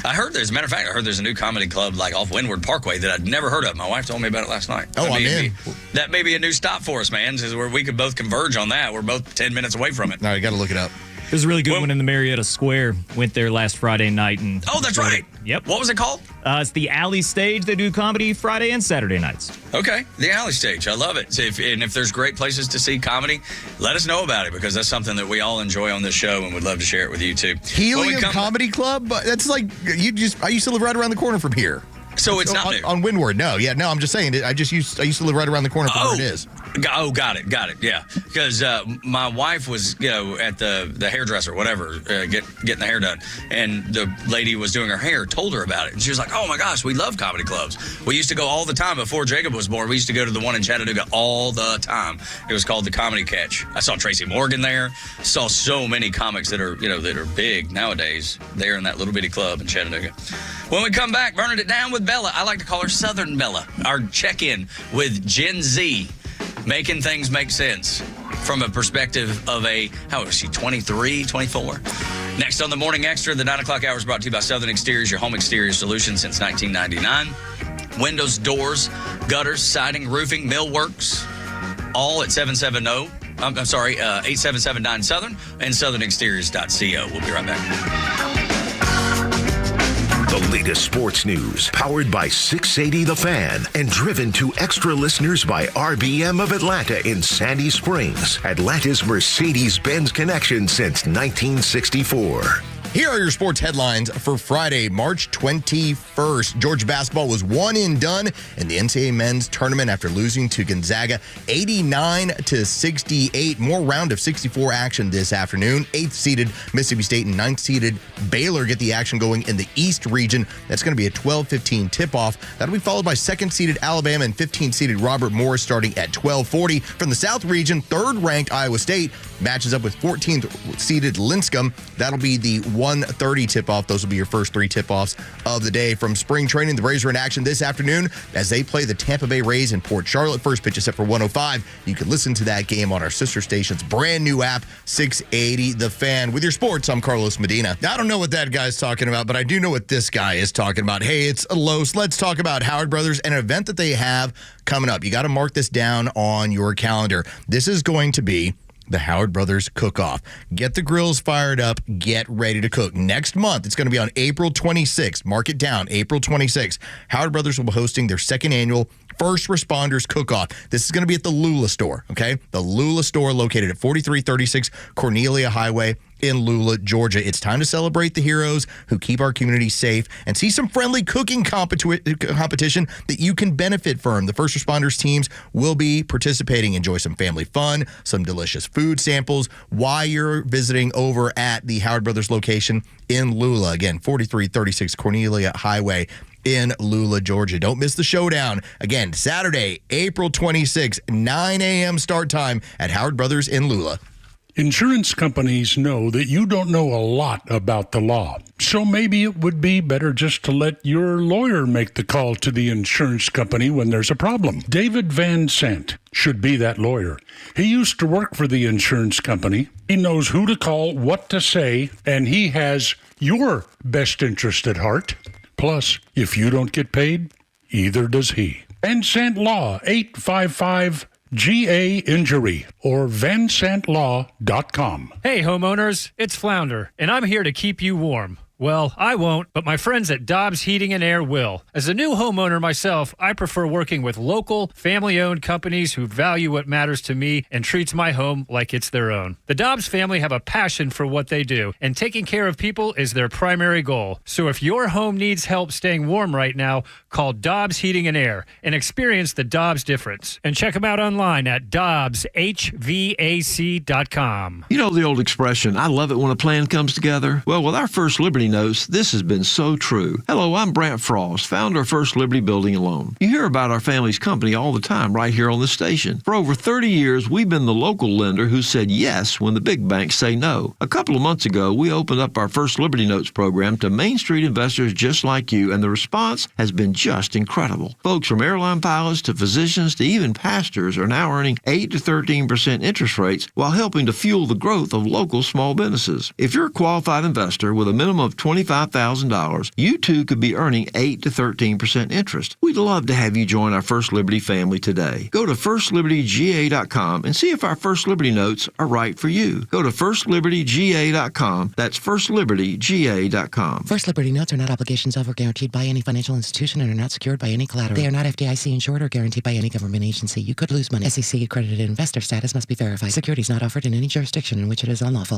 I heard there's a new comedy club like off Windward Parkway that I'd never heard of. My wife told me about it last night. Oh, I'm in. That may be a new stop for us, man, where we could both converge on that. We're both 10 minutes away from it. No, you got to look it up. There's a really good one in the Marietta Square. Went there last Friday night. And oh, that's right. Yep. What was it called? It's the Alley Stage. They do comedy Friday and Saturday nights. Okay, the Alley Stage. I love it. So if there's great places to see comedy, let us know about it because that's something that we all enjoy on this show and would love to share it with you too. Helium Comedy Club? That's like, I used to live right around the corner from here. So it's not new. On Windward, no. Yeah, no, I'm just saying. I used to live right around the corner from where it is. Oh, got it. Yeah, because my wife was, at the hairdresser, whatever, getting the hair done, and the lady was doing her hair, told her about it, and she was like, "Oh my gosh, we love comedy clubs. We used to go all the time before Jacob was born. We used to go to the one in Chattanooga all the time. It was called the Comedy Catch. I saw Tracy Morgan there. Saw so many comics that are big nowadays there in that little bitty club in Chattanooga." When we come back, burning it down with Bella. I like to call her Southern Bella. Our check-in with Gen Z, making things make sense from a perspective of how is she, 23, 24? Next on the Morning Extra, the 9 o'clock hour is brought to you by Southern Exteriors, your home exterior solution since 1999. Windows, doors, gutters, siding, roofing, millworks. all at 877-9 Southern and southernexteriors.co. We'll be right back. The latest sports news, powered by 680 The Fan and driven to extra listeners by RBM of Atlanta in Sandy Springs, Atlanta's Mercedes-Benz connection since 1964. Here are your sports headlines for Friday, March 21st. Georgia basketball was one and done in the NCAA men's tournament after losing to Gonzaga 89-68. More round of 64 action this afternoon. 8th-seeded Mississippi State and 9th-seeded Baylor get the action going in the East region. That's going to be a 12:15 tip-off. That'll be followed by 2nd-seeded Alabama and 15th-seeded Robert Morris starting at 12:40. From the South region, 3rd-ranked Iowa State matches up with 14th-seeded Linscomb. That'll be the 1:30 tip-off. Those will be your first 3 tip-offs of the day. From spring training, the Rays are in action this afternoon as they play the Tampa Bay Rays in Port Charlotte. First pitch is set for 1:05. You can listen to that game on our sister station's brand new app, 680 The Fan. With your sports, I'm Carlos Medina. I don't know what that guy's talking about, but I do know what this guy is talking about. Hey, it's Los. Let's talk about Howard Brothers and an event that they have coming up. You got to mark this down on your calendar. This is going to be the Howard Brothers Cook-Off. Get the grills fired up. Get ready to cook. Next month, it's going to be on April 26th. Mark it down, April 26th. Howard Brothers will be hosting their 2nd annual First Responders Cook-Off. This is going to be at the Lula store, okay? The Lula store located at 4336 Cornelia Highway in Lula, Georgia. It's time to celebrate the heroes who keep our community safe and see some friendly cooking competition that you can benefit from. The First Responders teams will be participating. Enjoy some family fun, some delicious food samples while you're visiting over at the Howard Brothers location in Lula. Again, 4336 Cornelia Highway in Lula, Georgia. Don't miss the showdown. Again, Saturday, April 26th, 9 a.m. start time at Howard Brothers in Lula. Insurance companies know that you don't know a lot about the law, so maybe it would be better just to let your lawyer make the call to the insurance company when there's a problem. David Van Sant should be that lawyer. He used to work for the insurance company. He knows who to call, what to say, and he has your best interest at heart. Plus, if you don't get paid, either does he. Van Sant Law, 855-GA-INJURY or vansantlaw.com. Hey, homeowners, it's Flounder, and I'm here to keep you warm. Well, I won't, but my friends at Dobbs Heating and Air will. As a new homeowner myself, I prefer working with local, family-owned companies who value what matters to me and treats my home like it's their own. The Dobbs family have a passion for what they do, and taking care of people is their primary goal. So if your home needs help staying warm right now, call Dobbs Heating and Air and experience the Dobbs difference. And check them out online at dobbshvac.com. You know the old expression, I love it when a plan comes together? Well, with our First Liberty Notes, this has been so true. Hello, I'm Brant Frost, founder of First Liberty Building and Loan. You hear about our family's company all the time right here on the station. For over 30 years, we've been the local lender who said yes when the big banks say no. A couple of months ago, we opened up our First Liberty Notes program to Main Street investors just like you, and the response has been just incredible. Folks from airline pilots to physicians to even pastors are now earning 8 to 13% interest rates while helping to fuel the growth of local small businesses. If you're a qualified investor with a minimum of $25,000, you too could be earning 8 to 13% interest. We'd love to have you join our First Liberty family today. Go to firstlibertyga.com and see if our First Liberty Notes are right for you. Go to firstlibertyga.com. That's firstlibertyga.com. First Liberty Notes are not obligations of or guaranteed by any financial institution and are not secured by any collateral. They are not FDIC insured or guaranteed by any government agency. You could lose money. SEC accredited investor status must be verified. Securities not offered in any jurisdiction in which it is unlawful.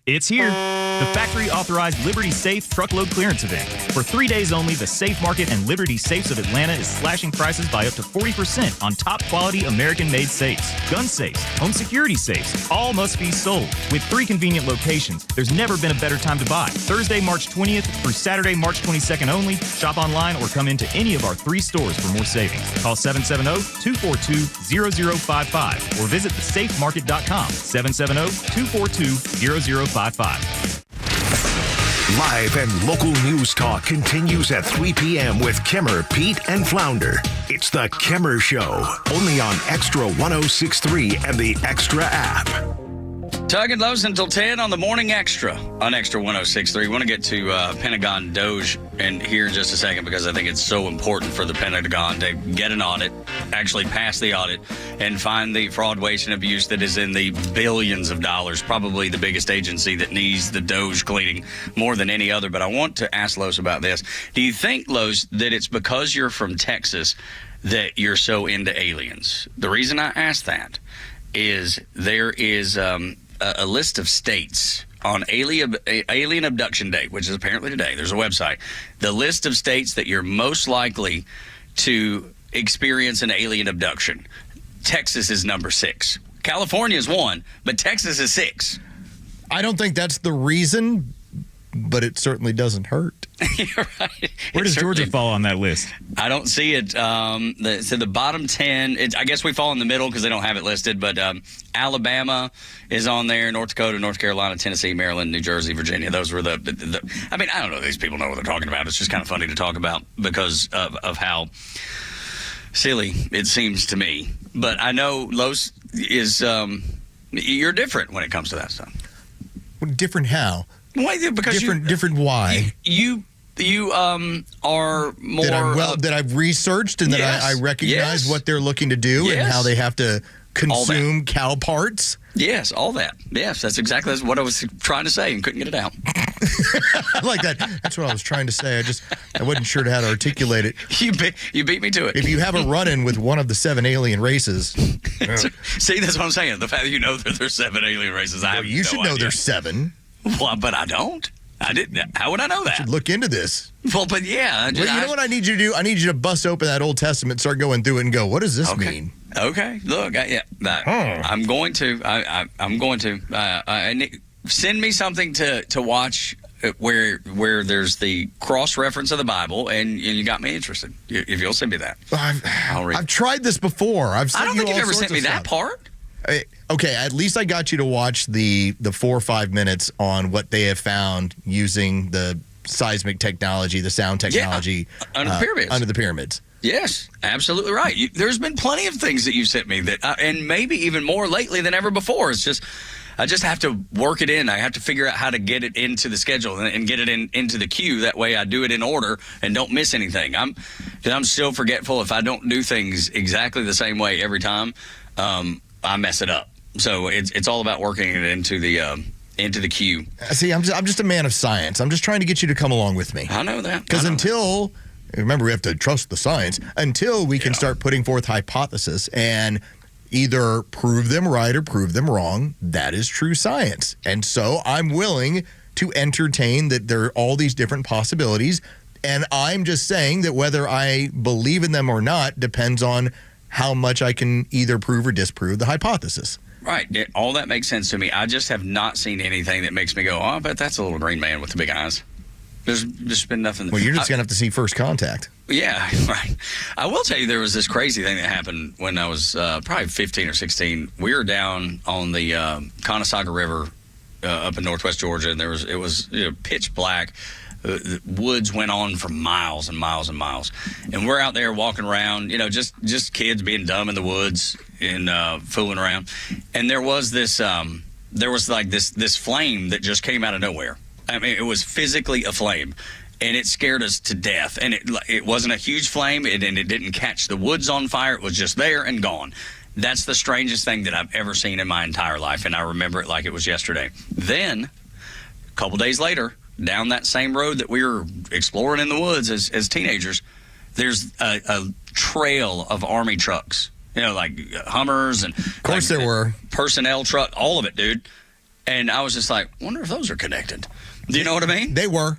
It's here. The factory-authorized Liberty Safe truckload clearance event. For 3 days only, the Safe Market and Liberty Safes of Atlanta is slashing prices by up to 40% on top-quality American-made safes. Gun safes, home security safes, all must be sold. With 3 convenient locations, there's never been a better time to buy. Thursday, March 20th through Saturday, March 22nd only. Shop online or come into any of our 3 stores for more savings. Call 770-242-0055 or visit thesafemarket.com. 770-242-0055. Live and local news talk continues at 3 p.m. with Kimmer, Pete, and Flounder. It's the Kimmer Show, only on Extra 106.3 and the Extra app. Tug and Los until 10 on the Morning Extra on Extra 106.3. We want to get to Pentagon Doge in here in just a second because I think it's so important for the Pentagon to get an audit, actually pass the audit, and find the fraud, waste, and abuse that is in the billions of dollars. Probably the biggest agency that needs the Doge cleaning more than any other. But I want to ask Los about this. Do you think, Los, that it's because you're from Texas that you're so into aliens? The reason I ask that is there is a list of states on Alien Abduction Day, which is apparently today. There's a website. The list of states that you're most likely to experience an alien abduction. Texas is number 6. California is 1, but Texas is 6. I don't think that's the reason, but it certainly doesn't hurt. You're right. Where does Georgia fall on that list? I don't see it. So the bottom 10, I guess we fall in the middle because they don't have it listed, but Alabama is on there, North Dakota, North Carolina, Tennessee, Maryland, New Jersey, Virginia. Those were the I mean, I don't know if these people know what they're talking about. It's just kind of funny to talk about because of how silly it seems to me. But I know Los is, you're different when it comes to that stuff. Different how? Well, because different why? You are more that I've researched and that I recognize what they're looking to do and how they have to consume cow parts. Yes, all that. Yes, that's exactly what I was trying to say and couldn't get it out. I like that. That's what I was trying to say. I wasn't sure how to articulate it. You beat me to it. If you have a run-in with one of the 7 alien races. See, that's what I'm saying. The fact that you know that there's 7 alien races, you should know there's 7. Well, but I don't. I didn't. How would I know that? You should look into this. Well, but yeah. You know what I need you to do? I need you to bust open that Old Testament, start going through it, and go, what does this mean? Okay. Look, I'm going to. I'm going to. Send me something to watch where there's the cross-reference of the Bible, and you got me interested. If you'll send me that, I'll read. I've tried this before. I don't think you've ever sent me that part. Okay, at least I got you to watch the 4 or 5 minutes on what they have found using the seismic technology, the sound technology under the pyramids. Under the pyramids. Yes, absolutely right. There's been plenty of things that you've sent me that, and maybe even more lately than ever before. It's just I just have to work it in. I have to figure out how to get it into the schedule and get it into the queue. That way I do it in order and don't miss anything. I'm still forgetful. If I don't do things exactly the same way every time, I mess it up. So it's all about working it into the queue. See, I'm just a man of science. I'm just trying to get you to come along with me. I know that. Because remember, we have to trust the science until we can start putting forth hypotheses and either prove them right or prove them wrong. That is true science. And so I'm willing to entertain that there are all these different possibilities. And I'm just saying that whether I believe in them or not depends on how much I can either prove or disprove the hypothesis. Right. All that makes sense to me. I just have not seen anything that makes me go, I bet that's a little green man with the big eyes. There's just been nothing. Well, you're just going to have to see First Contact. Yeah, right. I will tell you there was this crazy thing that happened when I was probably 15 or 16. We were down on the Conestoga River up in northwest Georgia, and it was pitch black. The woods went on for miles and miles and miles, and we're out there walking around, just kids being dumb in the woods and fooling around. And there was this flame that just came out of nowhere. I mean, it was physically a flame, and it scared us to death. And it wasn't a huge flame, and it didn't catch the woods on fire. It was just there and gone. That's the strangest thing that I've ever seen in my entire life, and I remember it like it was yesterday. Then, a couple days later, down that same road that we were exploring in the woods as teenagers, there's a trail of Army trucks, like Hummers and of course there were personnel truck, all of it, dude. And I was just like, wonder if those are connected. Do you know what I mean? They were.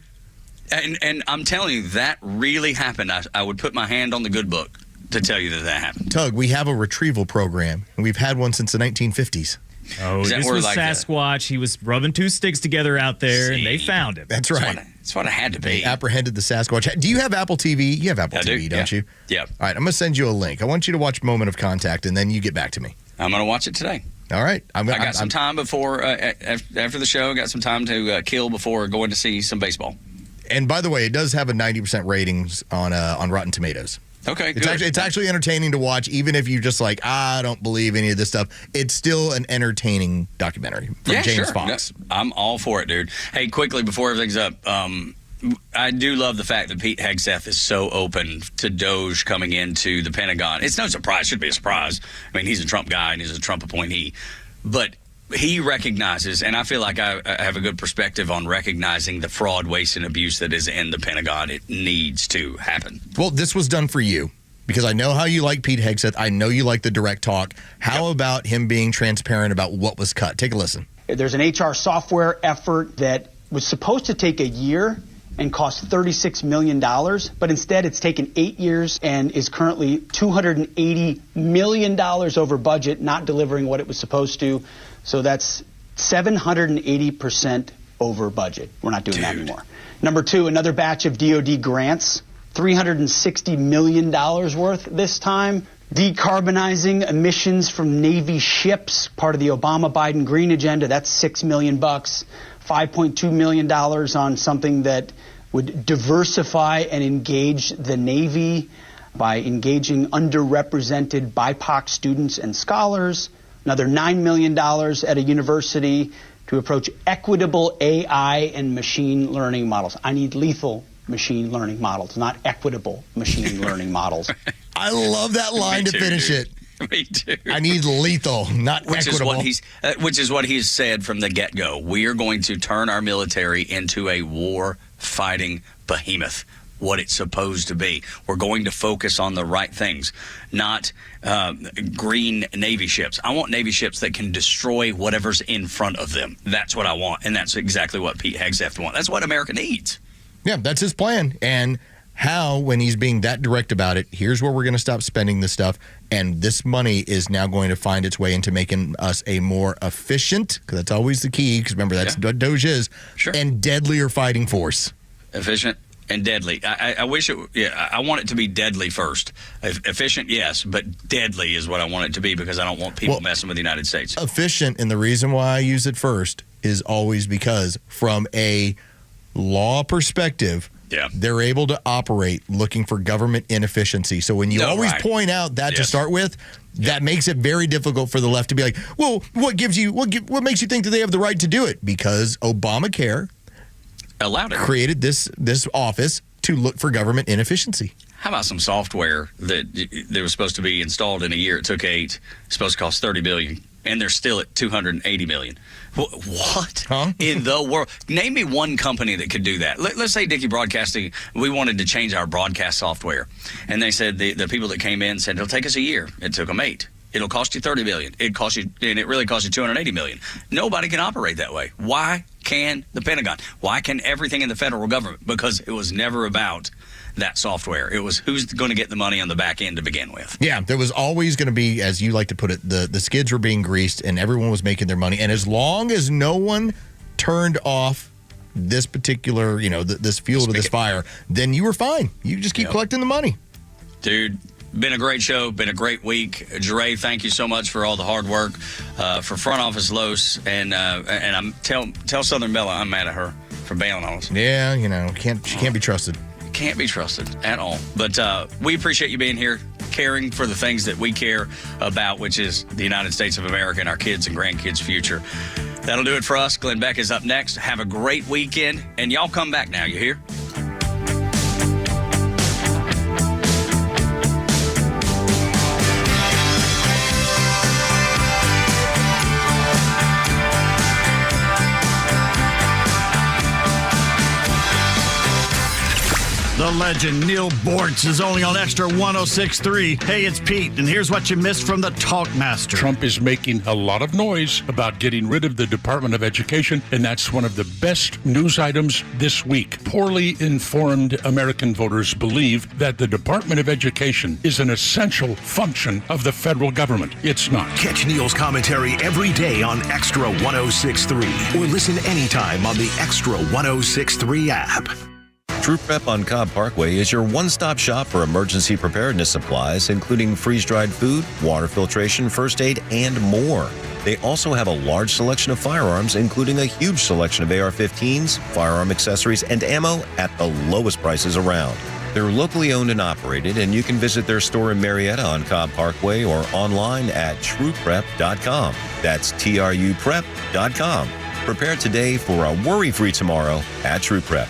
And I'm telling you, that really happened. I would put my hand on the good book to tell you that happened. Tug, we have a retrieval program, and we've had one since the 1950s. Oh, this was Sasquatch. He was rubbing 2 sticks together out there, and they found him. That's right. That's what it had to be. They apprehended the Sasquatch. Do you have Apple TV? You have Apple TV, don't you? Yeah. All right, I'm going to send you a link. I want you to watch Moment of Contact, and then you get back to me. I'm going to watch it today. All right. I got some time before, after the show, got some time to kill before going to see some baseball. And by the way, it does have a 90% ratings on Rotten Tomatoes. Okay, It's actually entertaining to watch, even if you just like, I don't believe any of this stuff. It's still an entertaining documentary from James Fox. No, I'm all for it, dude. Hey, quickly, before everything's up, I do love the fact that Pete Hegseth is so open to Doge coming into the Pentagon. It's no surprise. Should be a surprise. I mean, he's a Trump guy and he's a Trump appointee. But he recognizes, and I feel like I have a good perspective on recognizing the fraud, waste, and abuse that is in the Pentagon. It needs to happen. Well, this was done for you because I know how you like Pete Hegseth. I know you like the direct talk. How about him being transparent about what was cut? Take a listen. There's an HR software effort that was supposed to take a year and cost $36 million, but instead it's taken 8 years and is currently $280 million over budget, not delivering what it was supposed to. So that's 780% over budget. We're not doing that anymore. Number two, another batch of DoD grants, $360 million worth this time. Decarbonizing emissions from Navy ships, part of the Obama-Biden green agenda, that's $6 million. $5.2 million on something that would diversify and engage the Navy by engaging underrepresented BIPOC students and scholars. Another $9 million at a university to approach equitable AI and machine learning models. I need lethal machine learning models, not equitable machine learning models. I love that line to finish it. Me too. I need lethal, not equitable. Which is what he's said from the get-go. We are going to turn our military into a war-fighting behemoth, what it's supposed to be. We're going to focus on the right things, not green Navy ships. I want Navy ships that can destroy whatever's in front of them. That's what I want, and that's exactly what Pete Hegseth wants. That's what America needs. Yeah, that's his plan. And how, when he's being that direct about it, here's where we're going to stop spending this stuff, and this money is now going to find its way into making us a more efficient, because that's always the key, because remember, that's what Doge is, and deadlier fighting force. Efficient and deadly. I wish it, I want it to be deadly first. Efficient, yes, but deadly is what I want it to be, because I don't want people messing with the United States. Efficient, and the reason why I use it first is always because from a law perspective, they're able to operate looking for government inefficiency. So when you always point out that to start with, that makes it very difficult for the left to be like, well, what makes you think that they have the right to do it? Because Obamacare allowed it. Created this office to look for government inefficiency. How about some software that was supposed to be installed in a year? It took 8. It's supposed to cost $30 billion, and they're still at $280 million. What in the world? Name me one company that could do that. Let's say Dickey Broadcasting, we wanted to change our broadcast software. And they said, the people that came in said, it'll take us a year. It took them 8. It'll cost you $30 billion. It really cost you $280 million. Nobody can operate that way. Why can the Pentagon? Why can everything in the federal government? Because it was never about that software. It was who's going to get the money on the back end to begin with. Yeah, there was always going to be, as you like to put it, the skids were being greased and everyone was making their money. And as long as no one turned off this particular, this fuel to this fire, then you were fine. You just keep collecting the money. Dude, been a great show. Been a great week. Jere, thank you so much for all the hard work. For Front Office Los, and I'm tell Southern Bella I'm mad at her for bailing on us. Yeah, she can't be trusted. Can't be trusted at all. But we appreciate you being here, caring for the things that we care about, which is the United States of America and our kids and grandkids' future. That'll do it for us. Glenn Beck is up next. Have a great weekend, and y'all come back now. You hear? The legend Neil Bortz is only on Extra 106.3. Hey, it's Pete, and here's what you missed from the Talkmaster. Trump is making a lot of noise about getting rid of the Department of Education, and that's one of the best news items this week. Poorly informed American voters believe that the Department of Education is an essential function of the federal government. It's not. Catch Neil's commentary every day on Extra 106.3 or listen anytime on the Extra 106.3 app. True Prep on Cobb Parkway is your one-stop shop for emergency preparedness supplies, including freeze-dried food, water filtration, first aid, and more. They also have a large selection of firearms, including a huge selection of AR-15s, firearm accessories, and ammo at the lowest prices around. They're locally owned and operated, and you can visit their store in Marietta on Cobb Parkway or online at trueprep.com. That's TRUprep.com. Prepare today for a worry-free tomorrow at True Prep.